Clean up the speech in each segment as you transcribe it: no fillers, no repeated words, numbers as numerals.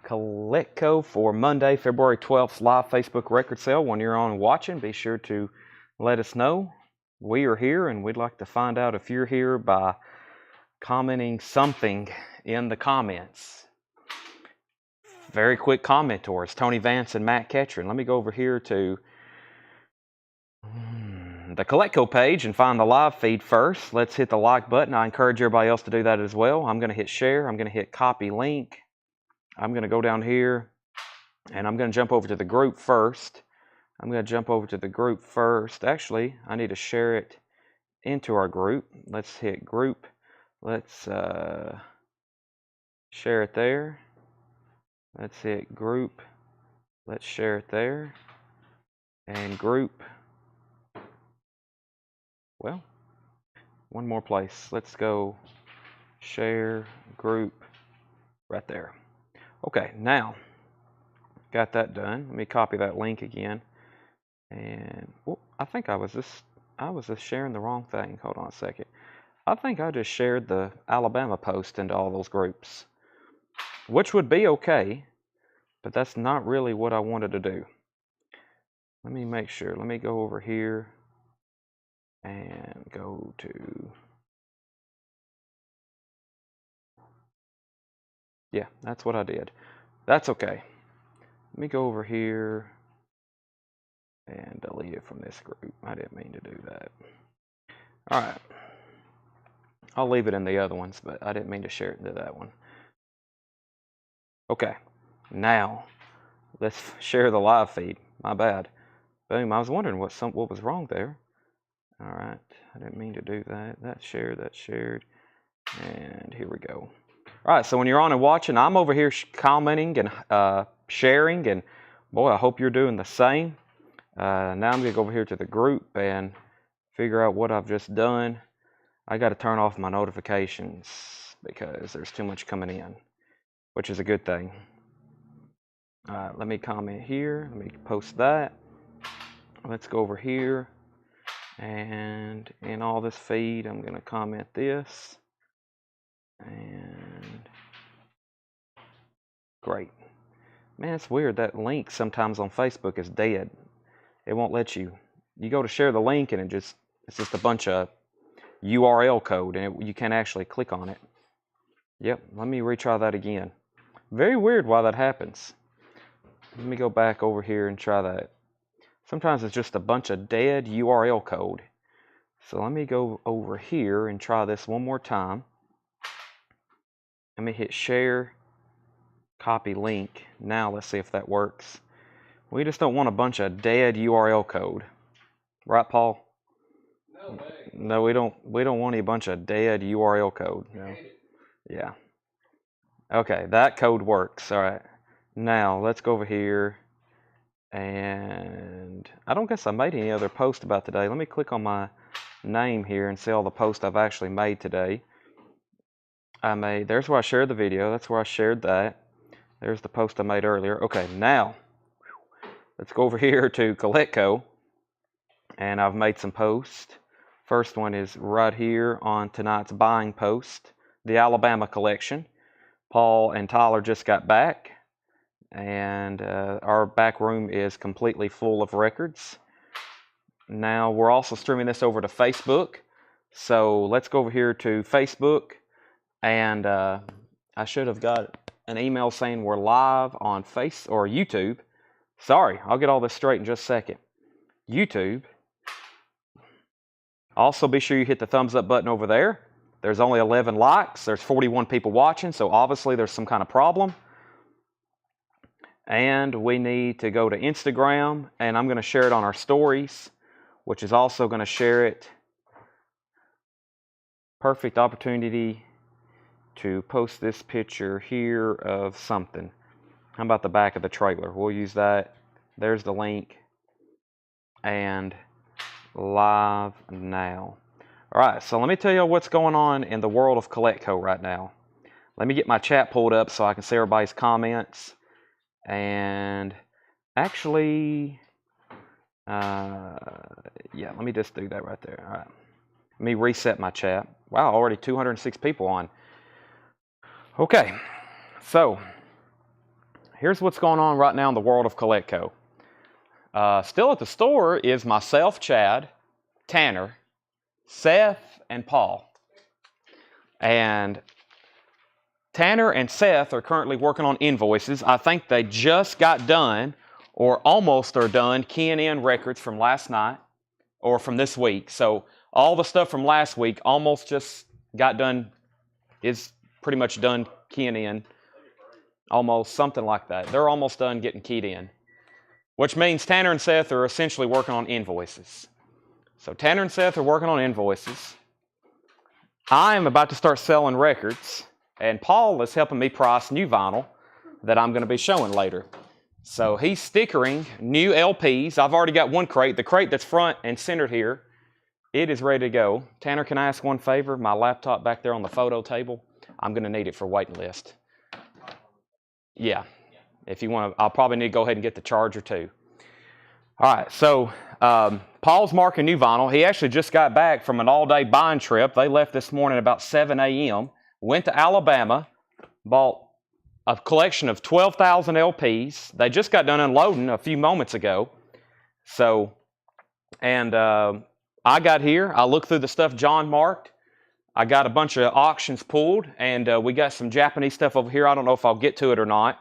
Coletco for Monday, February 12th live Facebook record sale. When you're on watching, be sure to let us know. We are here, and we'd like to find out if you're here by commenting something in the comments. Very quick commentors, Tony Vance and Matt Ketchern. Let me go over here to the Coletco page and find the live feed first. Let's hit the like button. I encourage everybody else to do that as well. I'm going to hit share. I'm going to hit copy link. I'm going to go down here, and I'm going to jump over to the group first. Actually, I need to share it into our group. Let's hit group. Let's share it there. Let's hit group. Let's share it there. And group. Well, one more place. Let's go share group right there. Okay, now got that done. Let me copy that link again. And I think I was just sharing the wrong thing. Hold on a second. I think I just shared the Alabama post into all those groups, which would be okay, but that's not really what I wanted to do. Let me make sure. Let me go over here and go to, yeah, that's what I did. That's okay. Let me go over here and delete it from this group. I didn't mean to do that. All right. I'll leave it in the other ones, but I didn't mean to share it into that one. Okay. Now, let's share the live feed. My bad. Boom. I was wondering what was wrong there. All right. I didn't mean to do that. That's shared. And here we go. All right, so when you're on and watching, I'm over here commenting and sharing, and boy, I hope you're doing the same. Now I'm going to go over here to the group and figure out what I've just done. I got to turn off my notifications because there's too much coming in, which is a good thing. All right, let me comment here. Let me post that. Let's go over here, and in all this feed, I'm going to comment this. And great. Man, it's weird. That link sometimes on Facebook is dead. It won't let you. You go to share the link, and it's just a bunch of URL code, and you can't actually click on it. Yep, let me retry that again. Very weird why that happens. Let me go back over here and try that. Sometimes it's just a bunch of dead URL code. So let me go over here and try this one more time. Let me hit share, copy link. Now let's see if that works. We just don't want a bunch of dead URL code. Right, Paul? No way. No, we don't want a bunch of dead URL code. No. Yeah. Okay, that code works. All right. Now let's go over here, and I don't guess I made any other post about today. Let me click on my name here and see all the posts I've actually made today. There's where I shared the video. That's where I shared that. There's the post I made earlier. Okay, now let's go over here to Coletco, and I've made some posts. First one is right here on tonight's buying post, the Alabama collection. Paul and Tyler just got back, and our back room is completely full of records. Now we're also streaming this over to Facebook, so let's go over here to Facebook, and I should have got an email saying we're live on YouTube. Sorry, I'll get all this straight in just a second. YouTube. Also, be sure you hit the thumbs up button over there. There's only 11 likes. There's 41 people watching, so obviously there's some kind of problem. And we need to go to Instagram, and I'm going to share it on our stories, which is also going to share it. Perfect opportunity to post this picture here of something. How about the back of the trailer? We'll use that. There's the link. And live now. All right, so let me tell you what's going on in the world of Coletco right now. Let me get my chat pulled up so I can see everybody's comments. And actually, yeah, let me just do that right there. All right. Let me reset my chat. Wow, already 206 people on. Okay, so here's what's going on right now in the world of Coletco. Still at the store is myself, Chad, Tanner, Seth, and Paul. And Tanner and Seth are currently working on invoices. I think they just got done, or almost are done, keying in records from last night, or from this week. So all the stuff from last week almost just got done, is pretty much done keying in. Almost, something like that. They're almost done getting keyed in. Which means Tanner and Seth are essentially working on invoices. So Tanner and Seth are working on invoices. I am about to start selling records, and Paul is helping me price new vinyl that I'm going to be showing later. So he's stickering new LPs. I've already got one crate. The crate that's front and centered here, it is ready to go. Tanner, can I ask one favor? My laptop back there on the photo table, I'm going to need it for waiting list. Yeah. If you want to, I'll probably need to go ahead and get the charger too. All right, so Paul's marking new vinyl. He actually just got back from an all-day buying trip. They left this morning about 7 a.m., went to Alabama, bought a collection of 12,000 LPs. They just got done unloading a few moments ago. So, and I got here. I looked through the stuff John marked. I got a bunch of auctions pulled, and we got some Japanese stuff over here. I don't know if I'll get to it or not.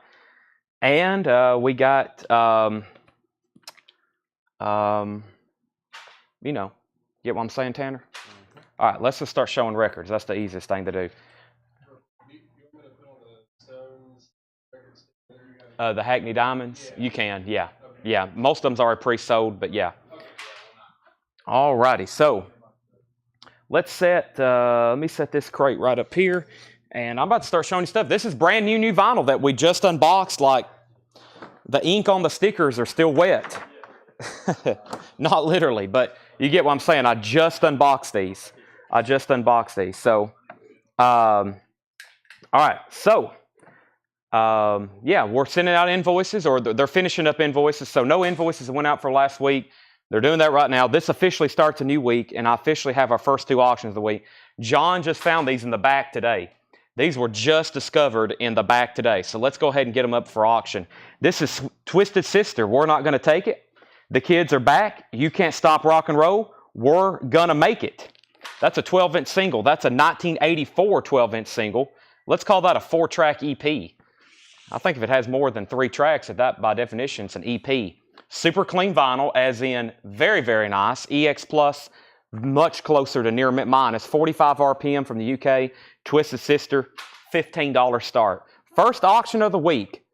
And we got, you know, get what I'm saying, Tanner? Mm-hmm. All right, let's just start showing records. That's the easiest thing to do. The Hackney Diamonds? Yeah. You can, yeah. Okay. Yeah, most of them's already pre-sold, but yeah. Okay. All righty, so let's set, let me set this crate right up here, and I'm about to start showing you stuff. This is brand new vinyl that we just unboxed. Like, the ink on the stickers are still wet. Not literally, but you get what I'm saying. I just unboxed these. So, all right, so, yeah, we're sending out invoices, or they're finishing up invoices. So no invoices that went out for last week. They're doing that right now. This officially starts a new week, and I officially have our first 2 auctions of the week. John just found these in the back today. These were just discovered in the back today. So let's go ahead and get them up for auction. This is Twisted Sister. We're not going to take it. The kids are back. You can't stop rock and roll. We're going to make it. That's a 12-inch single. That's a 1984 12-inch single. Let's call that a 4-track EP. I think if it has more than 3 tracks, that by definition is an EP. Super clean vinyl, as in very, very nice. EX Plus, much closer to near mint minus. 45 RPM from the UK. Twisted Sister, $15 start. First auction of the week,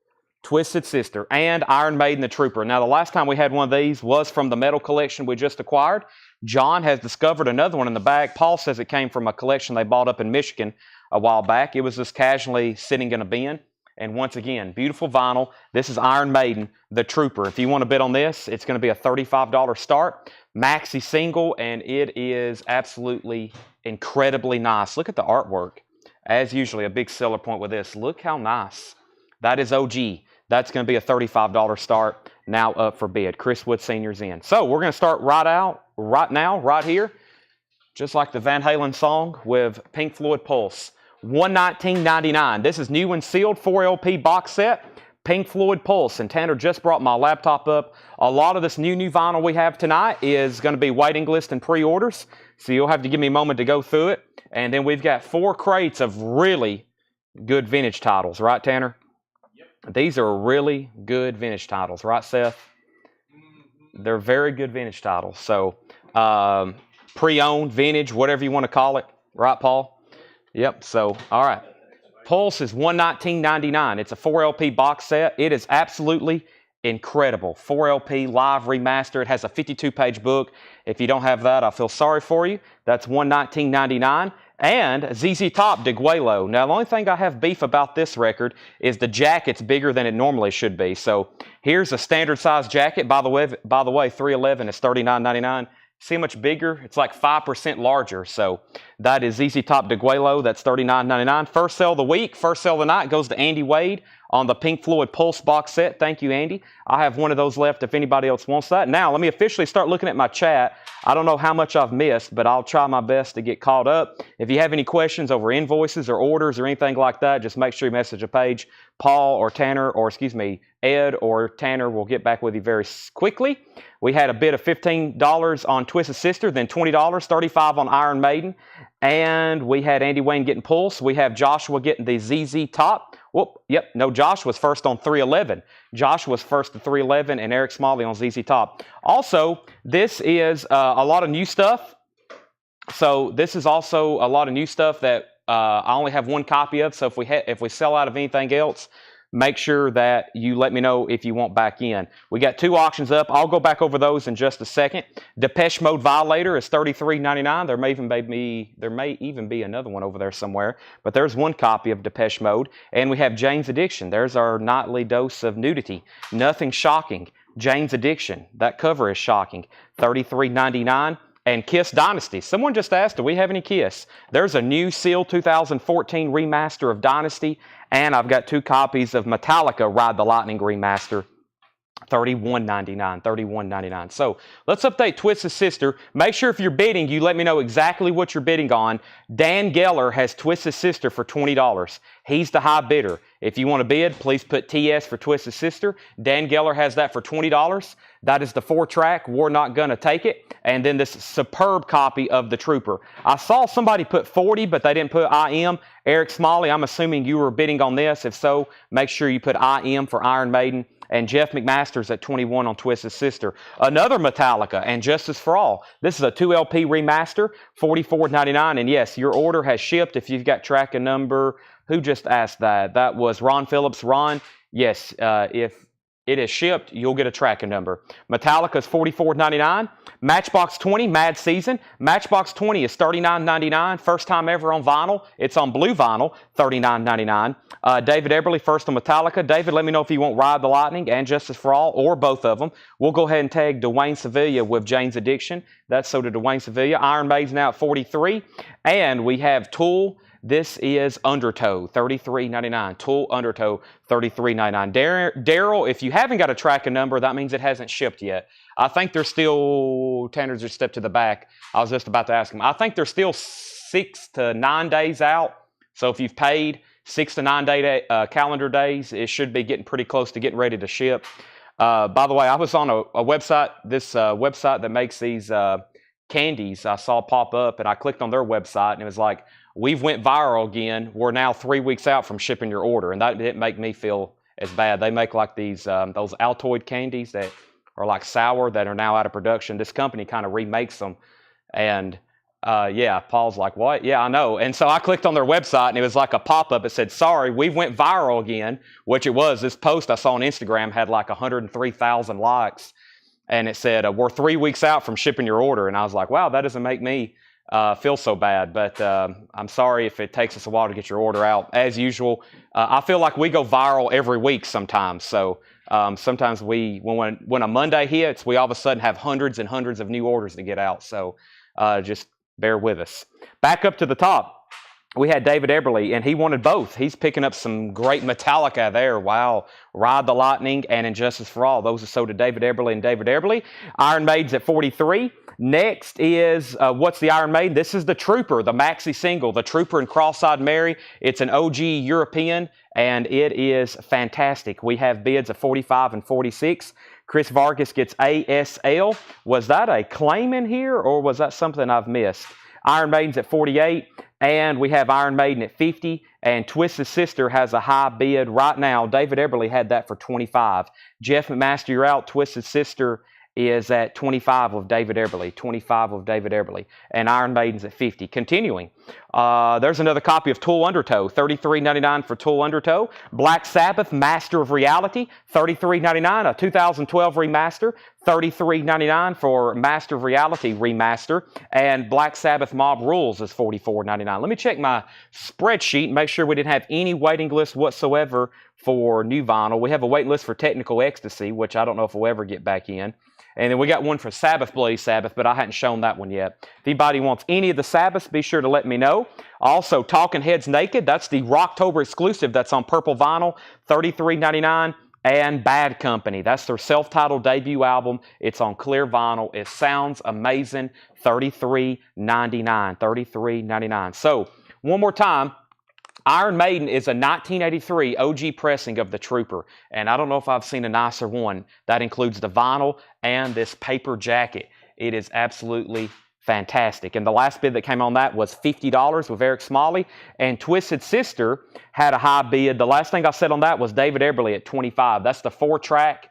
Twisted Sister and Iron Maiden the Trooper. Now, the last time we had one of these was from the metal collection we just acquired. John has discovered another one in the bag. Paul says it came from a collection they bought up in Michigan a while back. It was just casually sitting in a bin. And once again, beautiful vinyl. This is Iron Maiden, the Trooper. If you want to bid on this, it's going to be a $35 start. Maxi single, and it is absolutely incredibly nice. Look at the artwork. As usually, a big seller point with this. Look how nice. That is OG. That's going to be a $35 start. Now up for bid. Chris Wood Sr.'s in. So we're going to start right now, right here. Just like the Van Halen song with Pink Floyd Pulse. $119.99. This is new and sealed 4LP box set. Pink Floyd Pulse. And Tanner just brought my laptop up. A lot of this new vinyl we have tonight is going to be waiting list and pre-orders. So you'll have to give me a moment to go through it. And then we've got 4 crates of really good vintage titles. Right, Tanner? Yep. These are really good vintage titles. Right, Seth? They're very good vintage titles. So pre-owned, vintage, whatever you want to call it. Right, Paul? Yep, so, all right. Pulse is $119.99. It's a 4LP box set. It is absolutely incredible. 4LP live remaster. It has a 52-page book. If you don't have that, I feel sorry for you. That's $119.99. And ZZ Top Diguelo. Now, the only thing I have beef about this record is the jacket's bigger than it normally should be. So here's a standard size jacket. By the way, 311 is $39.99. See how much bigger? It's like 5% larger. So that is ZZ Top Diguelo. That's $39.99. First sale of the week, first sale of the night goes to Andy Wade. on the Pink Floyd Pulse box set. Thank you, Andy. I have one of those left if anybody else wants that. Now, let me officially start looking at my chat. I don't know how much I've missed, but I'll try my best to get caught up. If you have any questions over invoices or orders or anything like that, just make sure you message a page. Paul or Tanner, or excuse me, Ed or Tanner will get back with you very quickly. We had a bid of $15 on Twisted Sister, then $20, $35 on Iron Maiden, and we had Andy Wayne getting Pulse. We have Joshua getting the ZZ Top. Whoop, yep, no, Josh was first on 311. Josh was first to 311, and Eric Smalley on ZZ Top. Also, this is a lot of new stuff. So this is also a lot of new stuff that I only have one copy of. So if we sell out of anything else, make sure that you let me know if you want back in. We got 2 auctions up. I'll go back over those in just a second. Depeche Mode Violator is $33.99. There may even be another one over there somewhere, but there's one copy of Depeche Mode. And we have Jane's Addiction. There's our nightly dose of nudity. Nothing shocking. Jane's Addiction. That cover is shocking. $33.99. And Kiss Dynasty. Someone just asked, do we have any Kiss? There's a new Seal 2014 remaster of Dynasty, and I've got 2 copies of Metallica Ride the Lightning remaster. $31.99, $31.99. So let's update Twisted Sister. Make sure if you're bidding, you let me know exactly what you're bidding on. Dan Geller has Twisted Sister for $20. He's the high bidder. If you want to bid, please put TS for Twisted Sister. Dan Geller has that for $20. That is the 4-track. We're not going to take it. And then this superb copy of The Trooper. I saw somebody put 40, but they didn't put IM. Eric Smalley, I'm assuming you were bidding on this. If so, make sure you put IM for Iron Maiden. And Jeff McMaster's at 21 on Twisted Sister. Another Metallica and Justice for All. This is a 2LP remaster, $44.99. And yes, your order has shipped if you've got tracking number. Who just asked that? That was Ron Phillips. Ron, yes, if it is shipped, you'll get a tracking number. Metallica's $44.99. Matchbox 20, Mad Season. Matchbox 20 is $39.99. First time ever on vinyl. It's on blue vinyl, $39.99. David Eberly, first on Metallica. David, let me know if you want Ride the Lightning and Justice for All, or both of them. We'll go ahead and tag Dwayne Sevilla with Jane's Addiction. That's so to Dwayne Sevilla. Iron Maiden's now at $43. And we have Tool. This is Undertow, $33.99. Tool Undertow, $33.99. Daryl, if you haven't got a tracking number, that means it hasn't shipped yet. I think they're still, Tanner's just stepped to the back. I was just about to ask him. I think they're still 6 to 9 days out. So if you've paid 6 to 9 calendar days, it should be getting pretty close to getting ready to ship. By the way, I was on a website, this website that makes these candies I saw pop up, and I clicked on their website, and it was like, we've went viral again. We're now 3 weeks out from shipping your order, and that didn't make me feel as bad. They make like these those Altoid candies that are like sour that are now out of production. This company kind of remakes them, and yeah, Paul's like, what? Yeah, I know. And so I clicked on their website, and it was like a pop-up. It said, sorry, we went viral again, which it was. This post I saw on Instagram had like 103,000 likes, and it said, we're 3 weeks out from shipping your order. And I was like, wow, that doesn't make me feel so bad, but I'm sorry if it takes us a while to get your order out. As usual, I feel like we go viral every week sometimes. So sometimes when a Monday hits, we all of a sudden have hundreds and hundreds of new orders to get out. So just bear with us. Back up to the top. We had David Eberly, and he wanted both. He's picking up some great Metallica there. Wow. Ride the Lightning and Injustice for All. Those are so to David Eberly and David Eberly. Iron Maiden's at 43. Next is, what's the Iron Maiden? This is The Trooper, the maxi single, The Trooper and Cross-Eyed Mary. It's an OG European, and it is fantastic. We have bids of 45 and 46. Chris Vargas gets ASL. Was that a claim in here, or was that something I've missed? Iron Maiden's at 48. And we have Iron Maiden at 50, and Twisted Sister has a high bid right now. David Eberly had that for 25. Jeff McMaster, you're out. Twisted Sister is at 25 of David Eberly, 25 of David Eberly, and Iron Maiden's at 50. Continuing, there's another copy of Tool Undertow, $33.99 for Tool Undertow. Black Sabbath, Master of Reality, $33.99, a 2012 remaster, $33.99 for Master of Reality remaster, and Black Sabbath Mob Rules is $44.99. Let me check my spreadsheet and make sure we didn't have any waiting list whatsoever for new vinyl. We have a waiting list for Technical Ecstasy, which I don't know if we'll ever get back in. And then we got one for Sabbath Bloody Sabbath, but I hadn't shown that one yet. If anybody wants any of the Sabbaths, be sure to let me know. Also, Talking Heads Naked, that's the Rocktober exclusive that's on purple vinyl, $33.99. And Bad Company, that's their self-titled debut album. It's on clear vinyl. It sounds amazing, $33.99, $33.99. So, one more time, Iron Maiden is a 1983 OG pressing of the Trooper, and I don't know if I've seen a nicer one. That includes the vinyl and this paper jacket. It is absolutely fantastic. And the last bid that came on that was $50 with Eric Smalley, and Twisted Sister had a high bid. The last thing I said on that was David Eberly at $25. That's the four-track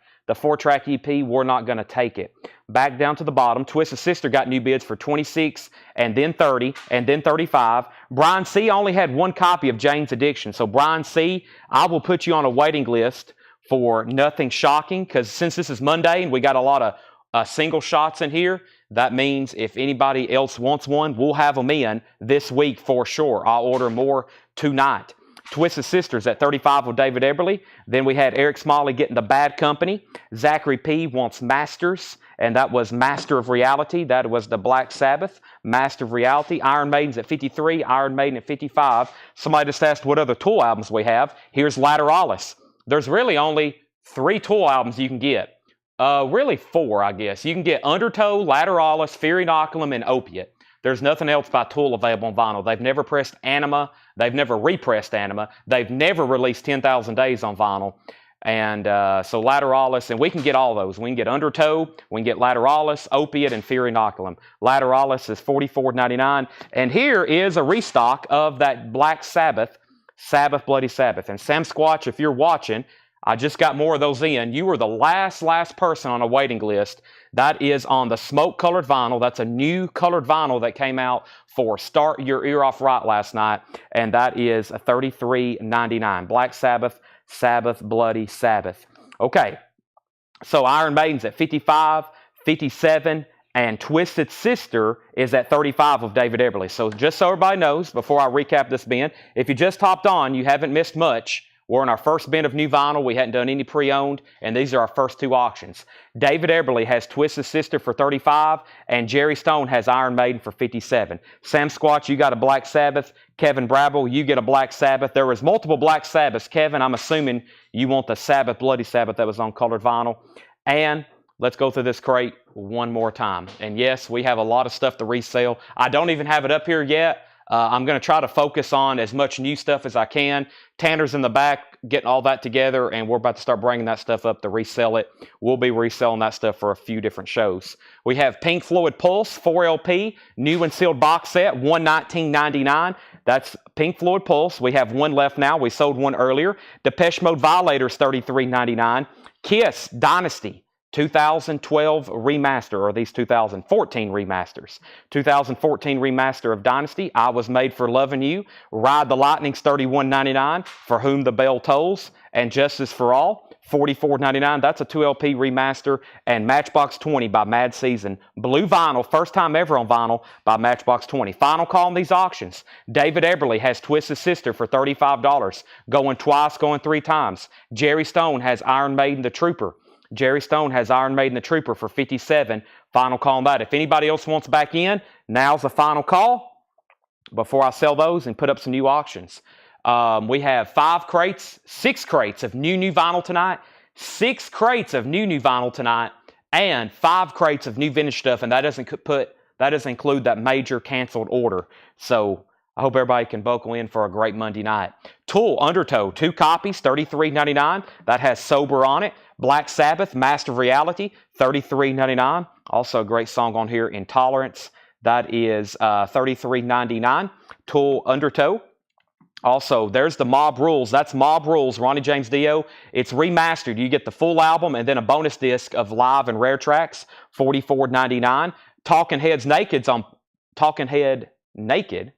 EP. We're not going to take it. Back down to the bottom, Twisted Sister got new bids for $26, and then $30, and then $35. Brian C. only had one copy of Jane's Addiction. So Brian C., I will put you on a waiting list for Nothing Shocking, because since this is Monday and we got a lot of single shots in here, that means if anybody else wants one, we'll have them in this week for sure. I'll order more tonight. Twisted Sisters at $35 with David Eberly. Then we had Eric Smalley getting the Bad Company. Zachary P. wants Masters, and that was Master of Reality. That was the Black Sabbath, Master of Reality. Iron Maiden's at $53, Iron Maiden at $55. Somebody just asked what other Tool albums we have. Here's Lateralis. There's really only 3 Tool albums you can get. Really 4, I guess. You can get Undertow, Lateralis, Fear Inoculum, and Opiate. There's nothing else by Tool available on vinyl. They've never pressed Anima. They've never repressed Anima. They've never released 10,000 Days on vinyl. And so Lateralis, and we can get all those. We can get Undertow, we can get Lateralis, Opiate, and Fear Inoculum. Lateralis is $44.99. And here is a restock of that Black Sabbath, Bloody Sabbath. And Sam Squatch, if you're watching, I just got more of those in. You were the last person on a waiting list. That is on the smoke-colored vinyl. That's a new colored vinyl that came out for Start Your Ear Off Right last night, and that is a $33.99. Black Sabbath, Bloody Sabbath. Okay, so Iron Maiden's at $55, $57, and Twisted Sister is at $35 of David Eberly. So just so everybody knows, before I recap this bin, if you just hopped on, you haven't missed much. We're in our first bin of new vinyl. We hadn't done any pre-owned, and these are our first 2 auctions. David Eberly has Twisted Sister for $35, and Jerry Stone has Iron Maiden for $57. Sam Squatch, you got a Black Sabbath. Kevin Brabble, you get a Black Sabbath. There was multiple Black Sabbaths. Kevin, I'm assuming you want the Sabbath, Bloody Sabbath that was on colored vinyl. And let's go through this crate one more time. And yes, we have a lot of stuff to resell. I don't even have it up here yet. I'm going to try to focus on as much new stuff as I can. Tanner's in the back getting all that together, and we're about to start bringing that stuff up to resell it. We'll be reselling that stuff for a few different shows. We have Pink Floyd Pulse, 4LP, new and sealed box set, $119.99. That's Pink Floyd Pulse. We have one left now. We sold one earlier. Depeche Mode Violators, $33.99. Kiss Dynasty, 2012 remaster, or these 2014 remasters. 2014 remaster of Dynasty, I Was Made for Loving You. Ride the Lightning's $31.99, For Whom the Bell Tolls, and Justice for All, $44.99. That's a 2LP remaster. And Matchbox 20 by Mad Season. Blue vinyl, first time ever on vinyl by Matchbox 20. Final call on these auctions. David Eberly has Twisted Sister for $35. Going twice, going 3 times. Jerry Stone has Iron Maiden the Trooper. Jerry Stone has Iron Maiden the Trooper for $57. Final call on that. If anybody else wants back in, now's the final call before I sell those and put up some new auctions. We have 6 crates of new vinyl tonight, 6 crates of new vinyl tonight, and 5 crates of new vintage stuff, and that doesn't include that major canceled order. So I hope everybody can buckle in for a great Monday night. Tool Undertow, 2 copies, $33.99. That has Sober on it. Black Sabbath, Master of Reality, $33.99. Also a great song on here, Intolerance. That is $33.99. Tool Undertow. Also, there's the Mob Rules. That's Mob Rules, Ronnie James Dio. It's remastered. You get the full album and then a bonus disc of live and rare tracks, $44.99. Talking Heads Naked's on Talking Head Naked.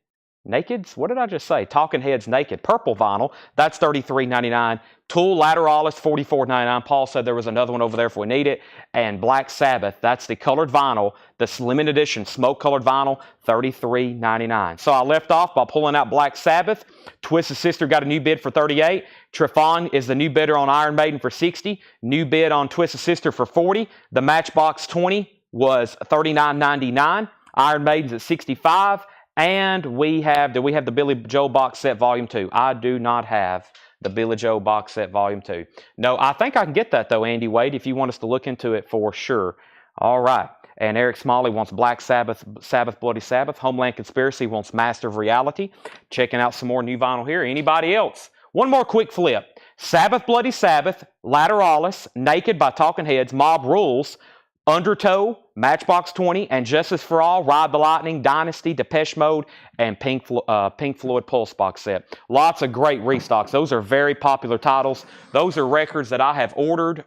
Nakeds? What did I just say? Talking Heads Naked. Purple vinyl. That's $33.99. Tool Lateralis, $44.99. Paul said there was another one over there if we need it. And Black Sabbath. That's the colored vinyl. The limited edition smoke-colored vinyl, $33.99. So I left off by pulling out Black Sabbath. Twisted Sister got a new bid for $38. Trifon is the new bidder on Iron Maiden for $60. New bid on Twisted Sister for $40. The Matchbox 20 was $39.99. Iron Maiden's at $65. And do we have the Billy Joel box set volume 2? I do not have the Billy Joel box set volume 2. No, I think I can get that though, Andy Wade, if you want us to look into it for sure. All right. And Eric Smalley wants Black Sabbath, Bloody Sabbath. Homeland Conspiracy wants Master of Reality. Checking out some more new vinyl here. Anybody else? One more quick flip. Sabbath, Bloody Sabbath, Lateralis, Naked by Talking Heads, Mob Rules, Undertow, Matchbox 20, and Justice for All, Ride the Lightning, Dynasty, Depeche Mode, and Pink Floyd Pulse box set. Lots of great restocks. Those are very popular titles. Those are records that I have ordered,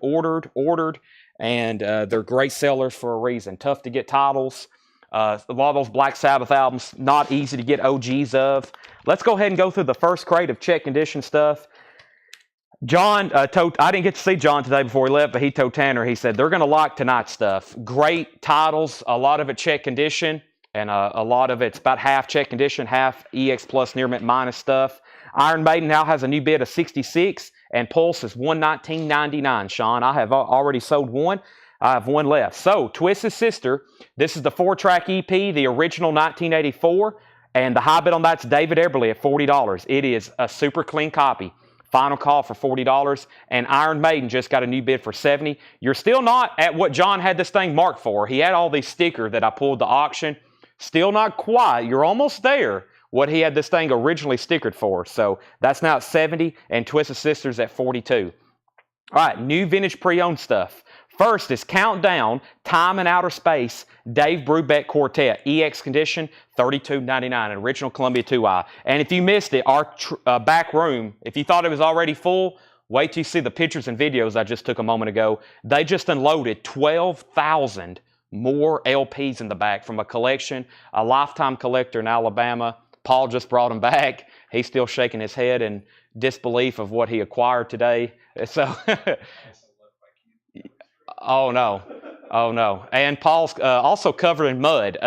and they're great sellers for a reason. Tough to get titles. A lot of those Black Sabbath albums, not easy to get OGs of. Let's go ahead and go through the first crate of check condition stuff. John, I didn't get to see John today before he left, but he told Tanner, he said, they're going to like tonight's stuff. Great titles, a lot of it check condition, and a lot of it's about half check condition, half EX plus near mint minus stuff. Iron Maiden now has a new bid of 66, and Pulse is $119.99, Sean. I have already sold one. I have one left. So, Twisted Sister, this is the 4-track EP, the original 1984, and the high bid on that's David Eberly at $40. It is a super clean copy. Final call for $40, and Iron Maiden just got a new bid for $70. You're still not at what John had this thing marked for. He had all these stickers that I pulled the auction. Still not quite. You're almost there. What he had this thing originally stickered for. So that's now at $70, and Twisted Sisters at $42. All right, new vintage pre-owned stuff. First is Countdown, Time and Outer Space, Dave Brubeck Quartet, EX condition, $32.99, an original Columbia 2i. And if you missed it, our back room, if you thought it was already full, wait till you see the pictures and videos I just took a moment ago. They just unloaded 12,000 more LPs in the back from a collection, a lifetime collector in Alabama. Paul just brought them back. He's still shaking his head in disbelief of what he acquired today. So... Oh no. And Paul's also covered in mud.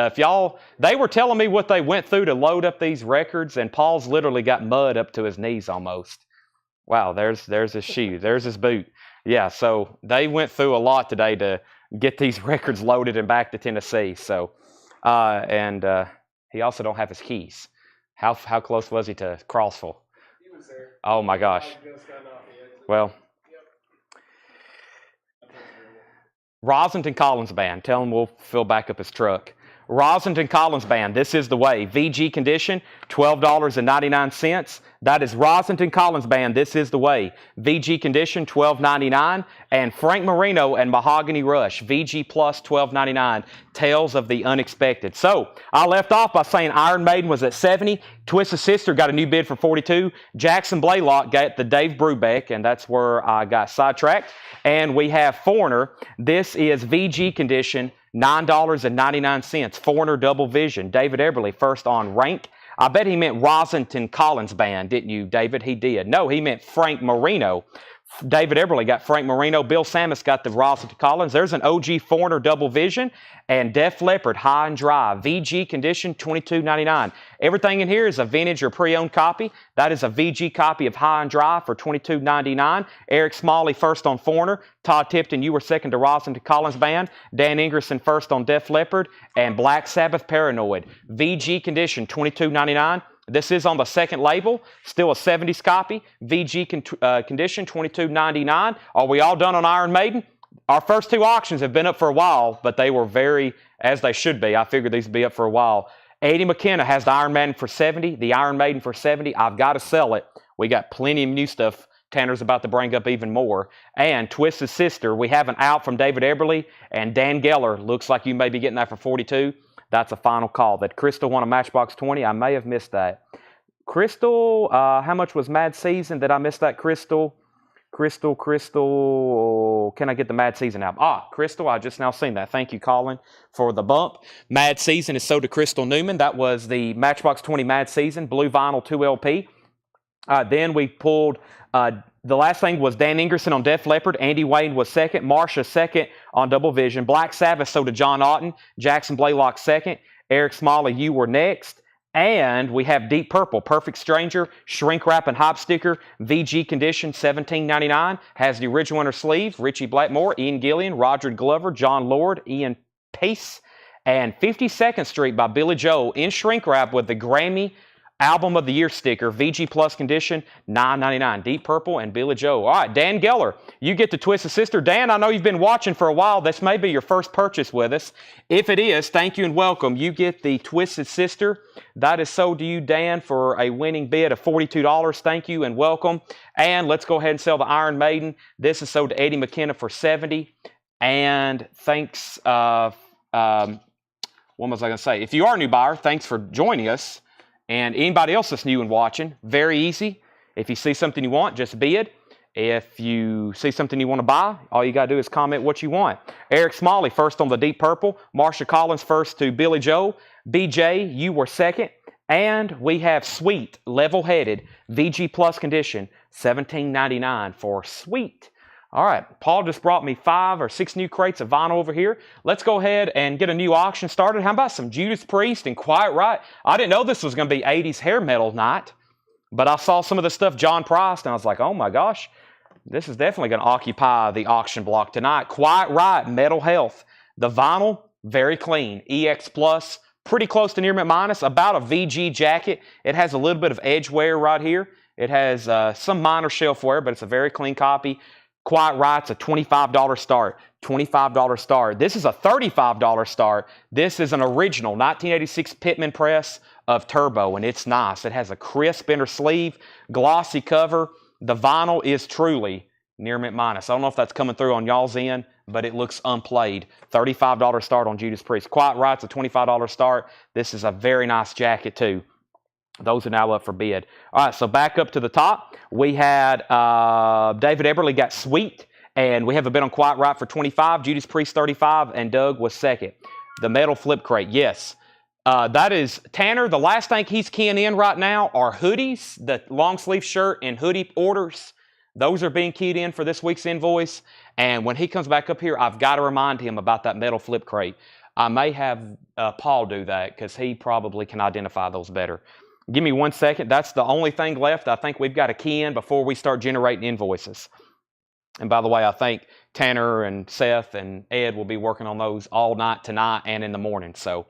They were telling me what they went through to load up these records, and Paul's literally got mud up to his knees almost. Wow, there's his shoe, there's his boot. Yeah, so they went through a lot today to get these records loaded and back to Tennessee. So, and he also don't have his keys. How close was he to Crossville? He was there. Oh my gosh. Well. Rosenton Collins Band. Tell him we'll fill back up his truck. Rosenton Collins Band. This is the way. VG condition, $12.99. That is Rosenton Collins Band. This is the way. VG condition, $12.99. And Frank Marino and Mahogany Rush, VG plus $12.99. Tales of the Unexpected. So, I left off by saying Iron Maiden was at $70. Twisted Sister got a new bid for $42. Jackson Blaylock got the Dave Brubeck, and that's where I got sidetracked. And we have Foreigner. This is VG condition, $9.99. Foreigner Double Vision. David Eberly first on rank. I bet he meant Rosenton Collins Band, didn't you, David? He did. No, he meant Frank Marino. David Eberly got Frank Marino. Bill Samus got the Rosenton Collins. There's an OG Foreigner Double Vision. And Def Leppard High and Dry. VG condition, $22.99. Everything in here is a vintage or pre-owned copy. That is a VG copy of High and Dry for $22.99. Eric Smalley first on Foreigner. Todd Tipton, you were second to Rosenton Collins Band. Dan Ingerson first on Def Leppard. And Black Sabbath Paranoid. VG condition, $22.99. This is on the second label, still a 70s copy. VG condition, $22.99. Are we all done on Iron Maiden? Our first two auctions have been up for a while, but they were very, as they should be. I figured these would be up for a while. Eddie McKenna has the Iron Maiden for $70, the Iron Maiden for $70. I've got to sell it. We got plenty of new stuff. Tanner's about to bring up even more. And Twisted Sister, we have an out from David Eberly, and Dan Geller, looks like you may be getting that for $42. That's a final call. That Crystal won a Matchbox 20. I may have missed that. Crystal, how much was Mad Season? Did I miss that, Crystal? Crystal. Can I get the Mad Season album? Crystal, I just now seen that. Thank you, Colin, for the bump. Mad Season is sold to Crystal Newman. That was the Matchbox 20 Mad Season, Blue Vinyl 2 LP. Then we pulled, the last thing was Dan Ingerson on Def Leppard. Andy Wayne was second. Marsha second on Double Vision. Black Sabbath sold to John Otten. Jackson Blaylock second. Eric Smalley, you were next. And we have Deep Purple, Perfect Stranger, Shrink Wrap and Hop Sticker, VG condition, $17.99. Has the original inner sleeve, Richie Blackmore, Ian Gillian, Roger Glover, John Lord, Ian Pace, And 52nd Street by Billy Joel in shrink wrap with the Grammy Album of the Year sticker, VG Plus condition, $9.99. Deep Purple and Billy Joel. All right, Dan Geller, you get the Twisted Sister. Dan, I know you've been watching for a while. This may be your first purchase with us. If it is, thank you and welcome. You get the Twisted Sister. That is sold to you, Dan, for a winning bid of $42. Thank you and welcome. And let's go ahead and sell the Iron Maiden. This is sold to Eddie McKenna for $70. And thanks, what was I going to say? If you are a new buyer, thanks for joining us. And anybody else that's new and watching, very easy. If you see something you want, just bid. If you see something you want to buy, all you got to do is comment what you want. Eric Smalley first on the Deep Purple. Marsha Collins first to Billy Joel. BJ, you were second. And we have Sweet, level-headed, VG Plus condition, $17.99 for Sweet. All right, Paul just brought me 5 or 6 new crates of vinyl over here. Let's go ahead and get a new auction started. How about some Judas Priest and Quiet Riot? I didn't know this was going to be 80s hair metal night, but I saw some of the stuff John priced, and I was like, oh my gosh, this is definitely going to occupy the auction block tonight. Quiet Riot, Metal Health. The vinyl, very clean. EX Plus, pretty close to near mint minus, about a VG jacket. It has a little bit of edge wear right here. It has some minor shelf wear, but it's a very clean copy. Quiet Riot's a $25 start. $25 start. This is a $35 start. This is an original 1986 Pitman press of Turbo, and it's nice. It has a crisp inner sleeve, glossy cover. The vinyl is truly near mint minus. I don't know if that's coming through on y'all's end, but it looks unplayed. $35 start on Judas Priest. Quiet Riot's a $25 start. This is a very nice jacket too. Those are now up for bid. All right, so back up to the top. We had David Eberly got Sweet, and we have a bid on Quiet Riot for $25, Judas Priest $35, and Doug was second. The metal flip crate, yes. That is Tanner. The last thing he's keying in right now are hoodies, the long sleeve shirt and hoodie orders. Those are being keyed in for this week's invoice. And when he comes back up here, I've got to remind him about that metal flip crate. I may have Paul do that because he probably can identify those better. Give me 1 second. That's the only thing left. I think we've got to key in before we start generating invoices. And by the way, I think Tanner and Seth and Ed will be working on those all night tonight and in the morning. So,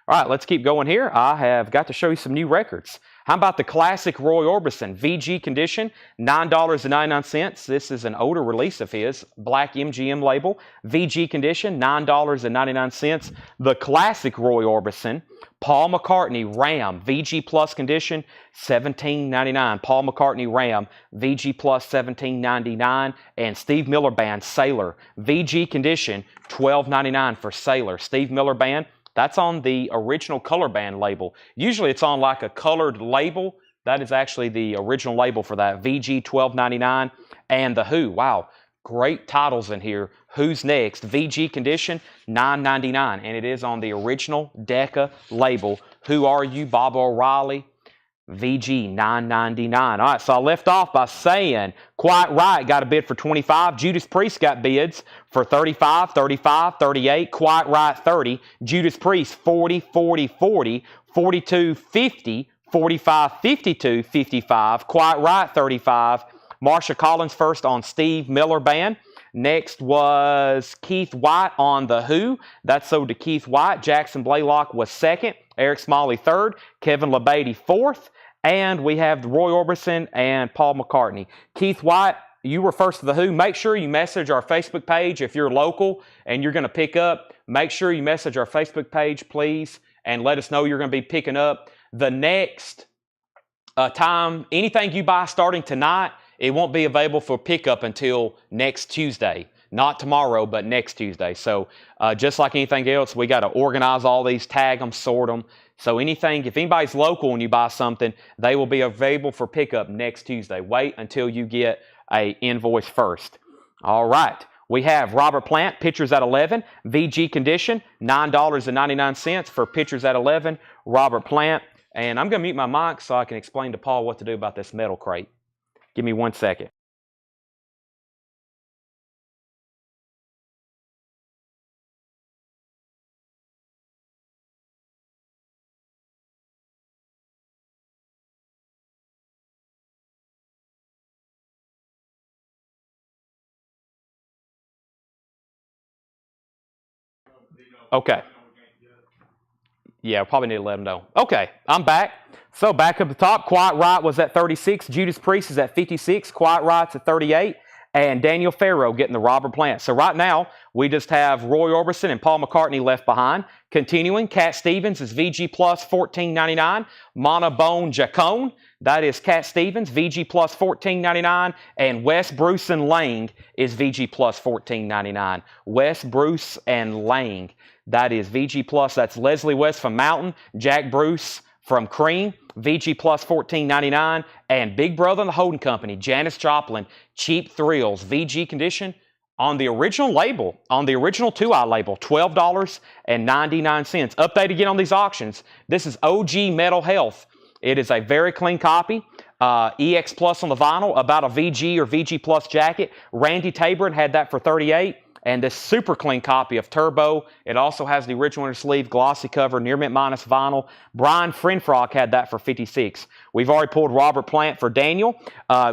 all right, let's keep going here. I have got to show you some new records. How about the classic Roy Orbison VG condition, $9.99. This is an older release of his, black MGM label. VG condition, $9.99. The classic Roy Orbison, Paul McCartney Ram, VG Plus condition, $17.99. Paul McCartney Ram, VG Plus, $17.99. And Steve Miller Band Sailor, VG condition, $12.99 for Sailor. Steve Miller Band. That's on the original Color Band label. Usually it's on like a colored label. That is actually the original label for that. VG $12.99. And The Who. Wow, great titles in here. Who's Next? VG condition, $9.99. And it is on the original Decca label. Who Are You? Bob O'Reilly. VG $9.99. All right, so I left off by saying Quiet Riot got a bid for $25. Judas Priest got bids for $35, $35, $38. Quiet Riot $30. Judas Priest $40, $40, $40, $42, $50, $45, $52, $55. Quiet Riot $35. Marsha Collins first on Steve Miller Band. Next was Keith White on The Who. That sold to Keith White. Jackson Blaylock was second. Eric Smalley third. Kevin LeBady fourth. And we have Roy Orbison and Paul McCartney. Keith White, you were first to The Who. Make sure you message our Facebook page if you're local and you're going to pick up. Make sure you message our Facebook page, please, and let us know you're going to be picking up. The next time, anything you buy starting tonight, it won't be available for pickup until next Tuesday. Not tomorrow, but next Tuesday. So just like anything else, we got to organize all these, tag them, sort them. So anything, if anybody's local and you buy something, they will be available for pickup next Tuesday. Wait until you get an invoice first. All right. We have Robert Plant, Pitchers at 11, VG condition, $9.99 for Pitchers at 11, Robert Plant. And I'm going to mute my mic so I can explain to Paul what to do about this metal crate. Give me 1 second. Okay. Yeah, probably need to let them know. Okay, I'm back. So back up the top, Quiet Riot was at 36. Judas Priest is at 56. Quiet Riot's at 38. And Daniel Farrow getting the Robert Plant. So right now, we just have Roy Orbison and Paul McCartney left behind. Continuing, Cat Stevens is VG plus $14.99. Mana Bone Jacone, that is Cat Stevens, VG plus $14.99. And Wes, Bruce, and Lang is VG plus $14.99. Wes, Bruce, and Lang, that is VG plus. That's Leslie West from Mountain, Jack Bruce from Cream, VG plus $14.99, and Big Brother and the Holding Company, Janis Joplin, Cheap Thrills, VG condition on the original label, on the original 2-eye label, $12.99. Update again on these auctions. This is OG Metal Health. It is a very clean copy. EX Plus on the vinyl, about a VG or VG Plus jacket. Randy Tabor had that for $38. And this super clean copy of Turbo. It also has the original inner sleeve, glossy cover, near mint minus vinyl. Brian Frenfrock had that for $56. We've already pulled Robert Plant for Daniel.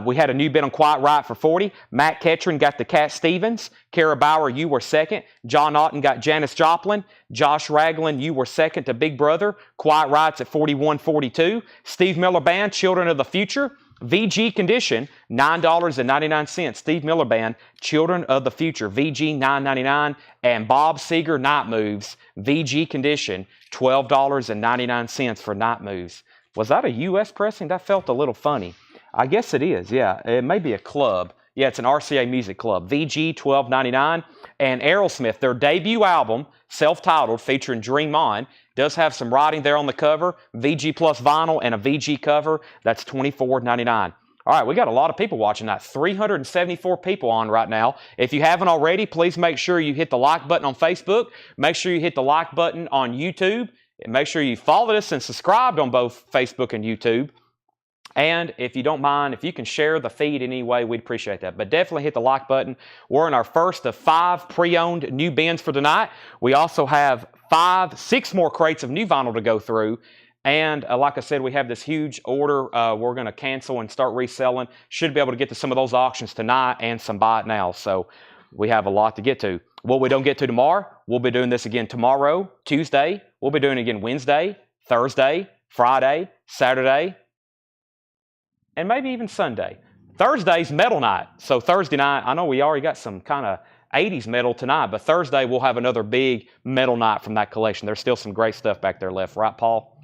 We had a new bid on Quiet Riot for $40. Matt Ketron got the Cat Stevens. Kara Bauer, you were second. John Otten got Janis Joplin. Josh Ragland, you were second to Big Brother. Quiet Riot's at $41.42. Steve Miller Band, Children of the Future. VG condition, $9.99. Steve Miller Band, Children of the Future, VG $9.99. And Bob Seger Night Moves, VG condition, $12.99 for Night Moves. Was that a U.S. pressing? That felt a little funny. I guess it is, yeah. It may be a club. Yeah, it's an RCA Music Club. VG $12.99. And Aerosmith, their debut album, self-titled, featuring Dream On, does have some writing there on the cover. VG Plus vinyl and a VG cover. That's $24.99. All right, we got a lot of people watching that. 374 people on right now. If you haven't already, please make sure you hit the like button on Facebook. Make sure you hit the like button on YouTube. And make sure you followed us and subscribed on both Facebook and YouTube. And if you don't mind, if you can share the feed in any way, we'd appreciate that. But definitely hit the like button. We're in our first of 5 pre-owned new bins for tonight. We also have 6 more crates of new vinyl to go through. And like I said, we have this huge order we're going to cancel and start reselling. Should be able to get to some of those auctions tonight and some buy it now. So we have a lot to get to. What we don't get to tomorrow, we'll be doing this again tomorrow, Tuesday. We'll be doing it again Wednesday, Thursday, Friday, Saturday, and maybe even Sunday. Thursday's metal night. So Thursday night, I know we already got some kind of 80s metal tonight, but Thursday we'll have another big metal night from that collection. There's still some great stuff back there left, right, Paul?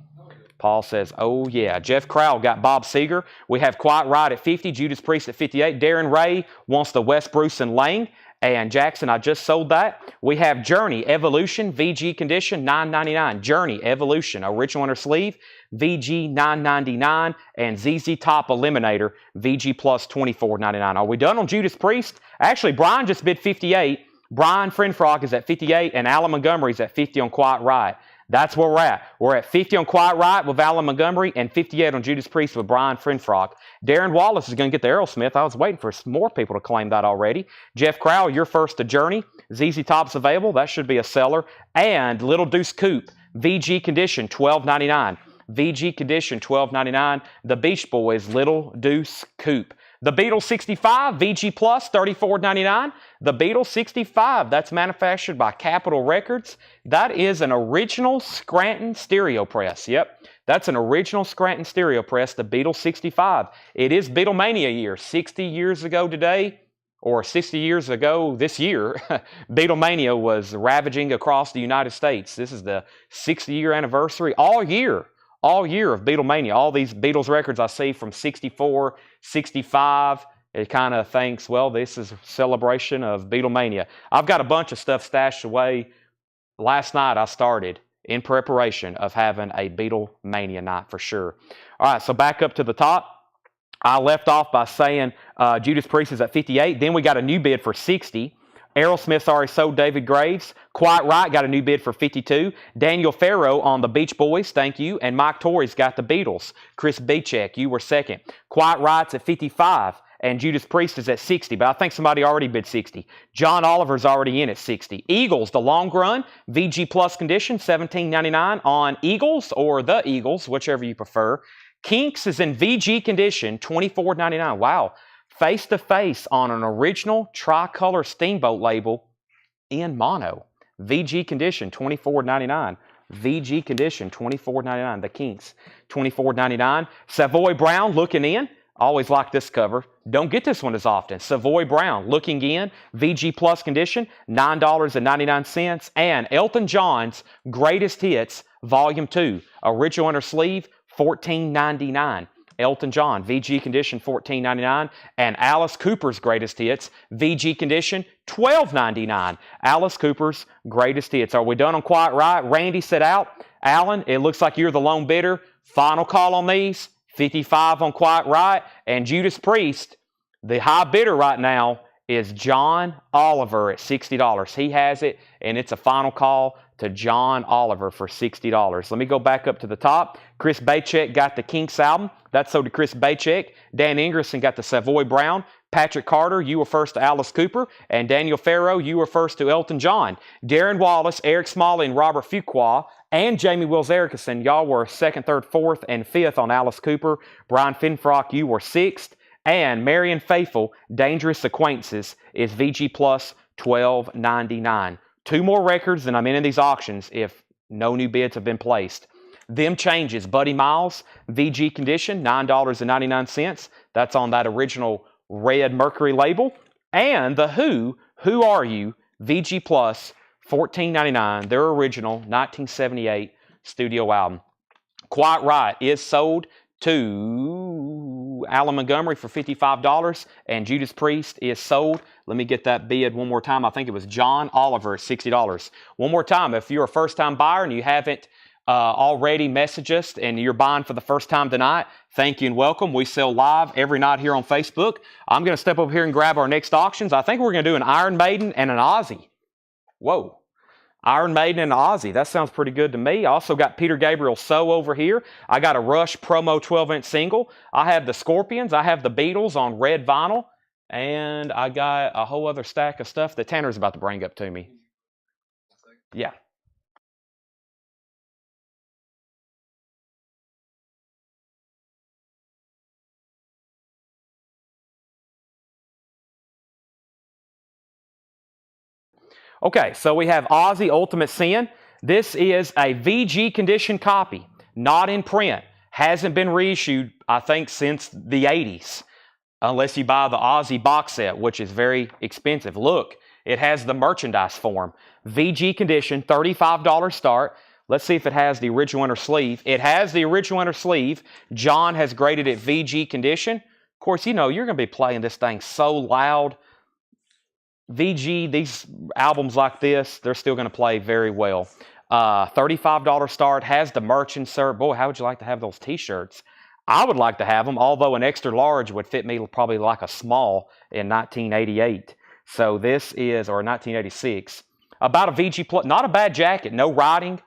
Paul says, oh yeah. Jeff Crowell got Bob Seger. We have Quiet Riot at 50, Judas Priest at 58. Darren Ray wants the West, Bruce, and Lang. And Jackson, I just sold that. We have Journey Evolution, VG condition, $9.99. Journey Evolution, original inner sleeve, VG $9.99. And ZZ Top Eliminator, VG plus $24.99. Are we done on Judas Priest? Actually, Brian just bid 58. Brian Frenfrock is at 58, and Alan Montgomery's at 50 on Quiet Riot. That's where we're at. We're at 50 on Quiet Riot with Alan Montgomery and 58 on Judas Priest with Brian Frenfrock. Darren Wallace is going to get the Aerosmith. I was waiting for some more people to claim that already. Jeff Crowell, you're first to Journey. ZZ Top's available. That should be a seller. And Little Deuce Coupe, VG condition, $12.99. VG condition, $12.99. The Beach Boys, Little Deuce Coupe. The Beetle 65, VG Plus, $34.99. The Beetle 65, that's manufactured by Capitol Records. That is an original Scranton stereo press. Yep, that's an original Scranton stereo press, the Beetle 65. It is Beatlemania year. 60 years ago today, or 60 years ago this year, Beatlemania was ravaging across the United States. This is the 60-year anniversary all year of Beatlemania. All these Beatles records I see from 64, 65, it kind of thinks, well, this is a celebration of Beatlemania. I've got a bunch of stuff stashed away. Last night I started in preparation of having a Beatlemania night for sure. All right, so back up to the top. I left off by saying Judas Priest is at 58. Then we got a new bid for 60. Aerosmith's already sold David Graves. Quiet Riot got a new bid for 52. Daniel Farrow on the Beach Boys, thank you. And Mike Torrey's got the Beatles. Chris Bechek, you were second. Quiet Riot's at 55. And Judas Priest is at 60. But I think somebody already bid 60. John Oliver's already in at 60. Eagles, the long run, VG Plus condition, $17.99 on Eagles or the Eagles, whichever you prefer. Kinks is in VG condition, $24.99. Wow. Face-to-face on an original tricolor Steamboat label in mono. VG condition, $24.99. VG condition, $24.99. The Kinks, $24.99. Savoy Brown looking in. Always like this cover. Don't get this one as often. Savoy Brown looking in. VG Plus condition, $9.99. And Elton John's Greatest Hits, Volume 2. Original inner sleeve, $14.99. Elton John, VG condition, $14.99. And Alice Cooper's Greatest Hits, VG condition, $12.99. Alice Cooper's Greatest Hits. Are we done on Quiet Riot? Randy said out. Alan, it looks like you're the lone bidder. Final call on these. 55 on Quiet Riot. And Judas Priest, the high bidder right now is John Oliver at $60. He has it, and it's a final call to John Oliver for $60. Let me go back up to the top. Chris Bachek got the Kinks album. That's so did Chris Bachek. Dan Ingerson got the Savoy Brown. Patrick Carter, you were first to Alice Cooper. And Daniel Farrow, you were first to Elton John. Darren Wallace, Eric Smalley, and Robert Fuqua, and Jamie Wills Erickson, y'all were second, third, fourth, and fifth on Alice Cooper. Brian Finfrock, you were sixth. And Marion Faithful, Dangerous Acquaintances, is VG Plus $12.99. 2 more records, and I'm in these auctions if no new bids have been placed. Them Changes, Buddy Miles, VG condition, $9.99. That's on that original red Mercury label. And The Who Are You, VG Plus, $14.99. Their original 1978 studio album. Quiet Riot is sold to Alan Montgomery for $55, and Judas Priest is sold. Let me get that bid one more time. I think it was John Oliver at $60. One more time, if you're a first-time buyer and you haven't already messaged us and you're buying for the first time tonight, thank you and welcome. We sell live every night here on Facebook. I'm going to step over here and grab our next auctions. I think we're going to do an Iron Maiden and an Ozzy. Whoa. Iron Maiden and Ozzy. That sounds pretty good to me. I also got Peter Gabriel So over here. I got a Rush promo 12-inch single. I have the Scorpions. I have the Beatles on red vinyl. And I got a whole other stack of stuff that Tanner's about to bring up to me. Yeah. Okay, so we have Ozzy Ultimate Sin. This is a VG condition copy, not in print. Hasn't been reissued, I think, since the 80s, unless you buy the Ozzy box set, which is very expensive. Look, it has the merchandise form. VG condition, $35 start. Let's see if it has the original inner sleeve. It has the original inner sleeve. John has graded it VG condition. Of course, you know, you're going to be playing this thing so loud. VG, these albums like this, they're still going to play very well. $35 start, has the merch insert. Boy, how would you like to have those t-shirts? I would like to have them, although an extra large would fit me probably like a small in 1988. So this is, or 1986. About a VG Plus, not a bad jacket, no writing,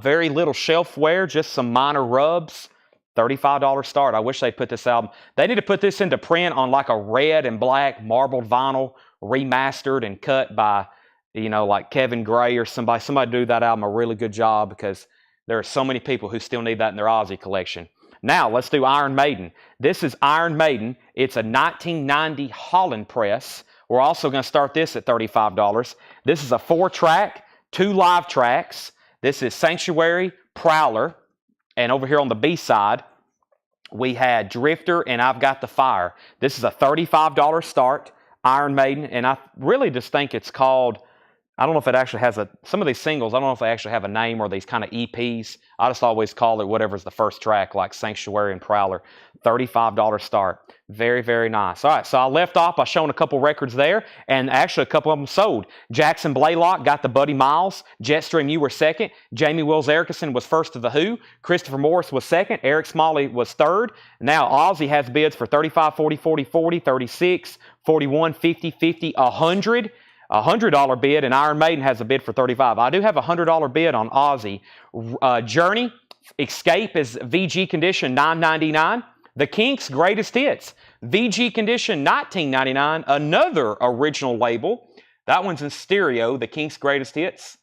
very little shelf wear, just some minor rubs. $35 start. I wish they put this album. They need to put this into print on like a red and black marbled vinyl, remastered and cut by, you know, like Kevin Gray or somebody. Somebody do that album a really good job, because there are so many people who still need that in their Ozzy collection. Now, let's do Iron Maiden. This is Iron Maiden. It's a 1990 Holland press. We're also going to start this at $35. This is a 4-track, 2 live tracks. This is Sanctuary, Prowler. And over here on the B side, we had Drifter and I've Got the Fire. This is a $35 start, Iron Maiden. And I really just think it's called, I don't know if it actually has some of these singles, I don't know if they actually have a name or these kind of EPs. I just always call it whatever's the first track, like Sanctuary and Prowler. $35 start. Very, very nice. All right, so I left off by showing a couple records there, and actually a couple of them sold. Jackson Blaylock got the Buddy Miles. Jetstream, you were second. Jamie Wills Erickson was first to The Who. Christopher Morris was second. Eric Smalley was third. Now Ozzy has bids for 35, 40, 40, 40, 36, 41, 50, 50, 100. $100 bid, and Iron Maiden has a bid for $35. I do have a $100 bid on Ozzy. Journey, Escape is VG condition, $9.99. The Kinks' Greatest Hits, VG condition, $19.99. Another original label. That one's in stereo. The Kinks' Greatest Hits.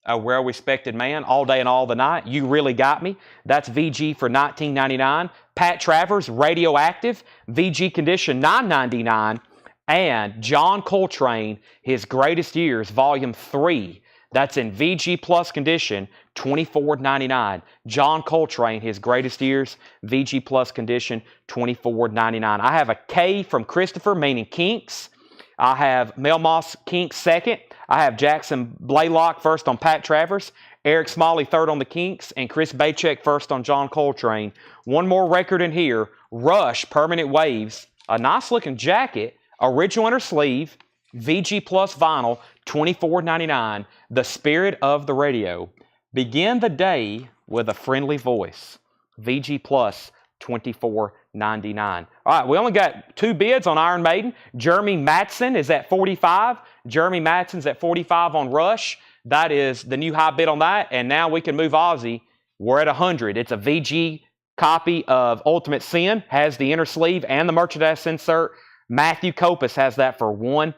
A Well-Respected Man, All Day and All the Night. You Really Got Me. That's VG for $19.99. Pat Travers, Radioactive, VG condition, $9.99. And John Coltrane, His Greatest Years, Volume 3. That's in VG Plus condition, $24.99. John Coltrane, his greatest years, VG Plus condition, $24.99. I have a K from Christopher, meaning Kinks. I have Mel Moss Kinks second. I have Jackson Blaylock first on Pat Travers. Eric Smalley third on the Kinks. And Chris Bachek first on John Coltrane. One more record in here. Rush Permanent Waves. A nice looking jacket. Original inner sleeve. VG Plus vinyl. $24.99. The Spirit of the Radio. Begin the day with a friendly voice. VG Plus. $24.99. All right, we only got 2 bids on Iron Maiden. Jeremy Matson is at $45. Jeremy Matson's at $45 on Rush. That is the new high bid on that. And now we can move Ozzy. We're at $100. It's a VG copy of Ultimate Sin. Has the inner sleeve and the merchandise insert. Matthew Kopus has that for $100.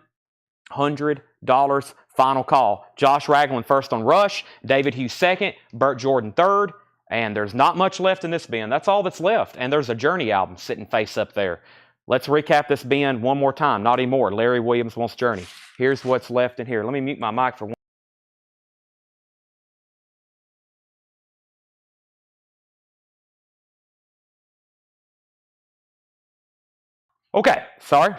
Final call. Josh Ragland first on Rush. David Hughes second. Burt Jordan third. And there's not much left in this bin. That's all that's left. And there's a Journey album sitting face up there. Let's recap this bin one more time. Not anymore. Larry Williams wants Journey. Here's what's left in here. Let me mute my mic for one. Okay, sorry.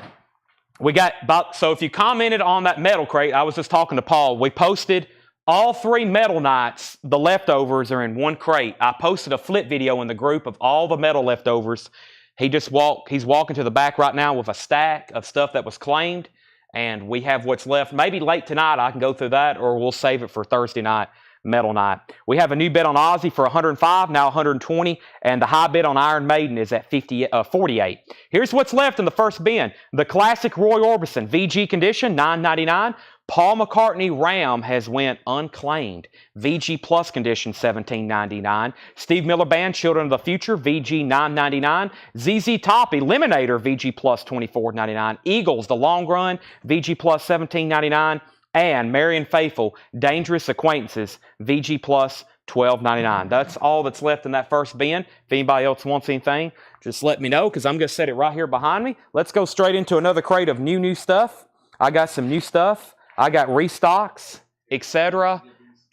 We got about, so if you commented on that metal crate, I was just talking to Paul. We posted all 3 metal nights, the leftovers are in one crate. I posted a flip video in the group of all the metal leftovers. He's walking to the back right now with a stack of stuff that was claimed, and we have what's left. Maybe late tonight I can go through that, or we'll save it for Thursday night, metal night. We have a new bid on Ozzy for $105, now $120, and the high bid on Iron Maiden is at $48. Here's what's left in the first bin. The classic Roy Orbison, VG condition, $9.99. Paul McCartney Ram has went unclaimed. VG Plus condition, $17.99. Steve Miller Band, Children of the Future, VG, $9.99. ZZ Top, Eliminator, VG Plus, $24.99. Eagles, The Long Run, VG Plus, $17.99. And Marion Faithfull, Dangerous Acquaintances, VG Plus, $12.99. That's all that's left in that first bin. If anybody else wants anything, just let me know, because I'm going to set it right here behind me. Let's go straight into another crate of new stuff. I got some new stuff. I got restocks, etc.,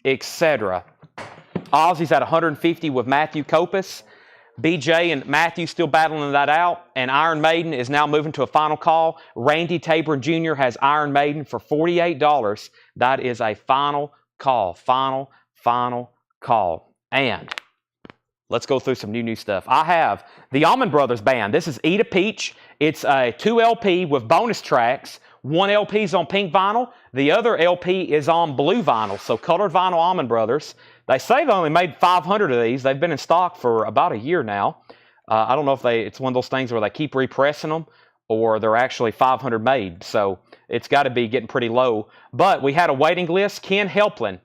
etc. Ozzy's at 150 with Matthew Kopus. BJ and Matthew still battling that out. And Iron Maiden is now moving to a final call. Randy Tabor Jr. has Iron Maiden for $48. That is a final call. Final call. And let's go through some new stuff. I have the Allman Brothers Band. This is Eat a Peach. It's a 2 LP with bonus tracks. 1 LP is on pink vinyl. The other LP is on blue vinyl. So colored vinyl Allman Brothers. They say they only made 500 of these. They've been in stock for about a year now. I don't know if it's one of those things where they keep repressing them or they're actually 500 made. So it's got to be getting pretty low. But we had a waiting list. Ken Helplin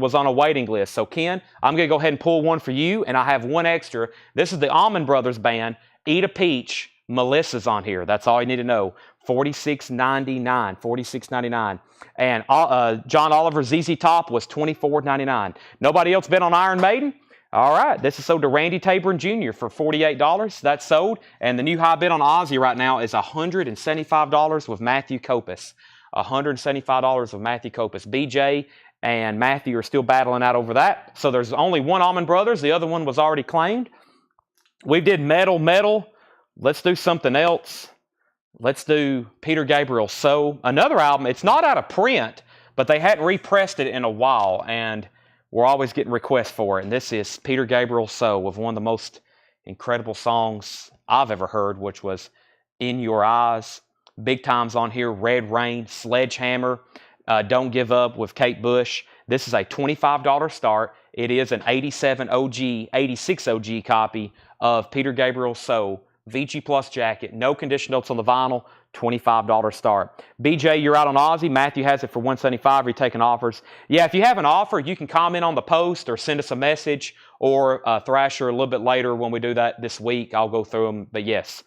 was on a waiting list. So Ken, I'm going to go ahead and pull one for you. And I have one extra. This is the Allman Brothers Band. Eat a Peach. Melissa's on here. That's all you need to know. $46.99. And John Oliver ZZ Top was $24.99. Nobody else bid on Iron Maiden? All right. This is sold to Randy Tabor Jr. for $48. That's sold. And the new high bid on Ozzy right now is $175 with Matthew Kopus. $175 with Matthew Kopus. BJ and Matthew are still battling out over that. So there's only one Allman Brothers. The other one was already claimed. We did metal. Let's do something else. Let's do Peter Gabriel. So another album, it's not out of print, but they hadn't repressed it in a while, and we're always getting requests for it. And this is Peter Gabriel So, with one of the most incredible songs I've ever heard, which was In Your Eyes. Big times on here, Red Rain, Sledgehammer, Don't Give Up with Kate Bush. This is a $25 start. It is an 86 OG copy of Peter Gabriel So. VG Plus jacket, no condition notes on the vinyl, $25 start. BJ, you're out on Ozzy. Matthew has it for $175. You're taking offers. Yeah, if you have an offer, you can comment on the post or send us a message, or Thrasher a little bit later when we do that this week. I'll go through them, but yes.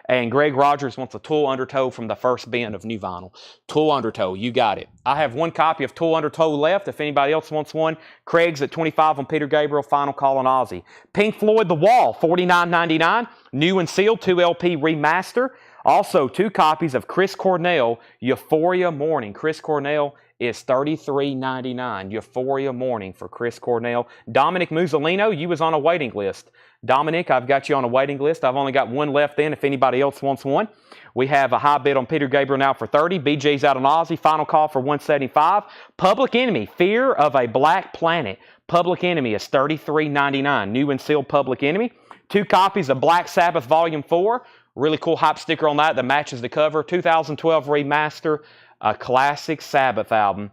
And Greg Rogers wants a Tool Undertow from the first bin of new vinyl. Tool Undertow, you got it. I have one copy of Tool Undertow left. If anybody else wants one, Craig's at $25 on Peter Gabriel. Final call on Ozzy. Pink Floyd The Wall, $49.99. New and sealed, 2 LP remaster. Also, 2 copies of Chris Cornell, Euphoria Morning. Chris Cornell is $33.99. Euphoria Morning for Chris Cornell. Dominic Musolino, you was on a waiting list. Dominic, I've got you on a waiting list. I've only got 1 left in if anybody else wants one. We have a high bid on Peter Gabriel now for $30. BJ's out on Ozzy. Final call for $175. Public Enemy, Fear of a Black Planet. Public Enemy is $33.99. New and sealed Public Enemy. 2 copies of Black Sabbath Volume 4. Really cool hype sticker on that matches the cover. 2012 remaster, a classic Sabbath album.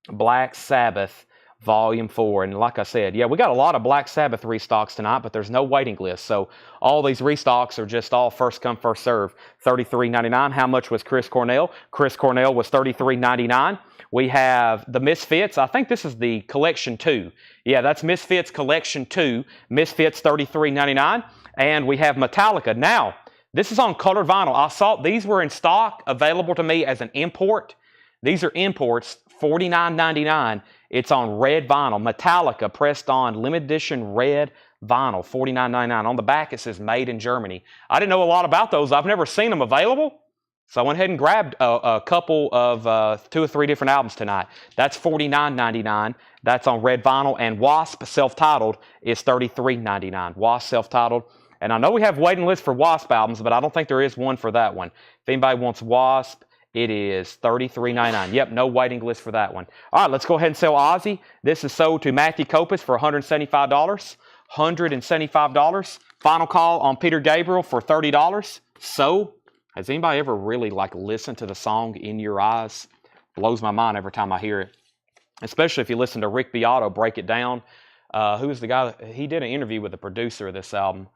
Black Sabbath Volume 4. And like I said, yeah, we got a lot of Black Sabbath restocks tonight, but there's no waiting list. So all these restocks are just all first come, first serve. $33.99. How much was Chris Cornell? Chris Cornell was $33.99. We have the Misfits. I think this is the Collection 2. Yeah, that's Misfits Collection 2. Misfits $33.99. And we have Metallica. Now, this is on colored vinyl. I saw these were in stock, available to me as an import. These are imports, $49.99. It's on red vinyl. Metallica pressed on limited edition red vinyl, $49.99. On the back it says made in Germany. I didn't know a lot about those. I've never seen them available. So I went ahead and grabbed a couple of 2 or 3 different albums tonight. That's $49.99. That's on red vinyl. And Wasp self-titled is $33.99. Wasp self-titled. And I know we have waiting lists for Wasp albums, but I don't think there is one for that one. If anybody wants Wasp, it is $33.99. Yep, no waiting list for that one. All right, let's go ahead and sell Ozzy. This is sold to Matthew Kopis for $175. $175. Final call on Peter Gabriel for $30. So, has anybody ever really listened to the song In Your Eyes? Blows my mind every time I hear it. Especially if you listen to Rick Beato break it down. Who's the guy? He did an interview with the producer of this album.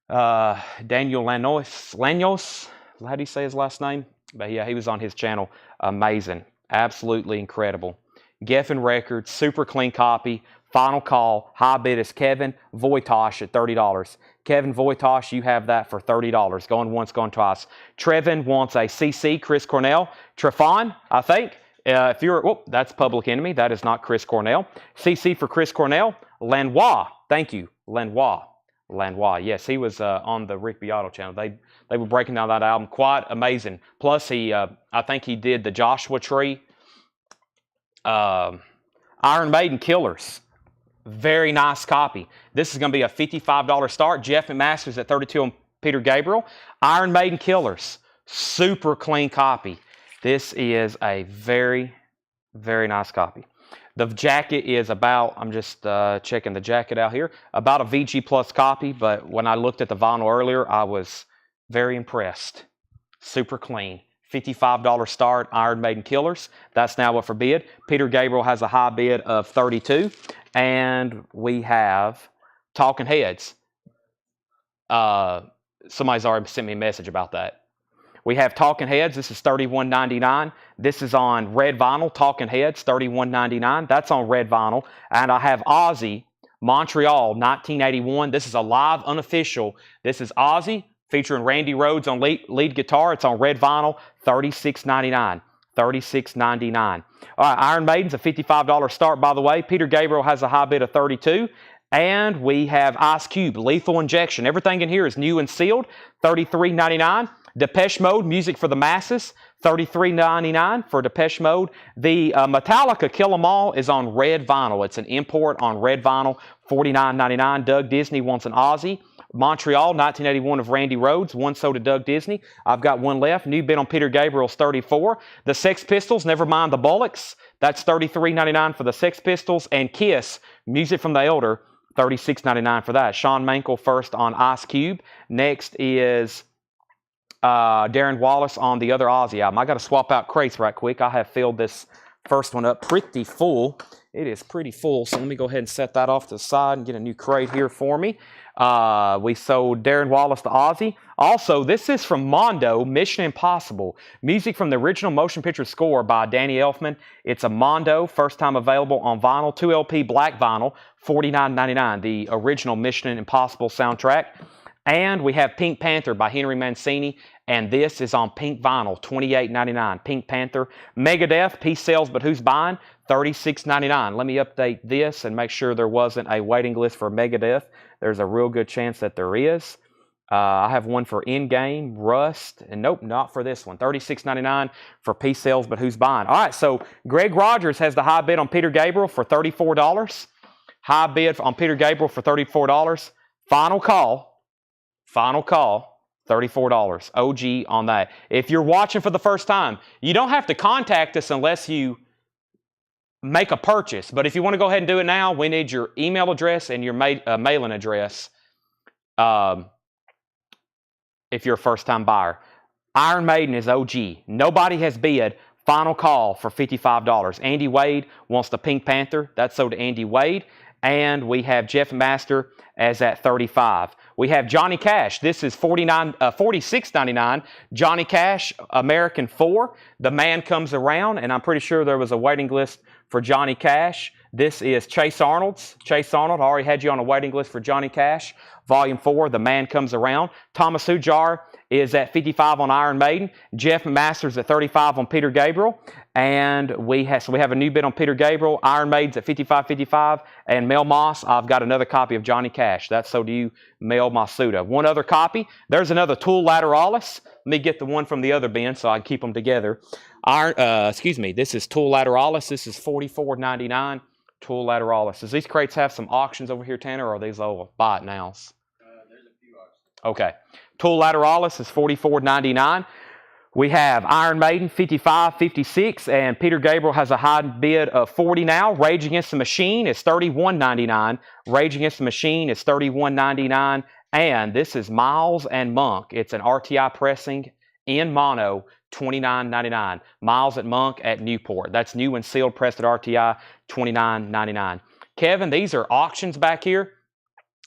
Daniel Lanos, how do you say his last name? But yeah, he was on his channel. Amazing. Absolutely incredible. Geffen Records, super clean copy. Final call. High bid is Kevin Voitosh at $30. Kevin Voitosh, you have that for $30. Going once, going twice. Trevin wants a CC, Chris Cornell. Trefon, I think. If you're, that's Public Enemy. That is not Chris Cornell. CC for Chris Cornell. Lanois, thank you. Lanois. Yes, he was on the Rick Beato channel. They were breaking down that album. Quite amazing. Plus, I think he did the Joshua Tree. Iron Maiden Killers. Very nice copy. This is going to be a $55 start. Jeff McMaster's at $32 on Peter Gabriel. Iron Maiden Killers. Super clean copy. This is a very, very nice copy. The jacket is about, I'm just checking the jacket out here, about a VG Plus copy, but when I looked at the vinyl earlier, I was very impressed. Super clean. $55 start, Iron Maiden Killers. That's now up for bid. Peter Gabriel has a high bid of $32. And we have Talking Heads. Somebody's already sent me a message about that. We have Talking Heads. This is $31.99. This is on red vinyl. Talking Heads, $31.99. That's on red vinyl. And I have Ozzy, Montreal, 1981. This is a live, unofficial. This is Ozzy featuring Randy Rhoads on lead guitar. It's on red vinyl, $36.99. $36.99. All right, Iron Maiden's a $55 start, by the way. Peter Gabriel has a high bid of $32. And we have Ice Cube, Lethal Injection. Everything in here is new and sealed, $33.99. Depeche Mode, Music for the Masses, $33.99 for Depeche Mode. The Metallica Kill 'Em All is on red vinyl. It's an import on red vinyl, $49.99. Doug Disney wants an Ozzy. Montreal, 1981 of Randy Rhoads. One sold to Doug Disney. I've got one left. New bid on Peter Gabriel's $34. The Sex Pistols, Never Mind the Bollocks. That's $33.99 for the Sex Pistols. And Kiss, Music from the Elder, $36.99 for that. Shawn Mankel first on Ice Cube. Next is Darren Wallace on the other Ozzy album. I got to swap out crates right quick. I have filled this first one up pretty full. It is pretty full, so let me go ahead and set that off to the side and get a new crate here for me. We sold Darren Wallace to Ozzy. Also, this is from Mondo, Mission Impossible. Music from the original motion picture score by Danny Elfman. It's a Mondo, first time available on vinyl, 2LP black vinyl, $49.99. The original Mission Impossible soundtrack. And we have Pink Panther by Henry Mancini. And this is on pink vinyl, $28.99. Pink Panther. Megadeth, Peace Sells But Who's Buying? $36.99. Let me update this and make sure there wasn't a waiting list for Megadeth. There's a real good chance that there is. I have one for in-game, Rust, and nope, not for this one. $36.99 for Peace Sales, but who's buying? All right, so Greg Rogers has the high bid on Peter Gabriel for $34. High bid on Peter Gabriel for $34. Final call, $34. OG on that. If you're watching for the first time, you don't have to contact us unless you make a purchase. But if you want to go ahead and do it now, we need your email address and your mailing address. If you're a first-time buyer. Iron Maiden is OG. Nobody has bid. Final call for $55. Andy Wade wants the Pink Panther. That's sold to Andy Wade. And we have Jeff Master as at $35. We have Johnny Cash. This is $46.99. Johnny Cash, American 4. The Man Comes Around, and I'm pretty sure there was a waiting list for Johnny Cash. This is Chase Arnold's. Chase Arnold, I already had you on a waiting list for Johnny Cash. Volume 4, The Man Comes Around. Thomas Hujar is at $55 on Iron Maiden. Jeff Masters at $35 on Peter Gabriel. And we have a new bid on Peter Gabriel. Iron Maiden's at $55.55. And Mel Moss, I've got another copy of Johnny Cash. That's sold to you, Mel Masuda. One other copy. There's another Tool Lateralis. Let me get the one from the other bin so I can keep them together. This is Tool Lateralis. This is $44.99. Tool Lateralis. Does these crates have some auctions over here, Tanner, or are these all buy it nows? There's a few auctions. Okay. Tool Lateralis is $44.99. We have Iron Maiden, $55.56, and Peter Gabriel has a high bid of $40 now. Rage Against the Machine is $31.99. Rage Against the Machine is $31.99. And this is Miles and Monk. It's an RTI pressing in mono, $29.99. Miles at Monk at Newport. That's new and sealed, pressed at RTI, $29.99. Kevin, these are auctions back here.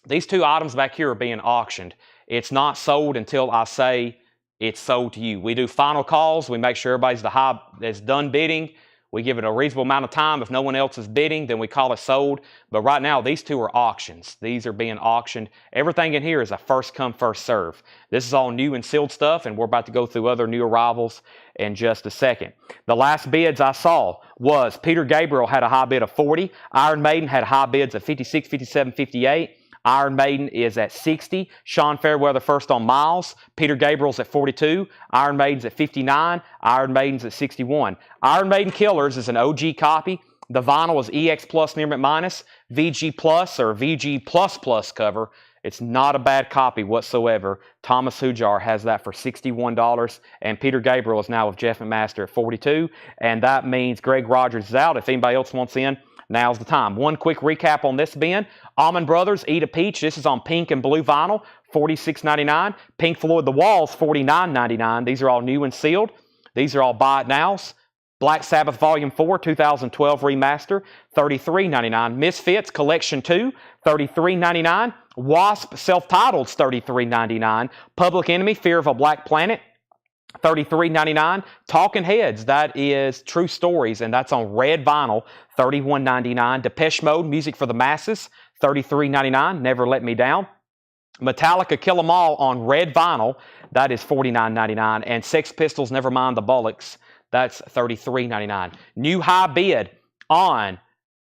These two items back here are being auctioned. It's not sold until I say it's sold to you. We do final calls. We make sure everybody's that's done bidding. We give it a reasonable amount of time. If no one else is bidding, then we call it sold. But right now, these two are auctions. These are being auctioned. Everything in here is a first come, first serve. This is all new and sealed stuff, and we're about to go through other new arrivals in just a second. The last bids I saw was Peter Gabriel had a high bid of 40. Iron Maiden had high bids of 56, 57, 58. Iron Maiden is at 60. Sean Fairweather first on Miles. Peter Gabriel's at 42. Iron Maiden's at 59. Iron Maiden's at 61. Iron Maiden Killers is an OG copy. The vinyl is EX Plus Near Minus, VG Plus or VG Plus Plus cover. It's not a bad copy whatsoever. Thomas Hujar has that for $61, and Peter Gabriel is now with Jeff McMaster at $42, and that means Greg Rogers is out. If anybody else wants in, now's the time. One quick recap on this bin. Allman Brothers, Eat a Peach. This is on pink and blue vinyl, $46.99. Pink Floyd The Walls, $49.99. These are all new and sealed. These are all buy it nows. Black Sabbath Volume 4, 2012 remaster, $33.99. Misfits Collection 2, $33.99. Wasp Self-Titled's $33.99. Public Enemy, Fear of a Black Planet, $33.99. Talking Heads, that is True Stories, and that's on red vinyl, $31.99. Depeche Mode, Music for the Masses, $33.99. Never Let Me Down. Metallica, Kill 'Em All on red vinyl, that is $49.99. And Sex Pistols, Nevermind the Bollocks, that's $33.99. New high bid on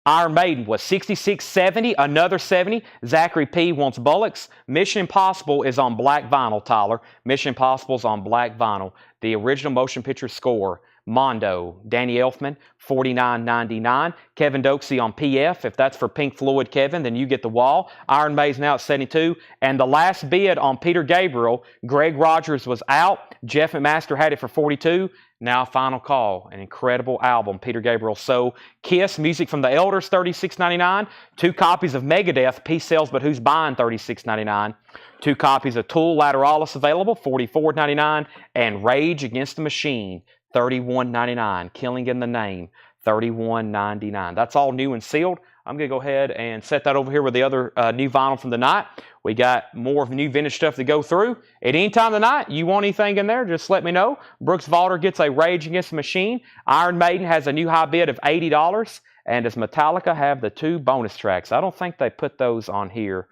Iron Maiden was $66.70, another $70. Zachary P. wants Bullocks. Mission Impossible is on black vinyl, Tyler. Mission Impossible's on black vinyl. The original motion picture score, Mondo, Danny Elfman, $49.99. Kevin Doxey on PF. If that's for Pink Floyd, Kevin, then you get the wall. Iron Maiden's now at $72. And the last bid on Peter Gabriel, Greg Rogers was out. Jeff McMaster had it for $42. Now Final Call, an incredible album, Peter Gabriel. So Kiss, Music from the Elders, $36.99. 2 copies of Megadeth, Peace Sells But Who's Buying, $36.99. 2 copies of Tool Lateralis available, $44.99. And Rage Against the Machine, $31.99. Killing in the Name, $31.99. That's all new and sealed. I'm going to go ahead and set that over here with the other new vinyl from the night. We got more of new vintage stuff to go through. At any time of the night, you want anything in there, just let me know. Brooks Valder gets a Rage Against the Machine. Iron Maiden has a new high bid of $80. And does Metallica have the 2 bonus tracks? I don't think they put those on here.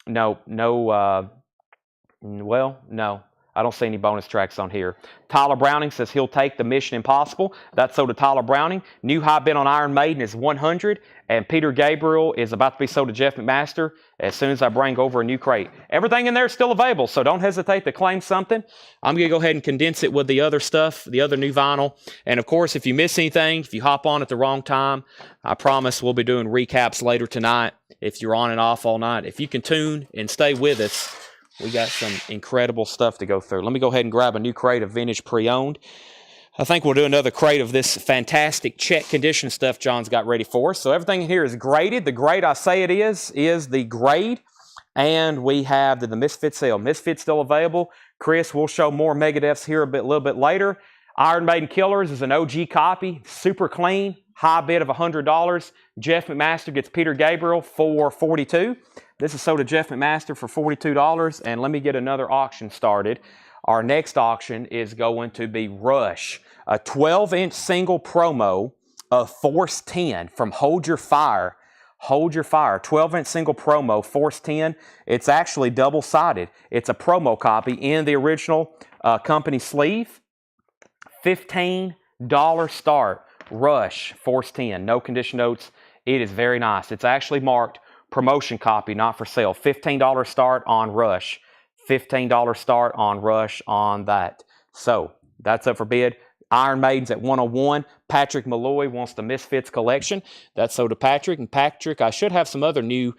No. I don't see any bonus tracks on here. Tyler Browning says he'll take the Mission Impossible. That's sold to Tyler Browning. New high bid on Iron Maiden is 100. And Peter Gabriel is about to be sold to Jeff McMaster as soon as I bring over a new crate. Everything in there is still available, so don't hesitate to claim something. I'm going to go ahead and condense it with the other stuff, the other new vinyl. And, of course, if you miss anything, if you hop on at the wrong time, I promise we'll be doing recaps later tonight if you're on and off all night. If you can tune and stay with us, we got some incredible stuff to go through. Let me go ahead and grab a new crate of vintage pre-owned. I think we'll do another crate of this fantastic check condition stuff John's got ready for us. So everything here is graded. The grade I say it is the grade. And we have the Misfit sale. Misfit still available. Chris, we'll show more Megadeths here a little bit later. Iron Maiden Killers is an OG copy. Super clean. High bid of $100. Jeff McMaster gets Peter Gabriel for $42. This is sold to Jeff McMaster for $42. And let me get another auction started. Our next auction is going to be Rush, a 12-inch single promo of Force 10 from Hold Your Fire. Hold Your Fire, 12-inch single promo, Force 10. It's actually double-sided. It's a promo copy in the original company sleeve. $15 start, Rush, Force 10. No condition notes. It is very nice. It's actually marked promotion copy, not for sale. $15 start on Rush. $15 start on Rush on that. So that's up for bid. Iron Maiden's at 101. Patrick Malloy wants the Misfits collection. That's sold to Patrick. And Patrick, I should have some other new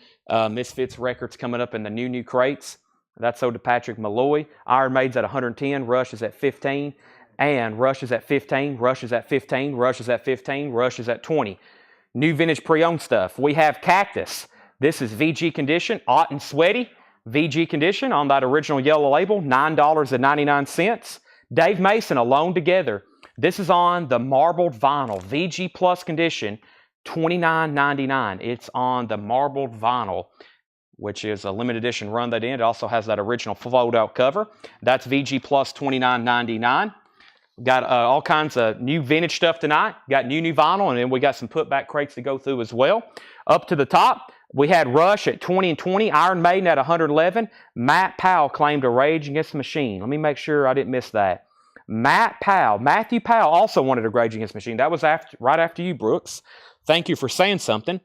Misfits records coming up in the new crates. That's sold to Patrick Malloy. Iron Maiden's at 110. Rush is at 15. And Rush is at 15. Rush is at 15. Rush is at 15. Rush is at 20. New vintage pre-owned stuff. We have Cactus. This is VG condition, hot and sweaty. VG condition on that original yellow label, $9.99. Dave Mason, Alone Together. This is on the marbled vinyl, VG Plus condition, $29.99. It's on the marbled vinyl, which is a limited edition run that in. It also has that original fold-out cover. That's VG Plus, $29.99. Got all kinds of new vintage stuff tonight. Got new vinyl, and then we got some put-back crates to go through as well. Up to the top, we had Rush at 20 and 20, Iron Maiden at 111. Matt Powell claimed a Rage Against the Machine. Let me make sure I didn't miss that. Matthew Powell also wanted a Rage Against the Machine. That was right after you, Brooks. Thank you for saying something.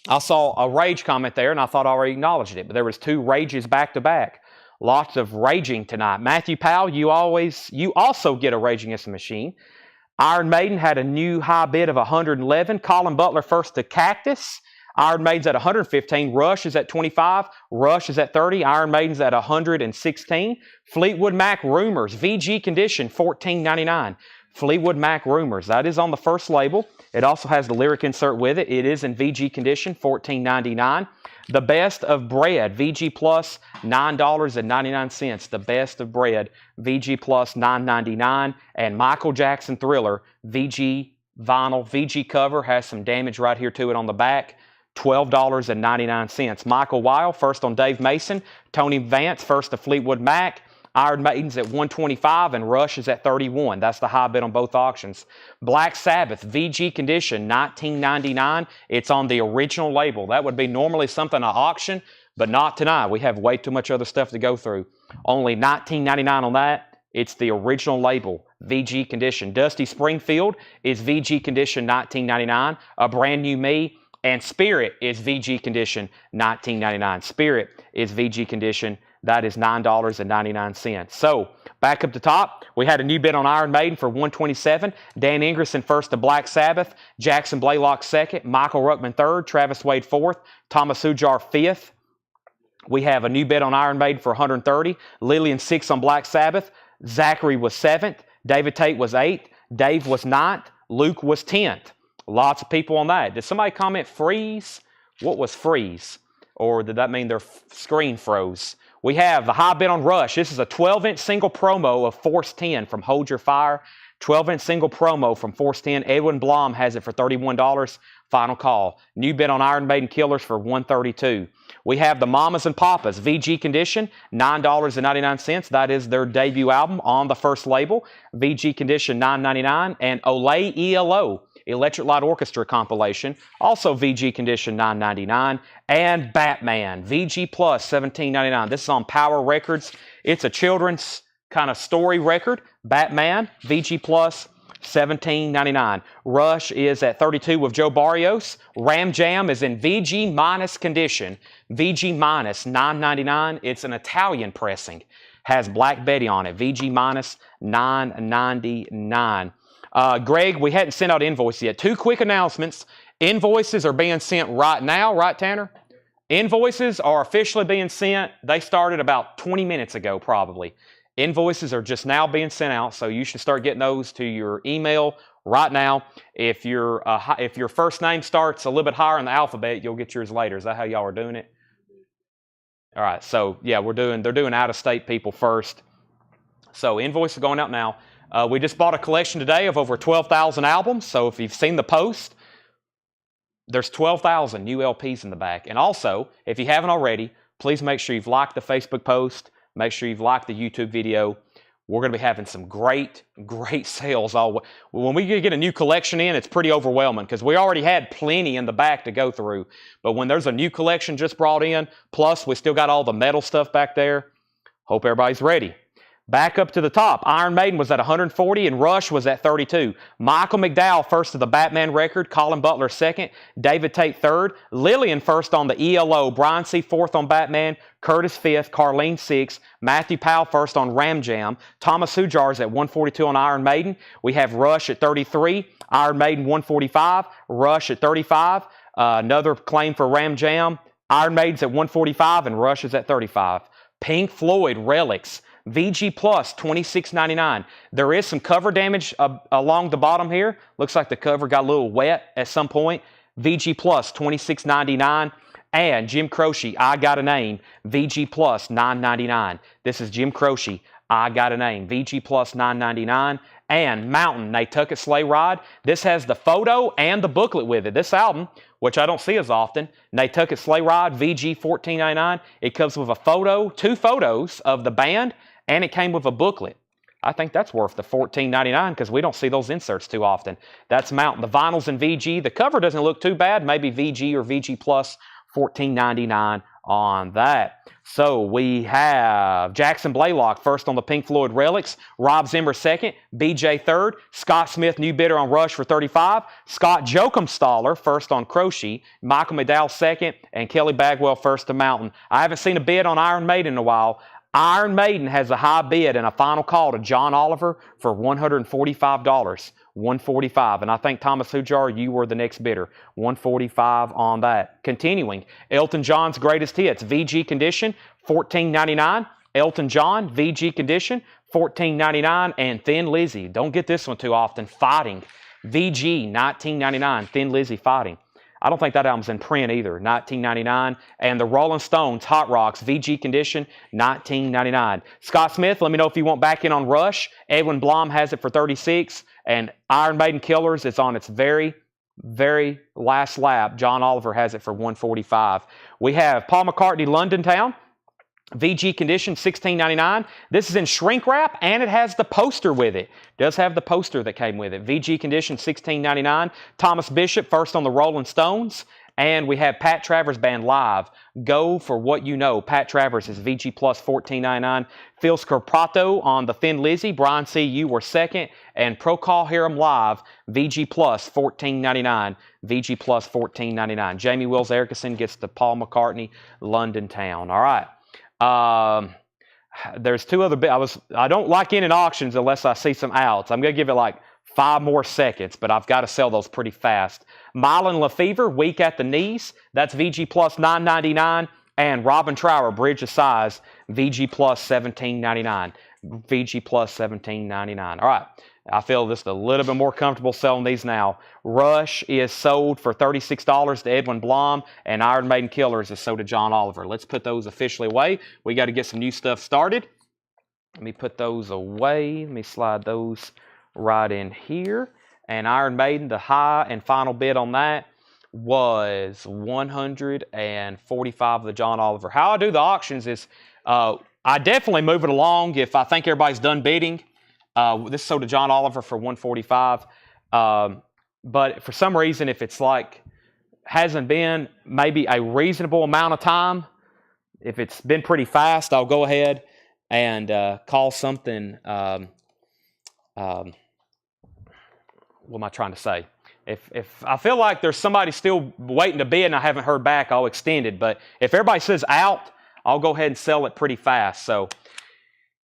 I saw a Rage comment there, and I thought I already acknowledged it, but there was 2 Rages back-to-back. Lots of raging tonight. Matthew Powell, you also get a Rage Against the Machine. Iron Maiden had a new high bid of 111. Colin Butler first to Cactus. Iron Maiden's at 115. Rush is at 25. Rush is at 30. Iron Maiden's at 116. Fleetwood Mac Rumors, VG condition, $14.99. Fleetwood Mac Rumors. That is on the first label. It also has the lyric insert with it. It is in VG condition, $14.99. The Best of Bread, VG Plus, $9.99. The Best of Bread, VG Plus, $9.99. And Michael Jackson Thriller, VG vinyl, VG cover, has some damage right here to it on the back. $12.99. Michael Weil, first on Dave Mason. Tony Vance, first to Fleetwood Mac. Iron Maiden's at 125 and Rush is at 31. That's the high bid on both auctions. Black Sabbath, VG condition, $19.99. It's on the original label. That would be normally something I auction, but not tonight. We have way too much other stuff to go through. Only $19.99 on that. It's the original label, VG condition. Dusty Springfield is VG condition, $19.99. A Brand New Me. And Spirit is VG condition, $19.99. Spirit is VG condition. That is $9.99. So, back up the top, we had a new bid on Iron Maiden for $127. Dan Ingerson first to Black Sabbath. Jackson Blaylock second. Michael Ruckman third. Travis Wade fourth. Thomas Hujar fifth. We have a new bid on Iron Maiden for $130. Lillian sixth on Black Sabbath. Zachary was seventh. David Tate was eighth. Dave was ninth. Luke was 10th. Lots of people on that. Did somebody comment freeze? What was freeze? Or did that mean their screen froze? We have the high bid on Rush. This is a 12-inch single promo of Force 10 from Hold Your Fire. 12-inch single promo from Force 10. Edwin Blom has it for $31. Final call. New bid on Iron Maiden Killers for $132. We have the Mamas and Papas, VG condition, $9.99. That is their debut album on the first label. VG condition, $9.99. And Olay ELO, Electric Light Orchestra compilation, also VG condition, $9.99. And Batman, VG Plus, $17.99. This is on Power Records. It's a children's kind of story record. Batman, VG plus, $17.99. Rush is at 32 with Joe Barrios. Ram Jam is in VG minus condition. VG minus $9.99. It's an Italian pressing. Has Black Betty on it. VG minus $9.99. Greg, we hadn't sent out invoices yet. 2 quick announcements. Invoices are being sent right now, right, Tanner? Invoices are officially being sent. They started about 20 minutes ago, probably. Invoices are just now being sent out, so you should start getting those to your email right now. If your first name starts a little bit higher in the alphabet, you'll get yours later. Is that how y'all are doing it? All right, so yeah, they're doing out-of-state people first. So invoices are going out now. We just bought a collection today of over 12,000 albums. So if you've seen the post, there's 12,000 new LPs in the back. And also, if you haven't already, please make sure you've liked the Facebook post. Make sure you've liked the YouTube video. We're going to be having some great sales. When we get a new collection in, it's pretty overwhelming because we already had plenty in the back to go through. But when there's a new collection just brought in, plus we still got all the metal stuff back there, hope everybody's ready. Back up to the top, Iron Maiden was at 140 and Rush was at 32. Michael McDowell first to the Batman record, Colin Butler second, David Tate third, Lillian first on the ELO, Brian C. fourth on Batman, Curtis fifth, Carlene sixth, Matthew Powell first on Ram Jam, Thomas Hujar's at 142 on Iron Maiden. We have Rush at 33, Iron Maiden 145, Rush at 35, another claim for Ram Jam, Iron Maiden's at 145 and Rush is at 35. Pink Floyd Relics, VG Plus, $26.99. There is some cover damage along the bottom here. Looks like the cover got a little wet at some point. VG Plus, $26.99. And Jim Croce, I Got a Name, VG Plus, $9.99. This is Jim Croce, I Got a Name, VG Plus, $9.99. And Mountain, Nantucket Sleigh Ride. This has the photo and the booklet with it. This album, which I don't see as often, Nantucket Sleigh Ride, VG $14.99. It comes with a photo, 2 photos of the band, and it came with a booklet. I think that's worth the $14.99 because we don't see those inserts too often. That's Mountain. The vinyl's in VG. The cover doesn't look too bad. Maybe VG or VG Plus, $14.99 on that. So we have Jackson Blaylock first on the Pink Floyd Relics, Rob Zimmer second, BJ third, Scott Smith new bidder on Rush for 35, Scott Jokumstaller first on Croce, Michael McDowell second, and Kelly Bagwell first to Mountain. I haven't seen a bid on Iron Maiden in a while. Iron Maiden has a high bid and a final call to John Oliver for $145. $145. And I think, Thomas Hujar, you were the next bidder. $145 on that. Continuing, Elton John's Greatest Hits, VG Condition, $14.99. Elton John, VG Condition, $14.99. And Thin Lizzy, don't get this one too often, Fighting, VG, $19.99. Thin Lizzy, Fighting. I don't think that album's in print either, $19.99. And the Rolling Stones, Hot Rocks, VG Condition, $19.99. Scott Smith, let me know if you want back in on Rush. Edwin Blom has it for $36. And Iron Maiden Killers is on its very last lap. John Oliver has it for $145. We have Paul McCartney, London Town. VG Condition, $16.99. This is in shrink wrap, and it has the poster with it. Does have the poster that came with it. VG Condition, $16.99. Thomas Bishop, first on the Rolling Stones. And we have Pat Travers Band live. Go for What You Know. Pat Travers is VG Plus, $14.99. Phil Scarpato on the Thin Lizzy. Brian C., you were second. And Procol Harum live, VG Plus, $14.99. VG Plus, $14.99. Jamie Wills Erickson gets the Paul McCartney, London Town. All right. There's 2 other bits. I don't like in auctions unless I see some outs. I'm going to give it like 5 more seconds, but I've got to sell those pretty fast. Mylan Lefevre, Weak at the Knees. That's VG Plus, $9.99. And Robin Trower, Bridge of Sighs, VG Plus, $17.99. VG Plus, $17.99. All right. I feel just a little bit more comfortable selling these now. Rush is sold for $36 to Edwin Blom, and Iron Maiden Killers is sold to John Oliver. Let's put those officially away. We got to get some new stuff started. Let me put those away. Let me slide those right in here. And Iron Maiden, the high and final bid on that was $145 of the John Oliver. How I do the auctions is I definitely move it along if I think everybody's done bidding. This is sold to John Oliver for $145. But for some reason, if it's like hasn't been maybe a reasonable amount of time, if it's been pretty fast, I'll go ahead and call something, what am I trying to say? If I feel like there's somebody still waiting to bid and I haven't heard back, I'll extend it. But if everybody says out, I'll go ahead and sell it pretty fast. So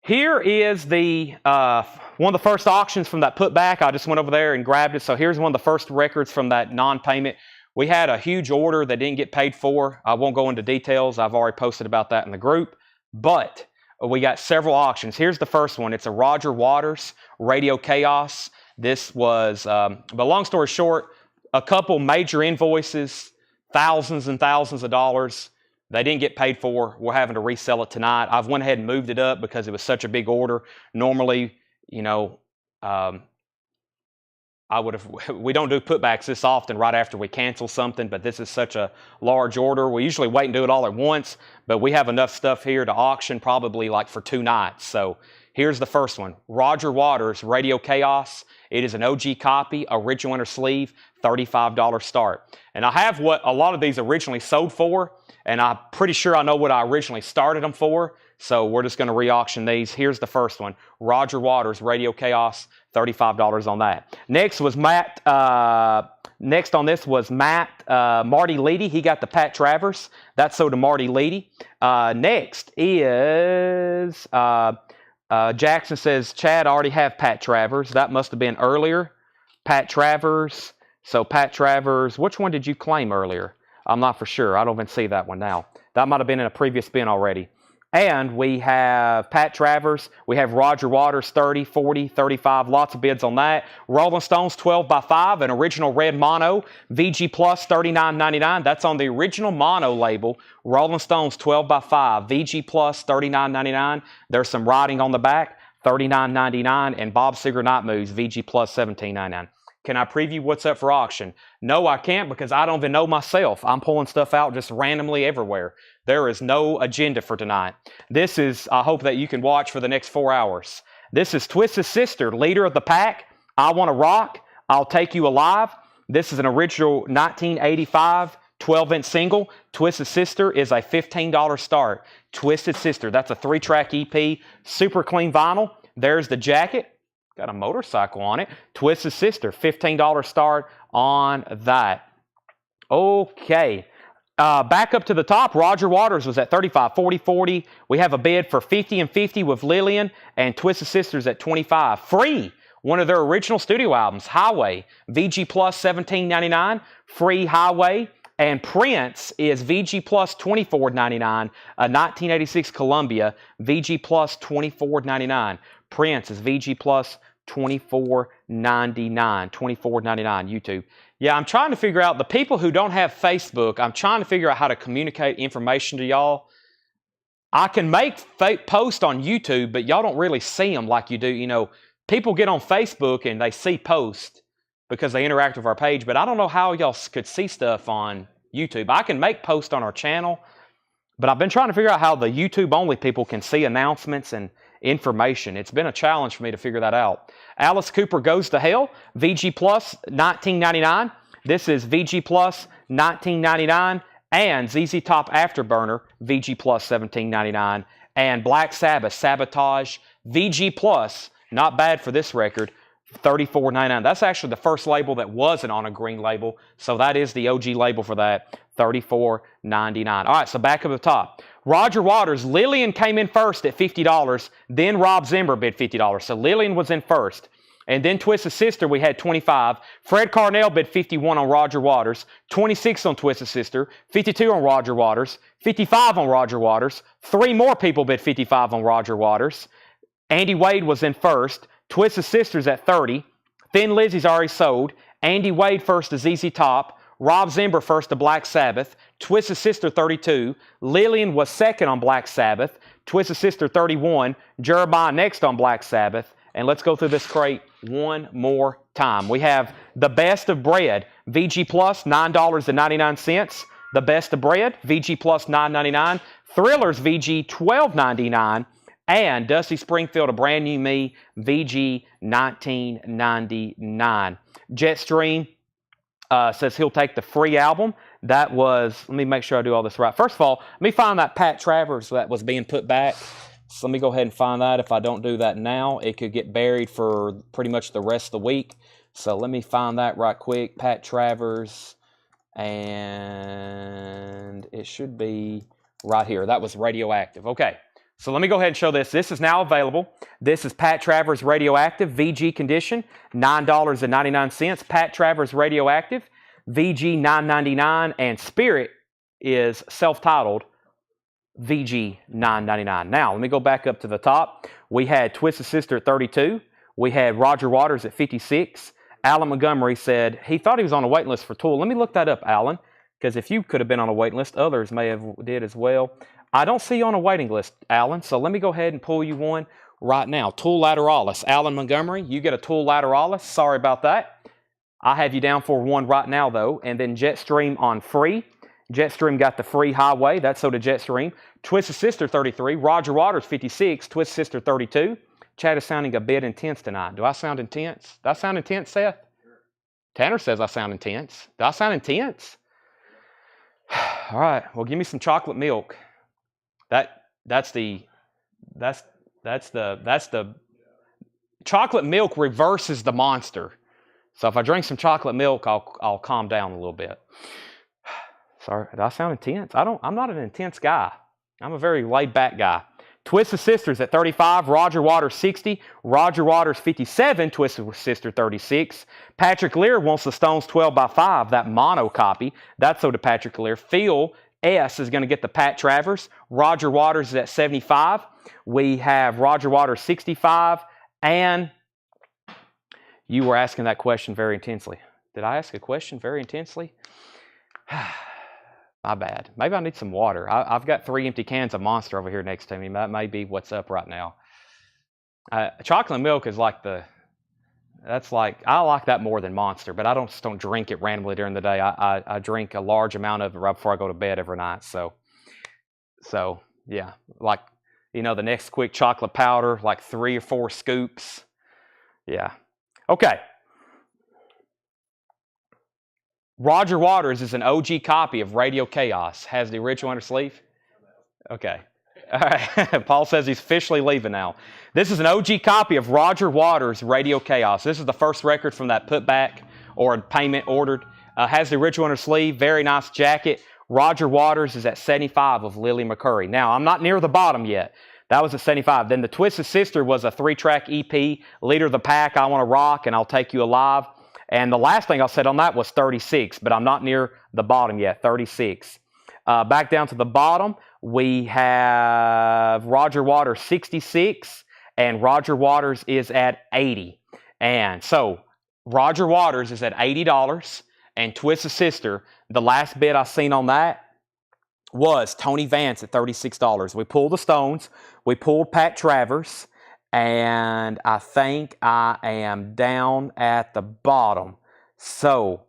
here is the one of the first auctions from that putback. I just went over there and grabbed it. So here's one of the first records from that non-payment. We had a huge order that didn't get paid for. I won't go into details. I've already posted about that in the group. But we got several auctions. Here's the first one. It's a Roger Waters Radio Chaos. This was, but long story short, a couple major invoices, thousands and thousands of dollars. They didn't get paid for. We're having to resell it tonight. I've went ahead and moved it up because it was such a big order. Normally, you know, we don't do putbacks this often right after we cancel something, but this is such a large order. We usually wait and do it all at once, but we have enough stuff here to auction probably like for 2 nights. So here's the first one. Roger Waters, Radio Chaos. It is an OG copy, original inner sleeve, $35 start. And I have what a lot of these originally sold for, and I'm pretty sure I know what I originally started them for. So we're just going to re-auction these. Here's the first one. Roger Waters, Radio Chaos, $35 on that. Next was Matt. Next on this was Marty Leedy. He got the Pat Travers. That's sold to Marty Leedy. Next is Jackson says, Chad, I already have Pat Travers. That must have been earlier. Pat Travers. So Pat Travers, which one did you claim earlier? I'm not for sure. I don't even see that one now. That might have been in a previous spin already. And we have Pat Travers. We have Roger Waters, 30, 40, 35. Lots of bids on that. Rolling Stones, 12 by 5. An original red mono. VG Plus, $39.99. That's on the original mono label. Rolling Stones, 12 by 5. VG Plus, $39.99. There's some writing on the back. $39.99. And Bob Seger Night Moves, VG Plus, $17.99. Can I preview what's up for auction? No, I can't because I don't even know myself. I'm pulling stuff out just randomly everywhere. There is no agenda for tonight. This is, I hope that you can watch for the next 4 hours. This is Twist's sister, leader of the pack. I Want to Rock. I'll Take You Alive. This is an original 1985 12-inch single. Twisted Sister is a $15 start. Twisted Sister, that's a 3-track EP. Super clean vinyl. There's the jacket. Got a motorcycle on it. Twisted Sister, $15 start on that. Okay. Back up to the top, Roger Waters was at 35, 40, 40. We have a bid for 50 and 50 with Lillian, and Twisted Sisters at 25. Free, one of their original studio albums, Highway. VG Plus, $17.99. Free Highway. And Prince is VG Plus, $24.99. A 1986 Columbia, VG Plus, $24.99. Prince is VG Plus, $24.99. $24.99 YouTube. Yeah, I'm trying to figure out, the people who don't have Facebook, I'm trying to figure out how to communicate information to y'all. I can make posts on YouTube, but y'all don't really see them like you do. You know, people get on Facebook and they see posts because they interact with our page, but I don't know how y'all could see stuff on YouTube. I can make posts on our channel, but I've been trying to figure out how the YouTube-only people can see announcements and information. It's been a challenge for me to figure that out. Alice Cooper Goes to Hell, VG Plus, $19.99. This is VG Plus, $19.99. And ZZ Top Afterburner, VG Plus, $17.99. And Black Sabbath, Sabotage, VG Plus, not bad for this record, $34.99. That's actually the first label that wasn't on a green label, so that is the OG label for that, $34.99. All right, so back up the top. Roger Waters, Lillian came in first at $50, then Rob Zimmer bid $50, so Lillian was in first. And then Twisted Sister, we had 25. Fred Carnell bid 51 on Roger Waters, 26 on Twisted Sister, 52 on Roger Waters, 55 on Roger Waters. 3 more people bid 55 on Roger Waters. Andy Wade was in first. Twisted Sisters at 30. Thin Lizzy's already sold. Andy Wade first to ZZ Top. Rob Zimmer first to Black Sabbath. Twisted Sister 32. Lillian was second on Black Sabbath. Twisted Sister 31. Jeremiah next on Black Sabbath. And let's go through this crate one more time. We have The Best of Bread, VG Plus, $9.99. The Best of Bread, VG Plus, $9.99. Thrillers, VG, $12.99. And Dusty Springfield, A Brand New Me, VG, $19.99. Jetstream says he'll take the free album. That was, let me make sure I do all this right. First of all, let me find that Pat Travers that was being put back. So let me go ahead and find that. If I don't do that now, it could get buried for pretty much the rest of the week. So let me find that right quick. Pat Travers, and it should be right here. That was Radioactive. Okay, so let me go ahead and show this. This is now available. This is Pat Travers Radioactive, VG condition, $9.99. Pat Travers Radioactive, VG $9.99, and Spirit is self-titled VG $9.99. Now, let me go back up to the top. We had Twisted Sister at 32. We had Roger Waters at 56. Alan Montgomery said he thought he was on a waiting list for Tool. Let me look that up, Alan, because if you could have been on a waiting list, others may have did as well. I don't see you on a waiting list, Alan, so let me go ahead and pull you one right now. Tool Lateralis. Alan Montgomery, you get a Tool Lateralis. Sorry about that. I have you down for one right now, though. And then Jetstream on free. Jetstream got the free highway. That's so did Jetstream. Twisted Sister 33. Roger Waters 56. Twisted Sister 32. Chad is sounding a bit intense tonight. Do I sound intense? Do I sound intense, Seth? Sure. Tanner says I sound intense. Do I sound intense? All right. Well, give me some chocolate milk. That's the chocolate milk reverses the monster. So if I drink some chocolate milk, I'll calm down a little bit. Sorry, did I sound intense? I'm not an intense guy. I'm a very laid back guy. Twisted Sisters at 35, Roger Waters 60, Roger Waters 57, Twisted Sister 36. Patrick Lear wants the Stones 12x5, that mono copy. That's so to Patrick Lear. Phil S is going to get the Pat Travers. Roger Waters is at 75. We have Roger Waters 65. And you were asking that question very intensely. Did I ask a question very intensely? My bad. Maybe I need some water. I've got 3 empty cans of Monster over here next to me. That may be what's up right now. Chocolate milk is like I like that more than Monster, but I just don't drink it randomly during the day. I drink a large amount of it right before I go to bed every night. So yeah, like, the next quick chocolate powder, like 3 or 4 scoops. Yeah. Okay. Roger Waters is an OG copy of Radio Chaos. Has the original undersleeve? Okay. All right. Paul says he's officially leaving now. This is an OG copy of Roger Waters' Radio Chaos. This is the first record from that putback or payment ordered. Has the original undersleeve. Very nice jacket. Roger Waters is at 75 of Lily McCurry. Now, I'm not near the bottom yet. That was at 75. Then the Twisted Sister was a 3-track EP. Leader of the Pack, I Want to Rock, and I'll Take You Alive. And the last thing I said on that was 36, but I'm not near the bottom yet, 36. Back down to the bottom, we have Roger Waters 66, and Roger Waters is at 80. And so Roger Waters is at $80, and Twisted Sister, the last bid I seen on that was Tony Vance at $36. We pulled the Stones, we pulled Pat Travers, and I think I am down at the bottom. So,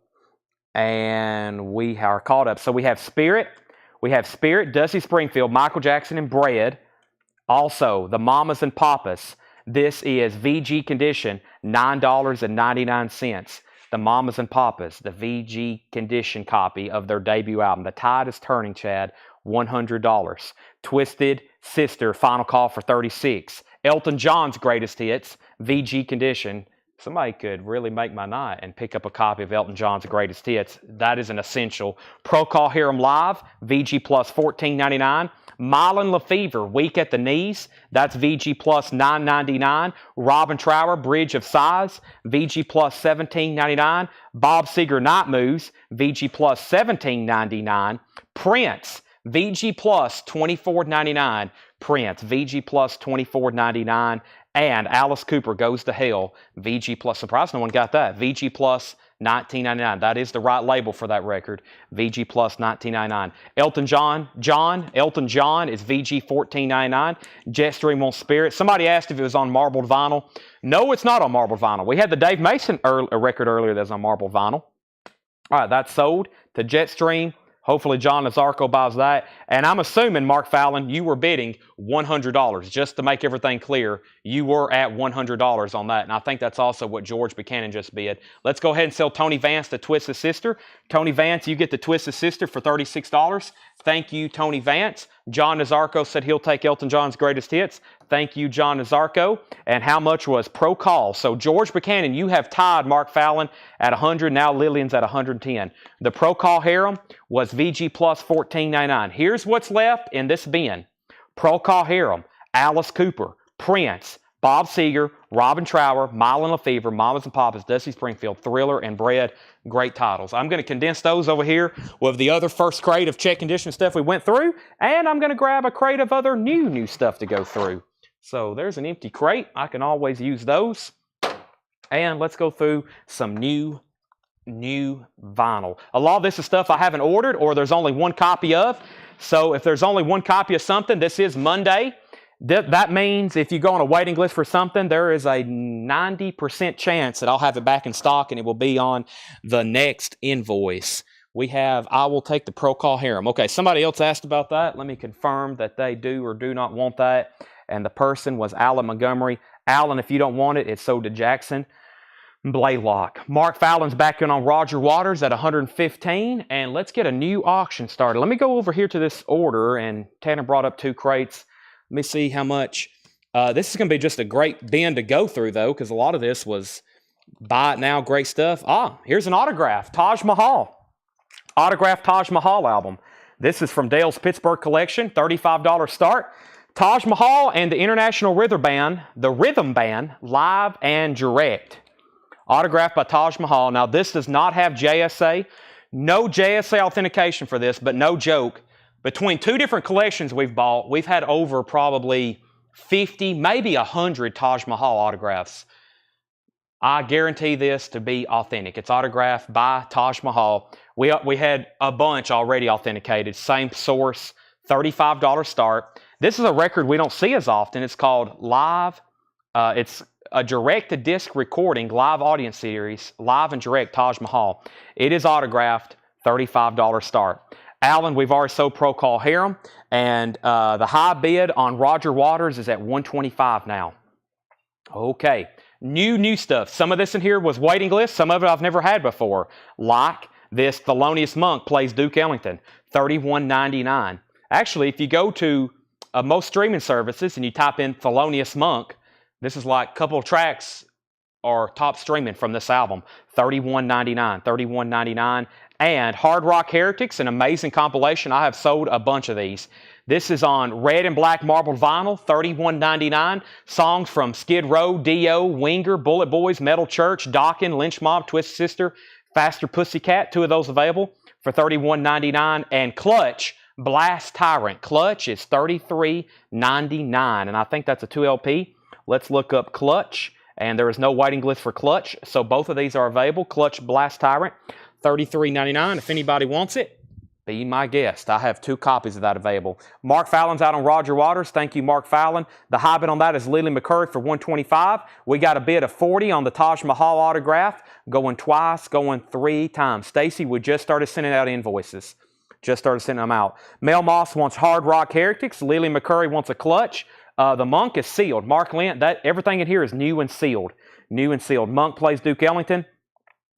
and we are caught up. So we have Spirit, Dusty Springfield, Michael Jackson, and Bread. Also, the Mamas and Papas. This is VG condition, $9.99. The Mamas and Papas, the VG condition copy of their debut album. The Tide is Turning, Chad, $100. Twisted Sister, Final Call for 36. Elton John's Greatest Hits, VG condition. Somebody could really make my night and pick up a copy of Elton John's Greatest Hits. That is an essential. Pro Call Hear 'Em Live, VG plus $14.99. Mylan LaFever, Weak at the Knees. That's VG plus $9.99. Robin Trower, Bridge of Sighs, VG plus $17.99. Bob Seger, Night Moves, VG plus $17.99. Prince, VG plus $24.99. Prince, VG plus $24.99. And Alice Cooper, Goes to Hell, VG plus, surprised no one got that, VG plus $19.99. That is the right label for that record, VG plus $19.99. Elton John is VG $14.99. Jetstream on Spirit. Somebody asked if it was on marbled vinyl. No, it's not on marbled vinyl. We had the Dave Mason record earlier that's on marbled vinyl. All right, that's sold to Jetstream. Hopefully John Nazarko buys that. And I'm assuming, Mark Fallon, you were bidding $100. Just to make everything clear, you were at $100 on that. And I think that's also what George Buchanan just bid. Let's go ahead and sell Tony Vance the Twisted Sister. Tony Vance, you get the Twisted Sister for $36. Thank you, Tony Vance. John Nazarko said he'll take Elton John's Greatest Hits. Thank you, John Nazarko. And how much was Pro Call? So George Buchanan, you have tied Mark Fallon at 100. Now Lillian's at 110. The Pro Call Harem was VG Plus $14.99. Here's what's left in this bin. Pro Call Harem, Alice Cooper, Prince, Bob Seger, Robin Trower, Mile and LaFever, Mamas and Papas, Dusty Springfield, Thriller, and Bread. Great titles. I'm going to condense those over here with the other first crate of check condition stuff we went through, and I'm going to grab a crate of other new stuff to go through. So there's an empty crate. I can always use those. And let's go through some new vinyl. A lot of this is stuff I haven't ordered or there's only one copy of. So if there's only one copy of something, this is Monday. That means if you go on a waiting list for something, there is a 90% chance that I'll have it back in stock and it will be on the next invoice. I will take the Pro Call Harem. Okay, somebody else asked about that. Let me confirm that they do or do not want that. And the person was Alan Montgomery. Alan, if you don't want it, it's sold to Jackson Blaylock. Mark Fallon's back in on Roger Waters at 115. And let's get a new auction started. Let me go over here to this order. And Tanner brought up 2 crates. Let me see how much. This is going to be just a great bin to go through, though, because a lot of this was buy it now, great stuff. Here's an autograph. Taj Mahal. Autographed Taj Mahal album. This is from Dale's Pittsburgh collection. $35 start. Taj Mahal and the International Rhythm Band, live and direct. Autographed by Taj Mahal. Now, this does not have JSA. No JSA authentication for this, but no joke. Between 2 different collections we've bought, we've had over probably 50, maybe 100 Taj Mahal autographs. I guarantee this to be authentic. It's autographed by Taj Mahal. We had a bunch already authenticated. Same source, $35 start. This is a record we don't see as often. It's called Live. It's a direct-to-disc recording, live audience series, live and direct Taj Mahal. It is autographed, $35 start. Alan, we've already sold Pro Call Harem, and the high bid on Roger Waters is at $125 now. Okay, new stuff. Some of this in here was waiting list. Some of it I've never had before. Like this Thelonious Monk plays Duke Ellington, $31.99. Actually, if you go to most streaming services and you type in Thelonious Monk, this is like a couple of tracks are top streaming from this album, $31.99, $31.99. And Hard Rock Heretics, an amazing compilation. I have sold a bunch of these. This is on red and black marbled vinyl, $31.99. Songs from Skid Row, Dio, Winger, Bullet Boys, Metal Church, Dokken, Lynch Mob, Twisted Sister, Faster Pussycat. 2 of those available for $31.99. And Clutch, Blast Tyrant. Clutch is $33.99. And I think that's a 2 LP. Let's look up Clutch. And there is no waiting list for Clutch. So both of these are available. Clutch, Blast Tyrant. $33.99. If anybody wants it, be my guest. I have 2 copies of that available. Mark Fallon's out on Roger Waters. Thank you, Mark Fallon. The high bid on that is Lily McCurry for $125. We got a bid of $40 on the Taj Mahal autograph, going twice, going 3 times. Stacy, we just started sending out invoices. Just started sending them out. Mel Moss wants Hard Rock Heretics. Lily McCurry wants a Clutch. The Monk is sealed. Mark Lent, everything in here is new and sealed. New and sealed. Monk plays Duke Ellington.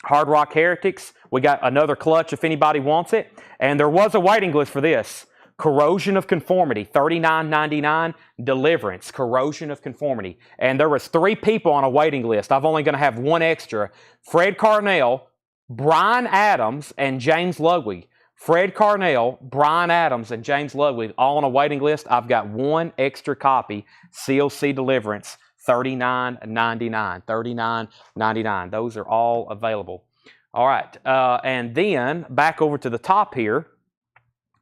Hard Rock Heretics. We got another Clutch if anybody wants it. And there was a waiting list for this. Corrosion of Conformity, $39.99. Deliverance, Corrosion of Conformity. And there was 3 people on a waiting list. I'm only going to have 1 extra. Fred Carnell, Brian Adams, and James Ludwig. Fred Carnell, Brian Adams, and James Ludwig all on a waiting list. I've got 1 extra copy. COC Deliverance. $39.99. $39.99. Those are all available. All right. And then back over to the top here,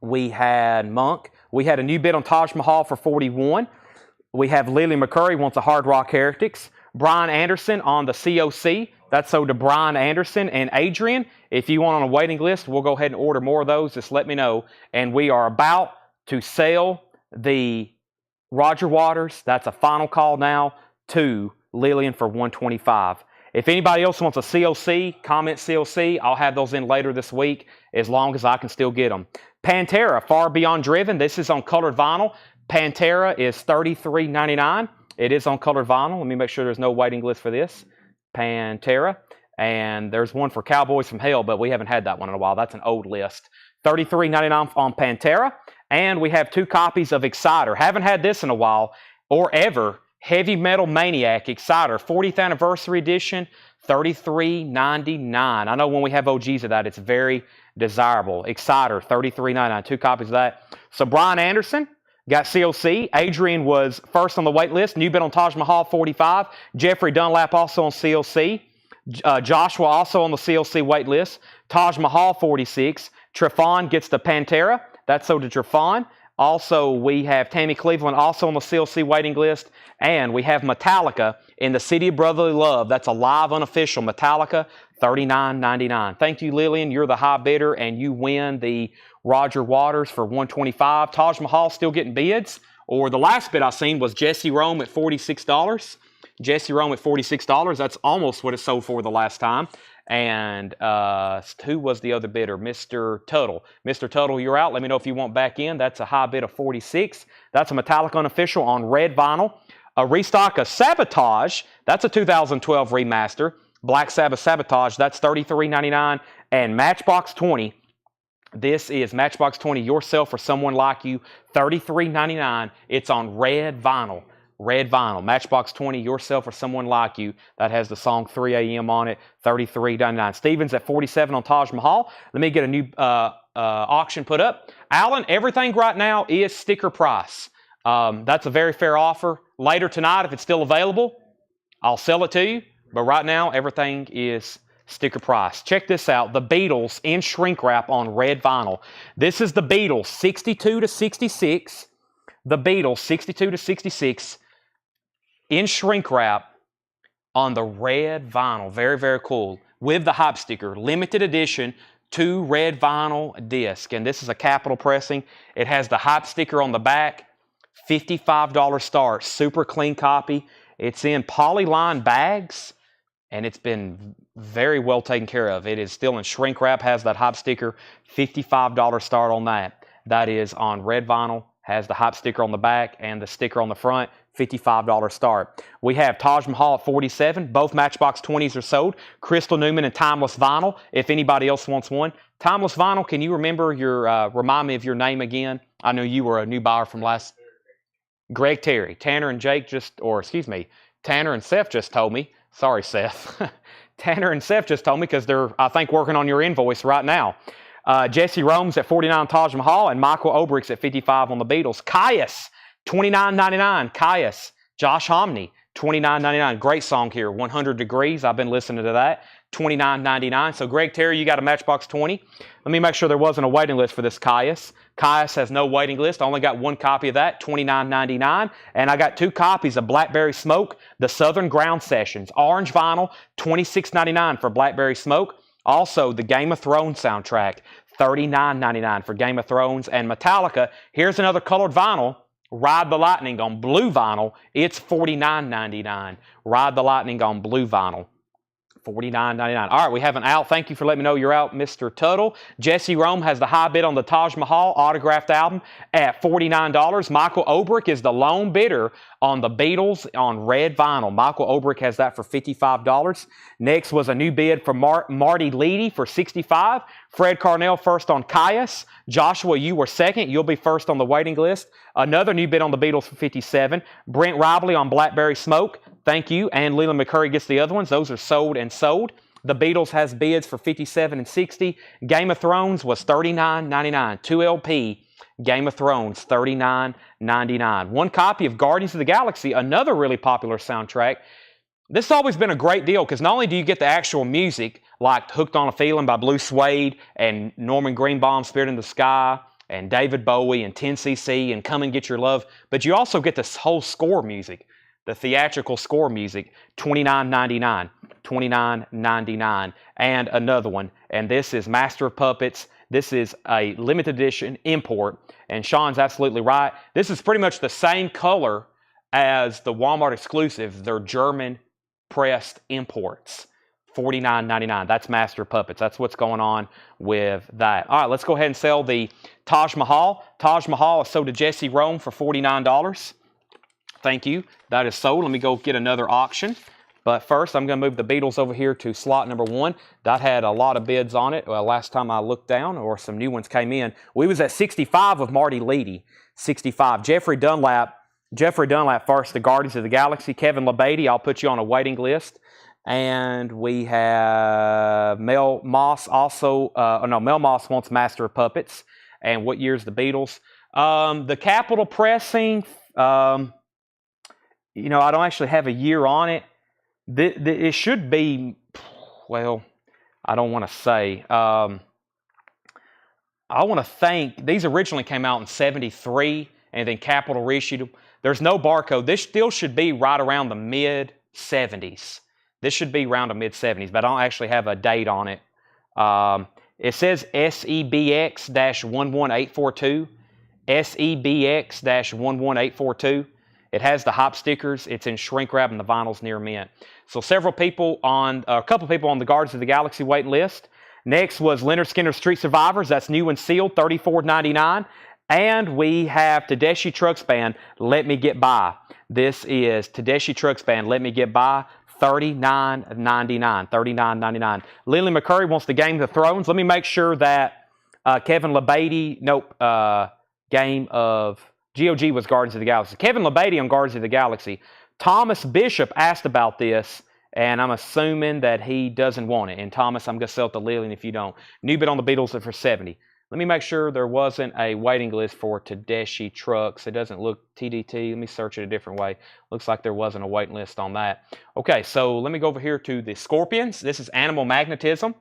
we had Monk. We had a new bid on Taj Mahal for $41. We have Lily McCurry wants a Hard Rock Heretics. Brian Anderson on the COC. That's sold to Brian Anderson and Adrian. If you want on a waiting list, we'll go ahead and order more of those. Just let me know. And we are about to sell the Roger Waters. That's a final call now. To Lillian for $125. If anybody else wants a COC, comment COC. I'll have those in later this week as long as I can still get them. Pantera, Far Beyond Driven. This is on colored vinyl. Pantera is $33.99. It is on colored vinyl. Let me make sure there's no waiting list for this. Pantera. And there's one for Cowboys from Hell, but we haven't had that one in a while. That's an old list. $33.99 on Pantera. And we have 2 copies of Exciter. Haven't had this in a while or ever. Heavy Metal Maniac Exciter 40th Anniversary Edition, $33.99. I know when we have OGs of that, it's very desirable. Exciter, $33.99. 2 copies of that. So Brian Anderson got COC. Adrian was first on the wait list. New bid on Taj Mahal, 45. Jeffrey Dunlap also on COC. Joshua also on the COC wait list. Taj Mahal, 46. Trefon gets the Pantera. That's sold to Trefon. Also, we have Tammy Cleveland also on the CLC waiting list. And we have Metallica in the City of Brotherly Love. That's a live unofficial Metallica, $39.99. Thank you, Lillian. You're the high bidder, and you win the Roger Waters for $125. Taj Mahal still getting bids. Or the last bid I seen was Jesse Rome at $46. Jesse Rome at $46. That's almost what it sold for the last time. And who was the other bidder? Mr. Tuttle. Mr. Tuttle, you're out. Let me know if you want back in. That's a high bid of $46. That's a Metallica unofficial on red vinyl. A restock of Sabotage. That's a 2012 remaster. Black Sabbath Sabotage. That's $33.99. And Matchbox 20. This is Matchbox 20, Yourself or Someone Like You, $33.99. It's on red vinyl. Red vinyl. Matchbox 20, Yourself or Someone Like You. That has the song 3 a.m. on it, $33.99. Stevens at 47 on Taj Mahal. Let me get a new auction put up. Alan, everything right now is sticker price. That's a very fair offer. Later tonight, if it's still available, I'll sell it to you. But right now, everything is sticker price. Check this out. The Beatles in shrink wrap on red vinyl. This is the Beatles 62 to 66. The Beatles 62 to 66 in shrink wrap on the red vinyl. Very, very cool. With the hype sticker. Limited edition 2 red vinyl disc. And this is a capital pressing. It has the hype sticker on the back. $55 start. Super clean copy. It's in polyline bags. And it's been very well taken care of. It is still in shrink wrap. Has that hype sticker. $55 start on that. That is on red vinyl. Has the hype sticker on the back and the sticker on the front. $55 start. We have Taj Mahal at 47. Both Matchbox 20s are sold. Crystal Newman and Timeless Vinyl, if anybody else wants one. Timeless Vinyl, can you remember remind me of your name again? I know you were a new buyer from last... Greg Terry. Tanner and Tanner and Seth just told me. Sorry, Seth. Tanner and Seth just told me because they're, I think, working on your invoice right now. Jesse Rome's at 49 Taj Mahal and Michael Obrick's at 55 on the Beatles. Caius, $29.99. Caius. Josh Homney, $29.99. Great song here. 100 Degrees. I've been listening to that. $29.99. So, Greg Terry, you got a Matchbox 20. Let me make sure there wasn't a waiting list for this Caius. Caius has no waiting list. I only got 1 copy of that, $29.99. And I got 2 copies of Blackberry Smoke, the Southern Ground Sessions. Orange vinyl, $26.99 for Blackberry Smoke. Also, the Game of Thrones soundtrack, $39.99 for Game of Thrones. And Metallica, here's another colored vinyl, Ride the Lightning on blue vinyl. It's $49.99. Ride the Lightning on blue vinyl. $49.99. All right, we have an out. Thank you for letting me know you're out, Mr. Tuttle. Jesse Rome has the high bid on the Taj Mahal autographed album at $49. Michael Obrick is the lone bidder on the Beatles on red vinyl. Michael Obrick has that for $55. Next was a new bid for Marty Leedy for $65. Fred Carnell first on Caius. Joshua, you were second. You'll be first on the waiting list. Another new bid on the Beatles for $57. Brent Ribley on Blackberry Smoke. Thank you. And Leland McCurry gets the other ones. Those are sold and sold. The Beatles has bids for $57 and $60. Game of Thrones was $39.99. 2 LP. Game of Thrones, $39.99. 1 copy of Guardians of the Galaxy, another really popular soundtrack. This has always been a great deal because not only do you get the actual music, like Hooked on a Feeling by Blue Suede and Norman Greenbaum's Spirit in the Sky and David Bowie and 10cc and Come and Get Your Love, but you also get this whole score music. The theatrical score music, $29.99. $29.99. And another one. And this is Master of Puppets. This is a limited edition import. And Sean's absolutely right. This is pretty much the same color as the Walmart exclusive. They're German pressed imports. $49.99. That's Master of Puppets. That's what's going on with that. All right, let's go ahead and sell the Taj Mahal. Taj Mahal is sold to Jesse Rome for $49. Thank you. That is sold. Let me go get another auction. But first, I'm going to move the Beatles over here to slot number 1. That had a lot of bids on it. Well, last time I looked down, or some new ones came in. We was at 65 with Marty Leedy. 65. Jeffrey Dunlap first, the Guardians of the Galaxy. Kevin LeBady, I'll put you on a waiting list. And we have Mel Moss also. Mel Moss wants Master of Puppets. And what year's the Beatles? The Capitol Pressing, I don't actually have a year on it. It should be, well, I don't want to say. I want to think, these originally came out in 73, and then Capitol reissued them. There's no barcode. This still should be right around the mid-70s. This should be around the mid-70s, but I don't actually have a date on it. It says SEBX-11842. SEBX-11842. It has the hop stickers. It's in shrink wrap and the vinyl's near mint. So a couple people on the Guardians of the Galaxy waiting list. Next was Leonard Skinner's Street Survivors. That's new and sealed, $34.99. And we have Tedeschi Trucks Band, Let Me Get By. This is Tedeschi Trucks Band, Let Me Get By, $39.99. $39.99. Lily McCurry wants the Game of Thrones. Let me make sure that Kevin LeBady, Game of GOG was Guardians of the Galaxy. Kevin LeBady on Guardians of the Galaxy. Thomas Bishop asked about this, and I'm assuming that he doesn't want it. And Thomas, I'm going to sell it to Lillian if you don't. New bid on the Beatles are for 70. Let me make sure there wasn't a waiting list for Tedeschi Trucks. It doesn't look TDT. Let me search it a different way. Looks like there wasn't a waiting list on that. Okay, so let me go over here to the Scorpions. This is Animal Magnetism.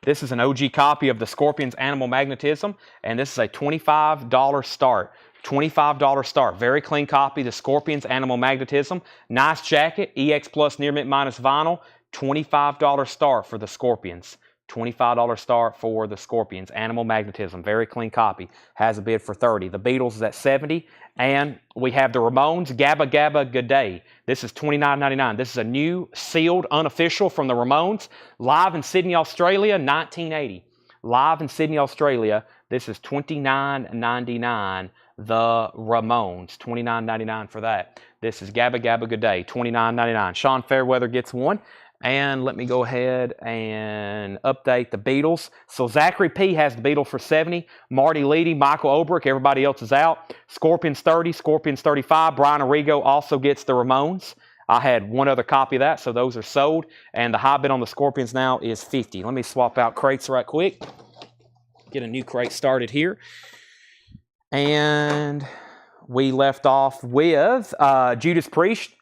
This is an OG copy of the Scorpions Animal Magnetism, and this is a $25 start. $25 start. Very clean copy. The Scorpions Animal Magnetism. Nice jacket. EX Plus Near Mint minus vinyl. $25 start for the Scorpions. $25 start for the Scorpions. Animal Magnetism. Very clean copy. Has a bid for 30. The Beatles is at 70. And we have the Ramones Gabba Gabba G'day. This is $29.99. This is a new sealed unofficial from the Ramones. Live in Sydney, Australia, 1980. Live in Sydney, Australia. This is $29.99. The Ramones. $29.99 for that. This is Gabba Gabba G'day. $29.99. Sean Fairweather gets one. And let me go ahead and update the Beatles. So Zachary P. has the Beatles for 70. Marty Leedy, Michael Obrick, everybody else is out. Scorpions 30, Scorpions 35. Brian Arrigo also gets the Ramones. I had one other copy of that, so those are sold. And the high bid on the Scorpions now is 50. Let me swap out crates right quick. Get a new crate started here. And we left off with Judas Priest,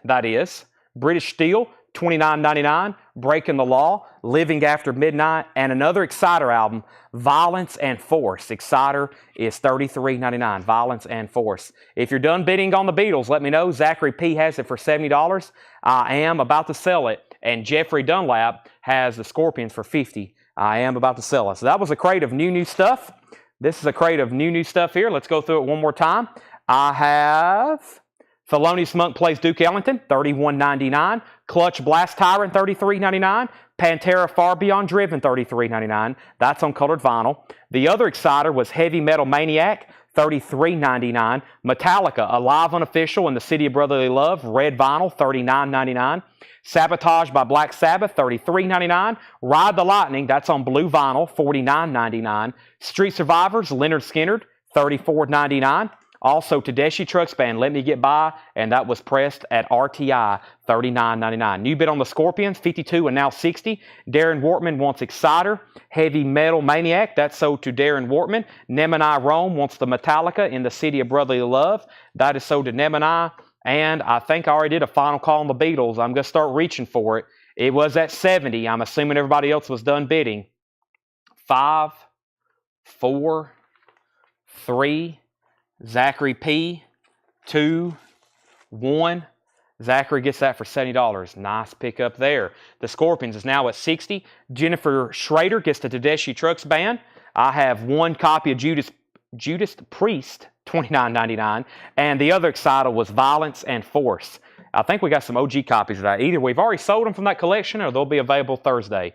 that is. British Steel, $29.99, Breaking the Law, Living After Midnight, and another Exciter album, Violence and Force. Exciter is $33.99, Violence and Force. If you're done bidding on the Beatles, let me know. Zachary P. has it for $70. I am about to sell it. And Jeffrey Dunlap has the Scorpions for $50. I am about to sell it. So that was a crate of new stuff. This is a crate of new stuff here. Let's go through it one more time. I have Thelonious Monk Plays Duke Ellington, $31.99. Clutch Blast Tyrant, $33.99. Pantera Far Beyond Driven, $33.99. That's on colored vinyl. The other Exciter was Heavy Metal Maniac, $33.99. Metallica, a live unofficial in the City of Brotherly Love, red vinyl, $39.99. Sabotage by Black Sabbath, $33.99. Ride the Lightning, that's on blue vinyl, $49.99. Street Survivors, Leonard Skinner, $34.99. Also, Tedeschi Trucks Band, Let Me Get By, and that was pressed at RTI, $39.99. New bid on the Scorpions, $52 and now $60. Darren Wortman wants Exciter. Heavy Metal Maniac, that's sold to Darren Wortman. Nemani Rome wants the Metallica in the City of Brotherly Love. That is sold to Nemani. And I think I already did a final call on the Beatles. I'm going to start reaching for it. It was at 70. I'm assuming everybody else was done bidding. 5, 4, 3, Zachary P, 2, 1. Zachary gets that for $70. Nice pickup there. The Scorpions is now at 60. Jennifer Schrader gets the Tedeschi Trucks Band. I have one copy of Judas Priest, $29.99. And the other Exciter was Violence and Force. I think we got some OG copies of that. Either we've already sold them from that collection or they'll be available Thursday.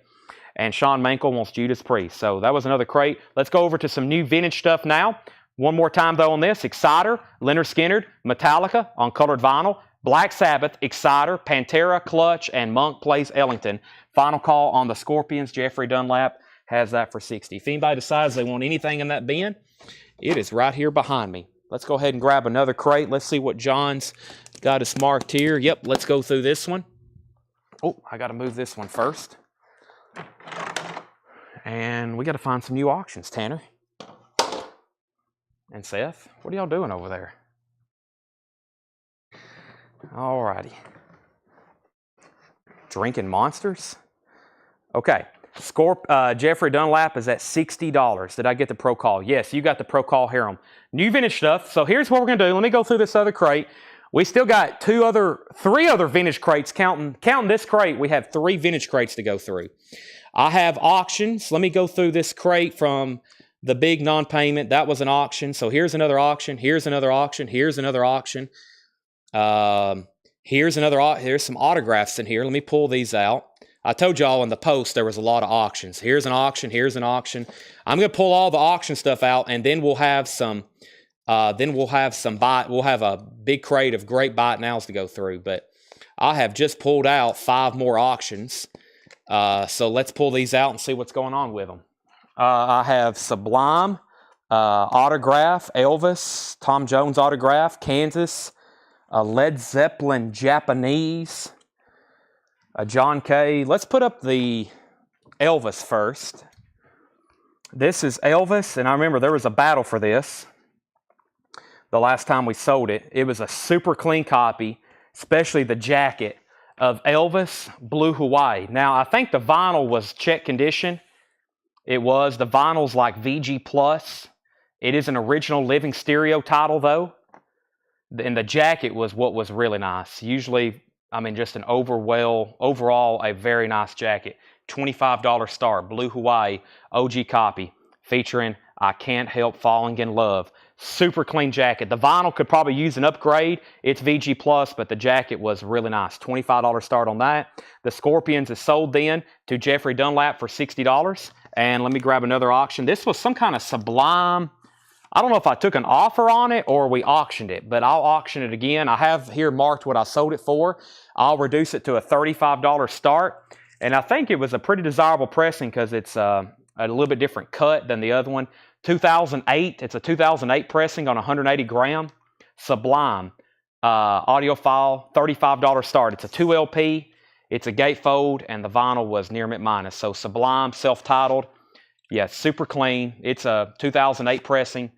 And Sean Mankel wants Judas Priest. So that was another crate. Let's go over to some new vintage stuff now. One more time, though, on this. Exciter, Leonard Skinner, Metallica on colored vinyl. Black Sabbath, Exciter, Pantera, Clutch, and Monk plays Ellington. Final call on the Scorpions. Jeffrey Dunlap has that for 60. If anybody decides they want anything in that bin, it is right here behind me. Let's go ahead and grab another crate. Let's see what John's got us marked here. Yep, let's go through this one. Oh, I got to move this one first. And we got to find some new auctions, Tanner. And Seth, what are y'all doing over there? All righty. Drinking Monsters? Okay. Jeffrey Dunlap is at $60. Did I get the pro call? Yes, you got the pro call, Harem. New vintage stuff. So here's what we're going to do. Let me go through this other crate. We still got three other vintage crates. Counting this crate, we have 3 vintage crates to go through. I have auctions. Let me go through this crate from the big non-payment. That was an auction. So here's another auction. Here's another auction. Here's another auction. Here's some autographs in here. Let me pull these out. I told y'all in the post there was a lot of auctions. Here's an auction. Here's an auction. I'm going to pull all the auction stuff out, and then we'll have some. We'll have a big crate of great buy it nows to go through. But I have just pulled out 5 more auctions. So let's pull these out and see what's going on with them. I have Sublime, autograph, Elvis, Tom Jones autograph, Kansas, Led Zeppelin Japanese, John Kay. Let's put up the Elvis first. This is Elvis, and I remember there was a battle for this the last time we sold it. It was a super clean copy, especially the jacket of Elvis, Blue Hawaii. Now, I think the vinyl was check condition. It was. The vinyl's like VG+. It is an original living stereo title, though. And the jacket was what was really nice. Usually, I mean, just an overall, a very nice jacket. $25 start, Blue Hawaii, OG copy, featuring I Can't Help Falling in Love. Super clean jacket. The vinyl could probably use an upgrade. It's VG+, but the jacket was really nice. $25 start on that. The Scorpions is sold then to Jeffrey Dunlap for $60. And let me grab another auction. This was some kind of Sublime. I don't know if I took an offer on it or we auctioned it, but I'll auction it again. I have here marked what I sold it for. I'll reduce it to a $35 start. And I think it was a pretty desirable pressing because it's a little bit different cut than the other one. 2008, it's a 2008 pressing on 180 gram. Sublime, audiophile, $35 start. It's a 2 LP, it's a gatefold, and the vinyl was near mint minus. So Sublime, self-titled, yeah, super clean. It's a 2008 pressing,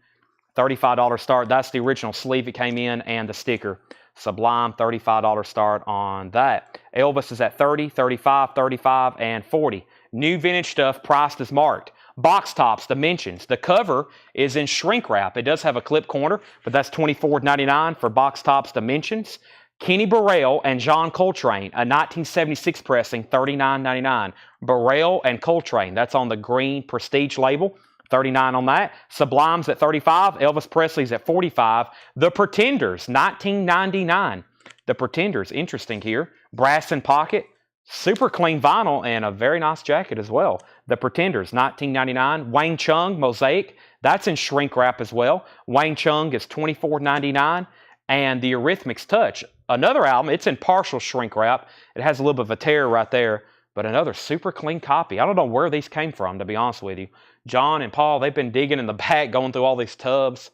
$35 start. That's the original sleeve it came in and the sticker. Sublime, $35 start on that. Elvis is at $30, $35, $35, and $40. New vintage stuff priced as marked. Box tops, dimensions. The cover is in shrink wrap. It does have a clip corner, but that's $24.99 for box tops, dimensions. Kenny Burrell and John Coltrane, a 1976 pressing, $39.99. Burrell and Coltrane, that's on the green Prestige label, $39 on that. Sublime's at $35. Elvis Presley's at $45. The Pretenders, $19.99. The Pretenders, interesting here. Brass and pocket. Super clean vinyl and a very nice jacket as well. The Pretenders, $19.99. Wayne Chung, Mosaic, that's in shrink wrap as well. Wayne Chung is $24.99. And the Eurythmics Touch, another album, it's in partial shrink wrap. It has a little bit of a tear right there, but another super clean copy. I don't know where these came from, to be honest with you. John and Paul, they've been digging in the back, going through all these tubs.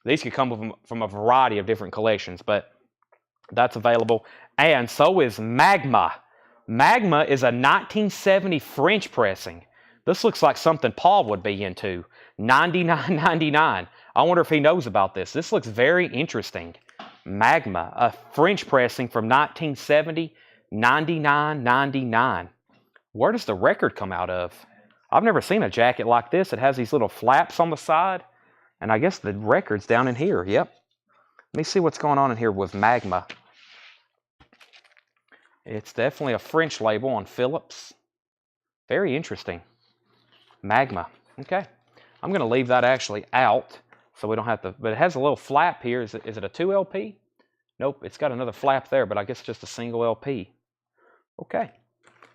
These could come from a variety of different collections, but that's available. And so is Magma. Magma is a 1970 French pressing. This looks like something Paul would be into. $99.99. I wonder if he knows about this. This looks very interesting. Magma, a French pressing from 1970, $99.99. Where does the record come out of? I've never seen a jacket like this. It has these little flaps on the side, and I guess the record's down in here. Yep. Let me see what's going on in here with Magma. It's definitely a French label on Phillips. Very interesting. Magma. Okay. I'm going to leave that actually out so we don't have to, but it has a little flap here. Is it a 2 LP? Nope, it's got another flap there, but I guess just a single LP. Okay.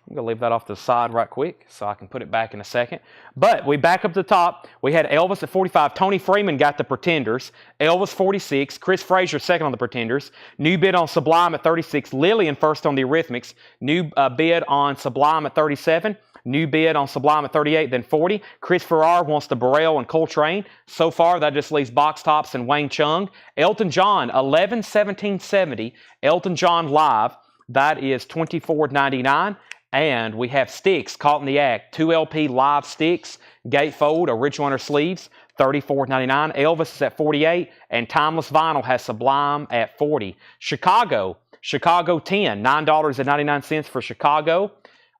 I'm going to leave that off to the side right quick so I can put it back in a second. But we back up to the top. We had Elvis at 45. Tony Freeman got the Pretenders. Elvis 46. Chris Frazier second on the Pretenders. New bid on Sublime at 36. Lillian first on the Eurythmics. New bid on Sublime at 37. New bid on Sublime at 38, then 40. Chris Farrar wants the Burrell and Coltrane. So far, that just leaves Box Tops and Wang Chung. Elton John, 11-17-70. Elton John live. That is $24.99. And we have Styx, Caught in the Act, 2 LP live Styx, gatefold, original under sleeves, $34.99. Elvis is at 48, and Timeless Vinyl has Sublime at 40. Chicago 10, $9.99 for Chicago.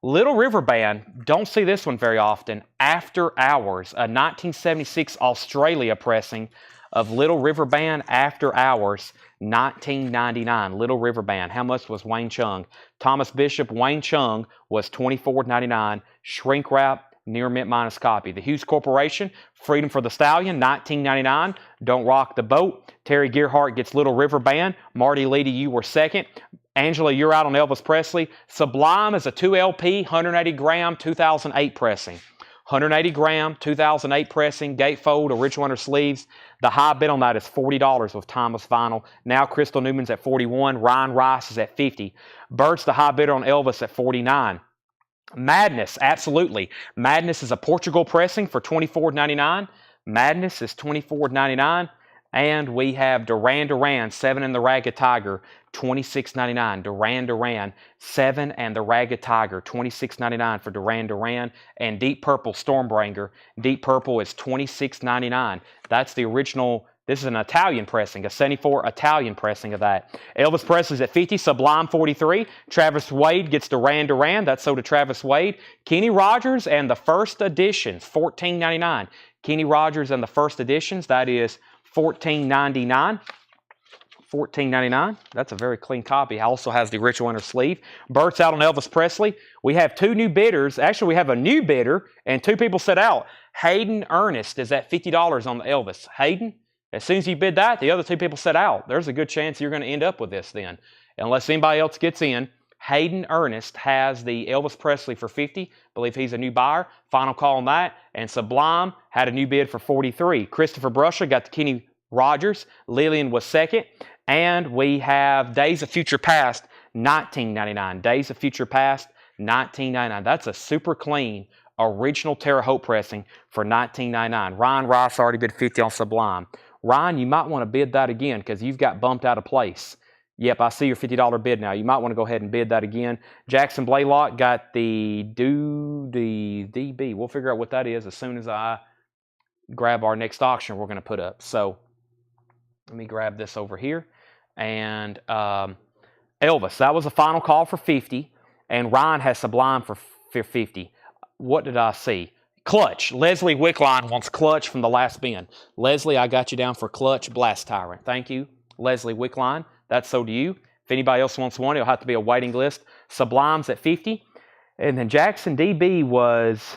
Little River Band, don't see this one very often. After Hours, a 1976 Australia pressing of Little River Band After Hours, $19.99. Little River Band. How much was Wayne Chung? Thomas Bishop, Wayne Chung was $24.99. Shrink wrap, near mint minus copy. The Hughes Corporation, Freedom for the Stallion, $19.99. Don't Rock the Boat. Terry Gearhart gets Little River Band. Marty Leedy, you were second. Angela, you're out on Elvis Presley. Sublime is a 2 LP, 180 gram, 2008 pressing. 180 gram, 2008 pressing, gatefold, original under sleeves. The high bid on that is $40 with Timeless Vinyl. Now Crystal Newman's at 41. Ryan Rice is at 50. Bert's the high bidder on Elvis at 49. Madness, absolutely. Madness is a Portugal pressing for $24.99. Madness is $24.99. And we have Duran Duran, 7 and the Ragged Tiger, $26.99. Duran Duran, 7 and the Ragged Tiger, $26.99 for Duran Duran. And Deep Purple, Stormbringer. Deep Purple is $26.99. That's the original. This is an Italian pressing, a 74 Italian pressing of that. Elvis Presley's at 50, Sublime 43. Travis Wade gets Duran Duran. That's sold to Travis Wade. Kenny Rogers and the First Editions, $14.99. Kenny Rogers and the First Editions, that is $14.99. $14.99. That's a very clean copy. Also has the original inner sleeve. Bert's out on Elvis Presley. We have 2 new bidders. Actually, we have a new bidder and 2 people set out. Hayden Ernest is at $50 on the Elvis. Hayden, as soon as you bid that, the other 2 people set out. There's a good chance you're going to end up with this then. Unless anybody else gets in. Hayden Ernest has the Elvis Presley for $50. I believe he's a new buyer. Final call on that. And Sublime had a new bid for $43. Christopher Brusher got the Kenny Rogers. Lillian was second. And we have Days of Future Past, $19.99. Days of Future Past, $19.99. That's a super clean original Terre Haute pressing for $19.99. Ryan Rice already bid $50 on Sublime. Ryan, you might want to bid that again because you've got bumped out of place. Yep, I see your $50 bid now. You might want to go ahead and bid that again. Jackson Blaylock got the DB. We'll figure out what that is as soon as I grab our next auction we're going to put up. So let me grab this over here. And Elvis, that was the final call for $50. And Ryan has Sublime for $50. What did I see? Clutch. Leslie Wickline wants Clutch from the last bin. Leslie, I got you down for Clutch Blast Tyrant. Thank you, Leslie Wickline. That's so to you. If anybody else wants one, it'll have to be a waiting list. Sublime's at $50. And then Jackson DB was,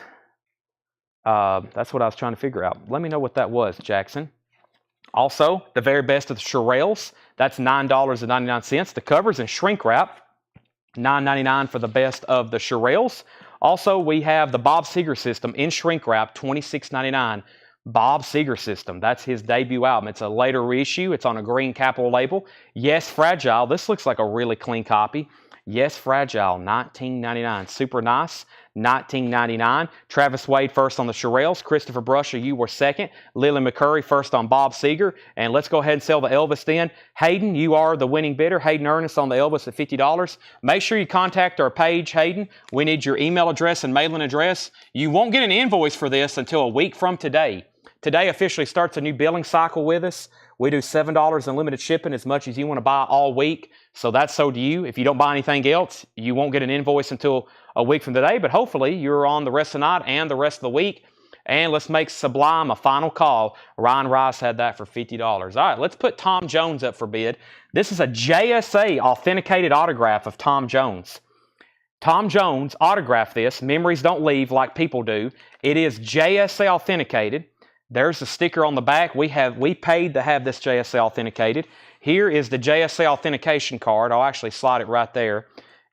that's what I was trying to figure out. Let me know what that was, Jackson. Also, the very best of the Shirelles. That's $9.99. The covers in shrink wrap, $9.99 for the best of the Shirelles. Also, we have the Bob Seger system in shrink wrap, $26.99. Bob Seger system. That's his debut album. It's a later reissue. It's on a green capital label. Yes, Fragile. This looks like a really clean copy. Yes, Fragile, $19.99. Super nice, $19.99. Travis Wade first on the Shirelles. Christopher Brusher, you were second. Lily McCurry first on Bob Seger. And let's go ahead and sell the Elvis then. Hayden, you are the winning bidder. Hayden Ernest on the Elvis at $50. Make sure you contact our page, Hayden. We need your email address and mailing address. You won't get an invoice for this until a week from today. Today officially starts a new billing cycle with us. We do $7 unlimited shipping as much as you want to buy all week. So that's so to you. If you don't buy anything else, you won't get an invoice until a week from today. But hopefully you're on the rest of the night and the rest of the week. And let's make Sublime a final call. Ryan Rice had that for $50. All right, let's put Tom Jones up for bid. This is a JSA authenticated autograph of Tom Jones. Tom Jones autographed this. Memories don't leave like people do. It is JSA authenticated. There's the sticker on the back. We paid to have this JSA authenticated. Here is the JSA authentication card. I'll actually slide it right there.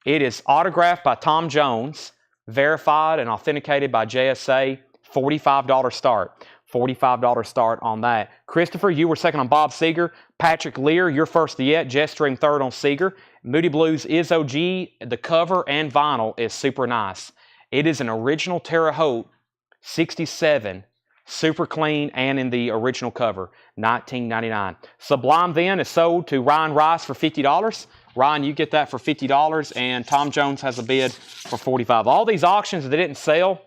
It is autographed by Tom Jones, verified and authenticated by JSA, $45 start. $45 start on that. Christopher, you were second on Bob Seeger. Patrick Lear, you're first yet. Jetstream third on Seeger. Moody Blues is OG. The cover and vinyl is super nice. It is an original Terre Haute 67, super clean and in the original cover, $19.99. Sublime then is sold to Ryan Rice for $50. Ryan, you get that for $50, and Tom Jones has a bid for $45. All these auctions that didn't sell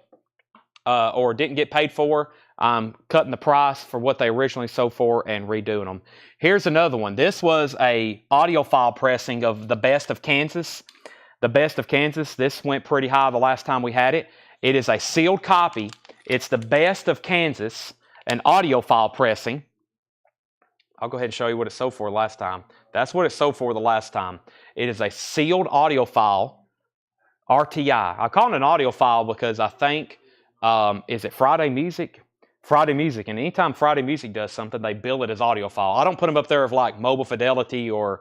or didn't get paid for, I'm cutting the price for what they originally sold for and redoing them. Here's another one. This was a audiophile pressing of The Best of Kansas. The Best of Kansas. This went pretty high the last time we had it. It is a sealed copy. It's The Best of Kansas, an audiophile pressing. I'll go ahead and show you what it sold for last time. That's what it sold for the last time. It is a sealed audiophile, RTI. I call it an audiophile because I think, is it Friday Music? Friday Music. And anytime Friday Music does something, they bill it as audiophile. I don't put them up there of like Mobile Fidelity or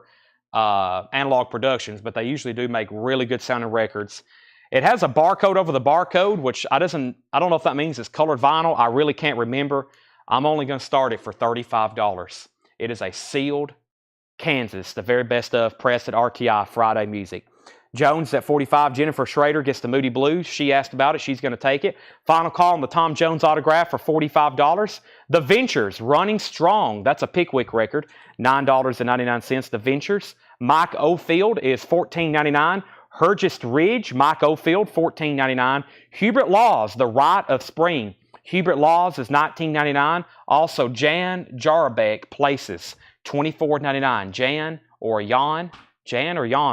Analog Productions, but they usually do make really good sounding records. It has a barcode over the barcode, which I don't know if that means it's colored vinyl. I really can't remember. I'm only going to start it for $35. It is a sealed Kansas, the very best of, pressed at RTI, Friday Music. Jones at 45. Jennifer Schrader gets the Moody Blues. She asked about it. She's going to take it. Final call on the Tom Jones autograph for $45. The Ventures, Running Strong. That's a Pickwick record, $9.99. The Ventures. Mike Ofield is $14.99. Hergest Ridge, Mike Ofield, $14.99. Hubert Laws, The Rite of Spring. Hubert Laws is $19.99. Also, Jan Jarabek, Places, $24.99. Jan or Jan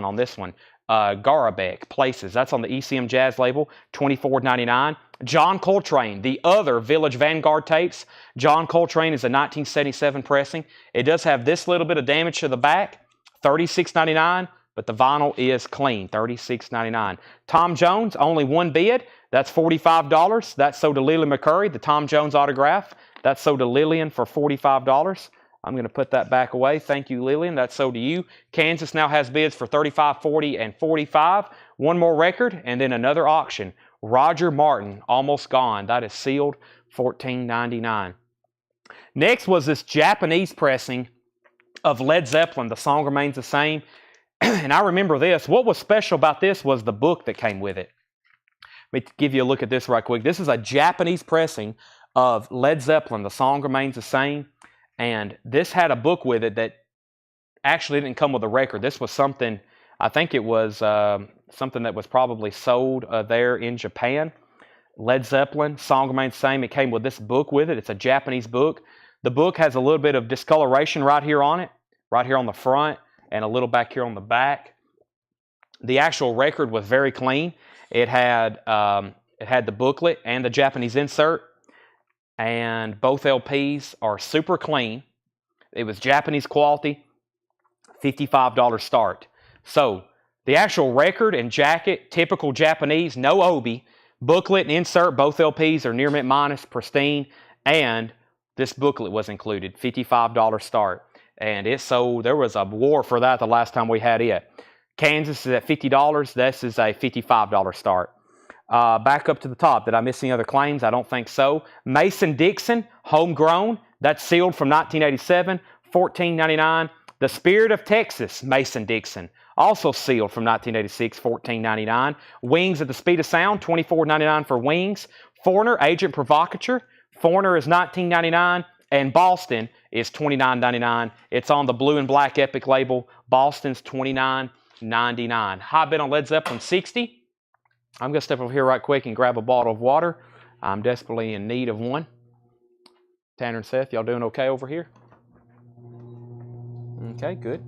on this one. Garabek, Places. That's on the ECM Jazz label, $24.99. John Coltrane, the other Village Vanguard tapes. John Coltrane is a 1977 pressing. It does have this little bit of damage to the back, $36.99, but the vinyl is clean, $36.99. Tom Jones, only one bid. That's $45. That's sold to Lillian McCurry, the Tom Jones autograph. That's sold to Lillian for $45. I'm going to put that back away. Thank you, Lillian. That's sold to you. Kansas now has bids for $35, $40, and $45. One more record, and then another auction. Roger Martin, Almost Gone. That is sealed, $14.99. Next was this Japanese pressing of Led Zeppelin. The song remains the same. And I remember this. What was special about this was the book that came with it. Let me give you a look at this right quick. This is a Japanese pressing of Led Zeppelin. The song remains the same. And this had a book with it that actually didn't come with a record. This was something, I think it was something that was probably sold there in Japan. Led Zeppelin, song remains the same. It came with this book with it. It's a Japanese book. The book has a little bit of discoloration right here on it, right here on the front, and a little back here on the back. The actual record was very clean. It had the booklet and the Japanese insert, and both LPs are super clean. It was Japanese quality, $55 start. So the actual record and jacket, typical Japanese, no obi. Booklet and insert, both LPs are near mint minus, pristine, and this booklet was included, $55 start. And it sold, there was a war for that the last time we had it. Kansas is at $50. This is a $55 start. Back up to the top. Did I miss any other claims? I don't think so. Mason-Dixon, homegrown. That's sealed from 1987, $14.99. The Spirit of Texas, Mason-Dixon, also sealed from 1986, $14.99. Wings at the Speed of Sound, $24.99 for Wings. Foreigner, Agent Provocateur. Foreigner is $19.99. And Boston is $29.99. It's on the blue and black Epic label. Boston's $29.99. High bid on Led Zeppelin, $60. I'm going to step over here right quick and grab a bottle of water. I'm desperately in need of one. Tanner and Seth, y'all doing okay over here? Okay, good.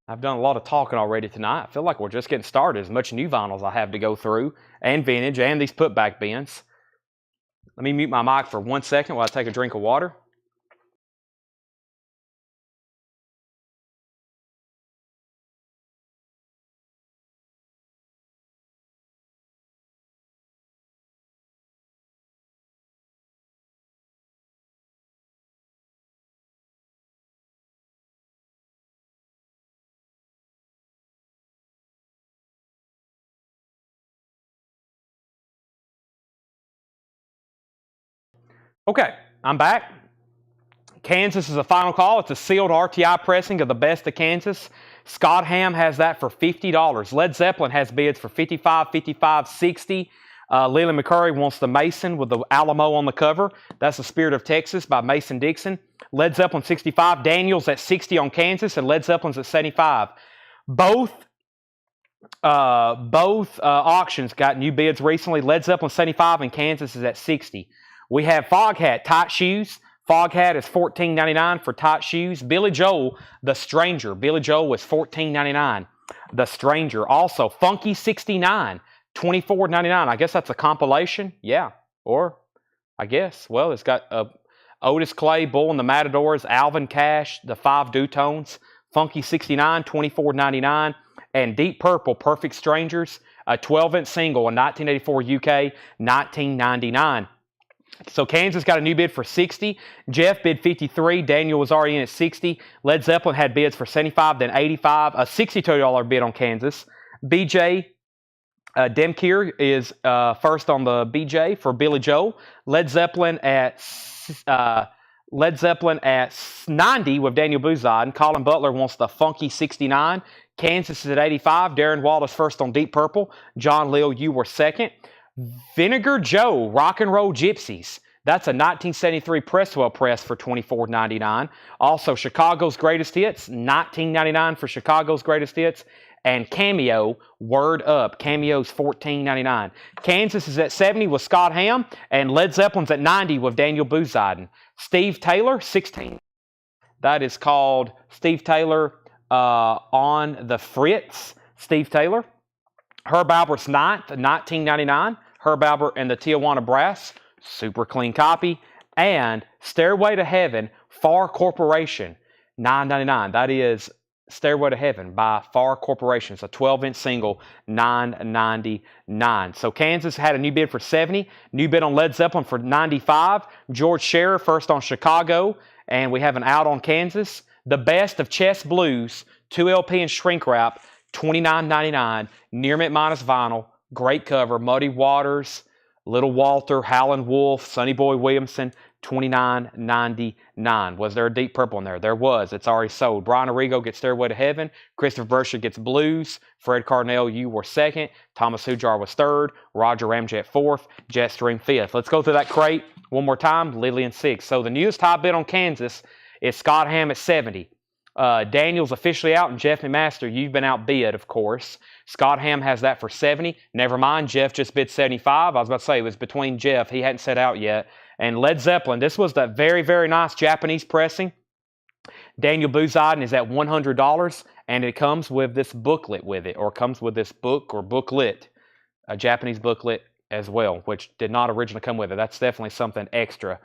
I've done a lot of talking already tonight. I feel like we're just getting started. As much new vinyls I have to go through, and vintage, and these putback bins. Let me mute my mic for 1 second while I take a drink of water. Okay, I'm back. Kansas is a final call. It's a sealed RTI pressing of the best of Kansas. Scott Ham has that for $50. Led Zeppelin has bids for $55, $55, $60. Leland McCurry wants the Mason with the Alamo on the cover. That's The Spirit of Texas by Mason Dixon. Led Zeppelin 65. Daniels at 60 on Kansas, and Led Zeppelin's at 75. Both auctions got new bids recently. Led Zeppelin 75 and Kansas is at 60. We have Foghat tight shoes. Foghat is $14.99 for tight shoes. Billy Joel, The Stranger. Billy Joel was $14.99. The Stranger. Also, Funky 69, $24.99. I guess that's a compilation. Yeah. Or, I guess, well, it's got Otis Clay, Bull and the Matadors, Alvin Cash, the 5 Dutones. Funky 69, $24.99. And Deep Purple, Perfect Strangers, a 12-inch single, a 1984 UK, $19.99. So Kansas got a new bid for $60. Jeff bid $53. Daniel was already in at $60. Led Zeppelin had bids for $75, then $85. A $62 bid on Kansas. BJ Demkier is first on the BJ for Billy Joel. Led Zeppelin at 90 with Daniel Buzod. Colin Butler wants the Funky 69. Kansas is at 85. Darren Wallace first on Deep Purple. John Lill, you were second. Vinegar Joe, Rock and Roll Gypsies. That's a 1973 Presswell press for $24.99. Also, Chicago's Greatest Hits, $19.99 for Chicago's Greatest Hits. And Cameo, Word Up. Cameo's $14.99. Kansas is at 70 with Scott Ham. And Led Zeppelin's at 90 with Daniel Buzodin. Steve Taylor, 16. That is called Steve Taylor on the Fritz. Steve Taylor. Herb Albert's 9th, $19.99. Herb Albert and the Tijuana Brass, super clean copy. And Stairway to Heaven, Far Corporation, $9.99. That is Stairway to Heaven by Far Corporation. It's a 12-inch single, $9.99. So Kansas had a new bid for $70. New bid on Led Zeppelin for $95. George Scherer first on Chicago. And we have an out on Kansas. The Best of Chess Blues, 2LP and shrink wrap, $29.99. Near Mint minus vinyl. Great cover. Muddy Waters, Little Walter, Howlin' Wolf, Sonny Boy Williamson, $29.99. Was there a Deep Purple in there? There was. It's already sold. Brian Arrigo gets Stairway to Heaven. Christopher Bersha gets Blues. Fred Carnell, you were second. Thomas Hujar was third. Roger Ramjet fourth. Jetstream fifth. Let's go through that crate one more time. Lillian sixth. So the newest top bid on Kansas is Scott Ham at 70. Daniel's officially out, and Jeff McMaster, you've been outbid, of course. Scott Ham has that for 70. Never mind, Jeff just bid 75. I was about to say, it was between Jeff. He hadn't set out yet. And Led Zeppelin, this was that very, very nice Japanese pressing. Daniel Buzodin is at $100, and it comes with this booklet with it, or comes with this book or booklet, a Japanese booklet as well, which did not originally come with it. That's definitely something extra.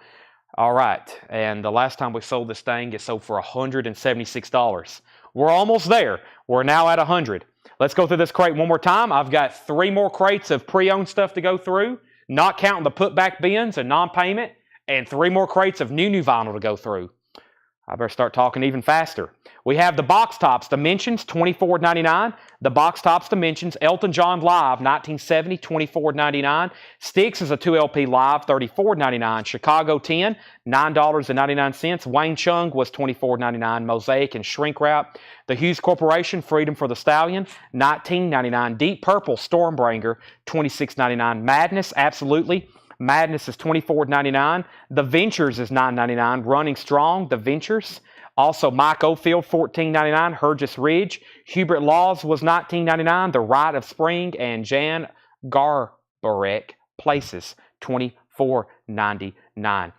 All right, and the last time we sold this thing, it sold for $176. We're almost there. We're now at 100. Let's go through this crate one more time. I've got 3 more crates of pre-owned stuff to go through, not counting the putback bins and non-payment, and 3 more crates of new vinyl to go through. I better start talking even faster. We have the Box Tops Dimensions, $24.99. The Box Tops Dimensions, Elton John Live, 1970, $24.99. Styx is a 2LP Live, $34.99. Chicago 10, $9.99. Wayne Chung was $24.99. Mosaic and Shrink Wrap. The Hughes Corporation, Freedom for the Stallion, $19.99. Deep Purple, Stormbringer, $26.99. Madness, absolutely. Madness is $24.99. The Ventures is $9.99. Running Strong, The Ventures. Also, Mike Oldfield, $14.99. Hergest Ridge. Hubert Laws was $19.99. The Rite of Spring. And Jan Garbarek Places, $24.99.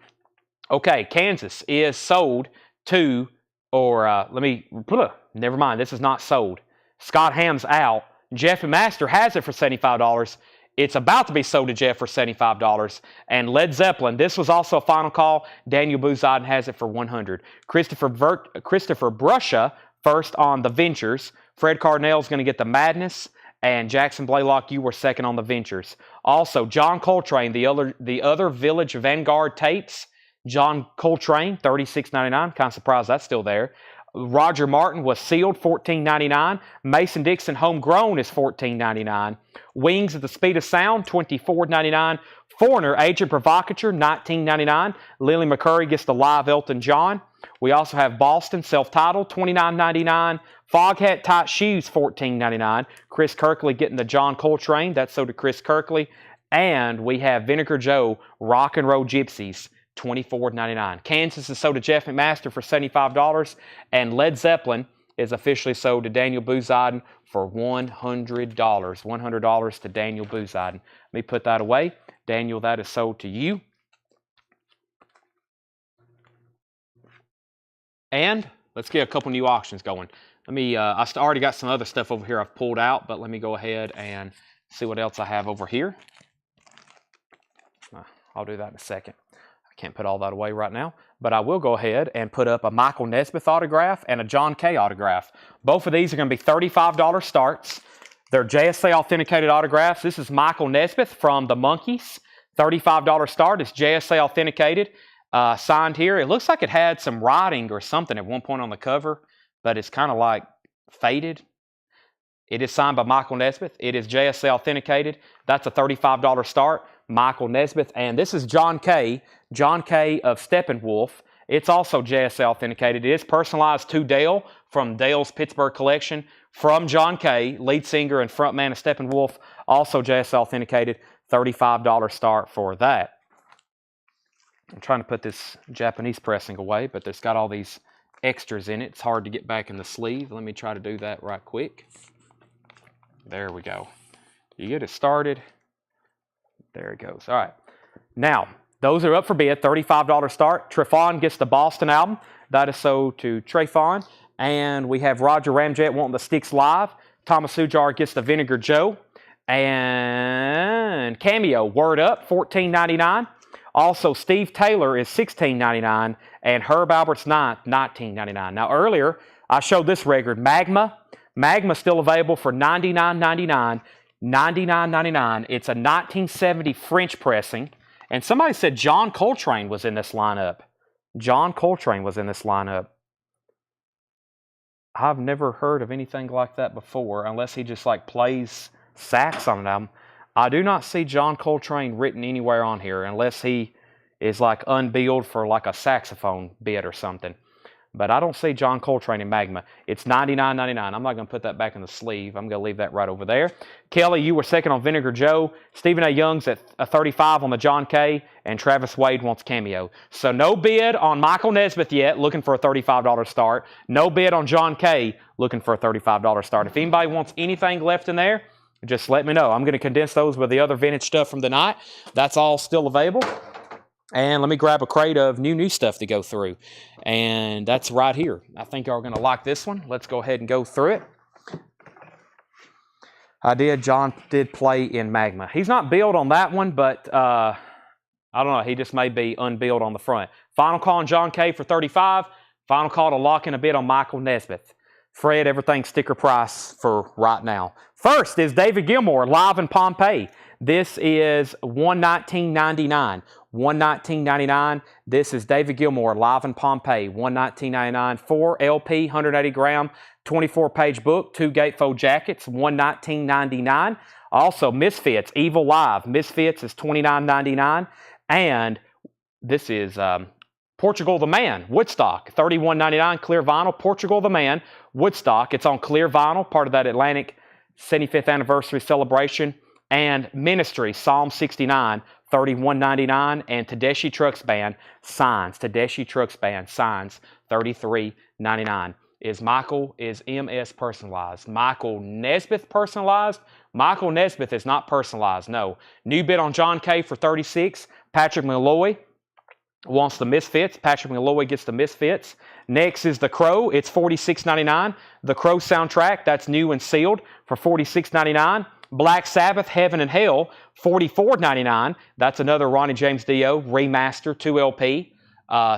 Okay, Kansas is sold to, never mind, this is not sold. Scott Ham's out. Jeff McMaster has it for $75. It's about to be sold to Jeff for $75. And Led Zeppelin, this was also a final call. Daniel Buzodin has it for $100. Christopher Brusha, first on the Ventures. Fred Carnell's going to get the Madness. And Jackson Blaylock, you were second on the Ventures. Also, John Coltrane, the other Village Vanguard tapes. John Coltrane, $36.99. Kind of surprised that's still there. Roger Martin was sealed, $14.99. Mason Dixon Homegrown is $14.99. Wings at the Speed of Sound, $24.99. Foreigner, Agent Provocateur, $19.99. Lily McCurry gets the live Elton John. We also have Boston, self-titled, $29.99. Foghat Tight Shoes, $14.99. Chris Kirkley getting the John Coltrane. That's so to Chris Kirkley. And we have Vinegar Joe, Rock and Roll Gypsies, $24.99. Kansas is sold to Jeff McMaster for $75. And Led Zeppelin is officially sold to Daniel Booziden for $100. $100 to Daniel Booziden. Let me put that away. Daniel, that is sold to you. And let's get a couple new auctions going. Let me, I already got some other stuff over here I've pulled out, but let me go ahead and see what else I have over here. I'll do that in a second. I can't put all that away right now, but I will go ahead and put up a Michael Nesmith autograph and a John Kay autograph. Both of these are going to be $35 starts. They're JSA authenticated autographs. This is Michael Nesmith from the Monkees. $35 start. It's JSA authenticated. Signed here. It looks like it had some writing or something at one point on the cover, but it's kind of like faded. It is signed by Michael Nesmith. It is JSA authenticated. That's a $35 start. Michael Nesmith. And this is John Kay. John Kay of Steppenwolf. It's also JSA authenticated. It is personalized to Dale from Dale's Pittsburgh collection. From John Kay, lead singer and frontman of Steppenwolf. Also JSA authenticated. $35 start for that. I'm trying to put this Japanese pressing away, but it's got all these extras in it. It's hard to get back in the sleeve. Let me try to do that right quick. There we go. You get it started. There it goes. All right. Now, those are up for bid. $35 start. Trefon gets the Boston album. That is sold to Trefon. And we have Roger Ramjet wanting the Styx Live. Thomas Sujar gets the Vinegar Joe. And Cameo, Word Up, $14.99. Also, Steve Taylor is $16.99. And Herb Albert's Ninth, $19.99. Now, earlier, I showed this record, Magma. Magma's still available for $99.99. $99.99. It's a 1970 French pressing. And somebody said John Coltrane was in this lineup. John Coltrane was in this lineup. I've never heard of anything like that before, unless he just like plays sax on an album. I do not see John Coltrane written anywhere on here, unless he is like unbilled for like a saxophone bit or something. But I don't see John Coltrane in Magma. It's $99.99. I'm not going to put that back in the sleeve. I'm going to leave that right over there. Kelly, you were second on Vinegar Joe. Stephen A. Young's at a 35 on the John Kay. And Travis Wade wants Cameo. So no bid on Michael Nesmith yet, looking for a $35 start. No bid on John Kay, looking for a $35 start. If anybody wants anything left in there, just let me know. I'm going to condense those with the other vintage stuff from the night. That's all still available. And let me grab a crate of new stuff to go through. And that's right here. I think y'all are going to like this one. Let's go ahead and go through it. John did play in Magma. He's not billed on that one, but I don't know. He just may be unbilled on the front. Final call on John Kay for $35. Final call to lock in a bid on Michael Nesmith. Fred, everything sticker price for right now. First is David Gilmour, live in Pompeii. This is $119.99. $119.99. This is David Gilmour, live in Pompeii. $119.99. 4 LP, 180 gram, 24-page book, 2 gatefold jackets, $119.99. Also, Misfits, Evil Live. Misfits is $29.99. And this is Portugal the Man, Woodstock, $31.99, clear vinyl. Portugal the Man, Woodstock. It's on clear vinyl, part of that Atlantic 75th anniversary celebration. And Ministry, Psalm 69, $31.99. And Tedeschi Trucks Band signs. Tedeschi Trucks Band signs, $33.99. Is MS personalized? Michael Nesmith personalized? Michael Nesmith is not personalized, no. New bid on John Kay for $36. Patrick Malloy wants the Misfits. Patrick Malloy gets the Misfits. Next is The Crow. It's $46.99. The Crow soundtrack, that's new and sealed for $46.99. Black Sabbath, Heaven and Hell, $44.99. That's another Ronnie James Dio remaster, 2 LP.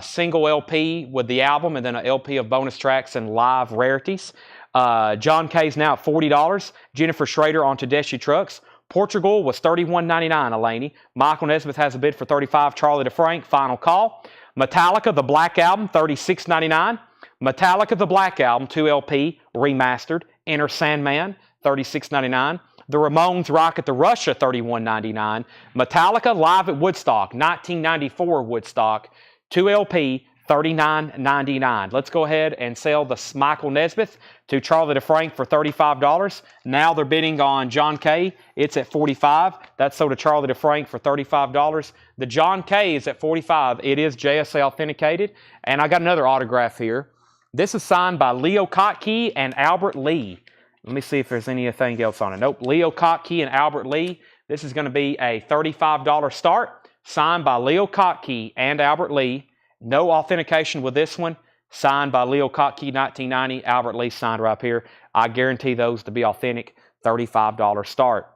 Single LP with the album, and then an LP of bonus tracks and live rarities. John Kay's now at $40. Jennifer Schrader on Tedeschi Trucks. Portugal was $31.99, Elaney. Michael Nesmith has a bid for $35. Charlie DeFrank, final call. Metallica, the Black Album, $36.99. Metallica, the Black Album, 2 LP, remastered. Enter Sandman, $36.99. The Ramones Rock at the Russia, $31.99. Metallica Live at Woodstock, 1994 Woodstock, 2 LP, $39.99. Let's go ahead and sell the Michael Nesmith to Charlie DeFrank for $35. Now they're bidding on John Kay. It's at $45. That's sold to Charlie DeFrank for $35. The John Kay is at $45. It is JSA authenticated. And I got another autograph here. This is signed by Leo Kottke and Albert Lee. Let me see if there's anything else on it. Nope. Leo Kottke and Albert Lee. This is going to be a $35 start. Signed by Leo Kottke and Albert Lee. No authentication with this one. Signed by Leo Kottke, 1990. Albert Lee signed right up here. I guarantee those to be authentic. $35 start.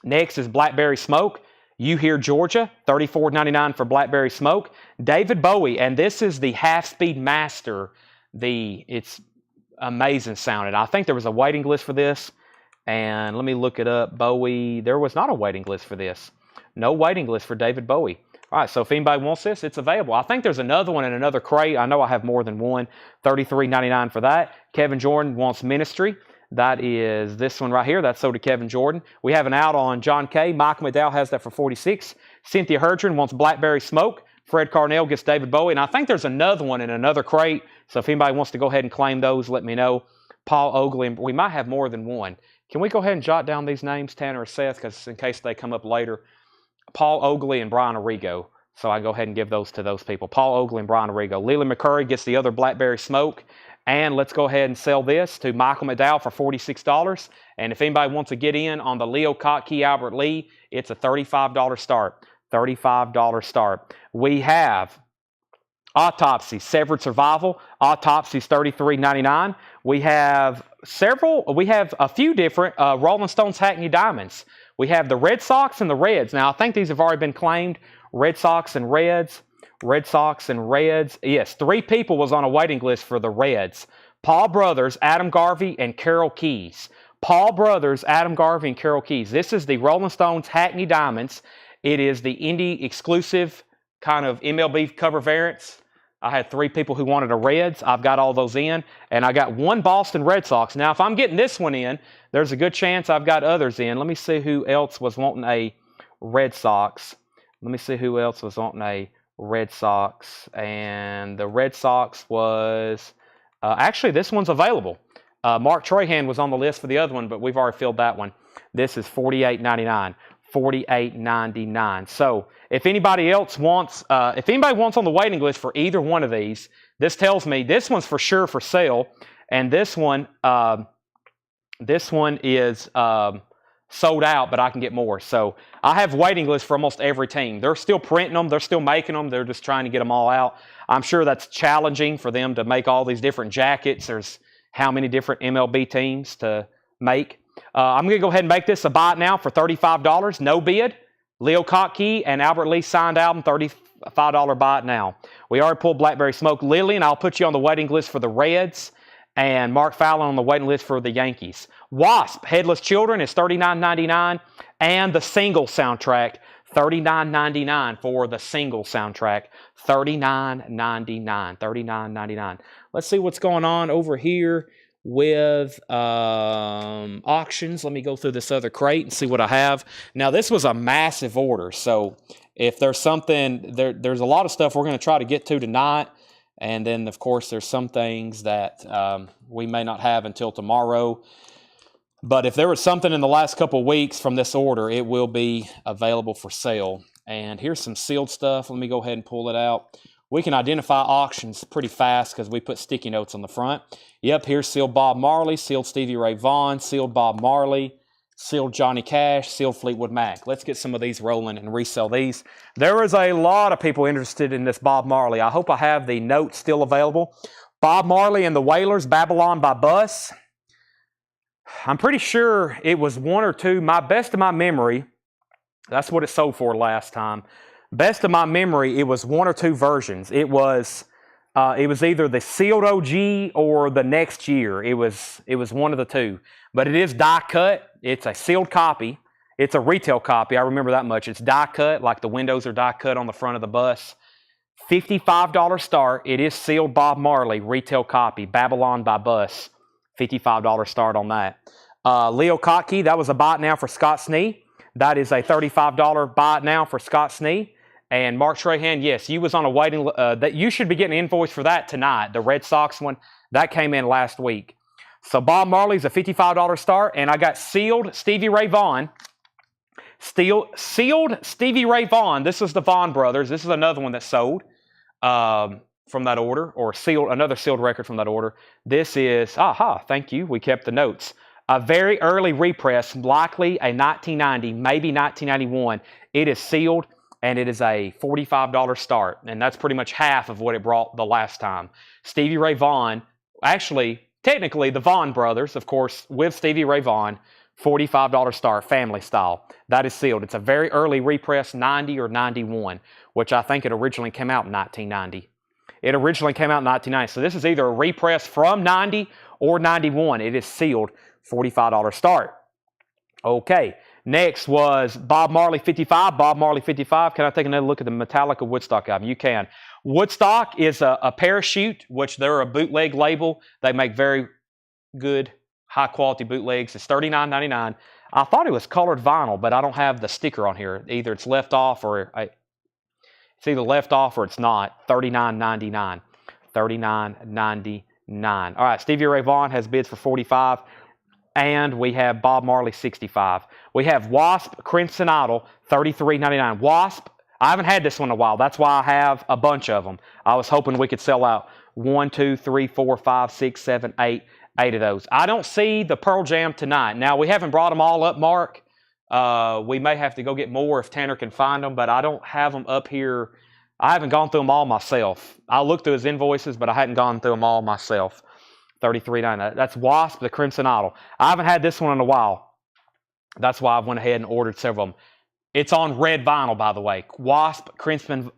Next is Blackberry Smoke. You Hear Georgia. $34.99 for Blackberry Smoke. David Bowie. And this is the Half-Speed Master. It's amazing sounding. I think there was a waiting list for this. And let me look it up. Bowie. There was not a waiting list for this. No waiting list for David Bowie. All right, so if anybody wants this, it's available. I think there's another one in another crate. I know I have more than one. $33.99 for that. Kevin Jordan wants Ministry. That is this one right here. That's sold to Kevin Jordan. We have an out on John Kay. Michael McDowell has that for $46. Cynthia Herdron wants Blackberry Smoke. Fred Carnell gets David Bowie. And I think there's another one in another crate. So if anybody wants to go ahead and claim those, let me know. Paul Oakley. We might have more than one. Can we go ahead and jot down these names, Tanner or Seth, because in case they come up later? Paul Oakley and Brian Arrigo. So I go ahead and give those to those people. Paul Oakley and Brian Arrigo. Leland McCurry gets the other Blackberry Smoke. And let's go ahead and sell this to Michael McDowell for $46. And if anybody wants to get in on the Leo Kottke Albert Lee, it's a $35 start. $35 start. We have Autopsy, Severed Survival. Autopsy's $33.99. We have a few different Rolling Stones Hackney Diamonds. We have the Red Sox and the Reds. Now, I think these have already been claimed. Red Sox and Reds. Red Sox and Reds. Yes, 3 people was on a waiting list for the Reds. Paul Brothers, Adam Garvey, and Carol Keys. Paul Brothers, Adam Garvey, and Carol Keys. This is the Rolling Stones Hackney Diamonds. It is the indie exclusive kind of MLB cover variants. I had 3 people who wanted a Reds. I've got all those in. And I got 1 Boston Red Sox. Now, if I'm getting this one in, there's a good chance I've got others in. Let me see who else was wanting a Red Sox. Let me see who else was wanting a Red Sox. And the Red Sox was... actually, this one's available. Mark Trahan was on the list for the other one, but we've already filled that one. This is $48.99. $48.99. So if anybody else wants, if anybody wants on the waiting list for either one of these, this tells me this one's for sure for sale, and this one is sold out, but I can get more. So I have waiting lists for almost every team. They're still printing them. They're still making them. They're just trying to get them all out. I'm sure that's challenging for them to make all these different jackets. There's how many different MLB teams to make. I'm going to go ahead and make this a buy it now for $35. No bid. Leo Kottke and Albert Lee signed album, $35 buy it now. We already pulled Blackberry Smoke. Lillian, I'll put you on the waiting list for the Reds. And Mark Fallon on the waiting list for the Yankees. Wasp, Headless Children is $39.99. And the single soundtrack, $39.99 for the single soundtrack. $39.99. $39.99. Let's see what's going on over here with auctions. Let me go through this other crate and see what I have. Now, this was a massive order. So if there's something, there's a lot of stuff we're going to try to get to tonight. And then, of course, there's some things that we may not have until tomorrow. But if there was something in the last couple of weeks from this order, it will be available for sale. And here's some sealed stuff. Let me go ahead and pull it out. We can identify auctions pretty fast because we put sticky notes on the front. Yep, here's sealed Bob Marley, sealed Stevie Ray Vaughan, sealed Bob Marley, sealed Johnny Cash, sealed Fleetwood Mac. Let's get some of these rolling and resell these. There is a lot of people interested in this Bob Marley. I hope I have the notes still available. Bob Marley and the Wailers, Babylon by Bus. I'm pretty sure it was 1 or 2. Best of my memory, that's what it sold for last time. Best of my memory, it was 1 or 2 versions. It was either the sealed OG or the next year. It was one of the 2. But it is die cut. It's a sealed copy. It's a retail copy. I remember that much. It's die cut, like the windows are die cut on the front of the bus. $55 start. It is sealed Bob Marley, retail copy. Babylon by Bus. $55 start on that. Leo Kottke, that was a buy it now for Scott Snee. That is a $35 buy it now for Scott Snee. And Mark Strahan, yes, you was on a waiting that you should be getting an invoice for that tonight. The Red Sox one, that came in last week. So Bob Marley's a $55 start, and I got sealed Stevie Ray Vaughan. Sealed Stevie Ray Vaughan. This is the Vaughan brothers. This is another one that sold from that order, or sealed, another sealed record from that order. This is, thank you. We kept the notes. A very early repress, likely a 1990, maybe 1991. It is sealed, and it is a $45 start, and that's pretty much half of what it brought the last time. Stevie Ray Vaughan, actually, technically the Vaughan brothers, of course, with Stevie Ray Vaughan, $45 start, family style. That is sealed. It's a very early repress, 90 or 91, which I think it originally came out in 1990. It originally came out in 1990, so this is either a repress from 90 or 91. It is sealed, $45 start. Okay, next was Bob Marley 55. Bob Marley 55. Can I take another look at the Metallica Woodstock album? You can. Woodstock is a parachute, which they're a bootleg label. They make very good, high-quality bootlegs. It's $39.99. I thought it was colored vinyl, but I don't have the sticker on here. Either it's left off or it's either left off or it's not. $39.99. $39.99. All right, Stevie Ray Vaughan has bids for $45. And we have Bob Marley, $65. We have Wasp Crimson Idol, $33.99. Wasp, I haven't had this one in a while. That's why I have a bunch of them. I was hoping we could sell out 1, 2, 3, 4, 5, 6, 7, 8 of those. I don't see the Pearl Jam tonight. Now, we haven't brought them all up, Mark. We may have to go get more if Tanner can find them, but I don't have them up here. I haven't gone through them all myself. I looked through his invoices, but I hadn't gone through them all myself. $33.99. That's Wasp, the Crimson Idol. I haven't had this one in a while. That's why I went ahead and ordered several of them. It's on red vinyl, by the way. Wasp, Crimson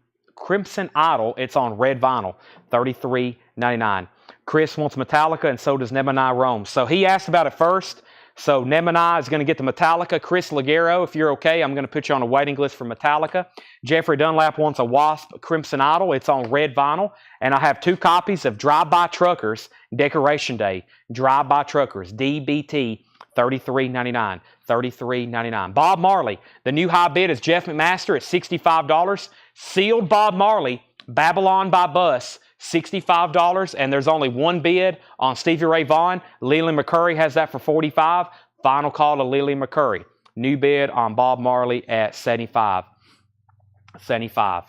Idol. It's on red vinyl. $33.99. Chris wants Metallica, and so does Nemani Rome. So he asked about it first. So Nemani is going to get the Metallica. Chris Ligero, if you're okay, I'm going to put you on a waiting list for Metallica. Jeffrey Dunlap wants a Wasp Crimson Idol. It's on red vinyl. And I have 2 copies of Drive-By Truckers Decoration Day. Drive-By Truckers, DBT, $33.99. $33.99. Bob Marley, the new high bid is Jeff McMaster at $65. Sealed Bob Marley, Babylon by Bus, $65, and there's only one bid on Stevie Ray Vaughan. Lily McCurry has that for $45. Final call to Lily McCurry. New bid on Bob Marley at $75.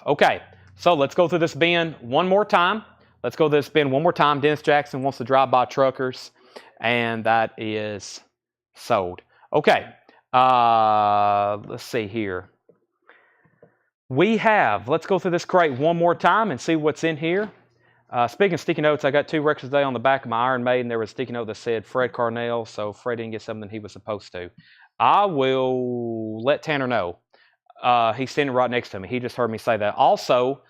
Okay, so let's go through this bin one more time. Dennis Jackson wants to Drive-By Truckers, and that is sold. Okay, let's see here. Let's go through this crate one more time and see what's in here. Speaking of sticky notes, I got 2 records today on the back of my Iron Maiden. There was a sticky note that said Fred Carnell, so Fred didn't get something he was supposed to. I will let Tanner know. He's standing right next to me. He just heard me say that. Also,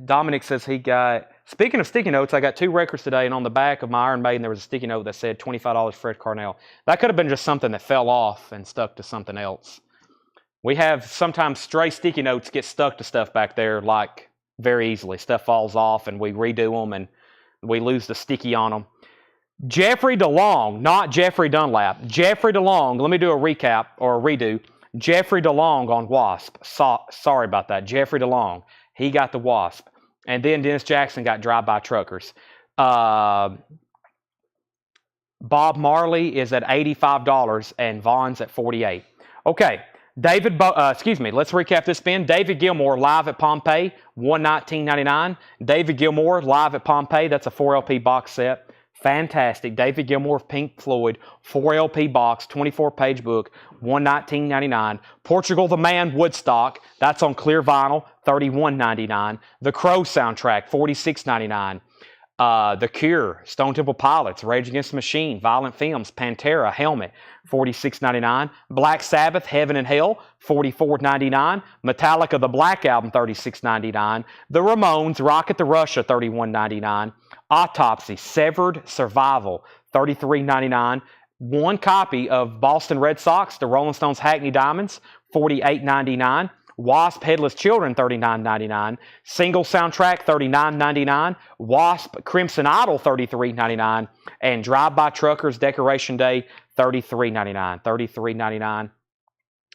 Dominic says he got... Speaking of sticky notes, I got 2 records today, and on the back of my Iron Maiden, there was a sticky note that said $25 Fred Carnell. That could have been just something that fell off and stuck to something else. We have sometimes stray sticky notes get stuck to stuff back there, like... very easily. Stuff falls off and we redo them and we lose the sticky on them. Jeffrey DeLong, not Jeffrey Dunlap. Jeffrey DeLong, let me do a recap or a redo. Jeffrey DeLong on Wasp. Sorry about that. Jeffrey DeLong. He got the Wasp. And then Dennis Jackson got Drive-By Truckers. Bob Marley is at $85 and Vaughn's at $48. Okay. Let's recap this spin. David Gilmour live at Pompeii, $119.99. David Gilmour live at Pompeii, that's a 4LP box set. Fantastic. David Gilmour of Pink Floyd, 4LP box, 24-page book, $119.99. Portugal the Man Woodstock, that's on clear vinyl, $31.99. The Crow soundtrack, $46.99. The Cure, Stone Temple Pilots, Rage Against the Machine, Violent Femmes, Pantera, Helmet, $46.99. Black Sabbath, Heaven and Hell, $44.99. Metallica, The Black Album, $36.99. The Ramones, Rocket to Russia, $31.99. Autopsy, Severed Survival, $33.99. 1 copy of Boston Red Sox, the Rolling Stones Hackney Diamonds, $48.99. Wasp Headless Children, $39.99. Single Soundtrack, $39.99. Wasp Crimson Idol, $33.99. And Drive-By Truckers Decoration Day, $33.99. $33.99.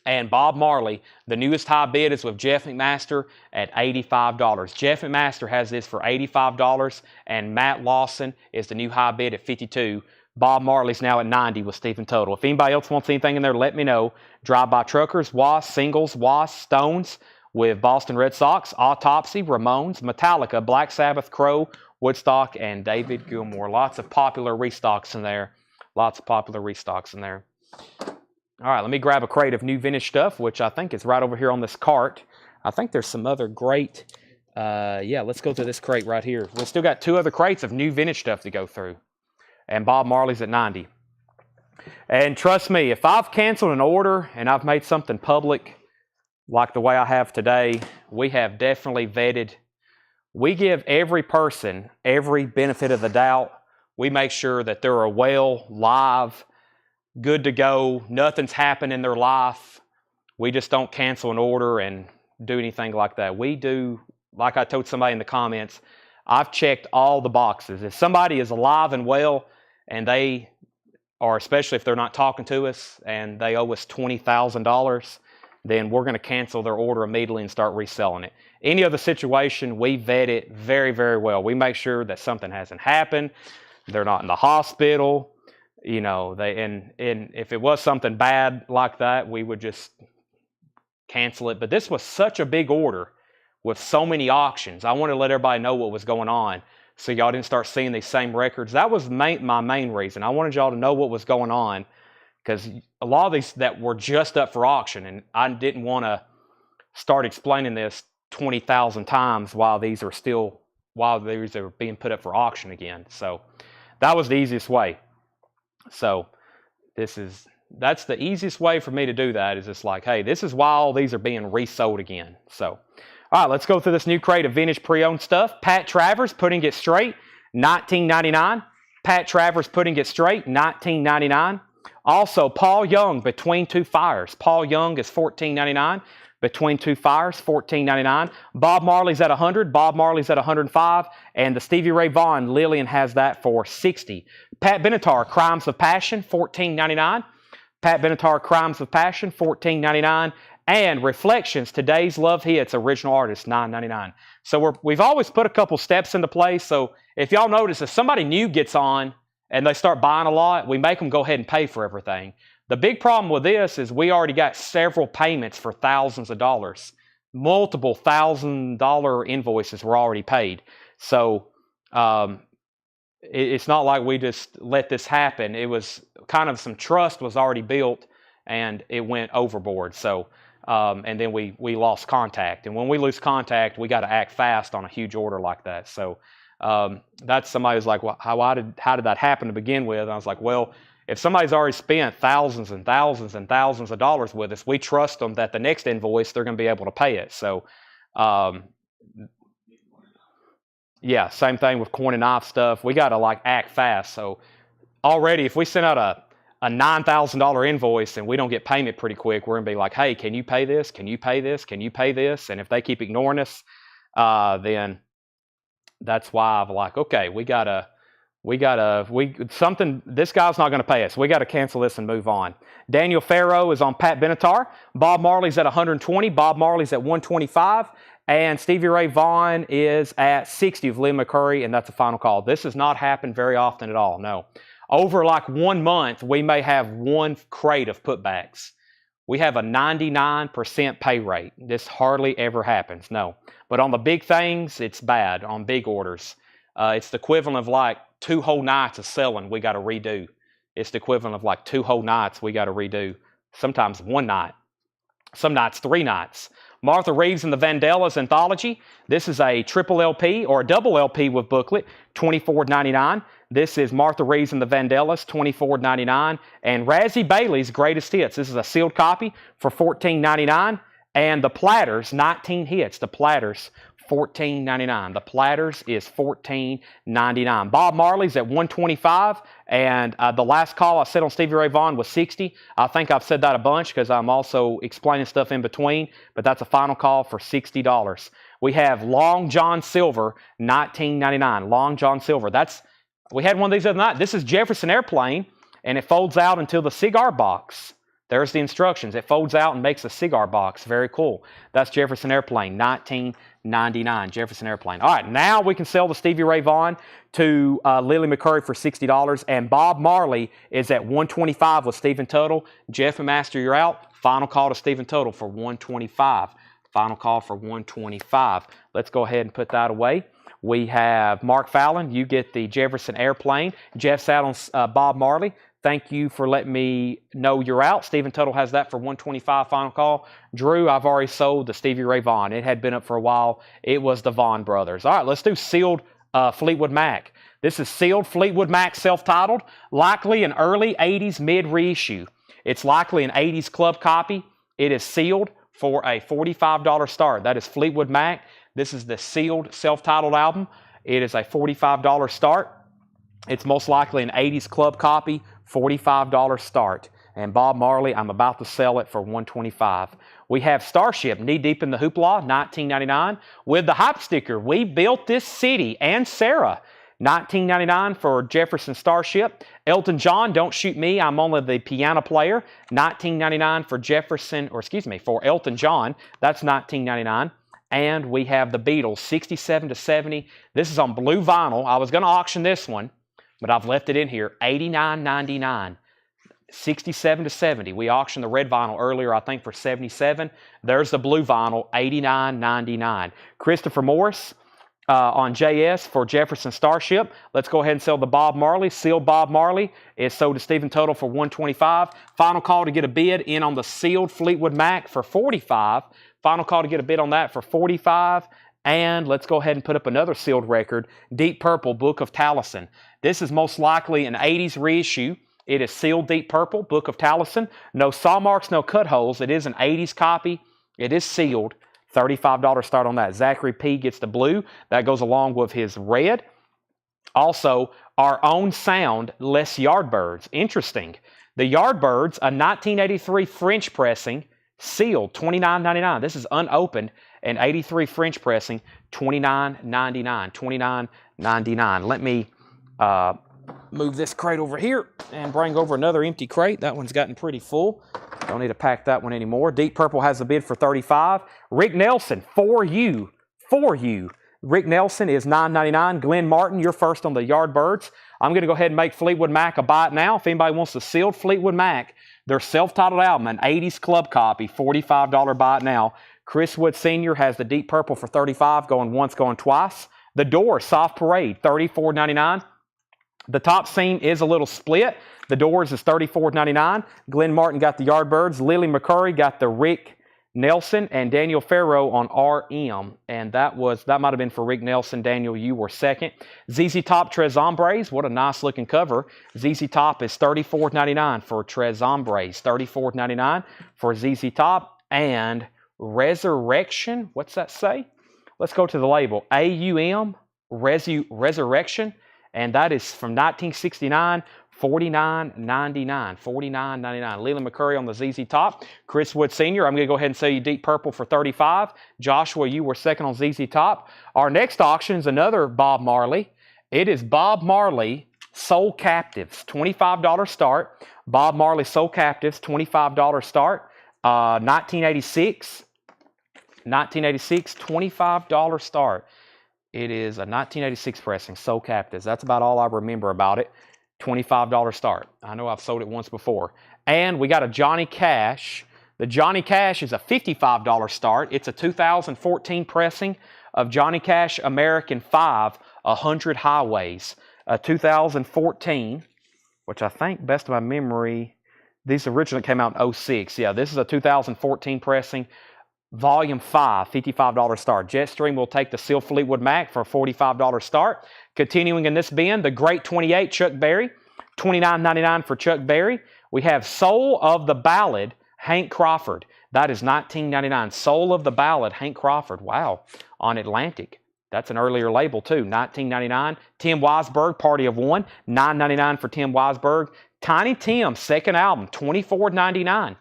And Bob Marley, the newest high bid is with Jeff McMaster at $85. Jeff McMaster has this for $85, and Matt Lawson is the new high bid at $52. Bob Marley's now at $90 with Stephen Total. If anybody else wants anything in there, let me know. Drive-By Truckers, Wasp, Singles, Wasp, Stones with Boston Red Sox, Autopsy, Ramones, Metallica, Black Sabbath, Crow, Woodstock, and David Gilmour. Lots of popular restocks in there. Lots of popular restocks in there. All right, let me grab a crate of new vintage stuff, which I think is right over here on this cart. I think there's some other great, yeah, let's go to this crate right here. We've still got 2 other crates of new vintage stuff to go through. And Bob Marley's at $90. And trust me, if I've canceled an order and I've made something public like the way I have today, we have definitely vetted. We give every person every benefit of the doubt. We make sure that they're well, live, good to go, nothing's happened in their life. We just don't cancel an order and do anything like that. We do, like I told somebody in the comments, I've checked all the boxes. If somebody is alive and well, and they are, especially if they're not talking to us, and they owe us $20,000, then we're going to cancel their order immediately and start reselling it. Any other situation, we vet it very, very well. We make sure that something hasn't happened, they're not in the hospital. You know, and if it was something bad like that, we would just cancel it. But this was such a big order with so many auctions. I wanted to let everybody know what was going on so y'all didn't start seeing these same records. That was my main reason. I wanted y'all to know what was going on because a lot of these that were just up for auction, and I didn't want to start explaining this 20,000 times while these are being put up for auction again. So that was the easiest way. So that's the easiest way for me to do that, is just like, hey, this is why all these are being resold again. So, all right, let's go through this new crate of vintage pre-owned stuff. Pat Travers, Putting It Straight, $19.99. Pat Travers, Putting It Straight, $19.99. Also, Paul Young, Between Two Fires. Paul Young is $14.99. Between Two Fires, $14.99. Bob Marley's at $100. Bob Marley's at $105. And the Stevie Ray Vaughan, Lillian has that for $60. Pat Benatar, Crimes of Passion, $14.99. Pat Benatar, Crimes of Passion, $14.99. And Reflections, Today's Love Hits, Original Artist, $9.99. So we've always put a couple steps into place. So if y'all notice, if somebody new gets on and they start buying a lot, we make them go ahead and pay for everything. The big problem with this is we already got several payments for thousands of dollars. Multiple $1,000 invoices were already paid. So it's not like we just let this happen. It was kind of some trust was already built, and it went overboard. So and then we lost contact. And when we lose contact, we got to act fast on a huge order like that. So that's somebody who's like, well, how did that happen to begin with? And I was like, well, if somebody's already spent thousands and thousands and thousands of dollars with us, we trust them that the next invoice, they're going to be able to pay it. So, yeah, same thing with coin and knife stuff. We got to like act fast. So already, if we send out a $9,000 invoice and we don't get payment pretty quick, we're going to be like, hey, can you pay this? Can you pay this? Can you pay this? And if they keep ignoring us, then that's why I'm like, okay, this guy's not going to pay us. We got to cancel this and move on. Daniel Farrow is on Pat Benatar. Bob Marley's at 120. Bob Marley's at 125. And Stevie Ray Vaughan is at 60 of Lee McCurry, and that's a final call. This has not happened very often at all, no. Over like 1 month, we may have one crate of putbacks. We have a 99% pay rate. This hardly ever happens, no. But on the big things, it's bad, on big orders. It's the equivalent of like 2 whole nights of selling we got to redo. It's the equivalent of like 2 whole nights we got to redo. Sometimes 1 night. Some nights 3 nights. Martha Reeves and the Vandellas Anthology. This is a triple LP or a double LP with booklet, $24.99. This is Martha Reeves and the Vandellas, $24.99. And Razzie Bailey's Greatest Hits. This is a sealed copy for $14.99. And the Platters, 19 hits. The Platters, $14.99. The platters is $14.99. Bob Marley's at $125, and the last call I said on Stevie Ray Vaughan was $60. I think I've said that a bunch because I'm also explaining stuff in between, but that's a final call for $60. We have Long John Silver, $19.99. Long John Silver. We had one of these the other night. This is Jefferson Airplane, and it folds out until the cigar box. There's the instructions. It folds out and makes a cigar box. Very cool. That's Jefferson Airplane, $19.99. Jefferson Airplane. All right, now we can sell the Stevie Ray Vaughan to Lily McCurry for $60, and Bob Marley is at $125 with Stephen Tuttle. Jeff and Master, you're out. Final call to Stephen Tuttle for $125. Final call for $125. Let's go ahead and put that away. We have Mark Fallon. You get the Jefferson Airplane. Jeff's out on Bob Marley. Thank you for letting me know you're out. Stephen Tuttle has that for $125 final call. Drew, I've already sold the Stevie Ray Vaughan. It had been up for a while. It was the Vaughan brothers. All right, let's do sealed Fleetwood Mac. This is sealed Fleetwood Mac self-titled, likely an early 80s mid-reissue. It's likely an 80s club copy. It is sealed for a $45 start. That is Fleetwood Mac. This is the sealed self-titled album. It is a $45 start. It's most likely an 80s club copy, $45 start. And Bob Marley, I'm about to sell it for $125. We have Starship, Knee Deep in the Hoopla, $19.99. With the hype sticker, We Built This City and Sarah, $19.99 for Jefferson Starship. Elton John, Don't Shoot Me, I'm Only the Piano Player, $19.99 for Elton John. That's $19.99. And we have the Beatles, 67 to 70. This is on blue vinyl. I was going to auction this one, but I've left it in here, $89.99. 67 to 70. We auctioned the red vinyl earlier, I think, for $77. There's the blue vinyl, $89.99. Christopher Morris on JS for Jefferson Starship. Let's go ahead and sell the Bob Marley. Sealed Bob Marley is sold to Stephen Tuttle for $125. Final call to get a bid in on the sealed Fleetwood Mac for $45. Final call to get a bid on that for $45. And let's go ahead and put up another sealed record, Deep Purple, Book of Taliesin. This is most likely an 80s reissue. It is sealed Deep Purple, Book of Taliesin. No saw marks, no cut holes. It is an 80s copy. It is sealed. $35 start on that. Zachary P. gets the blue. That goes along with his red. Also, our own sound, Les Yardbirds. Interesting. The Yardbirds, a 1983 French pressing, sealed, $29.99. This is unopened, and 83 French pressing, $29.99. $29.99. Let me move this crate over here and bring over another empty crate. That one's gotten pretty full. Don't need to pack that one anymore. Deep Purple has a bid for $35. Rick Nelson, For You. Rick Nelson is $9.99. Glenn Martin, you're first on the Yardbirds. I'm going to go ahead and make Fleetwood Mac a buy it now. If anybody wants the sealed Fleetwood Mac, their self-titled album, an 80s club copy, $45 buy it now. Chris Wood Sr. has the Deep Purple for $35, going once, going twice. The Doors, Soft Parade, $34.99. The top seam is a little split. The Doors is $34.99. Glenn Martin got the Yardbirds. Lily McCurry got the Rick Nelson, and Daniel Farrow on RM. And that might have been for Rick Nelson. Daniel, you were second. ZZ Top, Tres Hombres. What a nice looking cover. ZZ Top is $34.99 for Tres Hombres. $34.99 for ZZ Top. And Resurrection. What's that say? Let's go to the label. AUM, Resurrection. And that is from 1969, $49.99. $49.99. Leland McCurry on the ZZ Top. Chris Wood Sr., I'm going to go ahead and sell you Deep Purple for $35. Joshua, you were second on ZZ Top. Our next auction is another Bob Marley. It is Bob Marley Soul Captives, $25 start. Bob Marley Soul Captives, $25 start. 1986, $25 start. It is a 1986 pressing, Soul Captives. That's about all I remember about it. $25 start. I know I've sold it once before. And we got a Johnny Cash. The Johnny Cash is a $55 start. It's a 2014 pressing of Johnny Cash American 5, 100 Highways. 2014, which I think, best of my memory, these originally came out in 06. Yeah, this is a 2014 pressing. Volume 5, $55 start. Jetstream will take the Seal Fleetwood Mac for a $45 start. Continuing in this bin, the Great 28, Chuck Berry, $29.99 for Chuck Berry. We have Soul of the Ballad, Hank Crawford. That is $19.99. Soul of the Ballad, Hank Crawford. Wow. On Atlantic. That's an earlier label too. $19.99. Tim Weisberg, Party of One. $9.99 for Tim Weisberg. Tiny Tim's second album, $24.99.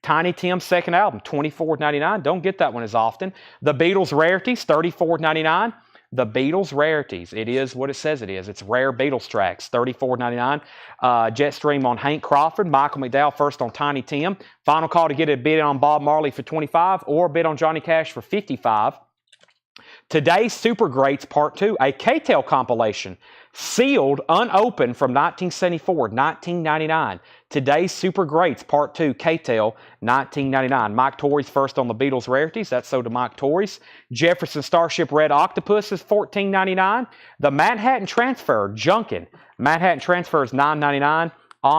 Tiny Tim's second album, $24.99. Don't get that one as often. The Beatles Rarities, $34.99. The Beatles Rarities. It is what it says it is. It's rare Beatles tracks, $34.99. Jetstream on Hank Crawford. Michael McDowell first on Tiny Tim. Final call to get a bid on Bob Marley for $25 or a bid on Johnny Cash for $55. Today's Super Greats Part 2, a K-Tel compilation. Sealed, unopened from 1974, $19.99. Today's Super Greats Part 2, K-Tel, $19.99. Mike Torrey's first on the Beatles Rarities. That's so to Mike Torrey's. Jefferson Starship Red Octopus is $14.99. The Manhattan Transfer, Junkin. Manhattan Transfer is $9.99.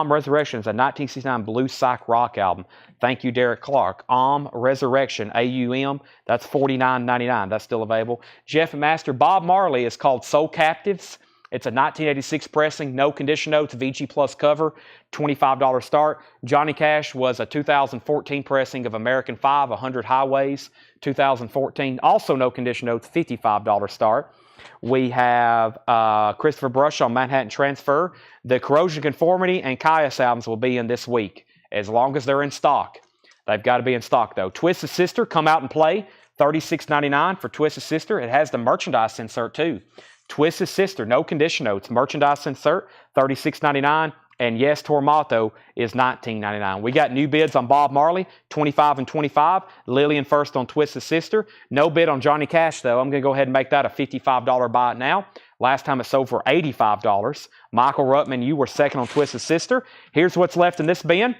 Resurrection is a 1969 blues psych rock album. Thank you, Derek Clark. Resurrection, AUM, that's $49.99. That's still available. Jeff and Master Bob Marley is called Soul Captives. It's a 1986 pressing, no condition notes, VG Plus cover, $25 start. Johnny Cash was a 2014 pressing of American 5, 100 Highways, 2014. Also no condition notes, $55 start. We have Christopher Brush on Manhattan Transfer. The Corrosion Conformity and Caius albums will be in this week, as long as they're in stock. They've got to be in stock, though. Twisted Sister, Come Out and Play, $36.99 for Twisted Sister. It has the merchandise insert, too. Twisted Sister, no condition notes, merchandise insert, $36.99. And Yes Tormato is $19.99. We got new bids on Bob Marley, $25 and $25. Lillian first on Twisted Sister. No bid on Johnny Cash, though. I'm going to go ahead and make that a $55 buy it now. Last time it sold for $85. Michael Ruttman, you were second on Twisted Sister. Here's what's left in this bin.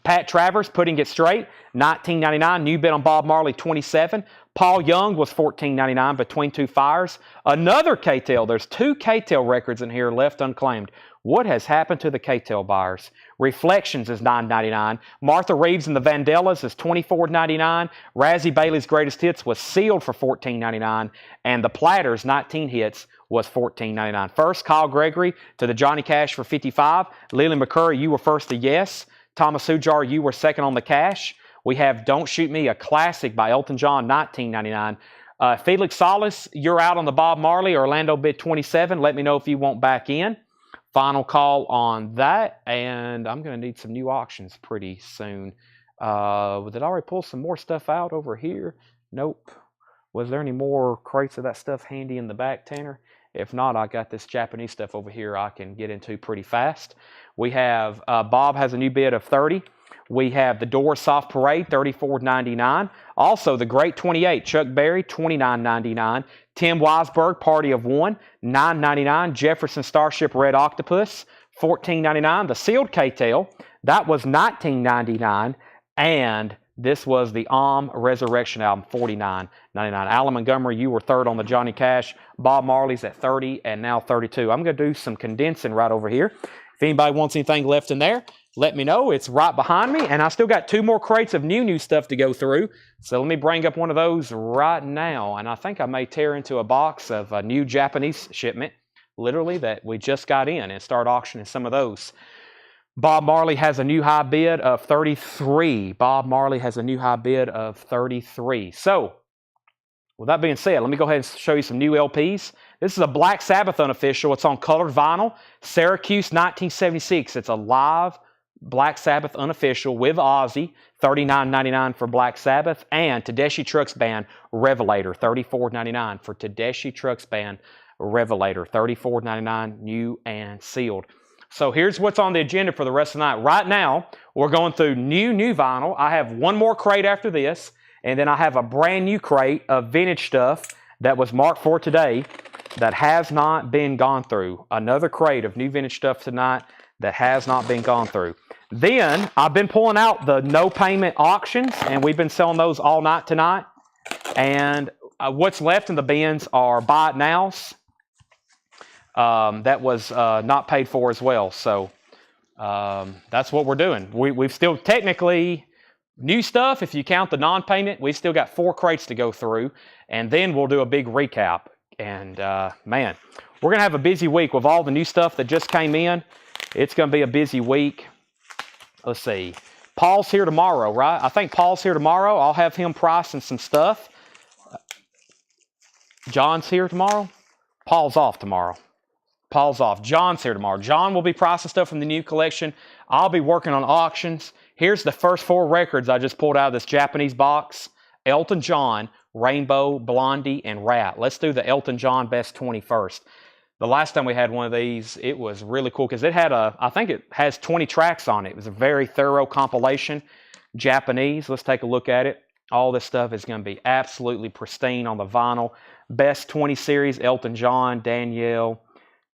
Pat Travers, Putting It Straight, $19.99. New bid on Bob Marley, $27. Paul Young was $14.99, Between Two Fires. Another K-Tel. There's two K-Tel records in here left unclaimed. What has happened to the K-Tel buyers? Reflections is $9.99. Martha Reeves and the Vandellas is $24.99. Razzie Bailey's Greatest Hits was sealed for $14.99. And the Platters, 19 hits, was $14.99. First, Kyle Gregory to the Johnny Cash for $55. Lily McCurry, you were first to Yes. Thomas Hujar, you were second on the Cash. We have Don't Shoot Me, a classic by Elton John, $19.99. Felix Salas, you're out on the Bob Marley. Orlando bid $27. Let me know if you want back in. Final call on that, and I'm going to need some new auctions pretty soon. Did I already pull some more stuff out over here? Nope. Was there any more crates of that stuff handy in the back, Tanner? If not, I got this Japanese stuff over here I can get into pretty fast. We have, Bob has a new bid of $30. We have the Doors Soft Parade, $34.99. Also, the Great 28, Chuck Berry, $29.99. Tim Weisberg, Party of One, $9.99. Jefferson Starship Red Octopus, $14.99. The Sealed K-Tel, that was $19.99. And this was the Resurrection album, $49.99. Alan Montgomery, you were third on the Johnny Cash. Bob Marley's at $30 and now $32. I'm going to do some condensing right over here. If anybody wants anything left in there, let me know. It's right behind me, and I still got two more crates of new stuff to go through. So let me bring up one of those right now, and I think I may tear into a box of a new Japanese shipment, literally, that we just got in, and start auctioning some of those. Bob Marley has a new high bid of $33. Bob Marley has a new high bid of $33. So, with that being said, let me go ahead and show you some new LPs. This is a Black Sabbath unofficial. It's on colored vinyl. Syracuse 1976. It's a live Black Sabbath unofficial with Ozzy. $39.99 for Black Sabbath. And Tedeschi Trucks Band Revelator. $34.99 for Tedeschi Trucks Band Revelator. $34.99 new and sealed. So here's what's on the agenda for the rest of the night. Right now, we're going through new vinyl. I have one more crate after this. And then I have a brand new crate of vintage stuff that was marked for today that has not been gone through. Another crate of new vintage stuff tonight that has not been gone through. Then I've been pulling out the no payment auctions, and we've been selling those all night tonight. And what's left in the bins are buy it nows. That was not paid for as well. So that's what we're doing. We've still technically... New stuff, if you count the non-payment, we've still got 4 crates to go through, and then we'll do a big recap. And man, we're going to have a busy week with all the new stuff that just came in. It's going to be a busy week. Let's see. Paul's here tomorrow, right? I think Paul's here tomorrow. I'll have him pricing some stuff. John's here tomorrow. Paul's off tomorrow. Paul's off. John's here tomorrow. John will be pricing stuff from the new collection. I'll be working on auctions. Here's the first 4 records I just pulled out of this Japanese box. Elton John, Rainbow, Blondie, and Rat. Let's do the Elton John Best 20 first. The last time we had one of these, it was really cool because it had I think it has 20 tracks on it. It was a very thorough compilation. Japanese. Let's take a look at it. All this stuff is going to be absolutely pristine on the vinyl. Best 20 series, Elton John, Danielle,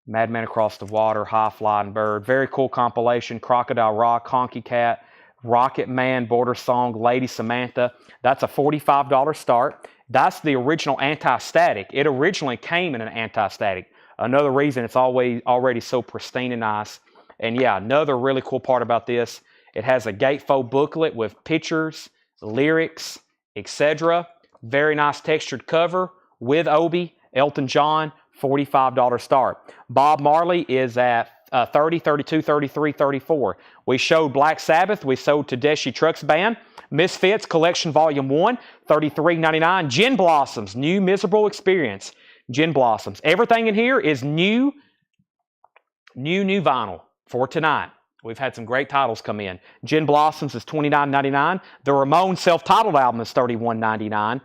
Madman Across the Water, High Flying Bird. Very cool compilation. Crocodile Rock, Honky Cat, Rocket Man, Border Song, Lady Samantha. That's a $45 start. That's the original anti-static. It originally came in an anti-static. Another reason it's already so pristine and nice. And yeah, another really cool part about this, it has a gatefold booklet with pictures, lyrics, etc. Very nice textured cover with Obi, Elton John, $45 start. Bob Marley is at 30, 32, 33, 34. We showed Black Sabbath. We showed Tedeschi Trucks Band. Misfits Collection Volume 1, $33.99. Gin Blossoms, New Miserable Experience. Gin Blossoms. Everything in here is new vinyl for tonight. We've had some great titles come in. Gin Blossoms is $29.99. The Ramones self-titled album is $31.99.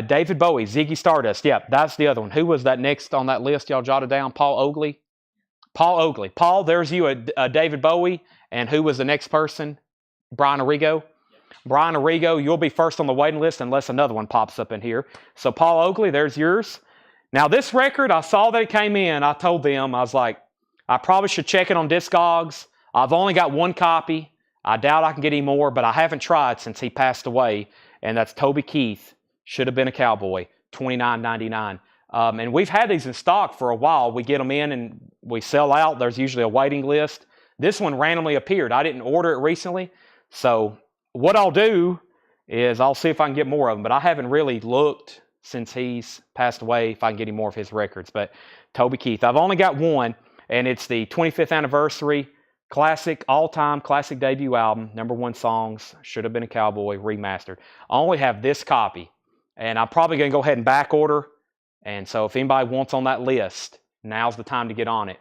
David Bowie, Ziggy Stardust. Yep, that's the other one. Who was that next on that list y'all jotted down? Paul Oakley? Paul Oakley. Paul, there's you, a David Bowie. And who was the next person? Brian Arrigo. Brian Arrigo, you'll be first on the waiting list unless another one pops up in here. So Paul Oakley, there's yours. Now this record, I saw that it came in. I told them, I was like, I probably should check it on Discogs. I've only got one copy. I doubt I can get any more, but I haven't tried since he passed away. And that's Toby Keith, Should Have Been a Cowboy, $29.99. And we've had these in stock for a while. We get them in and we sell out. There's usually a waiting list. This one randomly appeared. I didn't order it recently. So what I'll do is I'll see if I can get more of them. But I haven't really looked since he's passed away if I can get any more of his records. But Toby Keith, I've only got one, and it's the 25th anniversary classic, all-time classic debut album, #1 songs, Should Have Been a Cowboy, remastered. I only have this copy, and I'm probably going to go ahead and back order. And so if anybody wants on that list, now's the time to get on it.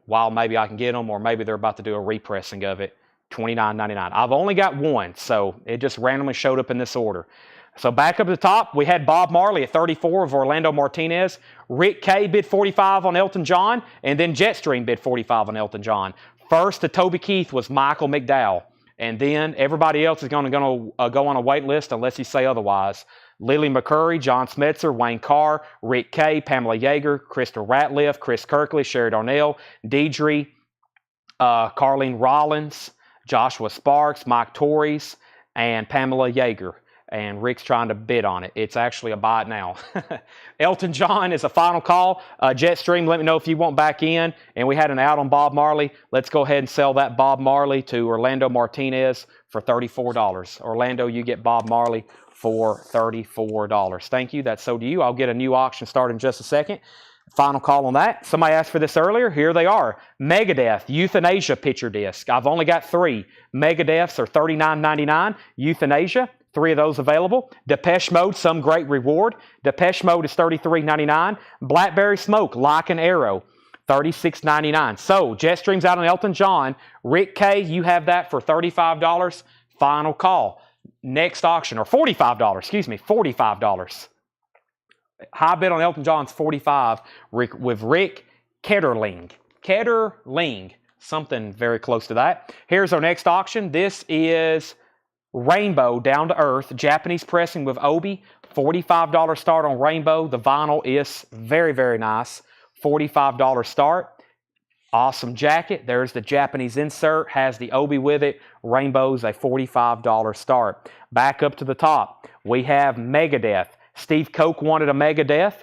While maybe I can get them, or maybe they're about to do a repressing of it, $29.99. I've only got one, so it just randomly showed up in this order. So back up to the top, we had Bob Marley at 34 of Orlando Martinez. Rick Kay bid 45 on Elton John, and then Jetstream bid 45 on Elton John. First to Toby Keith was Michael McDowell, and then everybody else is going to go on a wait list unless you say otherwise. Lily McCurry, John Smetzer, Wayne Carr, Rick Kay, Pamela Yeager, Krista Ratliff, Chris Kirkley, Sherry Darnell, Deidre, Carlene Rollins, Joshua Sparks, Mike Torres, and Pamela Yeager. And Rick's trying to bid on it. It's actually a buy it now. Elton John is a final call. Jetstream, let me know if you want back in. And we had an out on Bob Marley. Let's go ahead and sell that Bob Marley to Orlando Martinez for $34. Orlando, you get Bob Marley for $34. Thank you. That's so do you. I'll get a new auction started in just a second. Final call on that. Somebody asked for this earlier. Here they are. Megadeth, Euthanasia picture disc. I've only got 3. Megadeths are $39.99. Euthanasia. 3 of those available. Depeche Mode, Some Great Reward. Depeche Mode is $33.99. Blackberry Smoke, Like an Arrow, $36.99. So, Jetstream's out on Elton John. Rick Kay, you have that for $35. Final call. Next auction, or $45, excuse me, $45. High bid on Elton John's $45 with Rick Ketterling. Ketterling, something very close to that. Here's our next auction. This is Rainbow, Down to Earth, Japanese pressing with Obi, $45 start on Rainbow. The vinyl is very, very nice. $45 start. Awesome jacket. There's the Japanese insert, has the Obi with it. Rainbow's a $45 start. Back up to the top, we have Megadeth. Steve Koch wanted a Megadeth.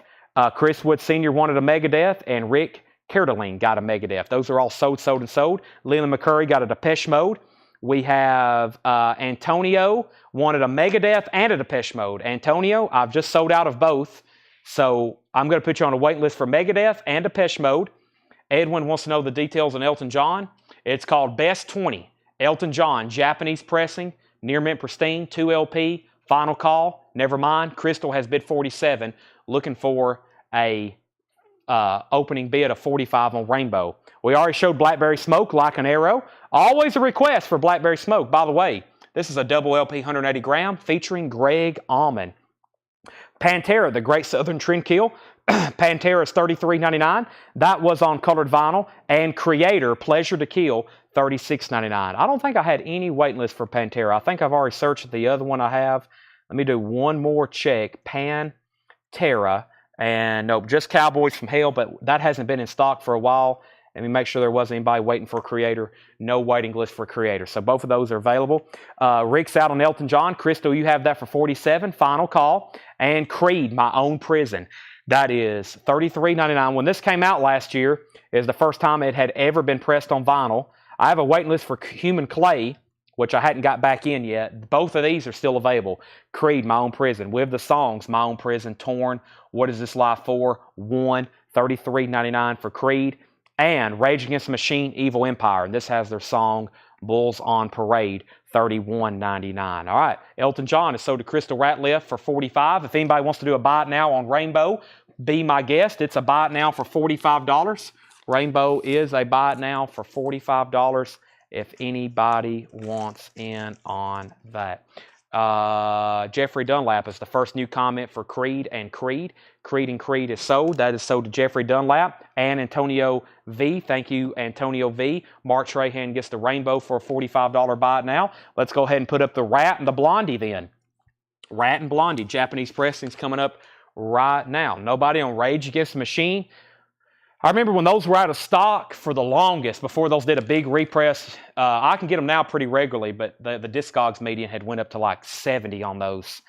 Chris Wood Sr. wanted a Megadeth, and Rick Kerdeling got a Megadeth. Those are all sold. Leland McCurry got a Depeche Mode. We have Antonio wanted a Megadeth and a Depeche Mode. Antonio, I've just sold out of both, so I'm going to put you on a wait list for Megadeth and Depeche Mode. Edwin wants to know the details on Elton John. It's called Best 20. Elton John, Japanese pressing, near mint pristine, 2 LP, final call, never mind. Crystal has bid 47, looking for a opening bid of 45 on Rainbow. We already showed Blackberry Smoke, like an arrow. Always a request for Blackberry Smoke. By the way, this is a double LP 180 gram featuring Greg Allman. Pantera, the Great Southern Trendkill. Pantera is $33.99. That was on colored vinyl. And Creator, Pleasure to Kill, $36.99. I don't think I had any waiting list for Pantera. I think I've already searched the other one I have. Let me do one more check. Pantera. And nope, just Cowboys from Hell, but that hasn't been in stock for a while. Let me make sure there wasn't anybody waiting for Creator. No waiting list for Creator. So both of those are available. Rick's out on Elton John. Crystal, you have that for 47. Final call. And Creed, My Own Prison. That is $33.99. When this came out last year, is the first time it had ever been pressed on vinyl. I have a waiting list for Human Clay, which I hadn't got back in yet. Both of these are still available. Creed, My Own Prison. With the songs, My Own Prison, Torn, What Is This Life For? One, $33.99 for Creed. And Rage Against the Machine, Evil Empire. And this has their song, Bulls on Parade, $31.99. All right, Elton John is sold to Crystal Ratliff for $45. If anybody wants to do a buy it now on Rainbow, be my guest. It's a buy it now for $45. Rainbow is a buy it now for $45 if anybody wants in on that. Jeffrey Dunlap is the first new comment for Creed and Creed. Creed and Creed is sold. That is sold to Jeffrey Dunlap and Antonio V. Thank you, Antonio V. Mark Trahan gets the Rainbow for a $45 buy it now. Let's go ahead and put up the Rat and the Blondie then. Rat and Blondie, Japanese pressings coming up right now. Nobody on Rage Against the Machine. I remember when those were out of stock for the longest, before those did a big repress. I can get them now pretty regularly, but the Discogs median had went up to like 70 on those.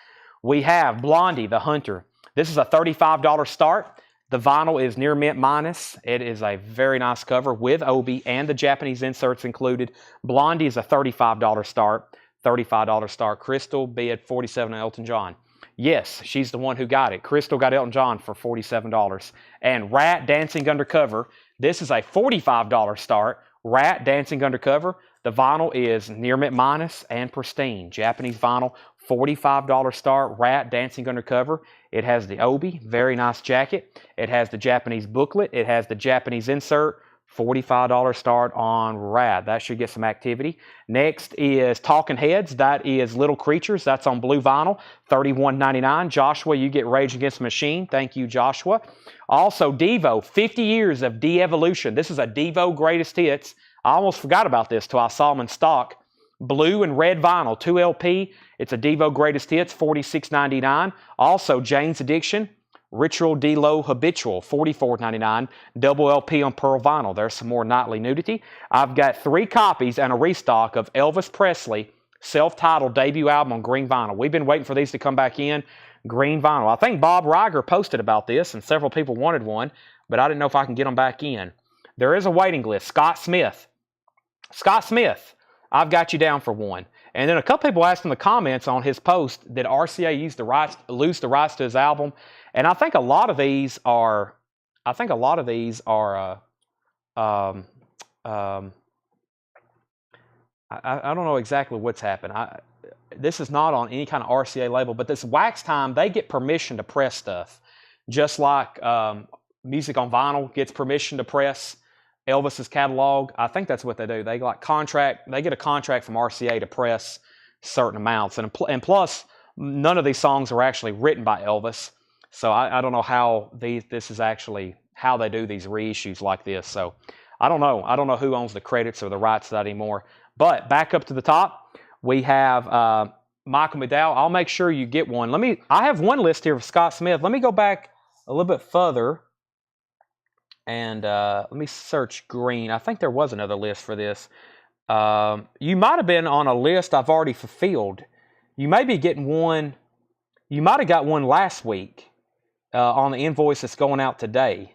We have Blondie, the Hunter. This is a $35 start. The vinyl is near mint minus. It is a very nice cover with Obi and the Japanese inserts included. Blondie is a $35 start. $35 start. Crystal bid $47 on Elton John. Yes, she's the one who got it. Crystal got Elton John for $47. And Rat, Dancing Undercover. This is a $45 start. Rat, Dancing Undercover. The vinyl is near mint minus and pristine. Japanese vinyl, $45 start. Rat, Dancing Undercover. It has the Obi, very nice jacket. It has the Japanese booklet. It has the Japanese insert. $45 start on Rat. That should get some activity. Next is Talking Heads. That is Little Creatures. That's on blue vinyl. $31.99. Joshua, you get Rage Against the Machine. Thank you, Joshua. Also, Devo. 50 years of De-Evolution. This is a Devo Greatest Hits. I almost forgot about this till I saw them in stock. Blue and red vinyl. 2 LP. It's a Devo Greatest Hits. $46.99. Also, Jane's Addiction. Ritual D-Lo Habitual, $44.99. Double LP on pearl vinyl. There's some more nightly nudity. I've got 3 copies and a restock of Elvis Presley self-titled debut album on green vinyl. We've been waiting for these to come back in. Green vinyl. I think Bob Riger posted about this, and several people wanted one, but I didn't know if I can get them back in. There is a waiting list. Scott Smith. Scott Smith, I've got you down for one. And then a couple people asked in the comments on his post, did RCA lose the rights to his album? And I think a lot of these are, I don't know exactly what's happened. This is not on any kind of RCA label, but this Wax Time, they get permission to press stuff. Just like Music on Vinyl gets permission to press Elvis's catalog. I think that's what they do. They get a contract from RCA to press certain amounts. And plus, none of these songs are actually written by Elvis. So I don't know how this is actually how they do these reissues like this. So I don't know. I don't know who owns the credits or the rights to that anymore. But back up to the top, we have Michael McDowell. I'll make sure you get one. I have one list here of Scott Smith. Let me go back a little bit further and let me search green. I think there was another list for this. You might have been on a list I've already fulfilled. You may be getting one. You might have got one last week. On the invoice that's going out today.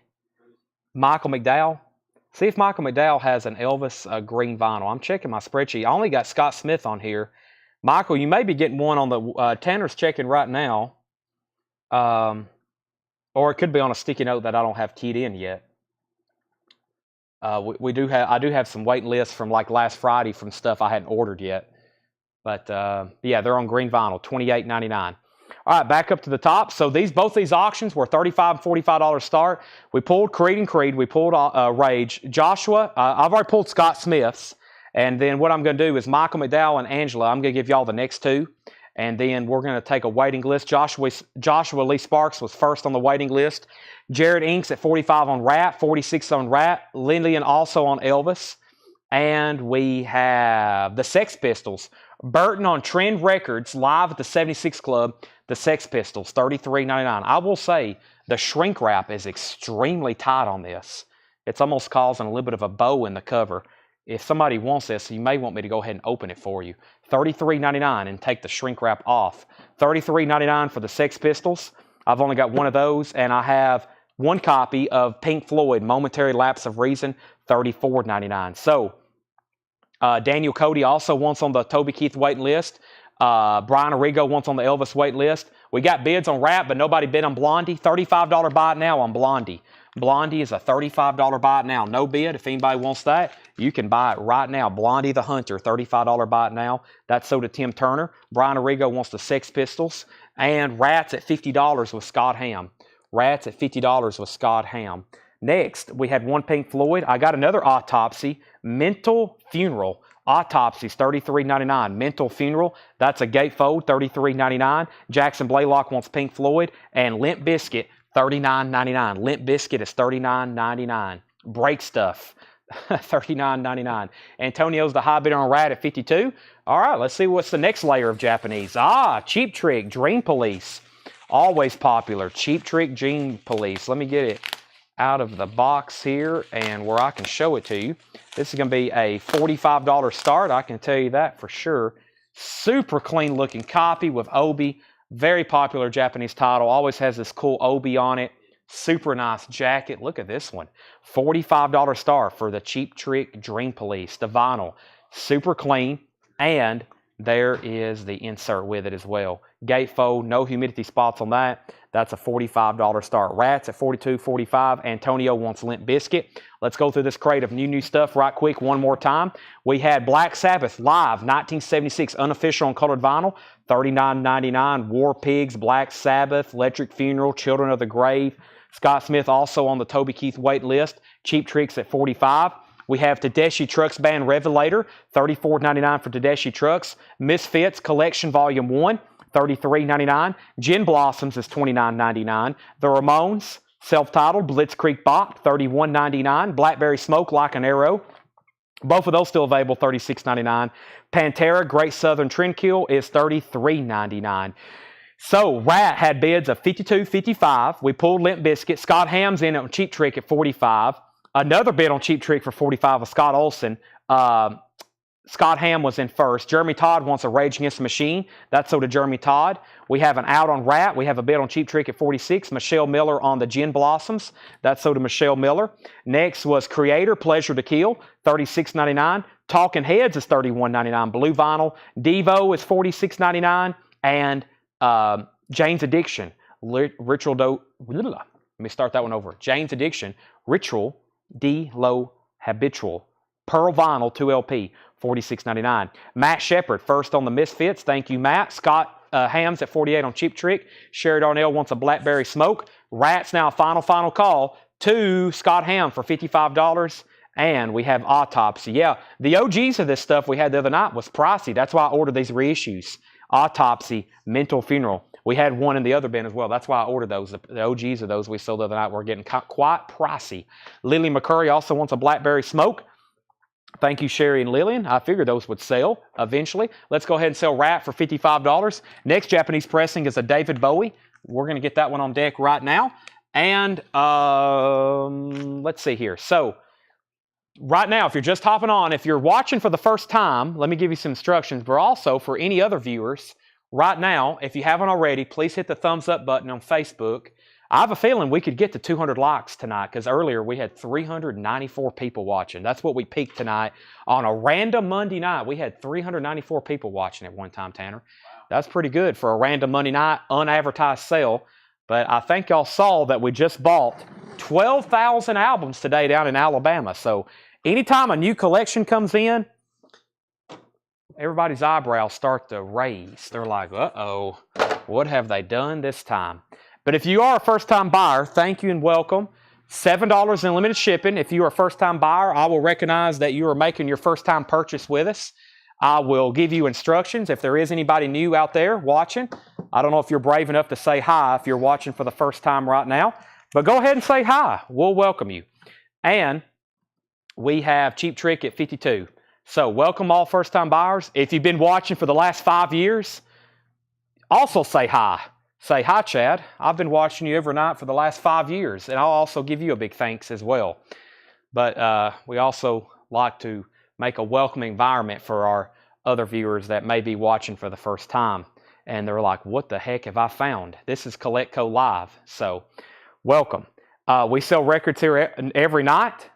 Michael McDowell. See if Michael McDowell has an Elvis green vinyl. I'm checking my spreadsheet. I only got Scott Smith on here. Michael, you may be getting one on the... Tanner's checking right now. Or it could be on a sticky note that I don't have keyed in yet. I do have some waiting lists from like last Friday from stuff I hadn't ordered yet. But yeah, they're on green vinyl, $28.99. All right, back up to the top. So both these auctions were $35 and $45 start. We pulled Creed and Creed. We pulled Rage. Joshua, I've already pulled Scott Smith's. And then what I'm going to do is Michael McDowell and Angela, I'm going to give y'all the next two. And then we're going to take a waiting list. Joshua Lee Sparks was first on the waiting list. Jared Inks at 45 on Rat, 46 on Rat. Lillian also on Elvis. And we have the Sex Pistols. Burton on Trend Records, live at the 76 Club. The Sex Pistols, $33.99. I will say the shrink wrap is extremely tight on this. It's almost causing a little bit of a bow in the cover. If somebody wants this, you may want me to go ahead and open it for you. $33.99 and take the shrink wrap off. $33.99 for the Sex Pistols. I've only got one of those, and I have one copy of Pink Floyd, Momentary Lapse of Reason, $34.99. So, Daniel Cody also wants on the Toby Keith waiting list. Brian Arrigo wants on the Elvis wait list. We got bids on Rap, but nobody bid on Blondie. $35 buy it now on Blondie. Blondie is a $35 buy it now. No bid. If anybody wants that, you can buy it right now. Blondie the Hunter, $35 buy it now. That's sold to Tim Turner. Brian Arrigo wants the Sex Pistols. And Rats at $50 with Scott Ham. Rats at $50 with Scott Ham. Next, we had one Pink Floyd. I got another Autopsy. Mental Funeral. Autopsy's $33.99. Mental Funeral, that's a gatefold, $33.99. Jackson Blaylock wants Pink Floyd. And Limp Bizkit, $39.99. Limp Bizkit is $39.99. Break Stuff, $39.99. Antonio's the high bidder on Rat at $52. All right, let's see what's the next layer of Japanese. Cheap Trick, Dream Police. Always popular. Cheap Trick, Dream Police. Let me get it out of the box here and where I can show it to you. This is going to be a $45 start. I can tell you that for sure. Super clean looking copy with Obi. Very popular Japanese title. Always has this cool Obi on it. Super nice jacket. Look at this one. $45 star for the Cheap Trick Dream Police. The vinyl. Super clean. And there is the insert with it as well. Gatefold. No humidity spots on that. That's a $45 start. Rats at $42, $45. Antonio wants Limp Bizkit. Let's go through this crate of new stuff right quick one more time. We had Black Sabbath live, 1976, unofficial on colored vinyl, $39.99. War Pigs, Black Sabbath, Electric Funeral, Children of the Grave. Scott Smith also on the Toby Keith wait list. Cheap Tricks at $45. We have Tedeschi Trucks Band Revelator, $34.99 for Tedeschi Trucks. Misfits Collection Volume 1. $33.99. Gin Blossoms is $29.99. The Ramones, self-titled, Blitzkrieg Bop, $31.99. Blackberry Smoke, Like an Arrow. Both of those still available, $36.99. Pantera, Great Southern Trendkill is $33.99. So, Rat had bids of $52, $55. We pulled Limp Bizkit. Scott Ham's in on Cheap Trick at $45. Another bid on Cheap Trick for $45 was Scott Olsen. Scott Ham was in first. Jeremy Todd wants a Rage Against the Machine. That's sold to Jeremy Todd. We have an out on Rat. We have a bid on Cheap Trick at $46. Michelle Miller on the Gin Blossoms. That's sold to Michelle Miller. Next was Creator, Pleasure to Kill, $36.99. Talking Heads is $31.99. Blue Vinyl. Devo is $46.99. And Jane's Addiction, Ritual Let me start that one over. Jane's Addiction, Ritual, D-Low, Habitual. Pearl Vinyl, 2LP, $46.99. Matt Shepard, first on the Misfits. Thank you, Matt. Scott Hams at $48 on Cheap Trick. Sherry Darnell wants a Blackberry Smoke. Rat's now final call to Scott Ham for $55. And we have Autopsy. Yeah, the OGs of this stuff we had the other night was pricey. That's why I ordered these reissues. Autopsy, Mental Funeral. We had one in the other bin as well. That's why I ordered those. The OGs of those we sold the other night were getting quite pricey. Lily McCurry also wants a Blackberry Smoke. Thank you, Sherry and Lillian. I figured those would sell eventually. Let's go ahead and sell Rat for $55. Next Japanese pressing is a David Bowie. We're going to get that one on deck right now. And let's see here. So right now, if you're just hopping on, if you're watching for the first time, let me give you some instructions. But also for any other viewers, right now, if you haven't already, please hit the thumbs up button on Facebook. I have a feeling we could get to 200 likes tonight because earlier we had 394 people watching. That's what we peaked tonight. On a random Monday night, we had 394 people watching at one time, Tanner. Wow. That's pretty good for a random Monday night unadvertised sale. But I think y'all saw that we just bought 12,000 albums today down in Alabama. So anytime a new collection comes in, everybody's eyebrows start to raise. They're like, uh-oh, what have they done this time? But if you are a first-time buyer, thank you and welcome. $7 in limited shipping. If you are a first-time buyer, I will recognize that you are making your first-time purchase with us. I will give you instructions. If there is anybody new out there watching, I don't know if you're brave enough to say hi if you're watching for the first time right now, but go ahead and say hi. We'll welcome you. And we have Cheap Trick at 52. So welcome all first-time buyers. If you've been watching for the last 5 years, also say hi. Say, hi, Chad. I've been watching you every night for the last 5 years, and I'll also give you a big thanks as well. But we also like to make a welcoming environment for our other viewers that may be watching for the first time. And they're like, what the heck have I found? This is CollectCo Live. So welcome. We sell records here every night.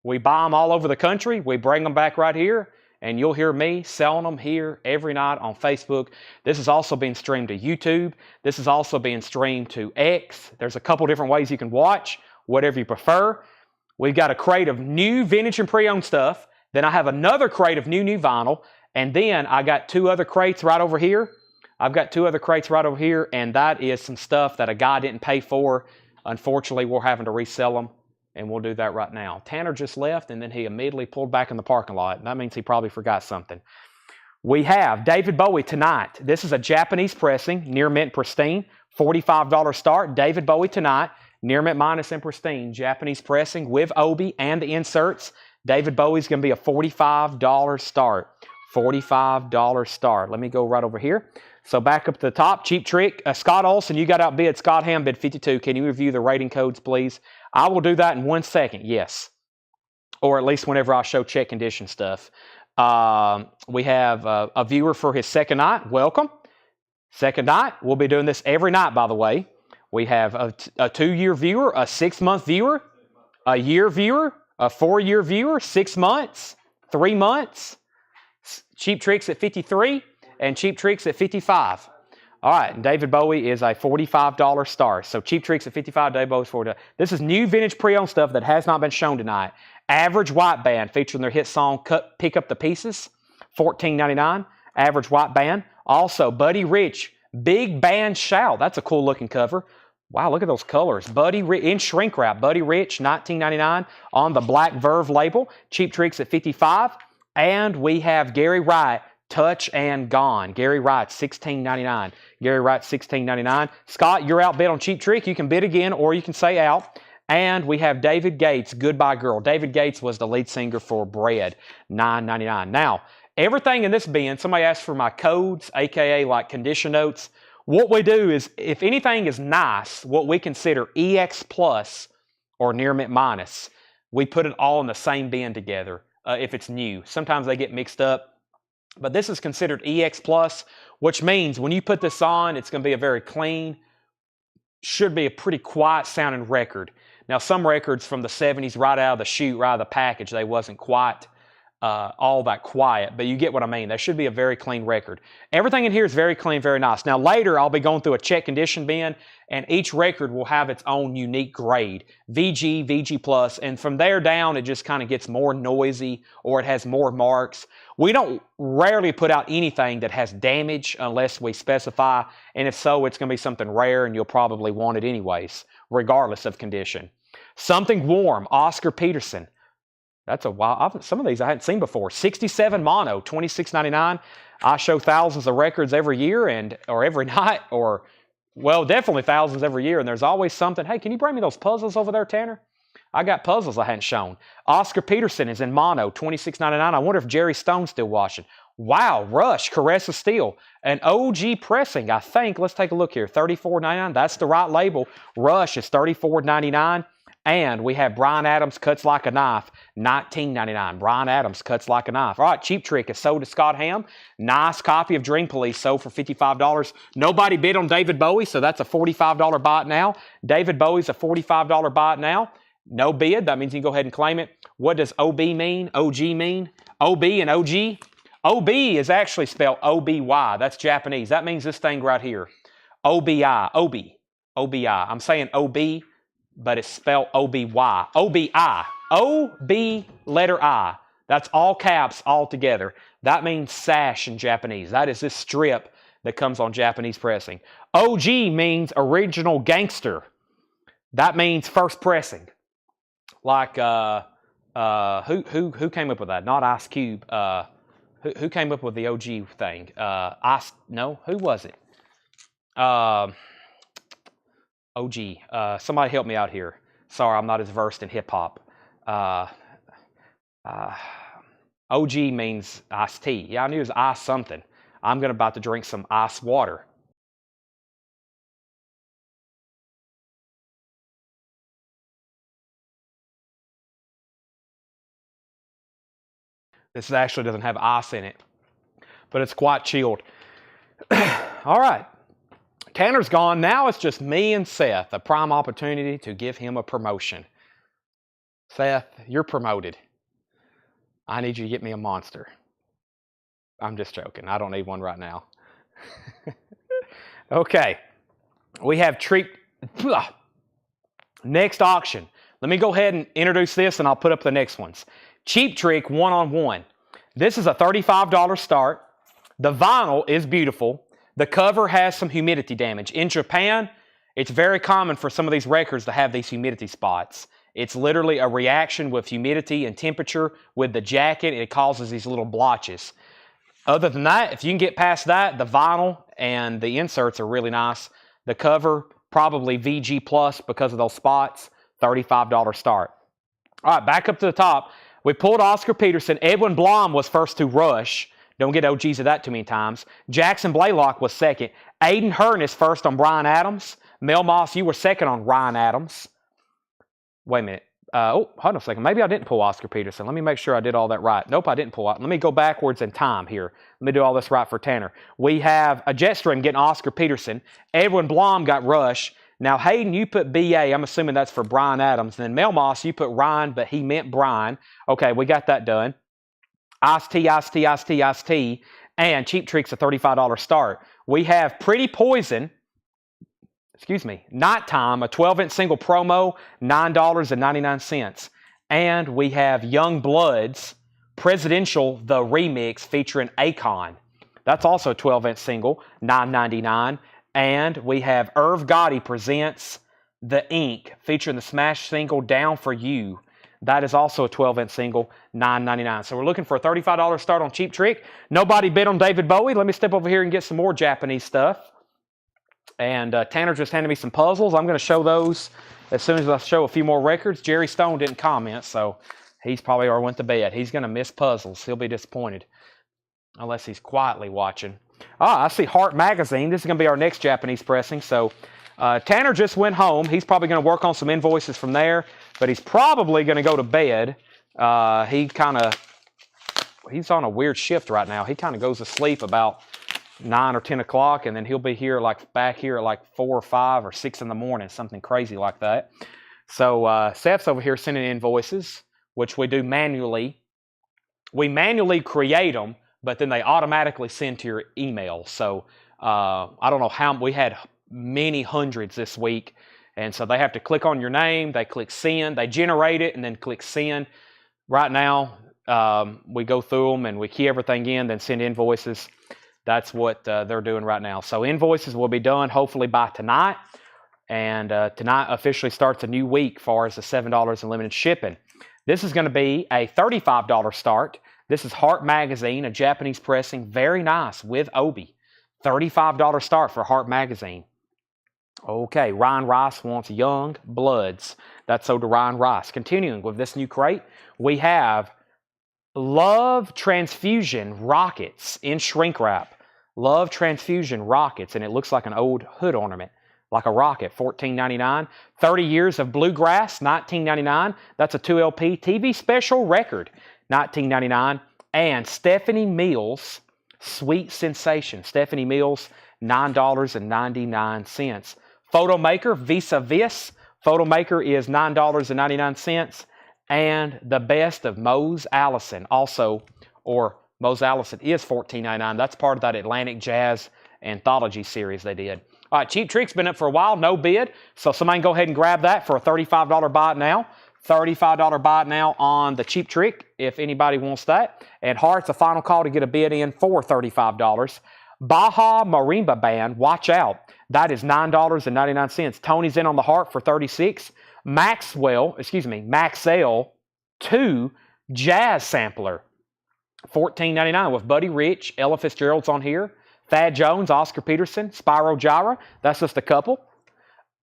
We buy them all over the country. We bring them back right here. And you'll hear me selling them here every night on Facebook. This is also being streamed to YouTube. This is also being streamed to X. There's a couple different ways you can watch, whatever you prefer. We've got a crate of new vintage and pre-owned stuff. Then I have another crate of new vinyl. And then I got 2 other crates right over here. I've got 2 other crates right over here. And that is some stuff that a guy didn't pay for. Unfortunately, we're having to resell them. And we'll do that right now. Tanner just left, and then he immediately pulled back in the parking lot. That means he probably forgot something. We have David Bowie Tonight. This is a Japanese pressing, near mint pristine. $45 start. David Bowie Tonight, near mint minus and pristine. Japanese pressing with obi and the inserts. David Bowie's going to be a $45 start. $45 start. Let me go right over here. So back up to the top, Cheap Trick. Scott Olson, you got outbid. Scott Ham bid 52. Can you review the rating codes, please? I will do that in 1 second, yes. Or at least whenever I show check condition stuff. We have a viewer for his second night. Welcome. Second night. We'll be doing this every night, by the way. We have a 2-year viewer, a 6-month viewer, a year viewer, a 4-year viewer, 6 months, 3 months. Cheap Tricks at 53 and Cheap Tricks at 55. All right, and David Bowie is a $45 star. So Cheap Tricks at 55, David Bowie's $40. This is new vintage pre-owned stuff that has not been shown tonight. Average White Band featuring their hit song Pick Up the Pieces, $14.99. Average White Band. Also, Buddy Rich, Big Band Shout. That's a cool looking cover. Wow, look at those colors. Buddy Rich, in shrink wrap. Buddy Rich, $19.99 on the Black Verve label. Cheap Tricks at 55. And we have Gary Wright, Touch and Gone. Gary Wright, $16.99. Gary Wright, $16.99. Scott, you're outbid on Cheap Trick. You can bid again or you can say out. And we have David Gates, Goodbye Girl. David Gates was the lead singer for Bread, $9.99. Now, everything in this bin, somebody asked for my codes, aka like condition notes. What we do is, if anything is nice, what we consider EX plus or near mint minus, we put it all in the same bin together if it's new. Sometimes they get mixed up. But this is considered EX plus, which means when you put this on, it's going to be a very clean, should be a pretty quiet sounding record. Now, some records from the 70s, right out of the chute, right out of the package, they wasn't quite all that quiet, but you get what I mean. That should be a very clean record. Everything in here is very clean, very nice. Now, later, I'll be going through a check condition bin, and each record will have its own unique grade, VG, VG plus, and from there down, it just kind of gets more noisy or it has more marks. We don't rarely put out anything that has damage unless we specify, and if so, it's going to be something rare, and you'll probably want it anyways, regardless of condition. Something Warm, Oscar Peterson. That's a wild. Some of these I hadn't seen before. 67 mono, $26.99. I show thousands of records every year or every night, or, well, definitely thousands every year, and there's always something. Hey, can you bring me those puzzles over there, Tanner? I got puzzles I hadn't shown. Oscar Peterson is in mono, $26.99. I wonder if Jerry Stone's still watching. Wow, Rush, Caress of Steel, an OG pressing, I think. Let's take a look here. $34.99. That's the right label. Rush is $34.99. And we have Bryan Adams, Cuts Like a Knife, $19.99. Bryan Adams, Cuts Like a Knife. All right, Cheap Trick is sold to Scott Ham. Nice copy of Dream Police, sold for $55. Nobody bid on David Bowie, so that's a $45 buy it now. David Bowie's a $45 buy it now. No bid, that means you can go ahead and claim it. What does OB mean? OG mean? OB and OG? OB is actually spelled OBY. That's Japanese. That means this thing right here. OBI, OB, OBI. I'm saying OB. but it's spelled O-B-Y. O-B-I. O-B letter I. That's all caps all together. That means sash in Japanese. That is this strip that comes on Japanese pressing. OG means original gangster. That means first pressing. Like, who came up with that? Not Ice Cube. Who came up with the OG thing? Who was it? OG. Somebody help me out here. Sorry, I'm not as versed in hip hop. OG means iced tea. Yeah, I knew it was ice something. I'm about to drink some ice water. This actually doesn't have ice in it, but it's quite chilled. All right. Tanner's gone. Now it's just me and Seth. A prime opportunity to give him a promotion. Seth, you're promoted. I need you to get me a monster. I'm just joking. I don't need one right now. Okay. We have next auction. Let me go ahead and introduce this and I'll put up the next ones. Cheap Trick one-on-one. This is a $35 start. The vinyl is beautiful. The cover has some humidity damage. In Japan, it's very common for some of these records to have these humidity spots. It's literally a reaction with humidity and temperature with the jacket. It causes these little blotches. Other than that, if you can get past that, the vinyl and the inserts are really nice. The cover, probably VG plus because of those spots. $35 start. All right, back up to the top. We pulled Oscar Peterson. Edwin Blom was first to rush. Don't get OGs of that too many times. Jackson Blaylock was second. Aiden Hearn is first on Brian Adams. Mel Moss, you were second on Ryan Adams. Wait a minute. Hold on a second. Maybe I didn't pull Oscar Peterson. Let me make sure I did all that right. Nope, I didn't pull out. Let me go backwards in time here. Let me do all this right for Tanner. We have a Jetstream getting Oscar Peterson. Edwin Blom got Rush. Now, Hayden, you put BA. I'm assuming that's for Brian Adams. And then Mel Moss, you put Ryan, but he meant Brian. Okay, we got that done. Ice-T, Ice-T, Ice-T, Ice-T. And Cheap Trick's a $35 start. We have Pretty Poison. Nighttime, a 12-inch single promo, $9.99. And we have Young Bloods, Presidential, the remix featuring Akon. That's also a 12-inch single, $9.99. And we have Irv Gotti presents The Ink, featuring the smash single Down For You. That is also a 12-inch single, $9.99. So we're looking for a $35 start on Cheap Trick. Nobody bid on David Bowie. Let me step over here and get some more Japanese stuff. And Tanner just handed me some puzzles. I'm going to show those as soon as I show a few more records. Jerry Stone didn't comment, so he's probably already went to bed. He's going to miss puzzles. He'll be disappointed unless he's quietly watching. I see Heart Magazine. This is going to be our next Japanese pressing. So Tanner just went home. He's probably going to work on some invoices from there, but he's probably going to go to bed. He's on a weird shift right now. He kind of goes to sleep about 9 or 10 o'clock, and then he'll be here back here at 4 or 5 or 6 in the morning, something crazy like that. So Seth's over here sending invoices, which we do manually. We manually create them, but then they automatically send to your email. So I don't know how, we had many hundreds this week, and so they have to click on your name, they click send, they generate it, and then click send. Right now, we go through them and we key everything in, then send invoices. That's what they're doing right now. So invoices will be done hopefully by tonight. And tonight officially starts a new week as far as the $7 in limited shipping. This is going to be a $35 start. This is Heart Magazine, a Japanese pressing. Very nice with Obi. $35 start for Heart Magazine. Okay, Ryan Rice wants Young Bloods. That's so to Ryan Rice. Continuing with this new crate, we have Love Transfusion Rockets in shrink wrap. Love Transfusion Rockets, and it looks like an old hood ornament, like a rocket, $14.99. 30 Years of Bluegrass, $19.99. That's a 2LP TV special record, $19.99. And Stephanie Mills, Sweet Sensation. Stephanie Mills, $9.99. Photomaker, Visa Vis. Photomaker is $9.99. And the best of Mose Allison, also, or Mose Allison is $14.99. That's part of that Atlantic Jazz Anthology series they did. All right, Cheap Trick's been up for a while, no bid. So somebody can go ahead and grab that for a $35 buy it now. $35 buy it now on the Cheap Trick if anybody wants that. And Heart's a final call to get a bid in for $35. Baja Marimba Band, watch out. That is $9.99. Tony's in on the Heart for $36. Maxell 2 Jazz Sampler, $14.99 with Buddy Rich, Ella Fitzgerald's on here, Thad Jones, Oscar Peterson, Spyro Gyra. That's just a couple.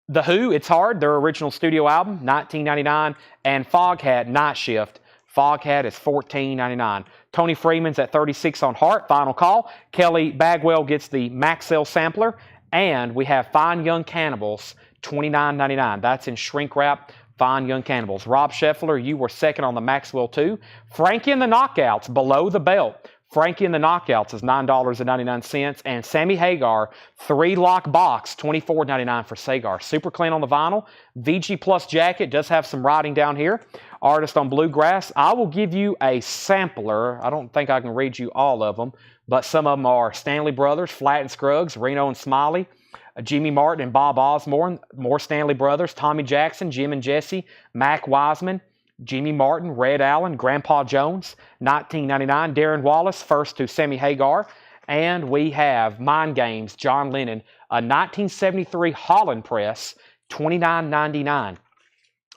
The Who, It's Hard, their original studio album, $19.99. And Foghat, Night Shift. Foghat is $14.99. Tony Freeman's at $36 on Heart, final call. Kelly Bagwell gets the Maxell sampler. And we have Fine Young Cannibals, $29.99. That's in shrink wrap. Fine Young Cannibals. Rob Scheffler, you were second on the Maxwell 2. Frankie and the Knockouts, Below the Belt. Frankie and the Knockouts is $9.99. And Sammy Hagar, 3-lock box, $24.99 for Sagar. Super clean on the vinyl. VG Plus jacket, does have some writing down here. Artist on Bluegrass. I will give you a sampler. I don't think I can read you all of them, but some of them are Stanley Brothers, Flat and Scruggs, Reno and Smiley, Jimmy Martin and Bob Osborne, more Stanley Brothers, Tommy Jackson, Jim and Jesse, Mac Wiseman, Jimmy Martin, Red Allen, Grandpa Jones, $19.99. Darren Wallace, first to Sammy Hagar. And we have Mind Games, John Lennon, a 1973 Holland press, $29.99.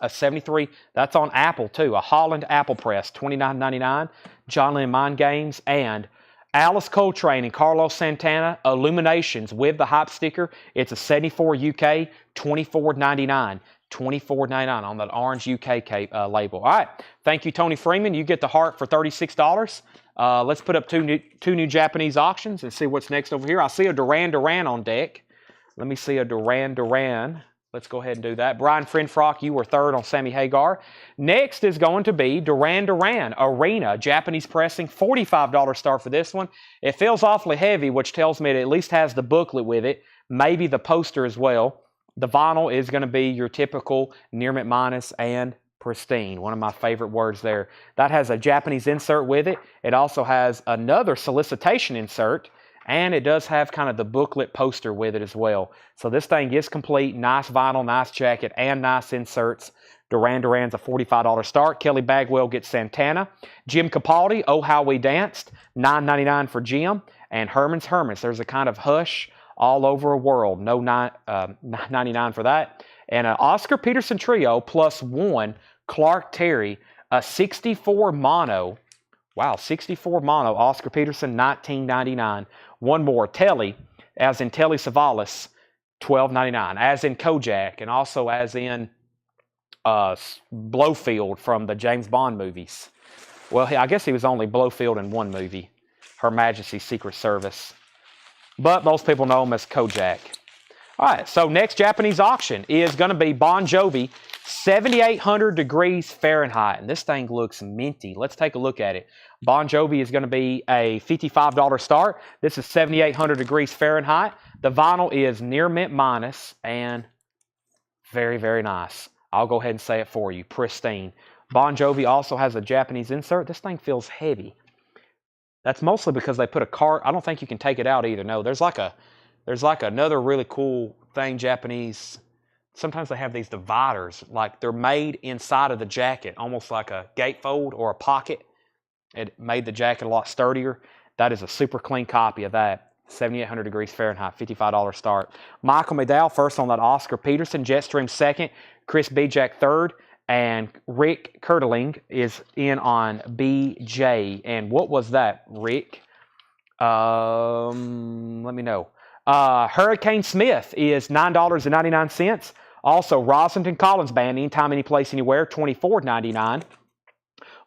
A 73, that's on Apple too, a Holland Apple press, $29.99. John Lennon Mind Games. And Alice Coltrane and Carlos Santana, Illuminations with the hype sticker. It's a 74 UK, $24.99. $24.99 on that orange UK label. All right. Thank you, Tony Freeman. You get the Heart for $36. Let's put up two new Japanese auctions and see what's next over here. I see a Duran Duran on deck. Let me see a Duran Duran. Let's go ahead and do that. Brian Frenfrock, you were third on Sammy Hagar. Next is going to be Duran Duran Arena, Japanese pressing, $45 start for this one. It feels awfully heavy, which tells me it at least has the booklet with it, maybe the poster as well. The vinyl is going to be your typical near mint minus and pristine. One of my favorite words there. That has a Japanese insert with it. It also has another solicitation insert, and it does have kind of the booklet poster with it as well. So this thing is complete. Nice vinyl, nice jacket, and nice inserts. Duran Duran's a $45 start. Kelly Bagwell gets Santana. Jim Capaldi, Oh How We Danced, $9.99 for Jim. And Herman's Hermits, there's a kind of hush all over a world. No $9.99 for that. And an Oscar Peterson Trio plus one Clark Terry, a 64 mono. Wow, 64 mono. Oscar Peterson, $19.99. One more, Telly, as in Telly Savalas, $12.99. As in Kojak, and also as in Blowfield from the James Bond movies. Well, I guess he was only Blowfield in one movie, Her Majesty's Secret Service. But most people know him as Kojak. All right, so next Japanese auction is going to be Bon Jovi, 7,800 degrees Fahrenheit. And this thing looks minty. Let's take a look at it. Bon Jovi is going to be a $55 start. This is 7,800 degrees Fahrenheit. The vinyl is near mint minus and very, very nice. I'll go ahead and say it for you. Pristine. Bon Jovi also has a Japanese insert. This thing feels heavy. That's mostly because they put a cart. I don't think you can take it out either. No, there's like another really cool thing Japanese. Sometimes they have these dividers, like they're made inside of the jacket, almost like a gatefold or a pocket. It made the jacket a lot sturdier. That is a super clean copy of that. 7,800 degrees Fahrenheit, $55 start. Michael McDowell first on that Oscar Peterson. Jetstream second. Chris Bijak third. And Rick Kurtling is in on BJ. And what was that, Rick? Let me know. Hurricane Smith is $9.99. Also, Rossington Collins Band, Anytime, Anyplace, Anywhere, $24.99.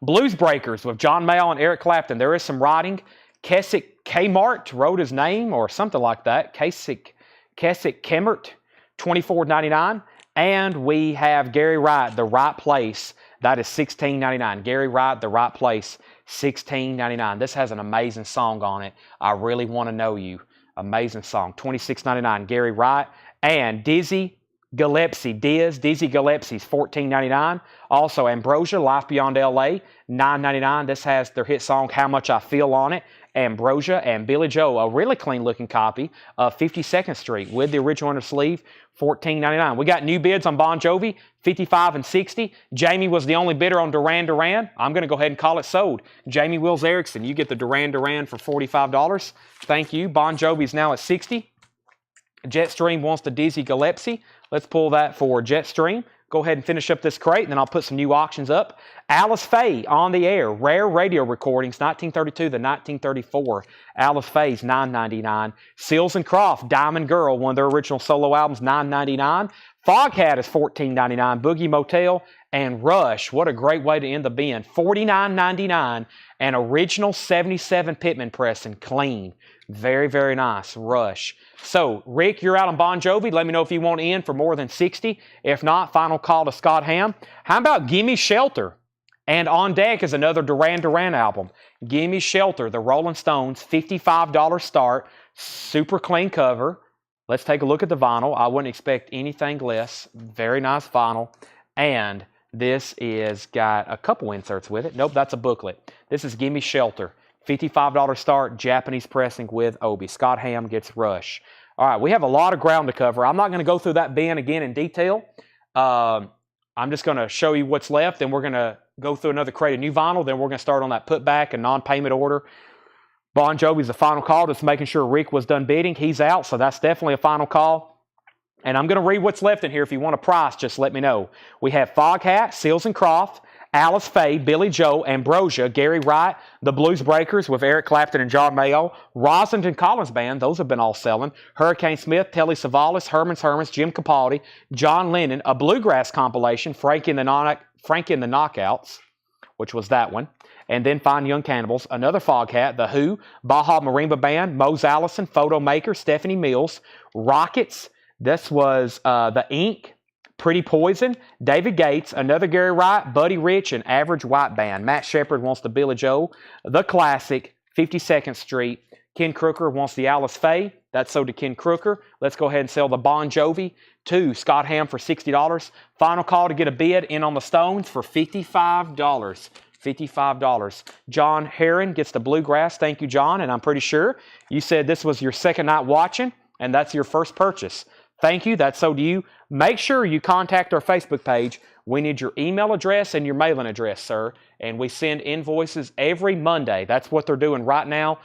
Blues Breakers with John Mayall and Eric Clapton. There is some writing. Keswick Kmart wrote his name or something like that. Keswick Kmart, $24.99. And we have Gary Wright, The Right Place. That is $16.99. Gary Wright, The Right Place, $16.99. This has an amazing song on it. I Really Want to Know You. Amazing song. $26.99. Gary Wright. And Dizzy Gillespie. Dizzy Gillespie's $14.99. Also Ambrosia, Life Beyond LA, $9.99. This has their hit song How Much I Feel on it. Ambrosia, and Billy Joe. A really clean-looking copy of 52nd Street with the original inner sleeve, $14.99. We got new bids on Bon Jovi, 55 and 60. Jamie was the only bidder on Duran Duran. I'm going to go ahead and call it sold. Jamie Wills Erickson, you get the Duran Duran for $45. Thank you. Bon Jovi's now at 60. Jetstream wants the Dizzy Gillespie. Let's pull that for Jetstream. Go ahead and finish up this crate, and then I'll put some new auctions up. Alice Faye, On the Air, rare radio recordings, 1932 to 1934. Alice Faye's $9.99. Seals and Croft, Diamond Girl, one of their original solo albums, $9.99. Foghat is $14.99. Boogie Motel and Rush, what a great way to end the bin, $49.99. And original 77 Pittman pressing, clean. Very, very nice. Rush. So, Rick, you're out on Bon Jovi. Let me know if you want in for more than 60. If not, final call to Scott Ham. How about Gimme Shelter? And on deck is another Duran Duran album. Gimme Shelter, the Rolling Stones, $55 start. Super clean cover. Let's take a look at the vinyl. I wouldn't expect anything less. Very nice vinyl. And this is got a couple inserts with it. Nope, that's a booklet. This is Gimme Shelter. $55 start, Japanese pressing with Obi. Scott Ham gets Rush. All right, we have a lot of ground to cover. I'm not going to go through that bin again in detail. I'm just going to show you what's left, and we're going to go through another crate of new vinyl. Then we're going to start on that putback and non-payment order. Bon Jovi's the final call, just making sure Rick was done bidding. He's out, so that's definitely a final call. And I'm going to read what's left in here. If you want a price, just let me know. We have Foghat, Seals and Croft, Alice Faye, Billy Joe, Ambrosia, Gary Wright, the Blues Breakers with Eric Clapton and John Mayall, Rosalind and Collins Band, those have been all selling, Hurricane Smith, Telly Savalas, Herman's, Jim Capaldi, John Lennon, a bluegrass compilation, Frankie and the Knockouts, which was that one, and then Fine Young Cannibals, another Foghat, The Who, Baja Marimba Band, Mose Allison, Photo Maker, Stephanie Mills, Rockets, this was The Ink, Pretty Poison, David Gates, another Gary Wright, Buddy Rich, and Average White Band. Matt Shepard wants the Billy Joe, The Classic, 52nd Street. Ken Crooker wants the Alice Faye. That's sold to Ken Crooker. Let's go ahead and sell the Bon Jovi to Scott Ham for $60. Final call to get a bid in on the Stones for $55. $55. John Heron gets the Bluegrass. Thank you, John. And I'm pretty sure you said this was your second night watching, and that's your first purchase. Thank you. That's so to you. Make sure you contact our Facebook page. We need your email address and your mailing address, sir. And we send invoices every Monday. That's what they're doing right now.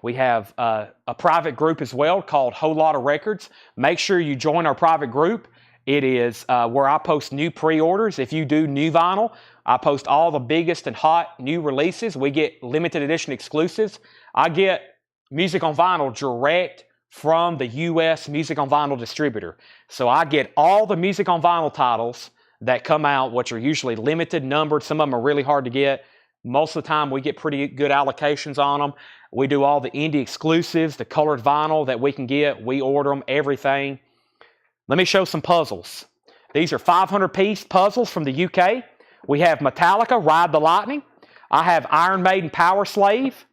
We have a private group as well called Whole Lotta Records. Make sure you join our private group. It is where I post new pre-orders. If you do new vinyl, I post all the biggest and hot new releases. We get limited edition exclusives. I get music on vinyl direct from the U.S. Music on Vinyl distributor. So I get all the music on vinyl titles that come out, which are usually limited, numbered. Some of them are really hard to get. Most of the time, we get pretty good allocations on them. We do all the indie exclusives, the colored vinyl that we can get. We order them, everything. Let me show some puzzles. These are 500-piece puzzles from the UK. We have Metallica, Ride the Lightning. I have Iron Maiden, Power Slave.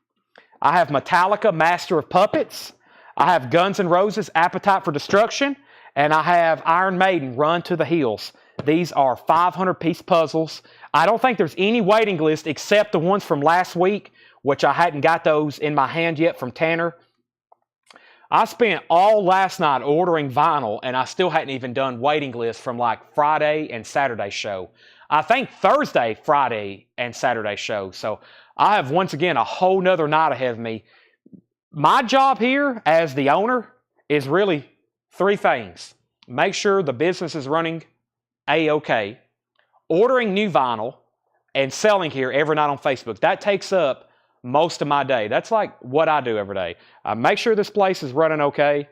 I have Metallica, Master of Puppets. I have Guns N' Roses, Appetite for Destruction, and I have Iron Maiden, Run to the Hills. These are 500-piece puzzles. I don't think there's any waiting list except the ones from last week, which I hadn't got those in my hand yet from Tanner. I spent all last night ordering vinyl, and I still hadn't even done waiting lists from like Friday and Saturday show. I think Thursday, Friday, and Saturday show. So I have, once again, a whole nother night ahead of me. My job here as the owner is really three things. Make sure the business is running A-OK, ordering new vinyl, and selling here every night on Facebook. That takes up most of my day. That's like what I do every day. I make sure this place is running okay.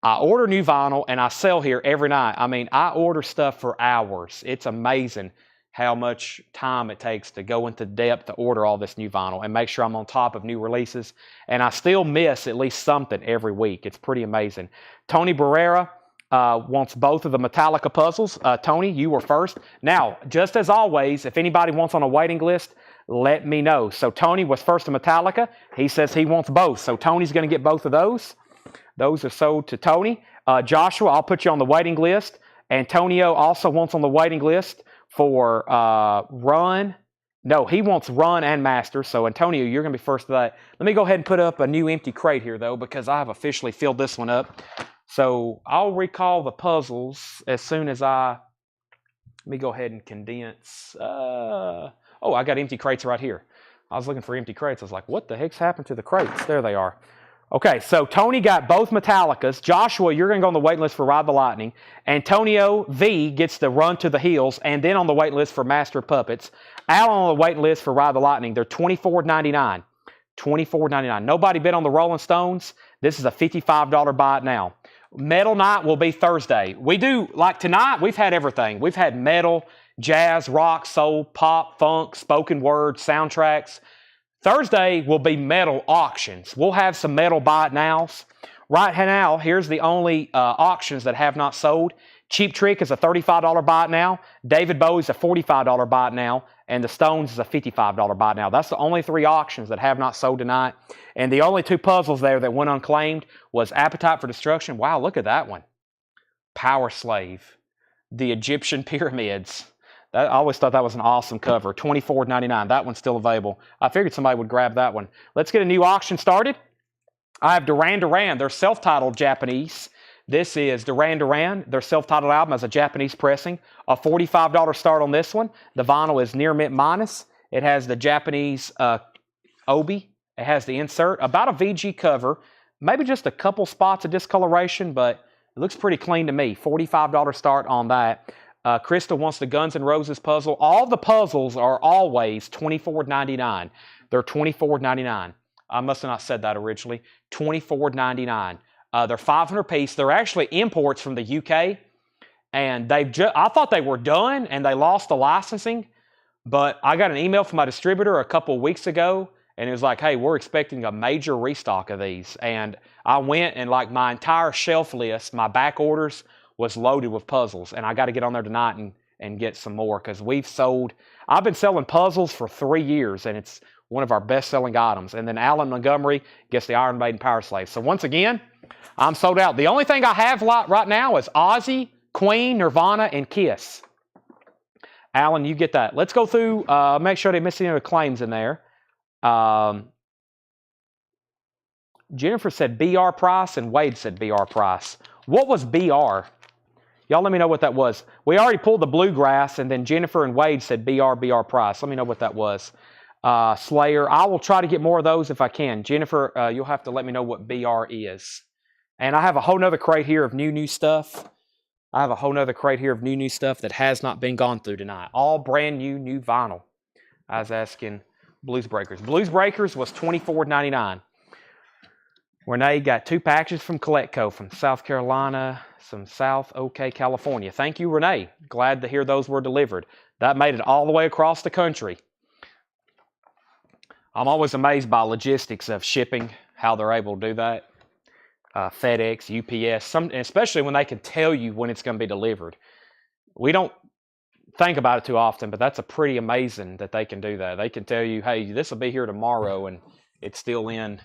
I order new vinyl, and I sell here every night. I mean, I order stuff for hours. It's amazing how much time it takes to go into depth to order all this new vinyl and make sure I'm on top of new releases. And I still miss at least something every week. It's pretty amazing. Tony Barrera wants both of the Metallica puzzles. Tony, you were first. Now, just as always, if anybody wants on a waiting list, let me know. So Tony was first to Metallica. He says he wants both. So Tony's going to get both of those. Those are sold to Tony. Joshua, I'll put you on the waiting list. Antonio also wants on the waiting list for Run No, he wants run and master. So, Antonio, you're going to be first to that. Let me go ahead and put up a new empty crate here, though, because I have officially filled this one up. So, I'll recall the puzzles as soon as let me go ahead and condense. Oh, I got empty crates right here. I was looking for empty crates. I was like, what the heck's happened to the crates? There they are. Okay, so Tony got both Metallicas. Joshua, you're going to go on the wait list for Ride the Lightning. Antonio V gets the Run to the Hills, and then on the wait list for Master Puppets. Alan on the waiting list for Ride the Lightning. They're $24.99. $24.99. Nobody bid on the Rolling Stones. This is a $55 buy it now. Metal night will be Thursday. We do, like tonight, we've had everything. We've had metal, jazz, rock, soul, pop, funk, spoken word, soundtracks. Thursday will be metal auctions. We'll have some metal buy it nows. Right now, here's the only auctions that have not sold. Cheap Trick is a $35 buy it now. David Bowie's a $45 buy it now. And the Stones is a $55 buy it now. That's the only 3 auctions that have not sold tonight. And the only 2 puzzles there that went unclaimed was Appetite for Destruction. Wow, look at that one. Power Slave. The Egyptian Pyramids. I always thought that was an awesome cover. $24.99. That one's still available. I figured somebody would grab that one. Let's get a new auction started. I have Duran Duran. They're self-titled Japanese. This is Duran Duran. Their self-titled album has a Japanese pressing. A $45 start on this one. The vinyl is near mint minus. It has the Japanese obi. It has the insert. About a VG cover. Maybe just a couple spots of discoloration, but it looks pretty clean to me. $45 start on that. Krista wants the Guns N' Roses puzzle. All the puzzles are always $24.99. They're $24.99. I must have not said that originally. $24.99. They're 500 piece. They're actually imports from the UK. And I thought they were done and they lost the licensing. But I got an email from my distributor a couple of weeks ago. And it was like, hey, we're expecting a major restock of these. And I went and like my entire shelf list, my back orders was loaded with puzzles. And I got to get on there tonight and get some more because I've been selling puzzles for 3 years and it's one of our best selling items. And then Alan Montgomery gets the Iron Maiden Power Slave. So once again, I'm sold out. The only thing I have right now is Ozzy, Queen, Nirvana, and Kiss. Alan, you get that. Let's go through, make sure they miss any of the claims in there. Jennifer said BR price and Wade said BR price. What was BR? Y'all let me know what that was. We already pulled the bluegrass and then Jennifer and Wade said BR price. Let me know what that was. Slayer, I will try to get more of those if I can. Jennifer, you'll have to let me know what BR is. And I have a whole nother crate here of new stuff. I have a whole nother crate here of new stuff that has not been gone through tonight. All brand new vinyl. I was asking Blues Breakers. Blues Breakers was $24.99. Renee got 2 packages from Coletco from South Carolina, some South OK, California. Thank you, Renee. Glad to hear those were delivered. That made it all the way across the country. I'm always amazed by logistics of shipping, how they're able to do that. FedEx, UPS, especially when they can tell you when it's going to be delivered. We don't think about it too often, but that's a pretty amazing that they can do that. They can tell you, hey, this will be here tomorrow, and it's still in.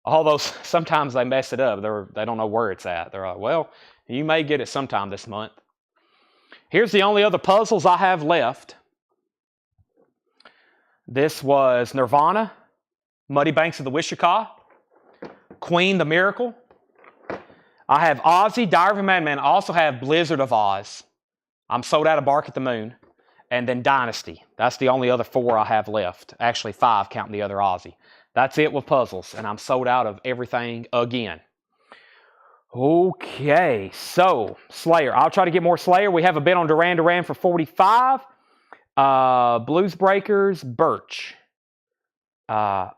Although sometimes they mess it up. They don't know where it's at. They're like, well, you may get it sometime this month. Here's the only other puzzles I have left. This was Nirvana, Muddy Banks of the Wichita, Queen, The Miracle. I have Ozzy, Diary of a Madman. I also have Blizzard of Oz. I'm sold out of Bark at the Moon. And then Dynasty. That's the only other 4 I have left. Actually 5 counting the other Ozzy. That's it with puzzles. And I'm sold out of everything again. Okay, so Slayer. I'll try to get more Slayer. We have a bid on Duran Duran for $45. Blues Breakers, Birch. I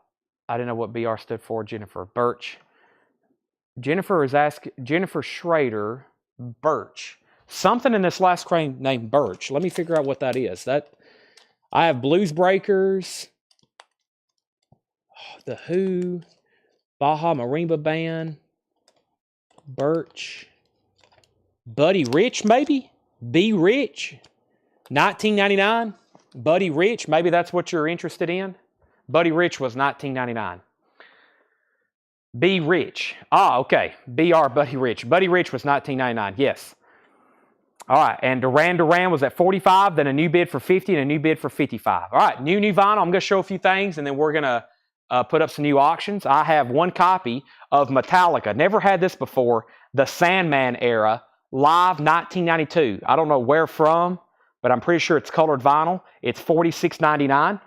didn't know what BR stood for, Jennifer. Birch. Jennifer is asking, Jennifer Schrader, Birch. Something in this last crane named Birch. Let me figure out what that is. I have Blues Breakers, The Who, Baja Marimba Band, Birch, Buddy Rich, maybe? B Rich, $19.99. Buddy Rich, maybe that's what you're interested in. Buddy Rich was $19.99. B Rich. Okay. BR Buddy Rich. Buddy Rich was $19.99. Yes. All right, and Duran Duran was at 45, then a new bid for 50, and a new bid for 55. All right, new vinyl. I'm going to show a few things, and then we're going to put up some new auctions. I have one copy of Metallica. Never had this before. The Sandman era, live 1992. I don't know where from, but I'm pretty sure it's colored vinyl. It's $46.99.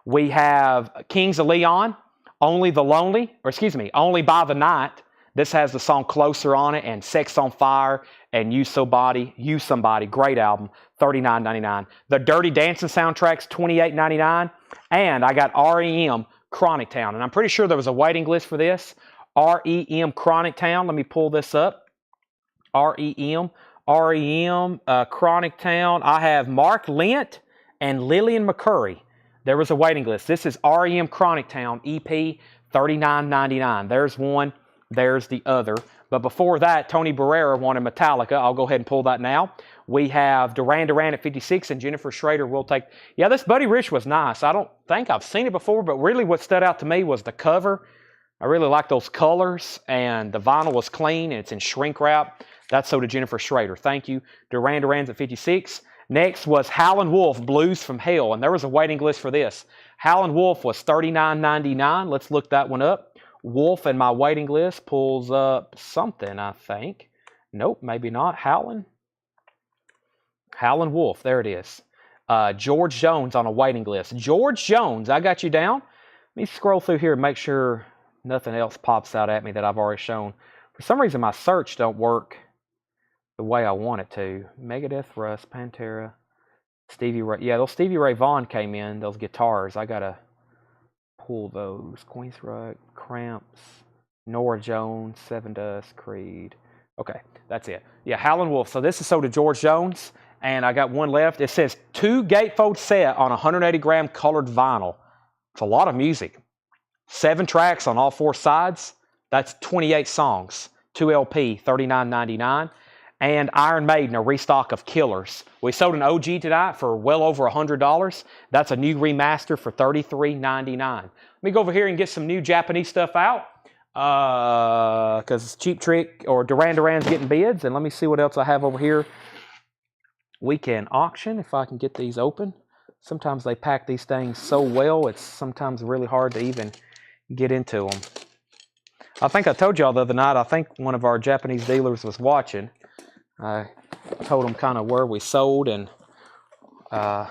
We have Kings of Leon, Only the Lonely, or excuse me, Only by the Night. This has the song Closer on it, and Sex on Fire, and You Somebody, great album, $39.99. The Dirty Dancing soundtracks, $28.99. And I got REM, Chronic Town. And I'm pretty sure there was a waiting list for this. REM, Chronic Town. Let me pull this up. REM, Chronic Town. I have Mark Lent and Lillian McCurry. There was a waiting list. This is REM, Chronic Town, EP, $39.99. There's one. There's the other. But before that, Tony Barrera wanted Metallica. I'll go ahead and pull that now. We have Duran Duran at 56, and Jennifer Schrader will take... Yeah, this Buddy Rich was nice. I don't think I've seen it before, but really what stood out to me was the cover. I really like those colors, and the vinyl was clean, and it's in shrink wrap. That's so to Jennifer Schrader. Thank you. Duran Duran's at 56. Next was Howlin' Wolf, Blues from Hell, and there was a waiting list for this. Howlin' Wolf was $39.99. Let's look that one up. Wolf in my waiting list pulls up something, I think. Nope, maybe not. Howlin' Wolf, there it is. George Jones on a waiting list. George Jones, I got you down. Let me scroll through here and make sure nothing else pops out at me that I've already shown. For some reason, my search don't work the way I want it to. Megadeth, Russ, Pantera, Stevie Ray. Yeah, those Stevie Ray Vaughan came in, those guitars. I got to pull those. Queensrÿche, Cramps, Norah Jones, Seven Dust, Creed. Okay, that's it. Yeah, Howlin' Wolf. So this is sold to George Jones, and I got one left. It says 2 gatefold set on 180-gram colored vinyl. It's a lot of music. 7 tracks on all 4 sides. That's 28 songs. 2 LP, $39.99. And Iron Maiden, a restock of Killers. We sold an OG tonight for well over $100. That's a new remaster for $33.99. Let me go over here and get some new Japanese stuff out. Because Cheap Trick or Duran Duran's getting bids. And let me see what else I have over here. We can auction if I can get these open. Sometimes they pack these things so well, it's sometimes really hard to even get into them. I think I told y'all the other night, I think one of our Japanese dealers was watching. I told them kind of where we sold, and they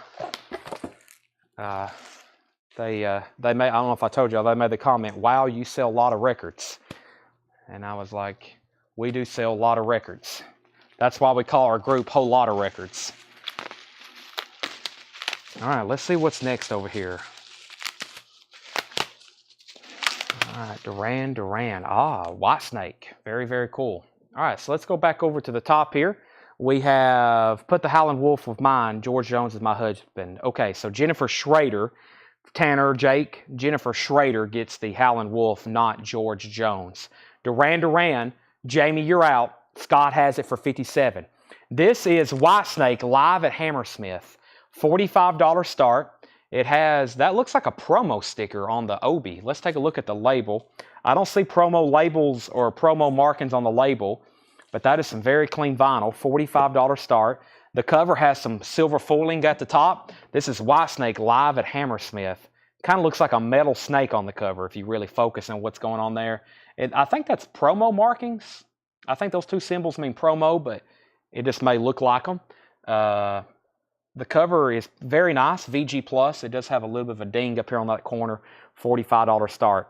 made, I don't know if I told y'all, they made the comment, "Wow, you sell a lot of records." And I was like, we do sell a lot of records. That's why we call our group Whole Lotta Records. All right, let's see what's next over here. All right, Duran Duran. Whitesnake. Very, very cool. All right, so let's go back over to the top here. We have put the Howlin' Wolf with mine. George Jones is my husband. Okay, so Jennifer Schrader, Tanner, Jake, Jennifer Schrader gets the Howlin' Wolf, not George Jones. Duran Duran, Jamie, you're out. Scott has it for $57. This is Whitesnake live at Hammersmith. $45 start. It has, that looks like a promo sticker on the Obi. Let's take a look at the label. I don't see promo labels or promo markings on the label, but that is some very clean vinyl. $45 start. The cover has some silver foiling at the top. This is Whitesnake live at Hammersmith. Kind of looks like a metal snake on the cover if you really focus on what's going on there. I think that's promo markings. I think those 2 symbols mean promo, but it just may look like them. The cover is very nice, VG+. It does have a little bit of a ding up here on that corner. $45 start.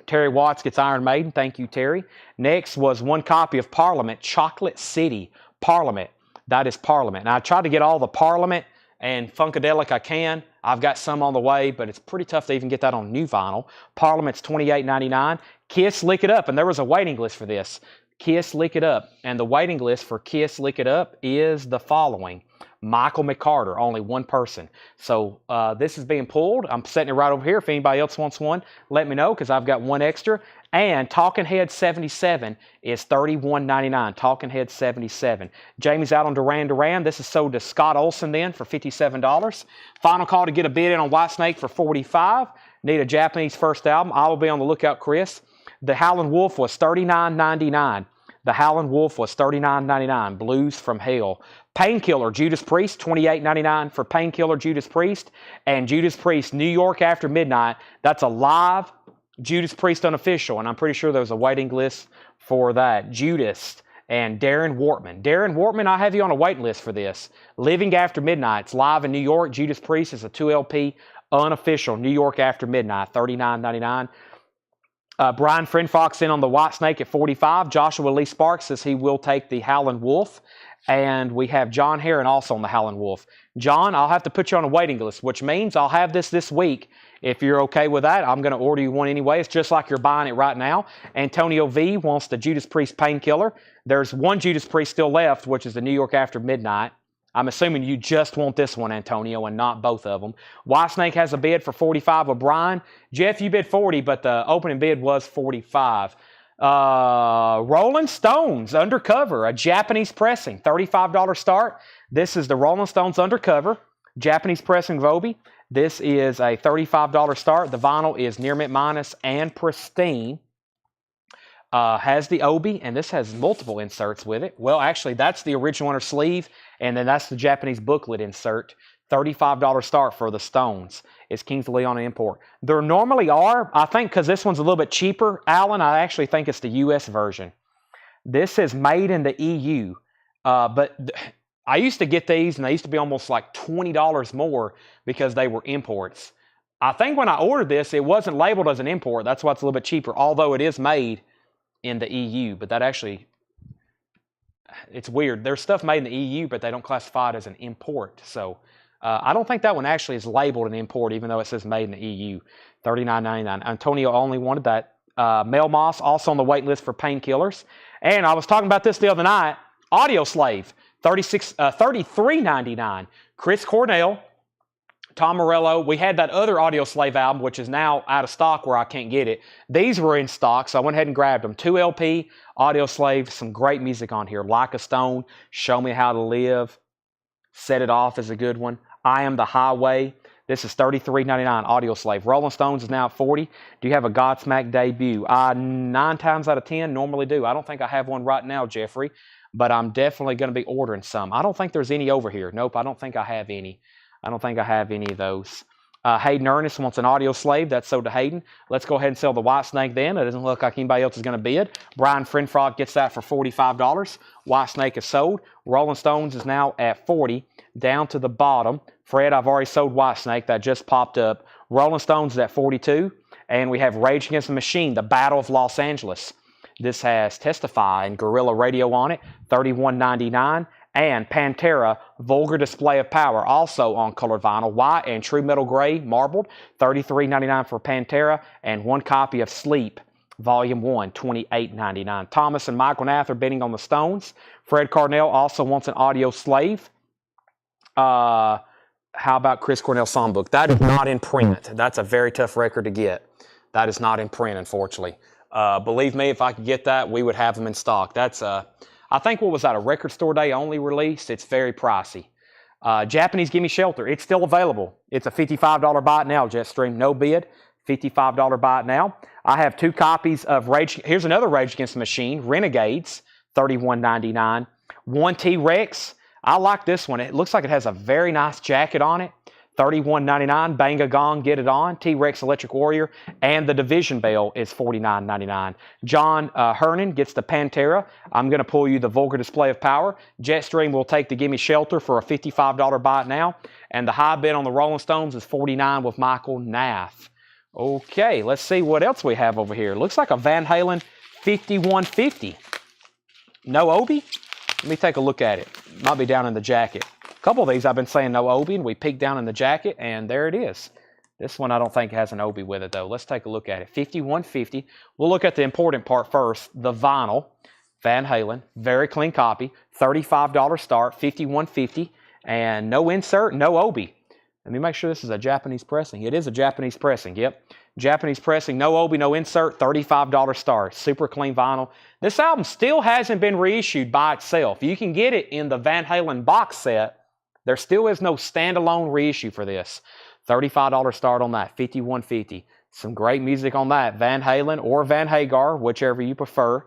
Terry Watts gets Iron Maiden. Thank you, Terry. Next was one copy of Parliament, Chocolate City. Parliament. That is Parliament. Now, I tried to get all the Parliament and Funkadelic I can. I've got some on the way, but it's pretty tough to even get that on new vinyl. Parliament's $28.99. Kiss Lick It Up, and there was a waiting list for this. Kiss Lick It Up, and the waiting list for Kiss Lick It Up is the following. Michael McCarter, only one person. So this is being pulled. I'm setting it right over here. If anybody else wants one, let me know because I've got one extra. And Talking Head 77 is $31.99. Talking Head 77. Jamie's out on Duran Duran. This is sold to Scott Olson then for $57. Final call to get a bid in on Whitesnake for $45. Need a Japanese first album. I will be on the lookout, Chris. The Howlin' Wolf was $39.99. The Howlin' Wolf was $39.99. Blues from Hell. Painkiller, Judas Priest, $28.99 for Painkiller, Judas Priest. And Judas Priest, New York After Midnight. That's a live Judas Priest unofficial, and I'm pretty sure there's a waiting list for that. Judas and Darren Wortman. Darren Wortman, I have you on a waiting list for this. Living After Midnight. It's live in New York. Judas Priest is a 2LP unofficial New York After Midnight, $39.99. Brian Friendfox in on the White Snake at $45. Joshua Lee Sparks says he will take the Howlin' Wolf. And we have John Herron also on the Howlin' Wolf. John, I'll have to put you on a waiting list, which means I'll have this week. If you're okay with that, I'm going to order you one anyway. It's just like you're buying it right now. Antonio V wants the Judas Priest Painkiller. There's one Judas Priest still left, which is the New York After Midnight. I'm assuming you just want this one, Antonio, and not both of them. White Snake has a bid for $45 with Brian. Jeff, you bid $40, but the opening bid was $45. Rolling Stones Undercover, a Japanese pressing, $35 start. This is the Rolling Stones Undercover, Japanese pressing of Obi. This is a $35 start. The vinyl is near mint minus and pristine. Has the Obi, and this has multiple inserts with it. Well, actually, that's the original inner sleeve, and then that's the Japanese booklet insert. $35 start for the Stones. It's Kings of Leon import. There normally are, I think, because this one's a little bit cheaper, Alan, I actually think it's the U.S. version. This is made in the EU, but I used to get these, and they used to be almost like $20 more because they were imports. I think when I ordered this, it wasn't labeled as an import. That's why it's a little bit cheaper, although it is made in the EU, but that actually, it's weird. There's stuff made in the EU, but they don't classify it as an import. So I don't think that one actually is labeled an import, even though it says made in the EU. $39.99. Antonio only wanted that. Mel Moss also on the wait list for Painkillers. And I was talking about this the other night. Audio Slave, $33.99. Chris Cornell, Tom Morello. We had that other Audio Slave album, which is now out of stock where I can't get it. These were in stock, so I went ahead and grabbed them. 2LP, Audio Slave, some great music on here. Like a Stone, Show Me How to Live, Set It Off is a good one. I Am the Highway. This is $33.99, Audio Slave. Rolling Stones is now at $40. Do you have a Godsmack debut? 9 times out of 10 normally do. I don't think I have one right now, Jeffrey, but I'm definitely going to be ordering some. I don't think there's any over here. Nope, I don't think I have any. I don't think I have any of those. Hayden Ernest wants an Audio Slave. That's sold to Hayden. Let's go ahead and sell the White Snake then. It doesn't look like anybody else is going to bid. Brian Friendfrog gets that for $45. White Snake is sold. Rolling Stones is now at $40. Down to the bottom. Fred, I've already sold White Snake. That just popped up. Rolling Stones is at $42. And we have Rage Against the Machine, The Battle of Los Angeles. This has Testify and Guerrilla Radio on it. $31.99. And Pantera, Vulgar Display of Power, also on colored vinyl, white and true metal gray, marbled, $33.99 for Pantera, and one copy of Sleep, Volume 1, $28.99. Thomas and Michael Nath are bidding on the Stones. Fred Carnell also wants an Audio Slave. How about Chris Cornell Songbook? That is not in print. That's a very tough record to get. That is not in print, unfortunately. Believe me, if I could get that, we would have them in stock. That's I think, what was that, a Record Store Day only release? It's very pricey. Japanese Gimme Shelter, it's still available. It's a $55 buy it now, Jetstream. No bid, $55 buy it now. I have 2 copies of Rage. Here's another Rage Against the Machine, Renegades, $31.99. One T-Rex, I like this one. It looks like it has a very nice jacket on it. $31.99. Bang a Gong, Get It On. T-Rex Electric Warrior. And the Division Bell is $49.99. John Hernan gets the Pantera. I'm going to pull you the Vulgar Display of Power. Jetstream will take the Gimme Shelter for a $55 buy it now. And the high bid on the Rolling Stones is $49 with Michael Nath. Okay, let's see what else we have over here. Looks like a Van Halen 5150. No Obi? Let me take a look at it. Might be down in the jacket. A couple of these I've been saying no Obi, and we peeked down in the jacket, and there it is. This one I don't think has an Obi with it, though. Let's take a look at it. 5150. We'll look at the important part first. The vinyl, Van Halen, very clean copy. $35 start, 5150, and no insert, no Obi. Let me make sure this is a Japanese pressing. It is a Japanese pressing, yep. Japanese pressing, no Obi, no insert, $35 start. Super clean vinyl. This album still hasn't been reissued by itself. You can get it in the Van Halen box set. There still is no standalone reissue for this. $35 start on that, 5150. Some great music on that. Van Halen or Van Hagar, whichever you prefer.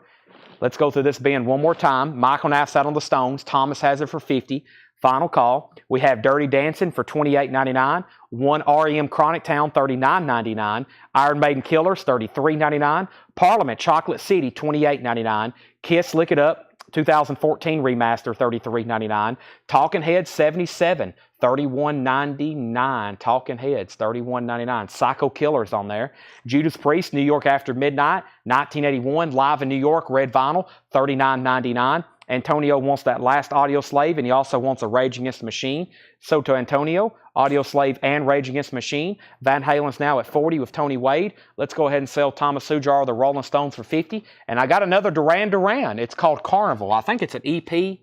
Let's go through this bin one more time. Michael Knapp's out on the Stones. Thomas has it for 50. Final call. We have Dirty Dancing for $28.99. One REM Chronic Town, $39.99. Iron Maiden Killers, $33.99. Parliament Chocolate City, $28.99. Kiss Lick It Up, 2014 remaster, $33.99. Talking Heads, 77, $31.99. Talking Heads, $31.99. Psycho Killers on there. Judas Priest, New York After Midnight, 1981, live in New York, red vinyl, $39.99. Antonio wants that Last Audio Slave, and he also wants a Rage Against the Machine. So to Antonio, Audio Slave and Rage Against the Machine. Van Halen's now at 40 with Tony Wade. Let's go ahead and sell Thomas Sujar the Rolling Stones for 50. And I got another Duran Duran. It's called Carnival. I think it's an EP.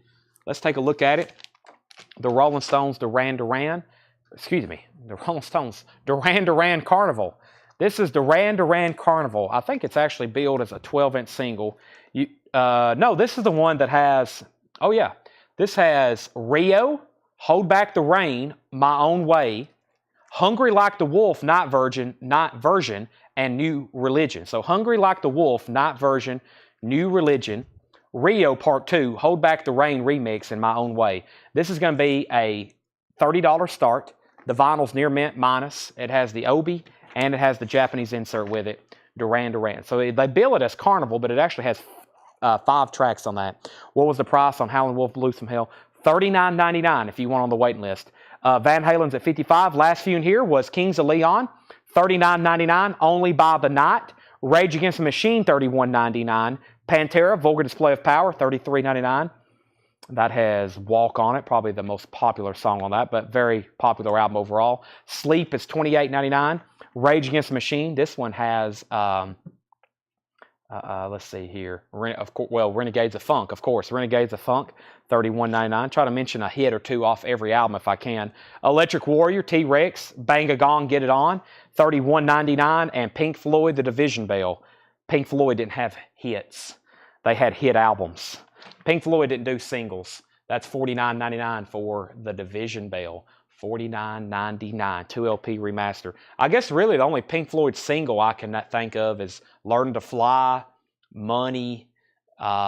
Let's take a look at it. The Rolling Stones Duran Duran. Excuse me. The Rolling Stones Duran Duran Carnival. This is Duran Duran Carnival. I think it's actually billed as a 12-inch single. No, this is the one that has, oh yeah, this has Rio, Hold Back the Rain, My Own Way, Hungry Like the Wolf, Not Version, and New Religion. So Hungry Like the Wolf, Not Version, New Religion, Rio Part 2, Hold Back the Rain remix, and My Own Way. This is going to be a $30 start. The vinyl's near mint minus. It has the Obi, and it has the Japanese insert with it, Duran Duran. So they bill it as Carnival, but it actually has 5 tracks on that. What was the price on Howlin' Wolf Blues from Hell? $39.99 if you want on the waiting list. Van Halen's at 55. Last few in here was Kings of Leon, $39.99, Only by the Night. Rage Against the Machine, $31.99. Pantera, Vulgar Display of Power, $33.99. That has Walk on it, probably the most popular song on that, but very popular album overall. Sleep is $28.99. Rage Against the Machine, this one has... let's see here. Renegades of Funk, of course. Renegades of Funk, $31.99. Try to mention a hit or two off every album if I can. Electric Warrior, T-Rex, Bang a Gong, Get It On, $31.99. And Pink Floyd, The Division Bell. Pink Floyd didn't have hits. They had hit albums. Pink Floyd didn't do singles. That's $49.99 for The Division Bell. $49.99, 2 LP remaster. I guess really the only Pink Floyd single I can think of is Learn to Fly, Money,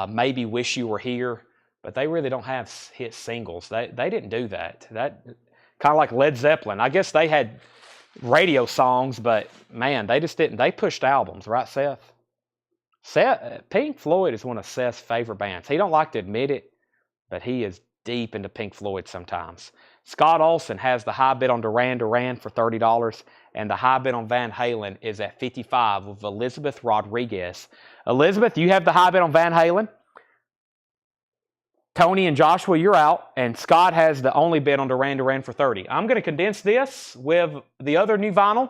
maybe Wish You Were Here, but they really don't have hit singles. They didn't do that. That kind of like Led Zeppelin. I guess they had radio songs, but man, they just didn't. They pushed albums, right, Seth? Pink Floyd is one of Seth's favorite bands. He don't like to admit it, but he is deep into Pink Floyd sometimes. Scott Olsen has the high bid on Duran Duran for $30, and the high bid on Van Halen is at $55 with Elizabeth Rodriguez. Elizabeth, you have the high bid on Van Halen. Tony and Joshua, you're out, and Scott has the only bid on Duran Duran for $30. I'm going to condense this with the other new vinyl.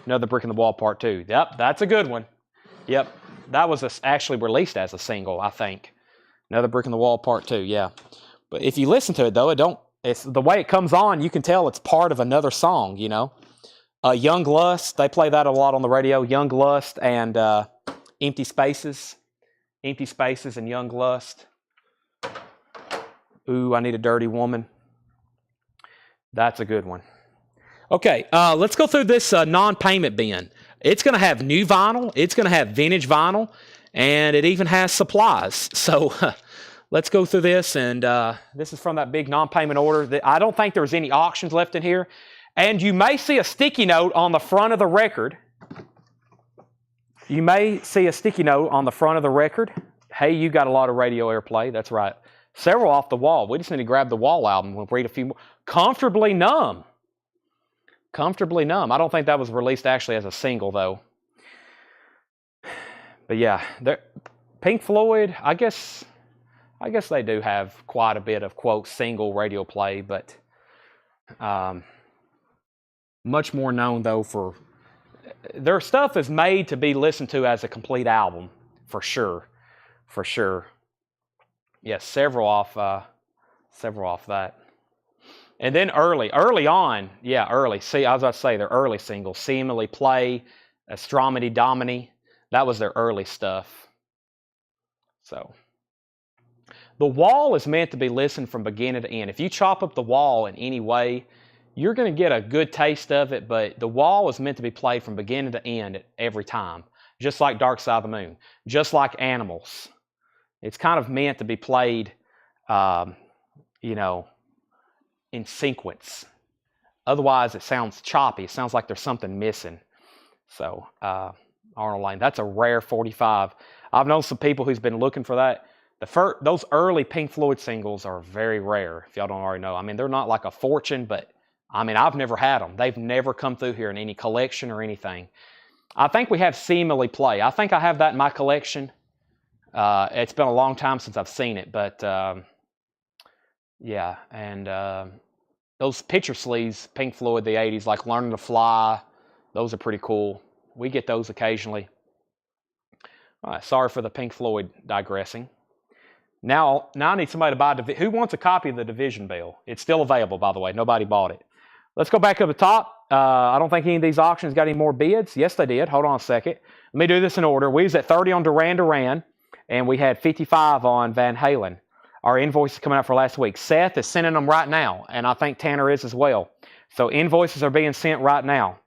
Another Brick in the Wall Part 2. Yep, that's a good one. Yep, that was actually released as a single, I think. Another Brick in the Wall Part 2, yeah. But if you listen to it, though, it's the way it comes on, you can tell it's part of another song, you know. Young Lust, they play that a lot on the radio. Young Lust and Empty Spaces. Empty Spaces and Young Lust. Ooh, I Need a Dirty Woman. That's a good one. Okay, let's go through this non-payment bin. It's going to have new vinyl, it's going to have vintage vinyl, and it even has supplies. So let's go through this, and this is from that big non-payment order. I don't think there's any auctions left in here. And you may see a sticky note on the front of the record. You may see a sticky note on the front of the record. Hey, you got a lot of radio airplay. That's right. Several off the wall. We just need to grab the Wall album. We'll read a few more. Comfortably Numb. Comfortably Numb. I don't think that was released actually as a single, though. But yeah, Pink Floyd, I guess they do have quite a bit of, quote, single radio play, but much more known, though, for their stuff is made to be listened to as a complete album, for sure. For sure. Yes, several off that. And then early on, yeah, early. See, I was about to say their early singles, See Emily Play, Astromedy Domini. That was their early stuff. So, The Wall is meant to be listened from beginning to end. If you chop up The Wall in any way, you're going to get a good taste of it, but The Wall is meant to be played from beginning to end every time. just like Dark Side of the Moon, just like Animals. It's kind of meant to be played, you know, in sequence. Otherwise, it sounds choppy. It sounds like there's something missing. So, Arnold Layne, that's a rare 45. I've known some people who's been looking for that. Those early Pink Floyd singles are very rare, if y'all don't already know. I mean, they're not like a fortune, but I mean, I've never had them. They've never come through here in any collection or anything. I think we have See Emily Play. I think I have that in my collection. It's been a long time since I've seen it, but yeah. And those picture sleeves, Pink Floyd, the 80s, like Learning to Fly, those are pretty cool. We get those occasionally. All right, sorry for the Pink Floyd digressing. Now I need somebody to buy. Who wants a copy of the Division Bell? It's still available, by the way. Nobody bought it. Let's go back to the top. I don't think any of these auctions got any more bids. Yes, they did. Hold on a second. Let me do this in order. We was at 30 on Duran Duran, and we had 55 on Van Halen. Our invoice is coming out for last week. Seth is sending them right now, and I think Tanner is as well. So invoices are being sent right now.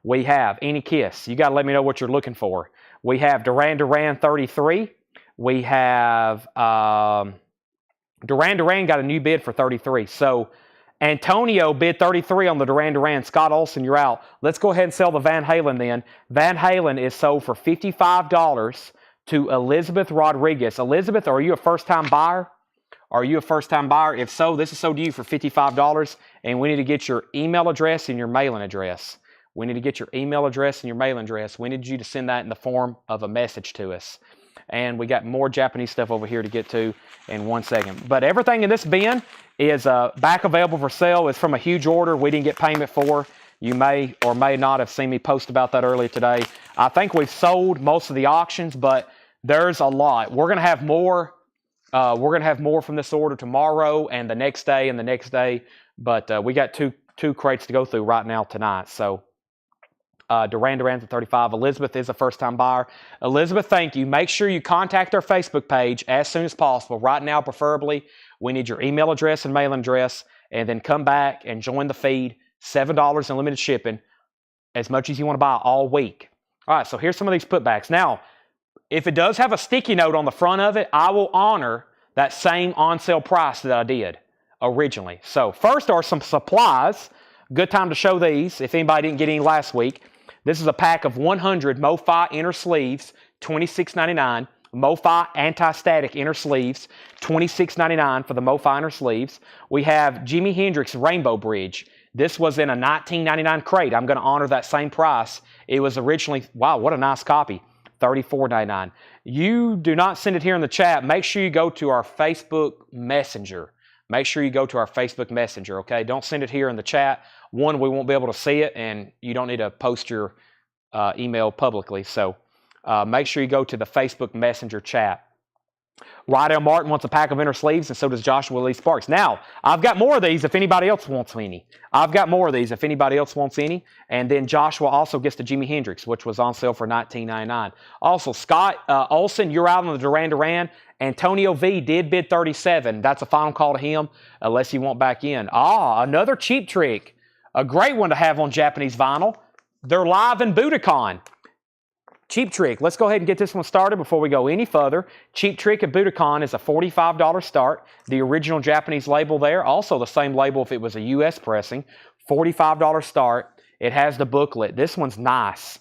We have Any Kiss. You got to let me know what you're looking for. We have Duran Duran 33. We have Duran Duran got a new bid for 33. So Antonio bid 33 on the Duran Duran. Scott Olson, you're out. Let's go ahead and sell the Van Halen then. Van Halen is sold for $55 to Elizabeth Rodriguez. Elizabeth, are you a first-time buyer? Are you a first-time buyer? If so, this is sold to you for $55, and we need to get your email address and your mailing address. We need to get your email address and your mailing address. We need you to send that in the form of a message to us. And we got more Japanese stuff over here to get to in 1 second. But everything in this bin is back available for sale. It's from a huge order we didn't get payment for. You may or may not have seen me post about that earlier today. I think we've sold most of the auctions, but there's a lot. We're going to have more. We're going to have more from this order tomorrow and the next day and the next day. But we got two crates to go through right now tonight. So Duran Duran's at 35. Elizabeth is a first-time buyer. Elizabeth, thank you. Make sure you contact our Facebook page as soon as possible. Right now, preferably, we need your email address and mailing address, and then come back and join the feed. $7 in limited shipping, as much as you want to buy all week. All right, so here's some of these putbacks. Now, if it does have a sticky note on the front of it, I will honor that same on-sale price that I did originally. So first are some supplies. Good time to show these if anybody didn't get any last week. This is a pack of 100 MoFi inner sleeves, $26.99. MoFi anti-static inner sleeves, $26.99 for the MoFi inner sleeves. We have Jimi Hendrix Rainbow Bridge. This was in a $19.99 crate. I'm going to honor that same price. It was originally, wow, what a nice copy, $34.99. You do not send it here in the chat. Make sure you go to our Facebook Messenger. Make sure you go to our Facebook Messenger, okay? Don't send it here in the chat. One, we won't be able to see it, and you don't need to post your email publicly. So make sure you go to the Facebook Messenger chat. Rydell Martin wants a pack of inner sleeves, and so does Joshua Lee Sparks. Now, I've got more of these if anybody else wants any. I've got more of these if anybody else wants any. And then Joshua also gets the Jimi Hendrix, which was on sale for $19.99. Also, Scott Olson, you're out on the Duran Duran. Antonio V did bid 37. That's a final call to him, unless you want back in. Another Cheap Trick. A great one to have on Japanese vinyl. They're live in Budokan. Cheap Trick. Let's go ahead and get this one started before we go any further. Cheap Trick at Budokan is a $45 start. The original Japanese label there. Also the same label if it was a U.S. pressing. $45 start. It has the booklet. This one's nice.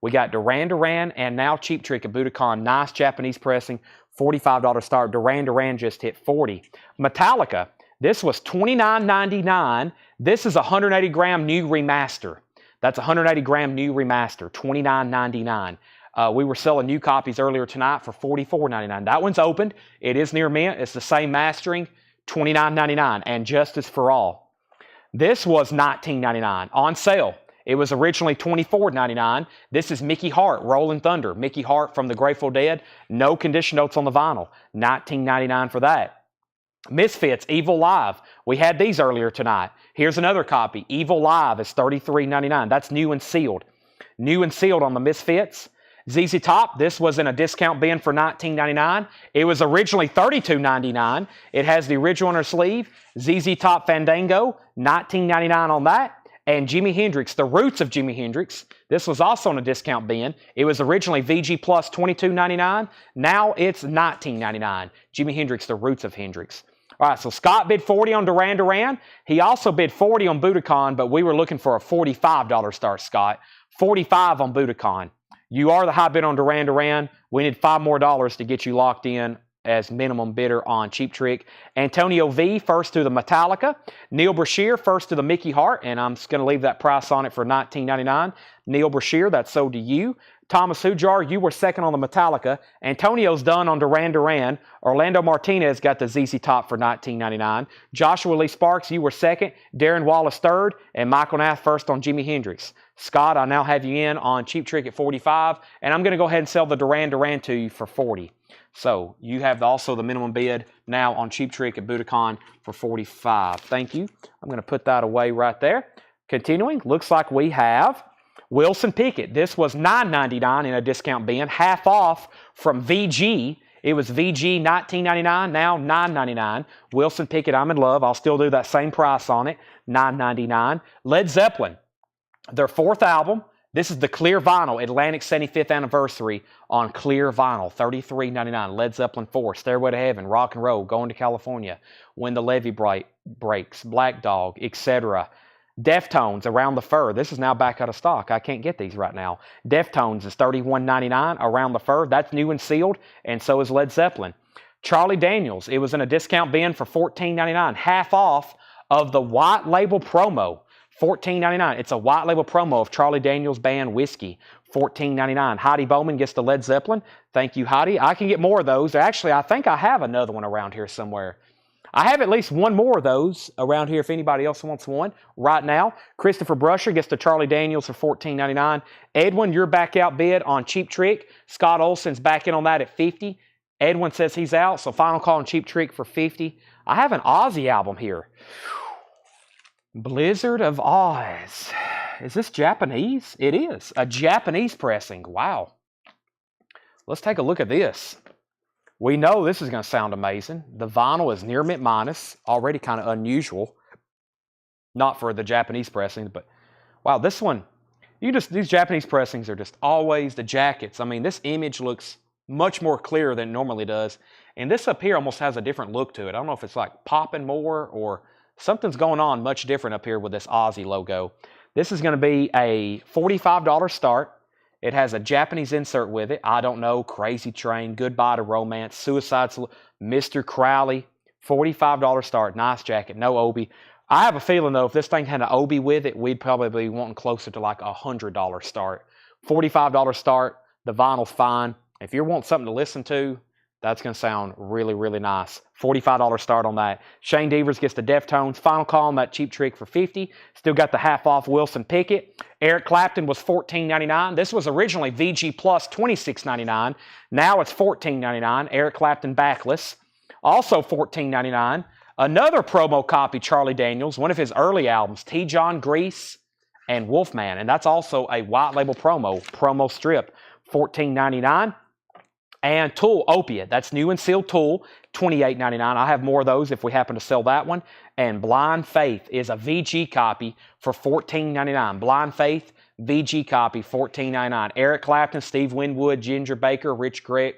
We got Duran Duran and now Cheap Trick at Budokan. Nice Japanese pressing. $45 start. Duran Duran just hit 40. Metallica. This was $29.99. This is a 180 gram new remaster. That's a 180 gram new remaster, $29.99. We were selling new copies earlier tonight for $44.99. That one's opened. It is near mint. It's the same mastering, $29.99, and Justice for All. This was $19.99 on sale. It was originally $24.99. This is Mickey Hart, Rolling Thunder. Mickey Hart from the Grateful Dead. No condition notes on the vinyl. $19.99 for that. Misfits, Evil Live. We had these earlier tonight. Here's another copy. Evil Live is $33.99. That's new and sealed. New and sealed on the Misfits. ZZ Top, this was in a discount bin for $19.99. It was originally $32.99. It has the original inner sleeve. ZZ Top Fandango, $19.99 on that. And Jimi Hendrix, the roots of Jimi Hendrix, this was also on a discount bin. It was originally VG Plus $22.99. Now it's $19.99. Jimi Hendrix, the roots of Hendrix. All right, so Scott bid 40 on Duran Duran. He also bid 40 on Budokan, but we were looking for a $45 start, Scott. 45 on Budokan. You are the high bid on Duran Duran. We need $5 more to get you locked in as minimum bidder on Cheap Trick. Antonio V, first to the Metallica. Neil Brashear, first to the Mickey Hart, and I'm just going to leave that price on it for $19.99. Neil Brashear, that's sold to you. Thomas Hujar, you were second on the Metallica. Antonio's done on Duran Duran. Orlando Martinez got the ZZ Top for $19.99. Joshua Lee Sparks, you were second. Darren Wallace third. And Michael Nath first on Jimi Hendrix. Scott, I now have you in on Cheap Trick at 45. And I'm going to go ahead and sell the Duran Duran to you for 40. So you have also the minimum bid now on Cheap Trick at Budokan for 45. Thank you. I'm going to put that away right there. Continuing, looks like we have Wilson Pickett. This was $9.99 in a discount bin, half off from VG. It was VG $19.99, now $9.99. Wilson Pickett, I'm in love. I'll still do that same price on it, $9.99. Led Zeppelin, their fourth album. This is the clear vinyl, Atlantic 75th anniversary on clear vinyl, $33.99. Led Zeppelin 4, Stairway to Heaven, Rock and Roll, Going to California, When the Levee Breaks, Black Dog, etc. Deftones, Around the Fur. This is now back out of stock. I can't get these right now. Deftones is $31.99. Around the Fur, that's new and sealed, and so is Led Zeppelin. Charlie Daniels, it was in a discount bin for $14.99, half off of the white label promo. $14.99. It's a white label promo of Charlie Daniels Band Whiskey. $14.99. Heidi Bowman gets the Led Zeppelin. Thank you, Heidi. I can get more of those. Actually, I think I have another one around here somewhere. I have at least one more of those around here if anybody else wants one right now. Christopher Brusher gets the Charlie Daniels for $14.99. Edwin, you're back out bid on Cheap Trick. Scott Olson's back in on that at $50. Edwin says he's out, so final call on Cheap Trick for $50. I have an Ozzy album here. Blizzard of Oz. Is this Japanese? It is. A Japanese pressing. Wow. Let's take a look at this. We know this is going to sound amazing. The vinyl is near mint minus. Already kind of unusual. Not for the Japanese pressings, but wow, this one. These Japanese pressings are just always the jackets. I mean, this image looks much more clear than it normally does. And this up here almost has a different look to it. I don't know if it's like popping more or something's going on much different up here with this Ozzy logo. This is going to be a $45 start. It has a Japanese insert with it. I don't know. Crazy Train, Goodbye to Romance, Suicide Solution, Mr. Crowley. $45 start. Nice jacket. No Obi. I have a feeling, though, if this thing had an Obi with it, we'd probably be wanting closer to like a $100 start. $45 start. The vinyl's fine. If you want something to listen to, that's going to sound really, really nice. $45 start on that. Shane Devers gets the Deftones. Final call on that Cheap Trick for $50. Still got the half off Wilson Pickett. Eric Clapton was $14.99. This was originally VG Plus $26.99. Now it's $14.99. Eric Clapton backless. Also $14.99. Another promo copy, Charlie Daniels, one of his early albums, T. John Grease and Wolfman. And that's also a white label promo strip, $14.99. And Tool Opiate, that's new and sealed Tool, $28.99. I have more of those if we happen to sell that one. And Blind Faith is a VG copy for $14.99. Blind Faith, VG copy, $14.99. Eric Clapton, Steve Winwood, Ginger Baker, Rich Gregg,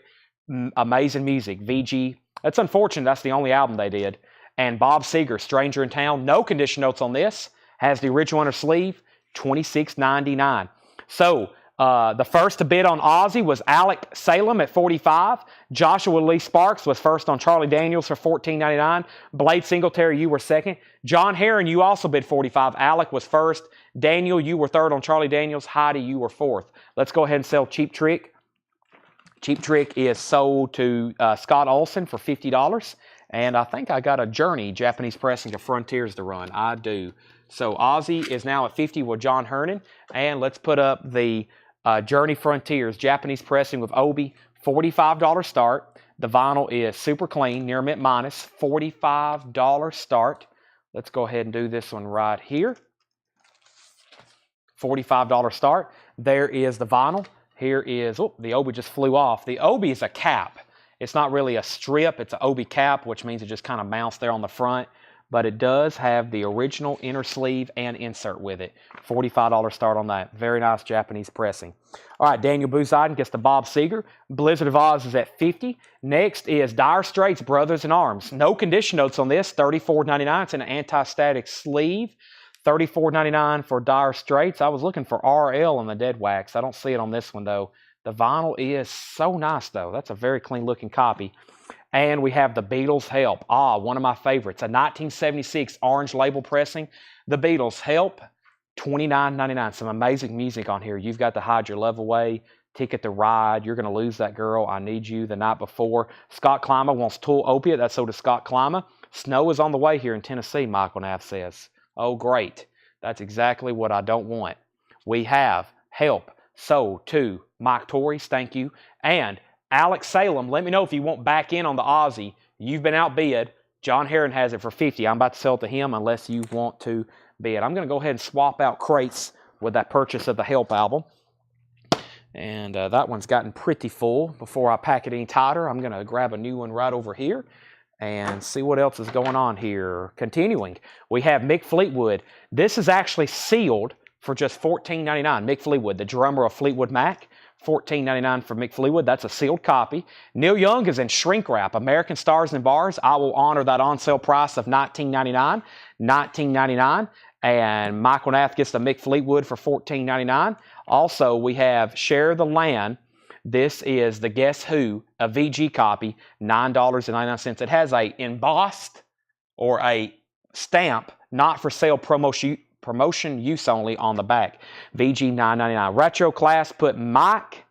amazing music, VG. That's unfortunate, that's the only album they did. And Bob Seger, Stranger in Town, no condition notes on this. Has the original on her sleeve, $26.99. So, the first to bid on Ozzy was Alec Salem at $45. Joshua Lee Sparks was first on Charlie Daniels for $14.99. Blade Singletary, you were second. John Heron, you also bid $45. Alec was first. Daniel, you were third on Charlie Daniels. Heidi, you were fourth. Let's go ahead and sell Cheap Trick. Cheap Trick is sold to Scott Olson for $50. And I think I got a Journey Japanese pressing of Frontiers to run. I do. So Ozzy is now at $50 with John Hernan. And let's put up the Journey Frontiers, Japanese pressing with Obi, $45 start. The vinyl is super clean, near mint minus, $45 start. Let's go ahead and do this one right here. $45 start. There is the vinyl. Here is, oh, the Obi just flew off. The Obi is a cap. It's not really a strip. It's an Obi cap, which means it just kind of mounts there on the front. but it does have the original inner sleeve and insert with it. $45 start on that. Very nice Japanese pressing. All right, Daniel Booziden gets the Bob Seger. Blizzard of Oz is at $50. Next is Dire Straits Brothers in Arms. No condition notes on this. $34.99. It's an anti-static sleeve. $34.99 for Dire Straits. I was looking for RL on the dead wax. I don't see it on this one, though. The vinyl is so nice, though. That's a very clean-looking copy. And we have the Beatles Help. One of my favorites. A 1976 orange label pressing. The Beatles Help. $29.99. Some amazing music on here. You've got to Hide Your Love Away, Ticket to Ride, You're Gonna Lose That Girl, I Need You, The Night Before. Scott Klima wants Tool Opiate. That's so does Scott Klima. Snow is on the way here in Tennessee, Michael Knapp says. Oh, great. That's exactly what I don't want. We have Help, So, to Mike Torres, thank you. And Alex Salem, let me know if you want back in on the Aussie. You've been outbid. John Heron has it for $50. I'm about to sell it to him unless you want to bid. I'm going to go ahead and swap out crates with that purchase of the Help album. And that one's gotten pretty full. Before I pack it any tighter, I'm going to grab a new one right over here and see what else is going on here. Continuing, we have Mick Fleetwood. This is actually sealed for just $14.99. Mick Fleetwood, the drummer of Fleetwood Mac. $14.99 for Mick Fleetwood. That's a sealed copy. Neil Young is in shrink wrap. American Stars and Bars. I will honor that on-sale price of $19.99. $19.99. And Michael Nath gets the Mick Fleetwood for $14.99. Also, we have Share the Land. This is the Guess Who, a VG copy, $9.99. It has a embossed or a stamp, not for sale promotion use only on the back. VG $9.99. Retro Class put Mike.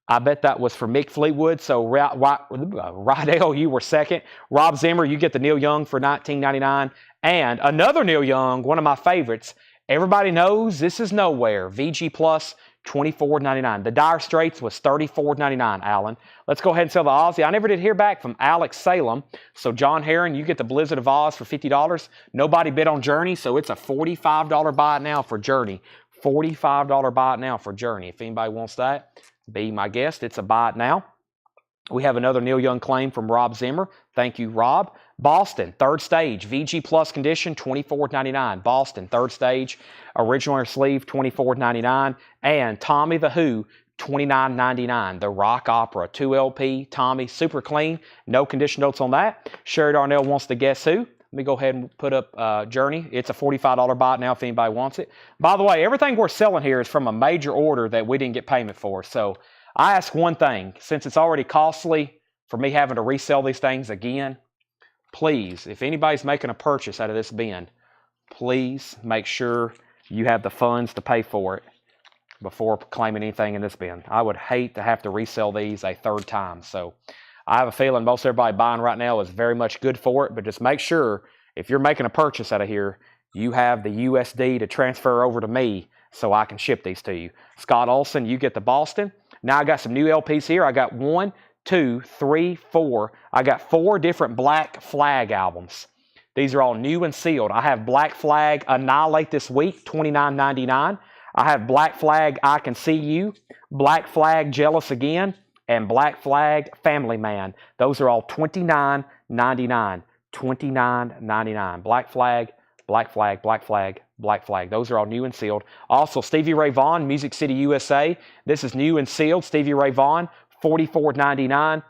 I bet that was for Mick Fleetwood. So Rydell, you were second. Rob Zimmer, you get the Neil Young for $19.99. And another Neil Young, one of my favorites. Everybody knows This Is Nowhere. VG Plus, $24.99. The Dire Straits was $34.99, Alan. Let's go ahead and sell the Aussie. I never did hear back from Alex Salem. So John Heron, you get the Blizzard of Oz for $50. Nobody bid on Journey, so it's a $45 buy it now for Journey. $45 buy it now for Journey. If anybody wants that, be my guest. It's a buy it now. We have another Neil Young claim from Rob Zimmer. Thank you, Rob. Boston, Third Stage, VG Plus condition, $24.99. Boston, Third Stage, original sleeve, $24.99. And Tommy the Who, $29.99. The Rock Opera, 2 LP, Tommy, super clean. No condition notes on that. Sherry Darnell wants the Guess Who. Let me go ahead and put up Journey. It's a $45 buy it now if anybody wants it. By the way, everything we're selling here is from a major order that we didn't get payment for. So I ask one thing. Since it's already costly for me having to resell these things again, please, if anybody's making a purchase out of this bin, please make sure you have the funds to pay for it before claiming anything in this bin. I would hate to have to resell these a third time. So I have a feeling most everybody buying right now is very much good for it, but just make sure if you're making a purchase out of here, you have the USD to transfer over to me so I can ship these to you. Scott Olson, you get the Boston. Now I got some new LPs here. I got 1, 2, 3, 4. I got 4 different Black Flag albums. These are all new and sealed. I have Black Flag Annihilate This Week, $29.99. I have Black Flag I Can See You, Black Flag Jealous Again, and Black Flag Family Man. Those are all $29.99. $29.99. Black Flag, Black Flag, Black Flag, Black Flag. Those are all new and sealed. Also, Stevie Ray Vaughan, Music City, USA. This is new and sealed. Stevie Ray Vaughan, $44.99.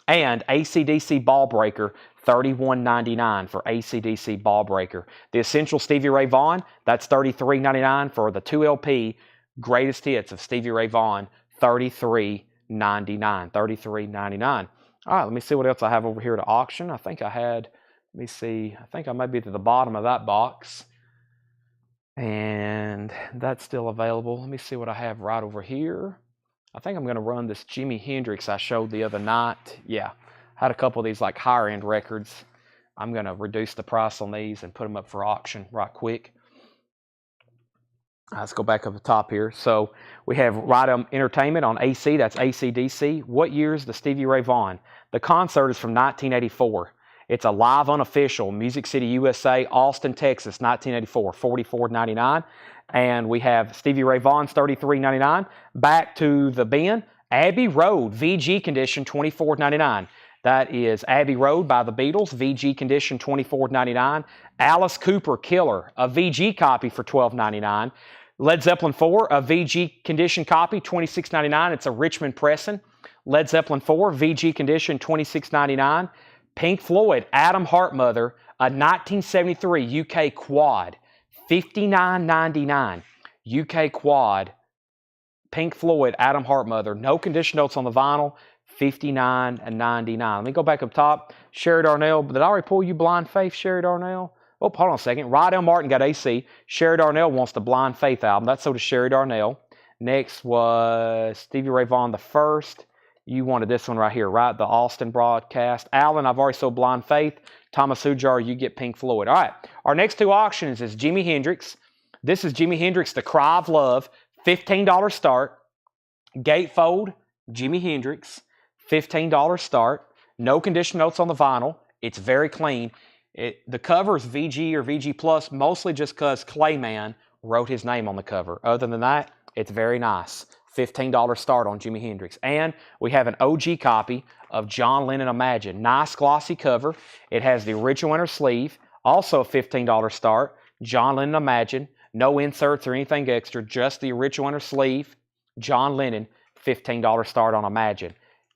And AC/DC Ball Breaker, $31.99 for AC/DC Ball Breaker. The Essential Stevie Ray Vaughan, that's $33.99 for the 2 LP Greatest Hits of Stevie Ray Vaughan, $33.99. $33.99. All right, let me see what else I have over here to auction. I think I had, let me see, I think I might be to the bottom of that box. And that's still available. Let me see what I have right over here. I think I'm going to run this Jimi Hendrix I showed the other night. Yeah, had a couple of these like higher end records. I'm going to reduce the price on these and put them up for auction right quick. Let's go back up the top here. So we have Ride Entertainment on AC. That's AC/DC. What year is the Stevie Ray Vaughan? The concert is from 1984. It's a live unofficial, Music City, USA, Austin, Texas, 1984, $44.99. And we have Stevie Ray Vaughan's $33.99. Back to the bin, Abbey Road, VG condition, $24.99. That is Abbey Road by the Beatles, VG condition, $24.99. Alice Cooper, Killer, a VG copy for $12.99. Led Zeppelin 4, a VG condition copy, $26.99. It's a Richmond pressing. Led Zeppelin 4, VG condition, $26.99. Pink Floyd, Adam Heartmother, a 1973 UK quad, $59.99. UK quad, Pink Floyd, Adam Heartmother. No condition notes on the vinyl, $59.99. Let me go back up top. Sherry Darnell, did I already pull you Blind Faith, Sherry Darnell? Oh, hold on a second. Rydell Martin got AC. Sherry Darnell wants the Blind Faith album. That's so does Sherry Darnell. Next was Stevie Ray Vaughan the first. You wanted this one right here, right? The Austin broadcast. Alan, I've already sold Blind Faith. Thomas Hujar, you get Pink Floyd. All right. Our next two auctions is Jimi Hendrix. This is Jimi Hendrix, The Cry of Love, $15 start. Gatefold, Jimi Hendrix, $15 start. No condition notes on the vinyl. It's very clean. The cover is VG or VG Plus, mostly just because Clayman wrote his name on the cover. Other than that, it's very nice. $15 start on Jimi Hendrix. And we have an OG copy of John Lennon Imagine. Nice glossy cover. It has the original inner sleeve. Also a $15 start. John Lennon Imagine. No inserts or anything extra. Just the original inner sleeve. John Lennon, $15 start on Imagine.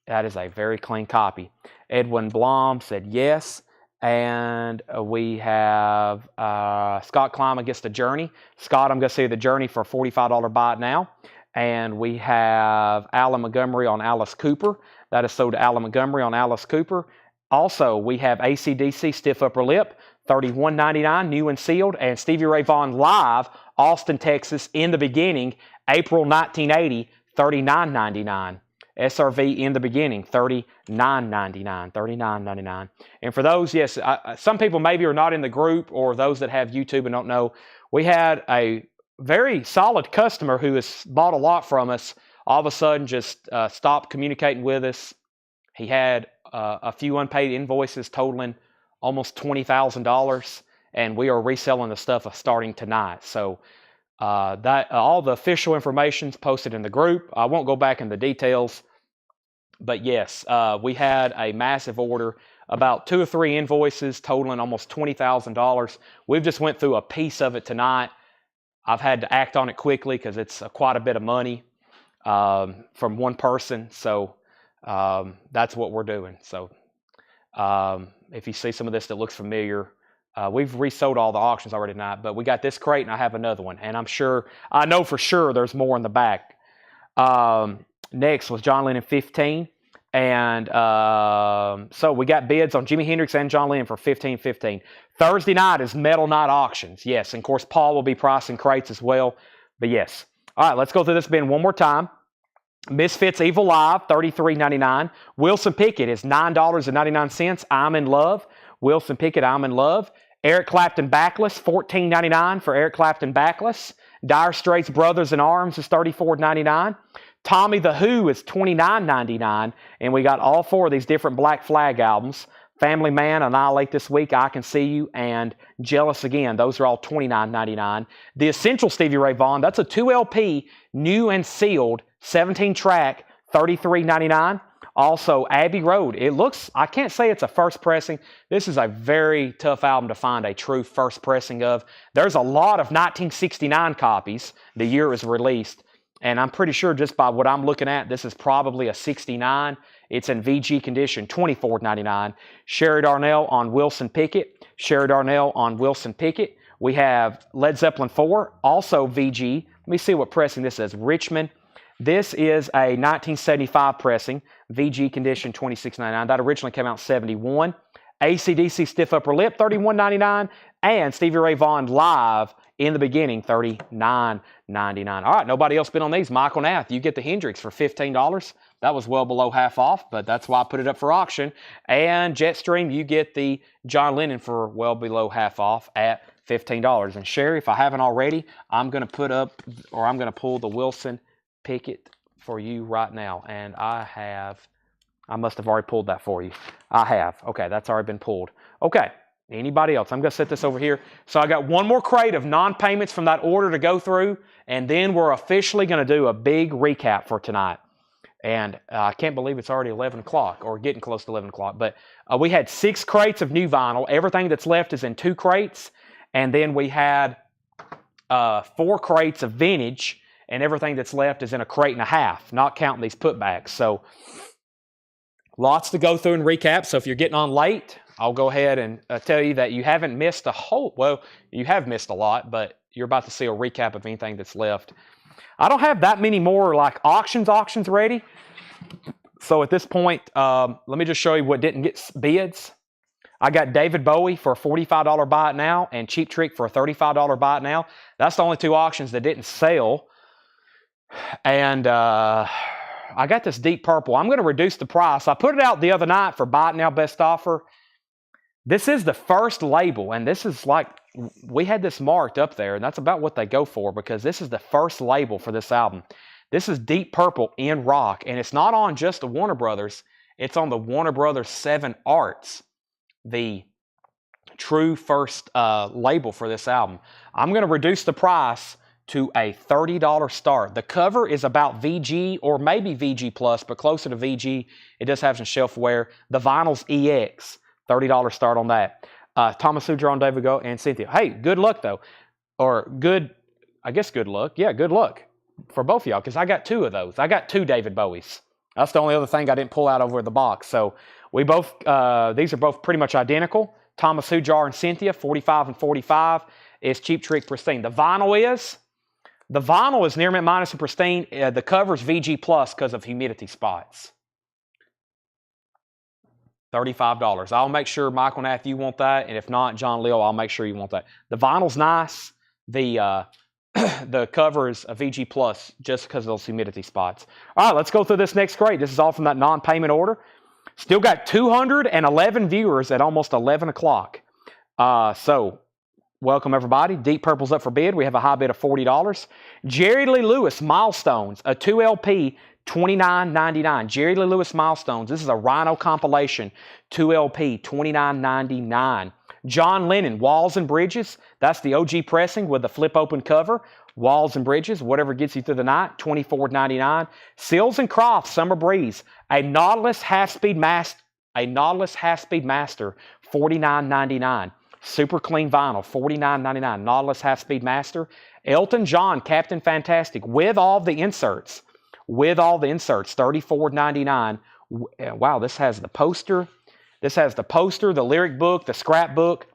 That is a very clean copy. Edwin Blom said yes. And we have Scott Klein against The Journey. Scott, I'm going to see The Journey for a $45 buy it now. And we have Alan Montgomery on Alice Cooper. That is sold to Alan Montgomery on Alice Cooper. Also, we have AC/DC Stiff Upper Lip, $31.99, new and sealed. And Stevie Ray Vaughan Live, Austin, Texas, In the Beginning, April 1980, $39.99. SRV In the Beginning, $39.99. $39.99. And for those, yes, some people maybe are not in the group, or those that have YouTube and don't know, we had a very solid customer who has bought a lot from us all of a sudden just stopped communicating with us. He had a few unpaid invoices totaling almost $20,000, and we are reselling the stuff starting tonight. So that all the official information is posted in the group. I won't go back in the details, but yes, we had a massive order, about 2 or 3 invoices totaling almost $20,000. We've just went through a piece of it tonight. I've had to act on it quickly because it's quite a bit of money from one person. So that's what we're doing. So if you see some of this that looks familiar, we've resold all the auctions already tonight, but we got this crate and I have another one. And I know for sure there's more in the back. Next was John Lennon 15. And so we got bids on Jimi Hendrix and John Lennon for $15.15. Thursday night is Metal Night Auctions. Yes, and of course Paul will be pricing crates as well. But yes. All right, let's go through this bin one more time. Misfits Evil Live, $33.99. Wilson Pickett is $9.99. I'm in Love. Wilson Pickett, I'm in Love. Eric Clapton Backless, $14.99 for Eric Clapton Backless. Dire Straits Brothers in Arms is $34.99. Tommy the Who is $29.99, and we got all 4 of these different Black Flag albums. Family Man, Annihilate This Week, I Can See You, and Jealous Again. Those are all $29.99. The Essential Stevie Ray Vaughan, that's a 2 LP, new and sealed, 17-track, $33.99. Also, Abbey Road. It looks, I can't say it's a first pressing. This is a very tough album to find a true first pressing of. There's a lot of 1969 copies the year it was released. And I'm pretty sure just by what I'm looking at, this is probably a 69. It's in VG condition, $24.99. Sherry Darnell on Wilson Pickett. Sherry Darnell on Wilson Pickett. We have Led Zeppelin 4, also VG. Let me see what pressing this is. Richmond. This is a 1975 pressing, VG condition, $26.99. That originally came out in 71. AC/DC Stiff Upper Lip, $31.99. And Stevie Ray Vaughan Live, In the Beginning, $39.99. All right, nobody else been on these. Michael Nath, you get the Hendrix for $15. That was well below half off, but that's why I put it up for auction. And Jetstream, you get the John Lennon for well below half off at $15. And Sherry, if I haven't already, I'm going to pull the Wilson Pickett for you right now. And I must have already pulled that for you. I have. Okay, that's already been pulled. Okay. Anybody else? I'm going to set this over here. So I got one more crate of non-payments from that order to go through, and then we're officially going to do a big recap for tonight. And I can't believe it's already 11 o'clock or getting close to 11 o'clock. But we had 6 crates of new vinyl. Everything that's left is in 2 crates. And then we had 4 crates of vintage. And everything that's left is in a crate and a half, not counting these putbacks. So lots to go through and recap. So if you're getting on late, I'll go ahead and tell you that you haven't missed a whole, well, you have missed a lot, but you're about to see a recap of anything that's left. I don't have that many more like auctions ready. So at this point, let me just show you what didn't get bids. I got David Bowie for a $45 buy it now and Cheap Trick for a $35 buy it now. That's the only 2 auctions that didn't sell. And I got this Deep Purple. I'm going to reduce the price. I put it out the other night for buy it now best offer. This is the first label, and this is like, we had this marked up there, and that's about what they go for because this is the first label for this album. This is Deep Purple in rock, and it's not on just the Warner Brothers. It's on the Warner Brothers 7 Arts, the true first label for this album. I'm going to reduce the price to a $30 start. The cover is about VG or maybe VG Plus, but closer to VG. It does have some shelfware. The vinyl's EX. $30 start on that. Thomas Hujar, David Go, and Cynthia. Hey, good luck though. Or good, I guess good luck. Yeah, good luck for both of y'all because I got 2 of those. I got 2 David Bowies. That's the only other thing I didn't pull out over the box. So we both, these are both pretty much identical. Thomas Hujar and Cynthia, 45 and 45 is Cheap Trick Pristine. The vinyl is Near Mint Minus and Pristine. The cover is VG Plus because of humidity spots. $35. I'll make sure, Michael Nath, you want that. And if not, John Leo, I'll make sure you want that. The vinyl's nice. The cover is a VG Plus just because of those humidity spots. All right, let's go through this next crate. This is all from that non-payment order. Still got 211 viewers at almost 11 o'clock. So welcome, everybody. Deep Purple's up for bid. We have a high bid of $40. Jerry Lee Lewis, Milestones, a 2 LP, $29.99. Jerry Lee Lewis Milestones. This is a Rhino compilation. 2 LP, $29.99. John Lennon, Walls and Bridges. That's the OG pressing with the flip open cover. Walls and Bridges, whatever gets you through the night, $24.99. Seals and Crofts, Summer Breeze. A Nautilus half-speed master, $49.99. Super clean vinyl, $49.99. Nautilus half-speed master. Elton John, Captain Fantastic, with all the inserts. $34.99. Wow, this has the poster. The lyric book, the scrapbook.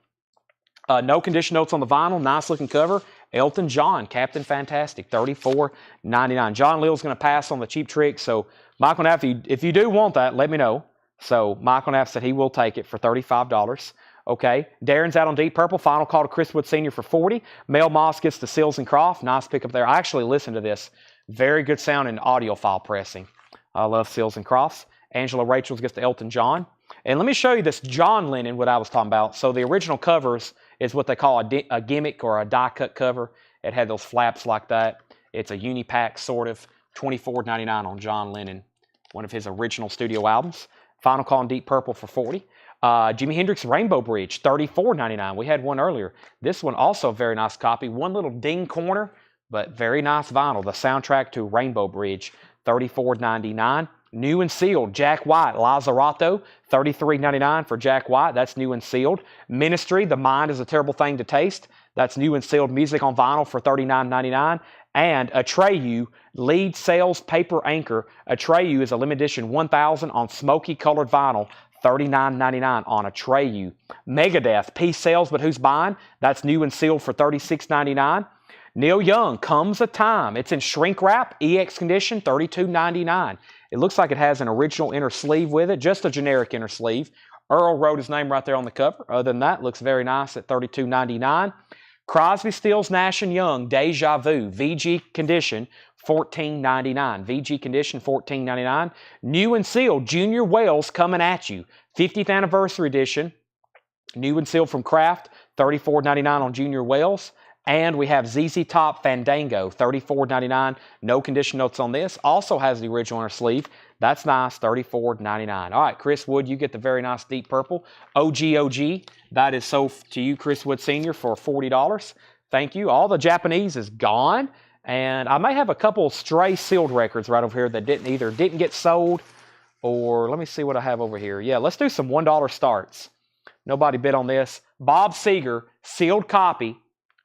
No condition notes on the vinyl. Nice looking cover. Elton John, Captain Fantastic, $34.99. John Leo's going to pass on the Cheap Trick. So Michael Naff, if you do want that, let me know. So Michael Naff said he will take it for $35. Okay. Darren's out on Deep Purple. Final call to Chris Wood Sr. for $40. Mel Moss gets the Seals and Croft. Nice pickup there. I actually listened to this. Very good sound in audio file pressing. I love Seals and Crofts. Angela Rachels gets the Elton John. And let me show you this John Lennon, what I was talking about. So the original covers is what they call a gimmick or a die-cut cover. It had those flaps like that. It's a uni-pack sort of. $24.99 on John Lennon, one of his original studio albums. Final call on Deep Purple for $40. Jimi Hendrix Rainbow Bridge, $34.99. We had one earlier. This one also a very nice copy. One little ding corner, but very nice vinyl. The soundtrack to Rainbow Bridge, $34.99. New and sealed, Jack White, Lazaretto, $33.99 for Jack White. That's new and sealed. Ministry, The Mind is a Terrible Thing to Taste. That's new and sealed music on vinyl for $39.99. And Atreyu, Lead Sales Paper Anchor. Atreyu is a limited edition 1000 on smoky colored vinyl, $39.99 on Atreyu. Megadeth, Peace Sales, But Who's Buying? That's new and sealed for $36.99. Neil Young, Comes a Time. It's in shrink wrap, EX condition, $32.99. It looks like it has an original inner sleeve with it, just a generic inner sleeve. Earl wrote his name right there on the cover. Other than that, looks very nice at $32.99. Crosby, Stills, Nash & Young, Deja Vu, VG condition, $14.99. VG condition, $14.99. New and sealed, Junior Wells, Coming at You, 50th anniversary edition. New and sealed from Kraft, $34.99 on Junior Wells. And we have ZZ Top Fandango, $34.99. No condition notes on this. Also has the original inner sleeve. That's nice, $34.99. All right, Chris Wood, you get the very nice Deep Purple. OG. That is sold to you, Chris Wood Sr., for $40. Thank you. All the Japanese is gone. And I may have a couple stray sealed records right over here that didn't get sold, or let me see what I have over here. Yeah, let's do some $1 starts. Nobody bid on this. Bob Seger, sealed copy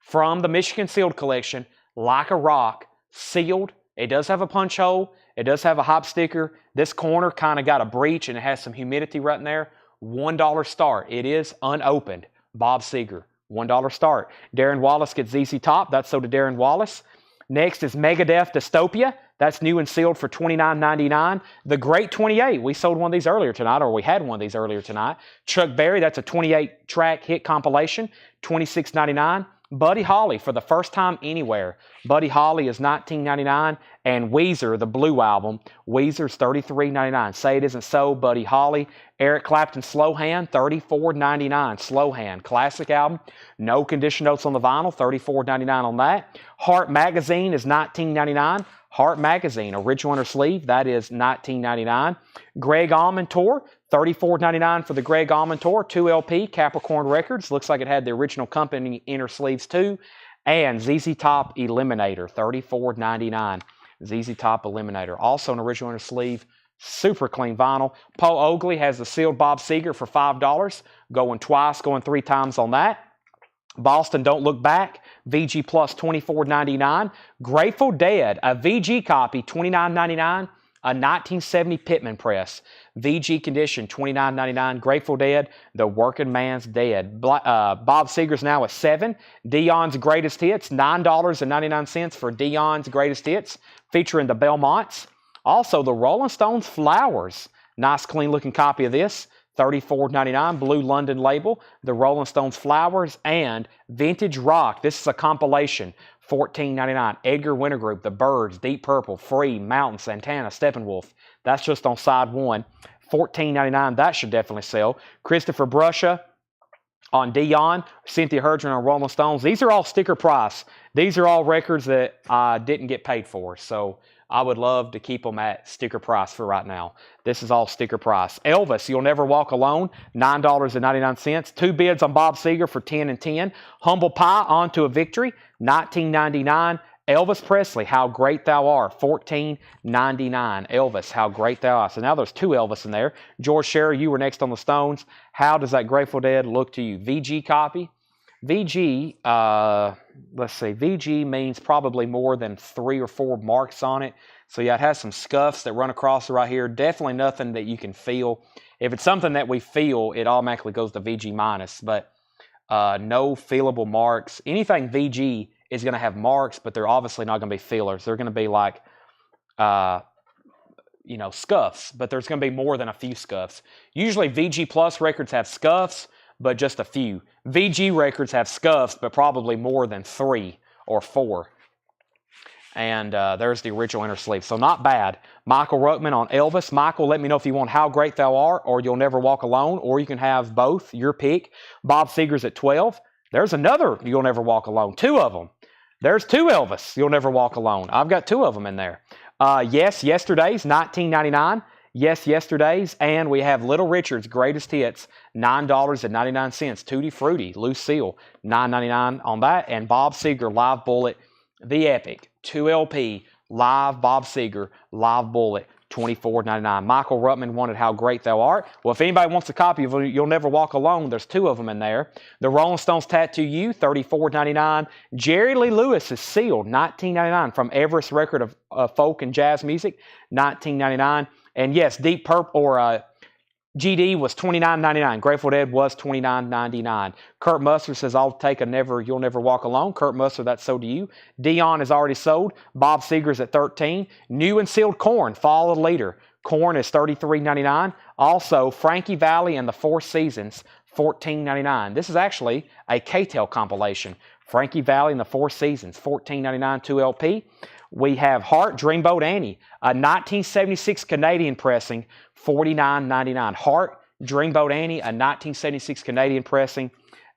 from the Michigan Sealed Collection, Like a Rock, sealed. It does have a punch hole. It does have a hop sticker. This corner kind of got a breach and it has some humidity right in there. $1 start. It is unopened. Bob Seger, $1 start. Darren Wallace gets ZZ Top. That's sold to Darren Wallace. Next is Megadeth Dystopia. That's new and sealed for $29.99. The Great 28. We sold one of these earlier tonight, or we had one of these earlier tonight. Chuck Berry, that's a 28-track hit compilation, $26.99. Buddy Holly, for the first time anywhere. Buddy Holly is $19.99. And Weezer, the Blue Album, Weezer's $33.99. Say It Isn't So, Buddy Holly. Eric Clapton, Slow Hand, $34.99. Slow Hand, classic album. No condition notes on the vinyl, $34.99 on that. Heart Magazine is $19.99. Heart Magazine, original inner sleeve, that is $19.99. Greg Allman Tour, $34.99 for the Greg Allman Tour, 2 LP, Capricorn Records. Looks like it had the original company inner sleeves too. And ZZ Top Eliminator, $34.99. ZZ Top Eliminator, also an original inner sleeve, super clean vinyl. Paul Oakley has the sealed Bob Seger for $5, going twice, going 3 times on that. Boston Don't Look Back, VG Plus $24.99. Grateful Dead, a VG copy, $29.99. A 1970 Pittman press. VG condition, $29.99. Grateful Dead, The Working Man's Dead. Bob Seger's now at 7. Dion's Greatest Hits, $9.99 for Dion's Greatest Hits, featuring the Belmonts. Also, the Rolling Stones Flowers. Nice, clean-looking copy of this. $34.99, Blue London label, the Rolling Stones Flowers, and Vintage Rock. This is a compilation, $14.99. Edgar Winter Group, The Byrds, Deep Purple, Free, Mountain, Santana, Steppenwolf. That's just on side 1. $14.99, that should definitely sell. Christopher Bruscia on Dion, Cynthia Herdron on Rolling Stones. These are all sticker price. These are all records that I didn't get paid for, so I would love to keep them at sticker price for right now. This is all sticker price. Elvis, You'll Never Walk Alone, $9.99. 2 bids on Bob Seger for $10 and $10. Humble Pie, On to a Victory, $19.99. Elvis Presley, How Great Thou Art, $14.99. Elvis, How Great Thou Art. So now there's 2 Elvis in there. George Scherer, You Were Next on the Stones. How Does That Grateful Dead Look to You? VG copy. VG, let's see, VG means probably more than 3 or 4 marks on it. So yeah, it has some scuffs that run across right here. Definitely nothing that you can feel. If it's something that we feel, it automatically goes to VG minus, but no feelable marks. Anything VG is going to have marks, but they're obviously not going to be feelers. They're going to be like, scuffs, but there's going to be more than a few scuffs. Usually VG Plus records have scuffs, but just a few. VG records have scuffs, but probably more than 3 or 4. And there's the original inner sleeve. So not bad. Michael Ruckman on Elvis. Michael, let me know if you want How Great Thou Art or You'll Never Walk Alone, or you can have both, your pick. Bob Seger's at 12. There's another You'll Never Walk Alone. 2 of them. There's 2 Elvis, You'll Never Walk Alone. I've got 2 of them in there. Yes, Yesterday's, $19.99. Yes, Yesterday's, and we have Little Richard's Greatest Hits, $9.99. Tutti Frutti, loose seal, $9.99 on that. And Bob Seger, Live Bullet, the Epic, 2 LP, live Bob Seger, Live Bullet, $24.99. Michael Ruttman wanted How Great Thou Art. Well, if anybody wants a copy of You'll Never Walk Alone, there's 2 of them in there. The Rolling Stones Tattoo You, $34.99. Jerry Lee Lewis is sealed, $19.99 from Everest Record of Folk and Jazz Music, $19.99. And yes, Deep Purple or GD was $29.99. Grateful Dead was $29.99. Kurt Mustard says, I'll take You'll Never Walk Alone. Kurt Mustard, that's sold to you. Dion is already sold. Bob Seger's at 13. New and sealed Korn, Fall of the Leader. Korn is $33.99. Also, Frankie Valli and the Four Seasons, $14.99. This is actually a K-Tel compilation. Frankie Valli and the Four Seasons, $14.99, 2 LP. We have Heart, Dreamboat Annie, a 1976 Canadian pressing, $49.99. Heart, Dreamboat Annie, a 1976 Canadian pressing.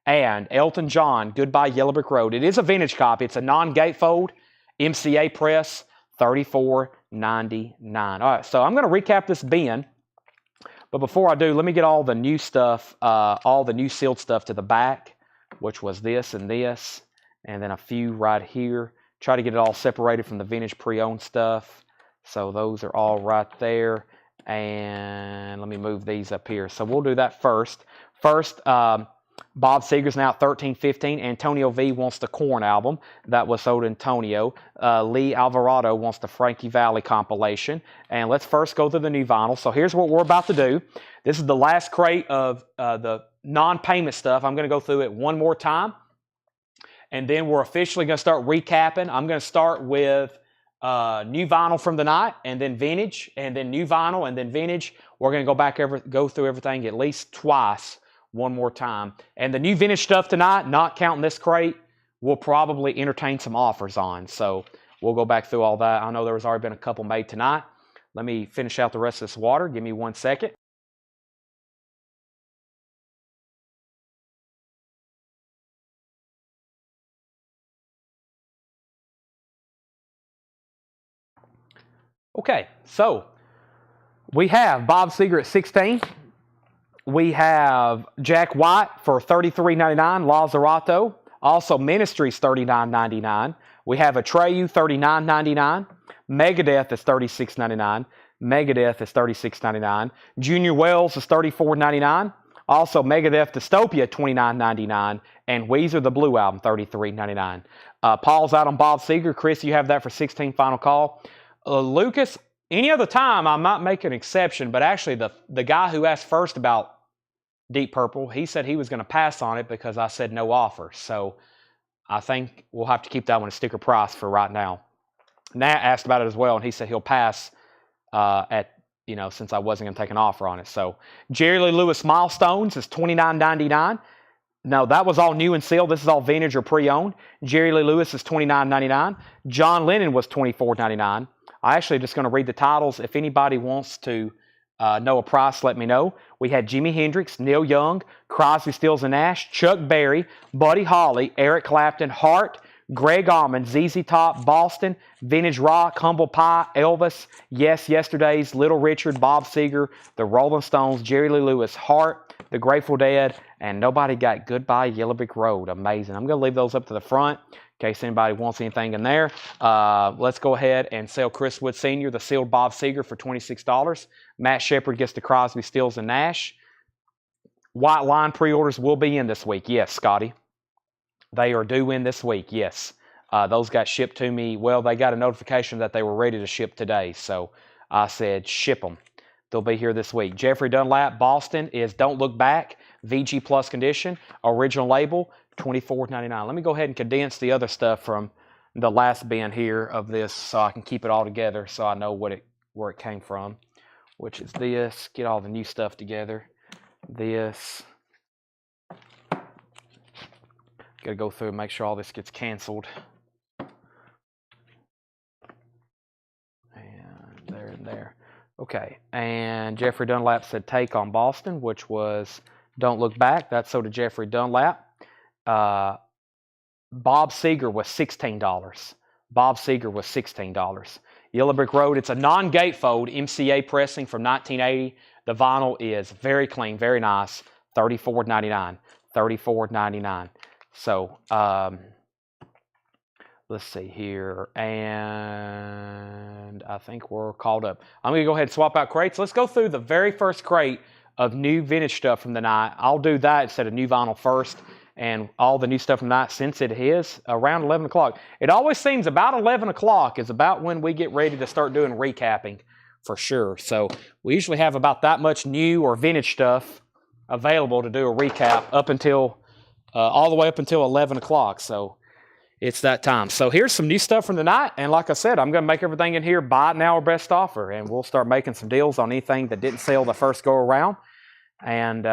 And Elton John, Goodbye Yellow Brick Road. It is a vintage copy. It's a non-gatefold MCA press, $34.99. All right, so I'm going to recap this bin. But before I do, let me get all the new stuff, all the new sealed stuff to the back, which was this, and then a few right here. Try to get it all separated from the vintage pre-owned stuff. So those are all right there. And let me move these up here. So we'll do that first. First, Bob Seger's now at $13.15. Antonio V wants the Korn album. That was sold to Antonio. Lee Alvarado wants the Frankie Valli compilation. And let's first go through the new vinyl. So here's what we're about to do. This is the last crate of the non-payment stuff. I'm going to go through it one more time. And then we're officially going to start recapping. I'm going to start with new vinyl from the night, and then vintage, and then new vinyl, and then vintage. We're going to go through everything at least twice, one more time. And the new vintage stuff tonight, not counting this crate, we'll probably entertain some offers on. So we'll go back through all that. I know there was already been a couple made tonight. Let me finish out the rest of this water. Give me 1 second. Okay, so we have Bob Seger at 16. We have Jack White for $33.99, Lazzarato. Also, Ministries $39.99. We have Atreyu $39.99. Megadeth is $36.99. Megadeth is $36.99. Junior Wells is $34.99. Also, Megadeth Dystopia $29.99. And Weezer, the Blue Album, $33.99. Paul's out on Bob Seger. Chris, you have that for 16, final call. Lucas, any other time I might make an exception, but actually the guy who asked first about Deep Purple, he said he was going to pass on it because I said no offer. So I think we'll have to keep that one a sticker price for right now. Nat asked about it as well, and he said he'll pass since I wasn't going to take an offer on it. So Jerry Lee Lewis Milestones is $29.99. No, that was all new and sealed. This is all vintage or pre-owned. Jerry Lee Lewis is $29.99. John Lennon was $24.99. I actually just going to read the titles. If anybody wants to know a price, let me know. We had Jimi Hendrix, Neil Young, Crosby, Stills and Nash, Chuck Berry, Buddy Holly, Eric Clapton, Hart, Greg Allman, ZZ Top, Boston, Vintage Rock, Humble Pie, Elvis, Yes Yesterdays, Little Richard, Bob Seger, The Rolling Stones, Jerry Lee Lewis, Hart, The Grateful Dead, and Nobody Got Goodbye Yellow Brick Road. Amazing. I'm going to leave those up to the front in case anybody wants anything in there. Let's go ahead and sell Chris Wood Sr., the sealed Bob Seger, for $26. Matt Shepard gets the Crosby, Stills, and Nash. White Line pre-orders will be in this week. Yes, Scotty. They are due in this week, yes. Those got shipped to me. Well, they got a notification that they were ready to ship today, so I said ship them. They'll be here this week. Jeffrey Dunlap, Boston, is Don't Look Back, VG Plus condition, original label, $24.99. Let me go ahead and condense the other stuff from the last bin here of this so I can keep it all together so I know where it came from, which is this. Get all the new stuff together. This. Got to go through and make sure all this gets canceled. And there and there. Okay, and Jeffrey Dunlap said take on Boston, which was Don't Look Back. That's so to Jeffrey Dunlap. Bob Seger was $16. Bob Seger was $16. Yellow Brick Road, it's a non-gatefold MCA pressing from 1980. The vinyl is very clean, very nice, $34.99. $34.99. So, let's see here, and I think we're called up. I'm going to go ahead and swap out crates. Let's go through the very first crate of new vintage stuff from the night. I'll do that instead of new vinyl first, and all the new stuff from the night since it is around 11 o'clock. It always seems about 11 o'clock is about when we get ready to start doing recapping for sure. So we usually have about that much new or vintage stuff available to do a recap up until all the way up until 11 o'clock. So it's that time. So here's some new stuff from the night. And like I said, I'm going to make everything in here buy it now or best offer. And we'll start making some deals on anything that didn't sell the first go around. And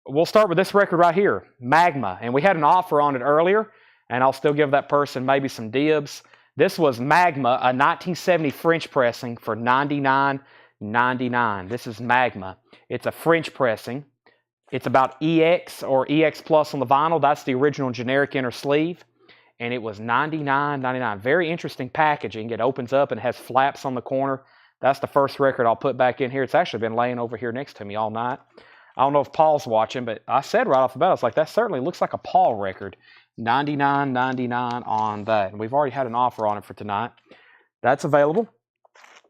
we'll start with this record right here, Magma. And we had an offer on it earlier. And I'll still give that person maybe some dibs. This was Magma, a 1970 French pressing for $99.99. This is Magma. It's a French pressing. It's about EX or EX Plus on the vinyl. That's the original generic inner sleeve. And it was $99.99. Very interesting packaging. It opens up and has flaps on the corner. That's the first record I'll put back in here. It's actually been laying over here next to me all night. I don't know if Paul's watching, but I said right off the bat, I was like, that certainly looks like a Paul record. $99.99 on that. And we've already had an offer on it for tonight. That's available.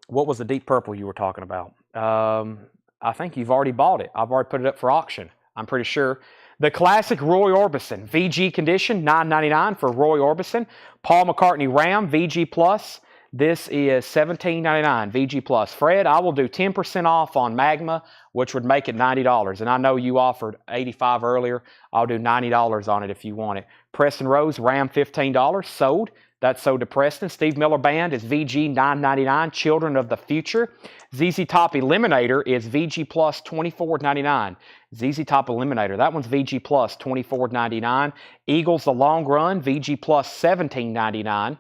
What was the deep purple you were talking about? I think you've already bought it. I've already put it up for auction. I'm pretty sure. The classic Roy Orbison, VG condition, $9.99 for Roy Orbison. Paul McCartney Ram, VG Plus. This is $17.99, VG Plus. Fred, I will do 10% off on Magma, which would make it $90. And I know you offered $85 earlier. I'll do $90 on it if you want it. Preston Rose, Ram, $15, sold. That's sold to Preston. Steve Miller Band is VG $9.99. Children of the Future. ZZ Top Eliminator is VG Plus $24.99. ZZ Top Eliminator. That one's VG Plus $24.99. Eagles The Long Run, VG Plus $17.99.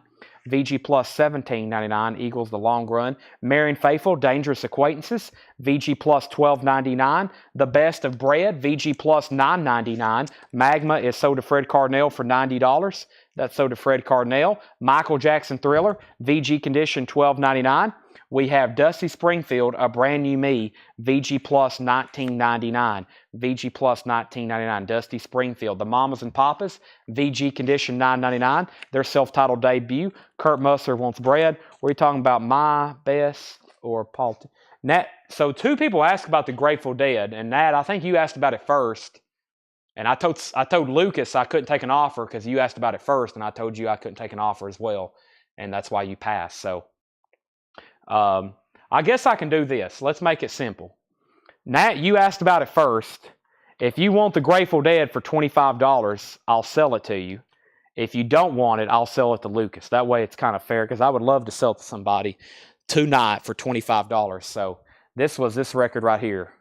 VG Plus $17.99. Eagles The Long Run. Marion Faithful, Dangerous Acquaintances, VG Plus $12.99. The Best of Bread, VG Plus $9.99. Magma is sold to Fred Cardinal for $90. That's sold to Fred Cardinal. Michael Jackson Thriller, VG Condition $12.99. We have Dusty Springfield, A Brand New Me, VG Plus $19.99. VG Plus $19.99. Dusty Springfield. The Mamas and Papas, VG Condition $9.99. Their self-titled debut. Kurt Musser Wants Bread. We're talking about My Best or Paul. Nat, so two people asked about the Grateful Dead, and Nat, I think you asked about it first. And I told Lucas I couldn't take an offer because you asked about it first, and I told you I couldn't take an offer as well, and that's why you passed. So I guess I can do this. Let's make it simple. Nat, you asked about it first. If you want the Grateful Dead for $25, I'll sell it to you. If you don't want it, I'll sell it to Lucas. That way it's kind of fair because I would love to sell it to somebody tonight for $25. So this was this record right here.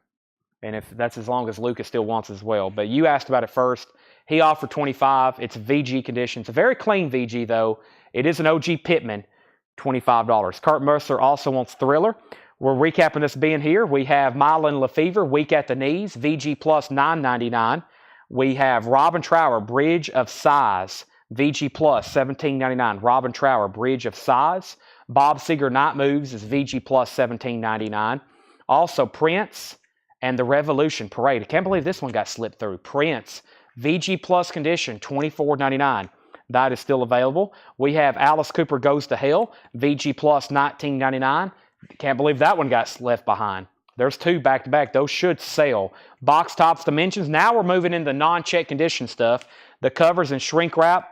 And if that's as long as Lucas still wants as well. But you asked about it first. He offered $25. It's VG condition. It's a very clean VG, though. It is an OG Pittman, $25. Kurt Mercer also wants Thriller. We're recapping this being here. We have Mylan Lefevre, Weak at the Knees, VG Plus $9.99. We have Robin Trower, Bridge of Sighs, VG Plus $17.99. Robin Trower, Bridge of Sighs. Bob Seger, Night Moves is VG Plus $17.99. Also Prince and the Revolution Parade. I can't believe this one got slipped through. Prince, VG Plus condition, $24.99. That is still available. We have Alice Cooper Goes to Hell, VG Plus $19.99. Can't believe that one got left behind. There's two back-to-back. Those should sell. Box Tops Dimensions. Now we're moving into non-check condition stuff. The covers and shrink wrap,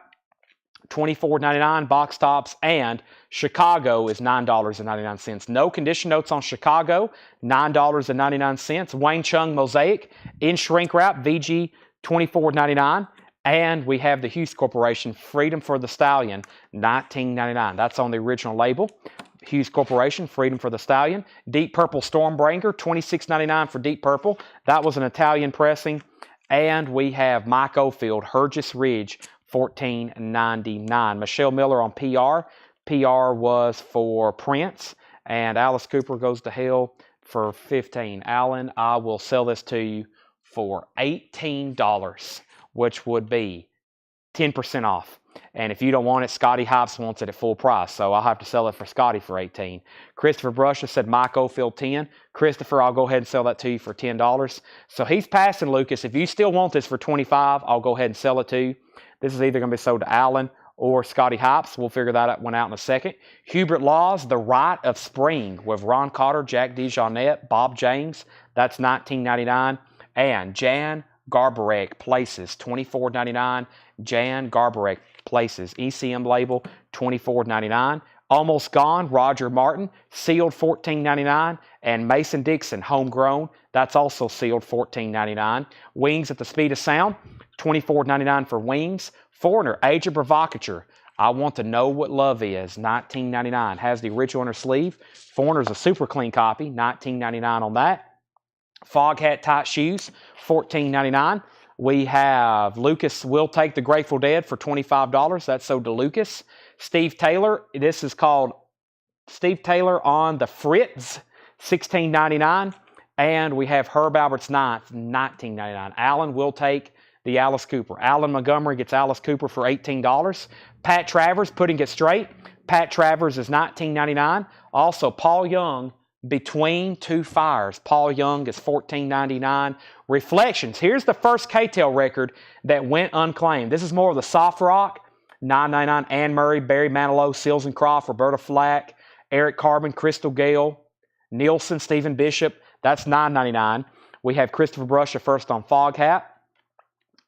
$24.99. Box Tops and Chicago is $9.99. No condition notes on Chicago, $9.99. Wayne Chung Mosaic in shrink wrap, VG $24.99. And we have the Hughes Corporation Freedom for the Stallion, $19.99. That's on the original label. Hughes Corporation, Freedom for the Stallion. Deep Purple Stormbringer, $26.99 for Deep Purple. That was an Italian pressing. And we have Mike Oldfield, Hergest Ridge, $14.99. Michelle Miller on PR. PR was for Prince. And Alice Cooper Goes to Hell for $15. Alan, I will sell this to you for $18, which would be 10% off. And if you don't want it, Scotty Hops wants it at full price. So I'll have to sell it for Scotty for $18. Christopher Brusha said Mike Oldfield 10. Christopher, I'll go ahead and sell that to you for $10. So he's passing Lucas. If you still want this for $25, I'll go ahead and sell it to you. This is either going to be sold to Allen or Scotty Hops. We'll figure that one out in a second. Hubert Laws, The Rite of Spring with Ron Carter, Jack DeJohnette, Bob James. That's $19.99. And Jan Garbarek Places, $24.99. Jan Garbarek Places, ECM label, $24.99. Almost Gone, Roger Martin, sealed $14.99. And Mason Dixon, Homegrown, that's also sealed $14.99. Wings at the Speed of Sound, $24.99 for Wings. Foreigner, Age of Provocateur, I Want to Know What Love Is, $19.99. Has the original on her sleeve. Foreigner's a super clean copy, $19.99 on that. Foghat Tight Shoes, $14.99. We have Lucas Will Take the Grateful Dead for $25. That's sold to Lucas. Steve Taylor, this is called Steve Taylor on the Fritz, $16.99. And we have Herb Albert's Ninth, $19.99. Alan will take the Alice Cooper. Alan Montgomery gets Alice Cooper for $18. Pat Travers, Putting It Straight. Pat Travers is $19.99. Also, Paul Young, Between Two Fires. Paul Young is $14.99. Reflections. Here's the first K-Tel record that went unclaimed. This is more of the soft rock. $9.99. Anne Murray, Barry Manilow, Seals and Croft, Roberta Flack, Eric Carbon, Crystal Gale, Nielsen, Stephen Bishop. That's $9.99. We have Christopher Brush, first on Foghat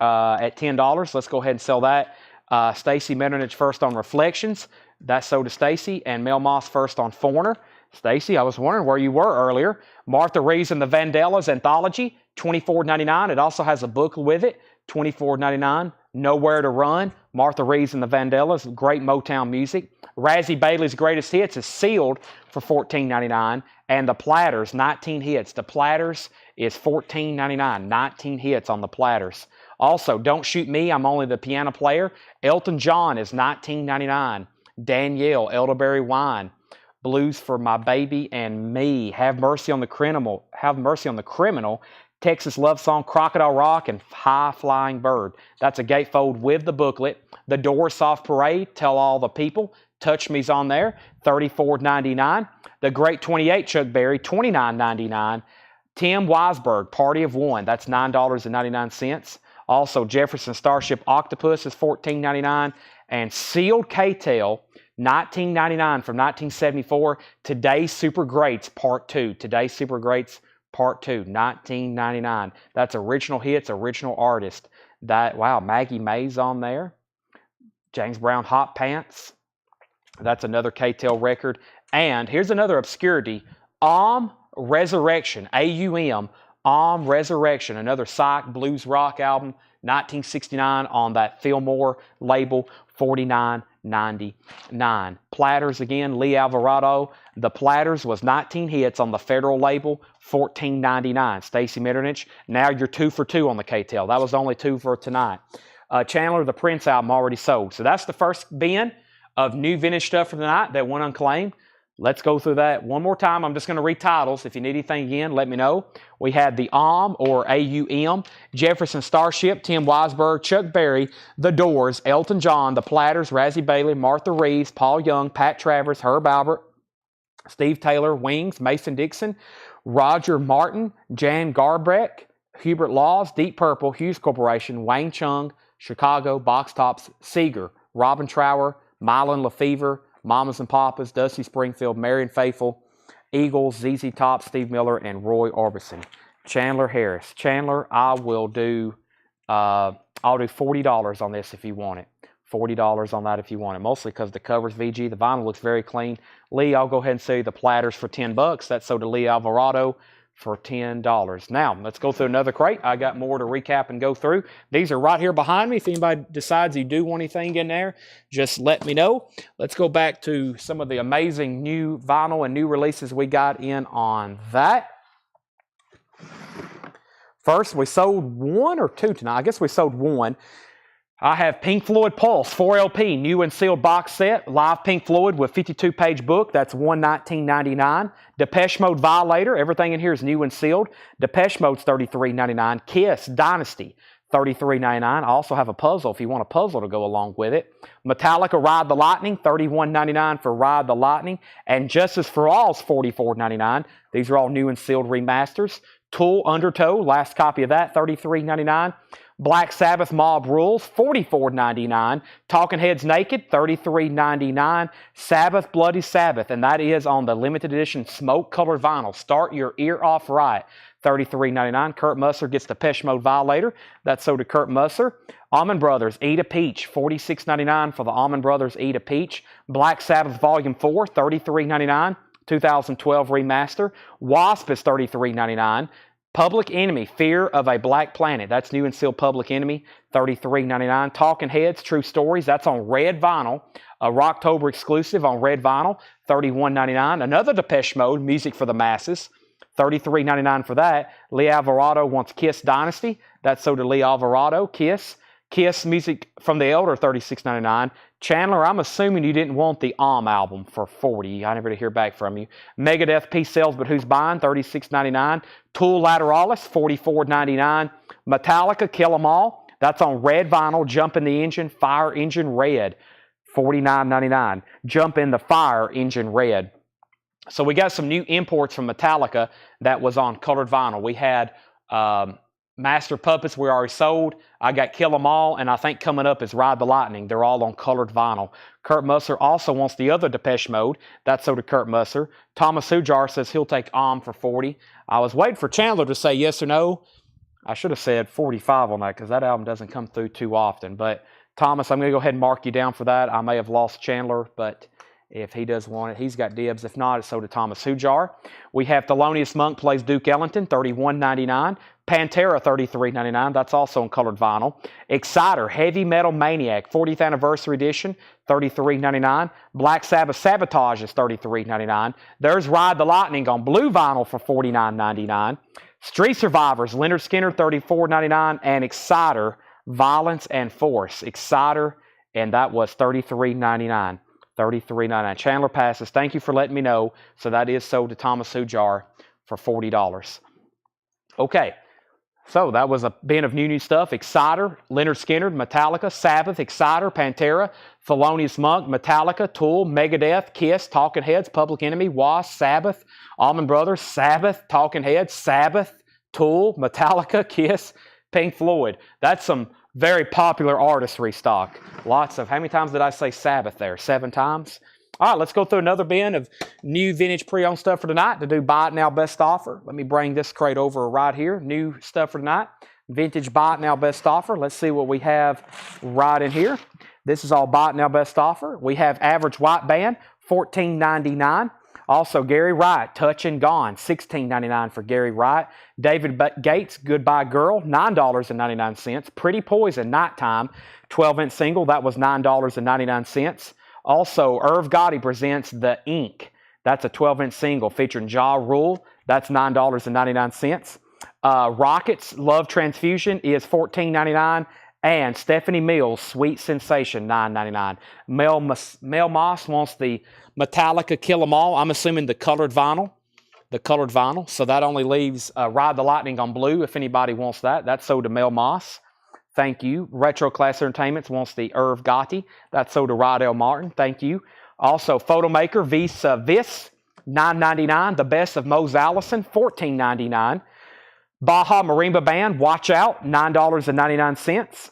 at $10. Let's go ahead and sell that. Stacy Metternich first on Reflections. That's sold to Stacy. And Mel Moss first on Foreigner. Stacy, I was wondering where you were earlier. Martha Reeves and the Vandellas Anthology, $24.99. It also has a book with it, $24.99. Nowhere to Run, Martha Reeves and the Vandellas, great Motown music. Razzie Bailey's Greatest Hits is sealed for $14.99. And the Platters, 19 hits. The Platters is $14.99. 19 hits on the Platters. Also, Don't Shoot Me, I'm Only the Piano Player. Elton John is $19.99. Danielle, Elderberry Wine. Blues for My Baby and Me. Have Mercy on the Criminal. Have Mercy on the Criminal. Texas Love Song, Crocodile Rock, and High Flying Bird. That's a gatefold with the booklet. The Doors, Soft Parade, Tell All the People. Touch Me's on there, $34.99. The Great 28, Chuck Berry, $29.99. Tim Weisberg, Party of One, that's $9.99. Also, Jefferson Starship Octopus is $14.99. And Sealed K-Tel, $19.99 from 1974. Today's Super Greats, Part 2. Today's Super Greats, Part 2, $19.99. That's original hits, original artist. Wow, Maggie May's on there. James Brown, Hot Pants. That's another K-Tel record. And here's another obscurity. Resurrection, A-U-M, Resurrection, another psych blues rock album, 1969 on that Fillmore label, $49.99. Platters again, Lee Alvarado. The Platters was 19 hits on the Federal label, $14.99. Stacy Metternich, now you're 2 for 2 on the K-Tel. That was only 2 for tonight. Chandler, the Prince album already sold. So that's the first bin of new vintage stuff for tonight that went unclaimed. Let's go through that one more time. I'm just going to read titles. If you need anything again, let me know. We had the or A-U-M, Jefferson Starship, Tim Weisberg, Chuck Berry, The Doors, Elton John, The Platters, Razzie Bailey, Martha Reeves, Paul Young, Pat Travers, Herb Albert, Steve Taylor, Wings, Mason Dixon, Roger Martin, Jan Garbrecht, Hubert Laws, Deep Purple, Hughes Corporation, Wayne Chung, Chicago, Box Tops, Seeger, Robin Trower, Mylon Lefevre, Mamas and Papas, Dusty Springfield, Marion Faithfull, Eagles, ZZ Top, Steve Miller, and Roy Orbison. Chandler Harris. Chandler, I'll do $40 on this if you want it. $40 on that if you want it. Mostly because the cover's VG. The vinyl looks very clean. Lee, I'll go ahead and sell you the Platters for $10. That's sold to Lee Alvarado for $10. Now, let's go through another crate. I got more to recap and go through. These are right here behind me. If anybody decides you do want anything in there, just let me know. Let's go back to some of the amazing new vinyl and new releases we got in on that. First, we sold 1 or 2 tonight. I guess we sold 1. I have Pink Floyd Pulse, 4LP, new and sealed box set, live Pink Floyd with 52-page book. That's $119.99. Depeche Mode Violator, everything in here is new and sealed. Depeche Mode's $33.99. Kiss Dynasty, $33.99. I also have a puzzle if you want a puzzle to go along with it. Metallica Ride the Lightning, $31.99 for Ride the Lightning. And Justice for All's $44.99. These are all new and sealed remasters. Tool Undertow, last copy of that, $33.99. Black Sabbath Mob Rules, $44.99. Talking Heads Naked, $33.99. Sabbath Bloody Sabbath, and that is on the limited edition smoke-colored vinyl. Start Your Ear Off Right, $33.99. Kurt Musser gets the Depeche Mode Violator. That's sold to Kurt Musser. Allman Brothers, Eat a Peach, $46.99 for the Allman Brothers Eat a Peach. Black Sabbath Volume 4, $33.99. 2012 remaster. Wasp is $33.99. Public Enemy, Fear of a Black Planet. That's new and sealed Public Enemy, $33.99. Talking Heads, True Stories. That's on red vinyl. A Rocktober exclusive on red vinyl, $31.99. Another Depeche Mode, Music for the Masses, $33.99 for that. Lee Alvarado wants Kiss Dynasty. That's sold to Lee Alvarado. Kiss. Kiss Music from the Elder, $36.99. Chandler, I'm assuming you didn't want the album for $40. I never did hear back from you. Megadeth Peace Sells, But Who's Buying, $36.99. Tool Lateralis, $44.99. Metallica Kill 'Em All. That's on red vinyl. Jump in the Engine, Fire Engine Red, $49.99. Jump in the Fire Engine Red. So we got some new imports from Metallica that was on colored vinyl. We had Master Puppets we already sold. I got Kill 'Em All, and I think coming up is Ride the Lightning. They're all on colored vinyl. Kurt Musser also wants the other Depeche Mode. That's so to Kurt Musser. Thomas Hujar says he'll take for 40. I was waiting for Chandler to say yes or no. I should have said 45 on that because that album doesn't come through too often. But Thomas, I'm going to go ahead and mark you down for that. I may have lost Chandler, but if he does want it, he's got dibs. If not, it's so to Thomas Hujar. We have Thelonious Monk plays Duke Ellington, $31.99. Pantera, $33.99. That's also on colored vinyl. Exciter, Heavy Metal Maniac, 40th Anniversary Edition, $33.99. Black Sabbath Sabotage is $33.99. There's Ride the Lightning on blue vinyl for $49.99. Street Survivors, Leonard Skinner, $34.99. And Exciter, Violence and Force. Exciter, and that was $33.99. $33.99. Chandler passes. Thank you for letting me know. So that is sold to Thomas Hujar for $40. Okay. So that was a bin of new stuff. Exciter, Leonard Skinner, Metallica, Sabbath, Exciter, Pantera, Thelonious Monk, Metallica, Tool, Megadeth, Kiss, Talking Heads, Public Enemy, Wasp, Sabbath, Allman Brothers, Sabbath, Talking Heads, Sabbath, Tool, Metallica, Kiss, Pink Floyd. That's some very popular artistry stock. Lots of, how many times did I say Sabbath there? 7 times? All right, let's go through another bin of new vintage pre-owned stuff for tonight to do Buy It Now Best Offer. Let me bring this crate over right here. New stuff for tonight. Vintage Buy It Now Best Offer. Let's see what we have right in here. This is all Buy It Now Best Offer. We have Average White Band, $14.99. Also, Gary Wright, Touch and Gone, $16.99 for Gary Wright. David Gates, Goodbye Girl, $9.99. Pretty Poison, Nighttime, 12-inch single. That was $9.99. Also, Irv Gotti presents The Ink. That's a 12-inch single featuring Ja Rule. That's $9.99. Rockets, Love Transfusion is $14.99. And Stephanie Mills, Sweet Sensation, $9.99. Mel Moss wants the Metallica Kill 'Em All. I'm assuming the colored vinyl. The colored vinyl. So that only leaves Ride the Lightning on blue if anybody wants that. That's sold to Mel Moss. Thank you. Retro Class Entertainments wants the Irv Gotti. That's sold to Rydell Martin. Thank you. Also, Photomaker, Vis, $9.99. The Best of Mose Allison, $14.99. Baja Marimba Band, Watch Out, $9.99.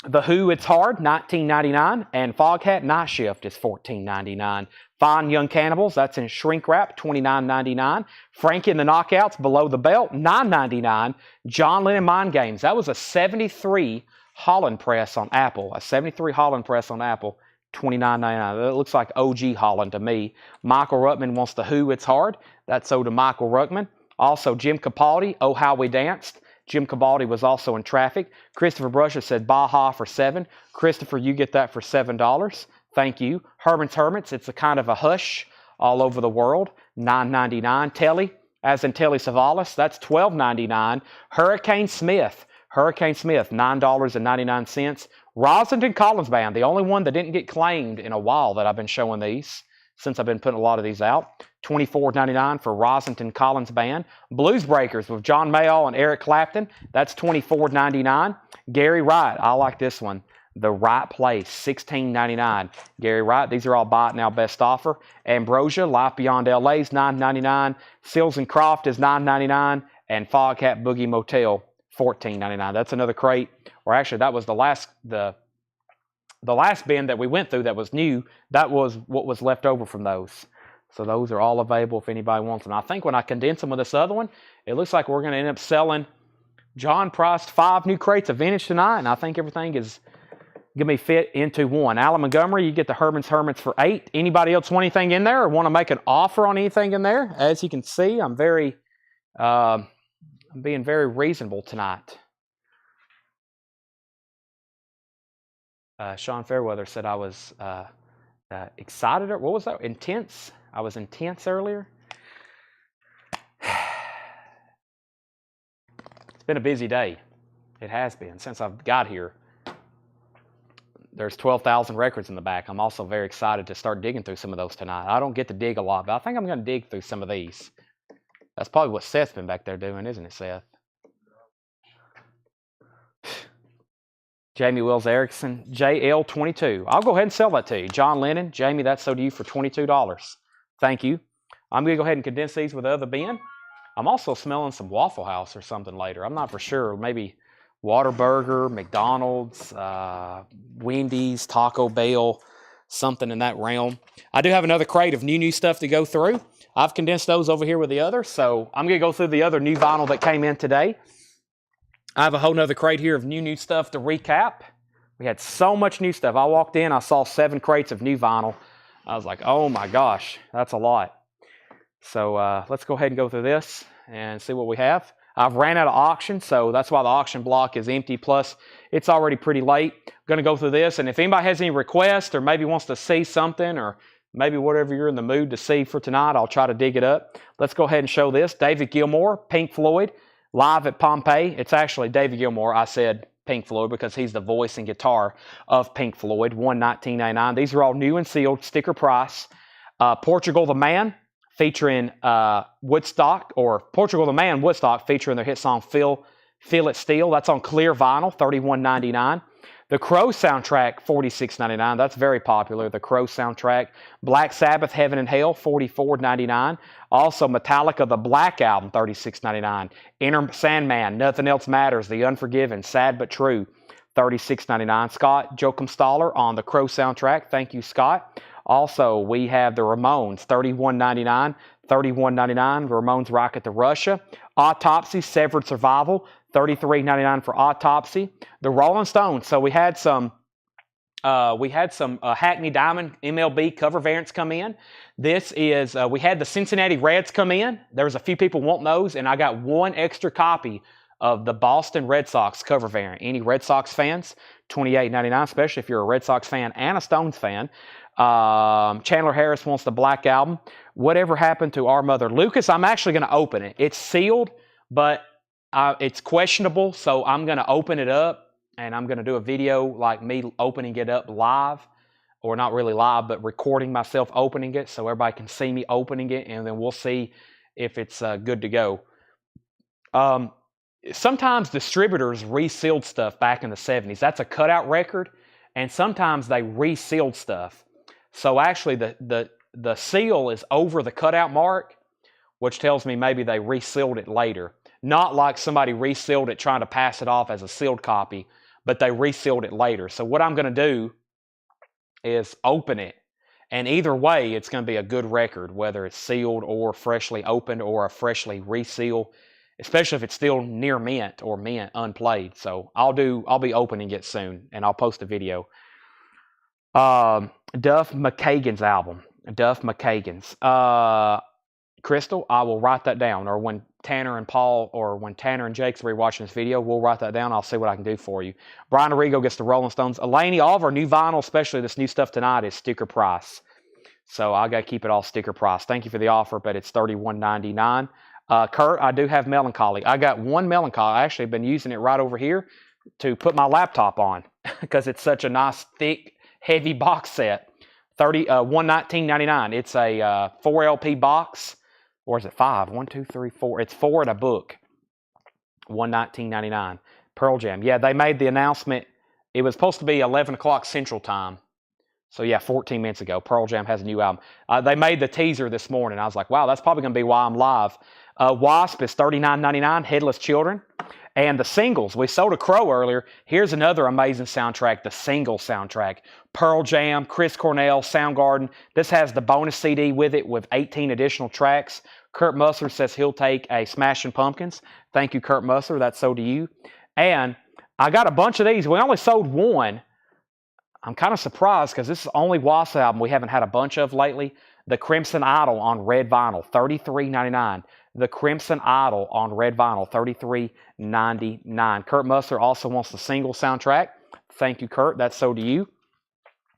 The Who, It's Hard, $19.99. And Foghat Night Shift is $14.99. Fine Young Cannibals, that's in shrink wrap, $29.99. Frankie and the Knockouts, Below the Belt, $9.99. John Lennon Mind Games, that was a 73 Holland press on Apple. A 73 Holland press on Apple, $29.99. That looks like OG Holland to me. Michael Ruttman wants the Who, It's Hard. That's sold to Michael Ruttman. Also, Jim Capaldi, Oh How We Danced. Jim Capaldi was also in Traffic. Christopher Brusher said Baja for $7. Christopher, you get that for $7. Thank you. Herman's Hermits, it's a kind of a hush all over the world, $9.99. Telly, as in Telly Savalas, that's $12.99. Hurricane Smith, $9.99. Rosington Collins Band, the only one that didn't get claimed in a while that I've been showing these, since I've been putting a lot of these out. $24.99 for Rosington Collins Band. Blues Breakers with John Mayall and Eric Clapton, that's $24.99. Gary Wright, I like this one. The Right Place, $16.99. Gary Wright, these are all Buy It Now Best Offer. Ambrosia, Life Beyond LA is $9.99. Seals and Croft is $9.99. And Foghat Boogie Motel, $14.99. That's another crate. Or actually, that was the last bin that we went through that was new. That was what was left over from those. So those are all available if anybody wants them. I think when I condense them with this other one, it looks like we're going to end up selling. John priced 5 new crates of vintage tonight, and I think everything is going to be fit into one. Alan Montgomery, you get the Herman's Hermits for $8. Anybody else want anything in there or want to make an offer on anything in there? As you can see, I'm being very reasonable tonight. Sean Fairweather said I was excited. What was that? Intense? I was intense earlier. It's been a busy day. It has been since I've got here. There's 12,000 records in the back. I'm also very excited to start digging through some of those tonight. I don't get to dig a lot, but I think I'm going to dig through some of these. That's probably what Seth's been back there doing, isn't it, Seth? Jamie Wills Erickson, JL22. I'll go ahead and sell that to you. John Lennon, Jamie, that's sold to you for $22. Thank you. I'm going to go ahead and condense these with the other bin. I'm also smelling some Waffle House or something later. I'm not for sure. Maybe Whataburger, McDonald's, Wendy's, Taco Bell, something in that realm. I do have another crate of new stuff to go through. I've condensed those over here with the other, so I'm going to go through the other new vinyl that came in today. I have a whole nother crate here of new stuff to recap. We had so much new stuff. I walked in, I saw 7 crates of new vinyl. I was like, oh my gosh, that's a lot. So let's go ahead and go through this and see what we have. I've ran out of auction, so that's why the auction block is empty. Plus, it's already pretty late. I'm going to go through this, and if anybody has any requests or maybe wants to see something or maybe whatever you're in the mood to see for tonight, I'll try to dig it up. Let's go ahead and show this. David Gilmour, Pink Floyd, live at Pompeii. It's actually David Gilmour. I said Pink Floyd because he's the voice and guitar of Pink Floyd, $119.99. These are all new and sealed, sticker price. Portugal the Man, featuring Woodstock, or Portugal the Man, Woodstock, featuring their hit song Feel It Still. That's on clear vinyl, $31.99. The Crow soundtrack, $46.99. That's very popular, the Crow soundtrack. Black Sabbath, Heaven and Hell, $44.99. Also, Metallica, the Black Album, $36.99. Inner Sandman, Nothing Else Matters, The Unforgiven, Sad But True, $36.99. Scott Joachim Staller on the Crow soundtrack. Thank you, Scott. Also, we have the Ramones, $31.99. $31.99, Ramones Rocket to Russia. Autopsy, Severed Survival, $33.99 for Autopsy. The Rolling Stones. So we had some Hackney Diamond MLB cover variants come in. This is we had the Cincinnati Reds come in. There was a few people wanting those, and I got one extra copy of the Boston Red Sox cover variant. Any Red Sox fans? $28.99, especially if you're a Red Sox fan and a Stones fan. Chandler Harris wants the Black Album. Whatever Happened to Our Mother? Lucas, I'm actually going to open it. It's sealed, but it's questionable, so I'm going to open it up, and I'm going to do a video like me opening it up live, or not really live, but recording myself opening it so everybody can see me opening it, and then we'll see if it's good to go. Sometimes distributors resealed stuff back in the 70s. That's a cutout record, and sometimes they resealed stuff. So actually the seal is over the cutout mark, which tells me maybe they resealed it later. Not like somebody resealed it trying to pass it off as a sealed copy, but they resealed it later. So what I'm going to do is open it. And either way, it's going to be a good record, whether it's sealed or freshly opened or a freshly resealed, especially if it's still near mint or mint unplayed. So I'll be opening it soon, and I'll post a video. Duff McKagan's album. Duff McKagan's. Crystal, I will write that down. Or when Tanner and Paul, or when Tanner and Jake's rewatching this video, we'll write that down. I'll see what I can do for you. Brian Arrigo gets the Rolling Stones. Elaney, all of our new vinyl, especially this new stuff tonight, is sticker price. So I got to keep it all sticker price. Thank you for the offer, but it's $31.99. Kurt, I do have Melancholy. I got one Melancholy. I actually have been using it right over here to put my laptop on because it's such a nice, thick, heavy box set. $119.99. It's a 4 LP box. Or is it 5? 1, 2, 3, 4. It's 4 in a book. $119.99. Pearl Jam. Yeah, they made the announcement. It was supposed to be 11 o'clock Central Time. So yeah, 14 minutes ago. Pearl Jam has a new album. They made the teaser this morning. I was like, wow, that's probably going to be why I'm live. Wasp is $39.99. Headless Children. And the singles. We sold a Crow earlier. Here's another amazing soundtrack, the single soundtrack. Pearl Jam, Chris Cornell, Soundgarden. This has the bonus CD with it with 18 additional tracks. Kurt Musser says he'll take a Smashing Pumpkins. Thank you, Kurt Musser. That's so to you. And I got a bunch of these. We only sold one. I'm kind of surprised because this is the only Wasp album we haven't had a bunch of lately. The Crimson Idol on red vinyl, $33.99. The Crimson Idol on red vinyl, $33.99. Kurt Musser also wants the single soundtrack. Thank you, Kurt. That's so to you.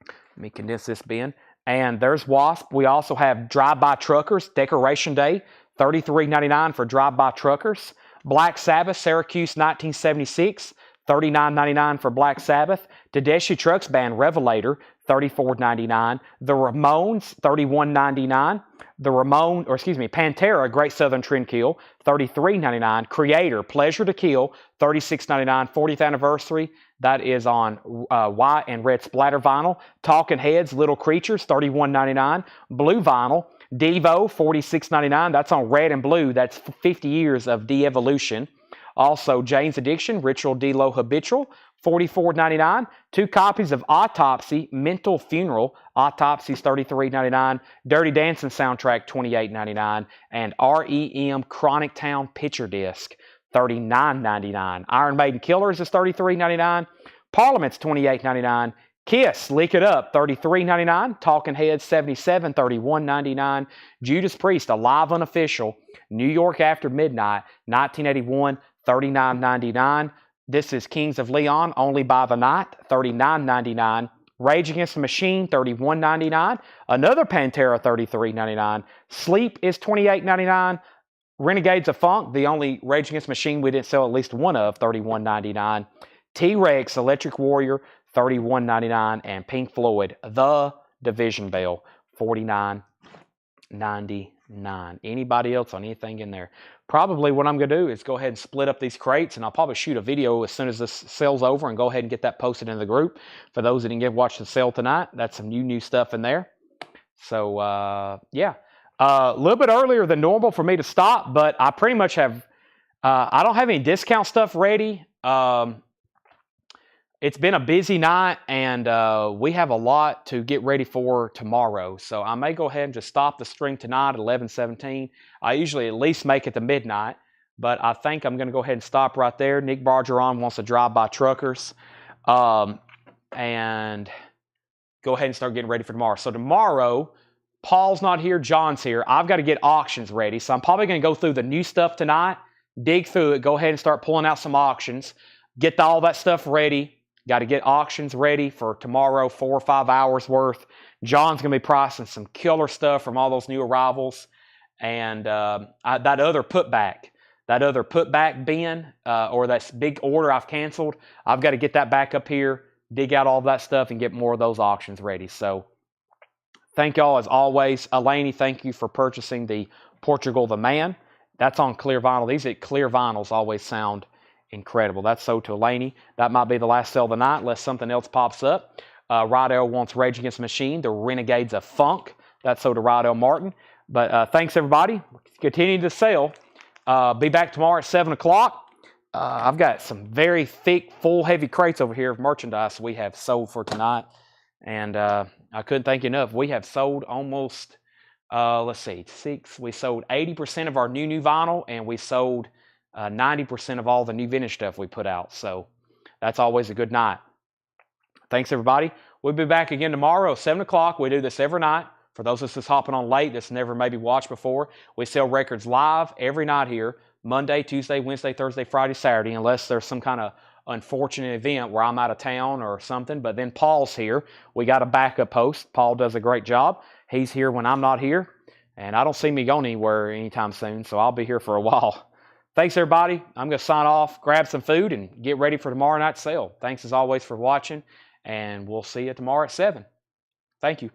Let me condense this bin. And there's Wasp. We also have Drive-By Truckers, Decoration Day, $33.99 for Drive-By Truckers. Black Sabbath, Syracuse 1976, $39.99 for Black Sabbath. Tedeschi Trucks Band, Revelator, $34.99. The Ramones, $31.99. Pantera, Great Southern Trendkill, $33.99. Creator, Pleasure to Kill, $36.99. 40th anniversary. That is on white and red splatter vinyl. Talking Heads, Little Creatures, $31.99. Blue vinyl. Devo, $46.99. That's on red and blue. That's 50 years of de-evolution. Also, Jane's Addiction, Ritual D-Lo Habitual, $44.99. 2 copies of Autopsy, Mental Funeral. Autopsy's $33.99. Dirty Dancing soundtrack, $28.99. And REM Chronic Town picture disc, $39.99. Iron Maiden Killers is $33.99. Parliament's $28.99. Kiss, Lick It Up, $33.99. Talking Heads, $77, $31.99. Judas Priest, Alive Unofficial, New York After Midnight, 1981, $39.99. This is Kings of Leon, Only by the Night, $39.99. Rage Against the Machine, $31.99. Another Pantera, $33.99. Sleep is $28.99. Renegades of Funk, the only Rage Against the Machine we didn't sell at least one of, $31.99. T-Rex, Electric Warrior, $31.99. And Pink Floyd, The Division Bell, $49.99. Anybody else on anything in there? Probably what I'm going to do is go ahead and split up these crates, and I'll probably shoot a video as soon as this sale's over and go ahead and get that posted in the group. For those that didn't get to watch the sale tonight, that's some new stuff in there. So, yeah. A little bit earlier than normal for me to stop, but I pretty much have, I don't have any discount stuff ready. It's been a busy night, and we have a lot to get ready for tomorrow. So I may go ahead and just stop the stream tonight at 11:17. I usually at least make it to midnight, but I think I'm going to go ahead and stop right there. Nick Bargeron wants to drive by truckers, and go ahead and start getting ready for tomorrow. So tomorrow, Paul's not here, John's here. I've got to get auctions ready, so I'm probably going to go through the new stuff tonight, dig through it, go ahead and start pulling out some auctions, get all that stuff ready. Got to get auctions ready for tomorrow, 4 or 5 hours worth. John's going to be pricing some killer stuff from all those new arrivals. And that other putback bin, or that big order I've canceled, I've got to get that back up here, dig out all that stuff, and get more of those auctions ready. So thank y'all as always. Elaney, thank you for purchasing the Portugal the Man. That's on clear vinyl. These clear vinyls always sound incredible. That's sold to Elaney. That might be the last sale of the night unless something else pops up. Rydell wants Rage Against the Machine, the Renegades of Funk. That's sold to Rydell Martin. But thanks, everybody. Continue to sell. Be back tomorrow at 7 o'clock. I've got some very thick, full, heavy crates over here of merchandise we have sold for tonight. And I couldn't thank you enough. We have sold almost, let's see, we sold 80% of our new vinyl, and we sold 90% of all the new vintage stuff we put out. So that's always a good night. Thanks, everybody. We'll be back again tomorrow, 7 o'clock. We do this every night. For those of us that's hopping on late, that's never maybe watched before, we sell records live every night here, Monday, Tuesday, Wednesday, Thursday, Friday, Saturday, unless there's some kind of unfortunate event where I'm out of town or something. But then Paul's here. We got a backup host. Paul does a great job. He's here when I'm not here, and I don't see me going anywhere anytime soon, so I'll be here for a while. Thanks, everybody. I'm going to sign off, grab some food, and get ready for tomorrow night's sale. Thanks, as always, for watching, and we'll see you tomorrow at 7. Thank you.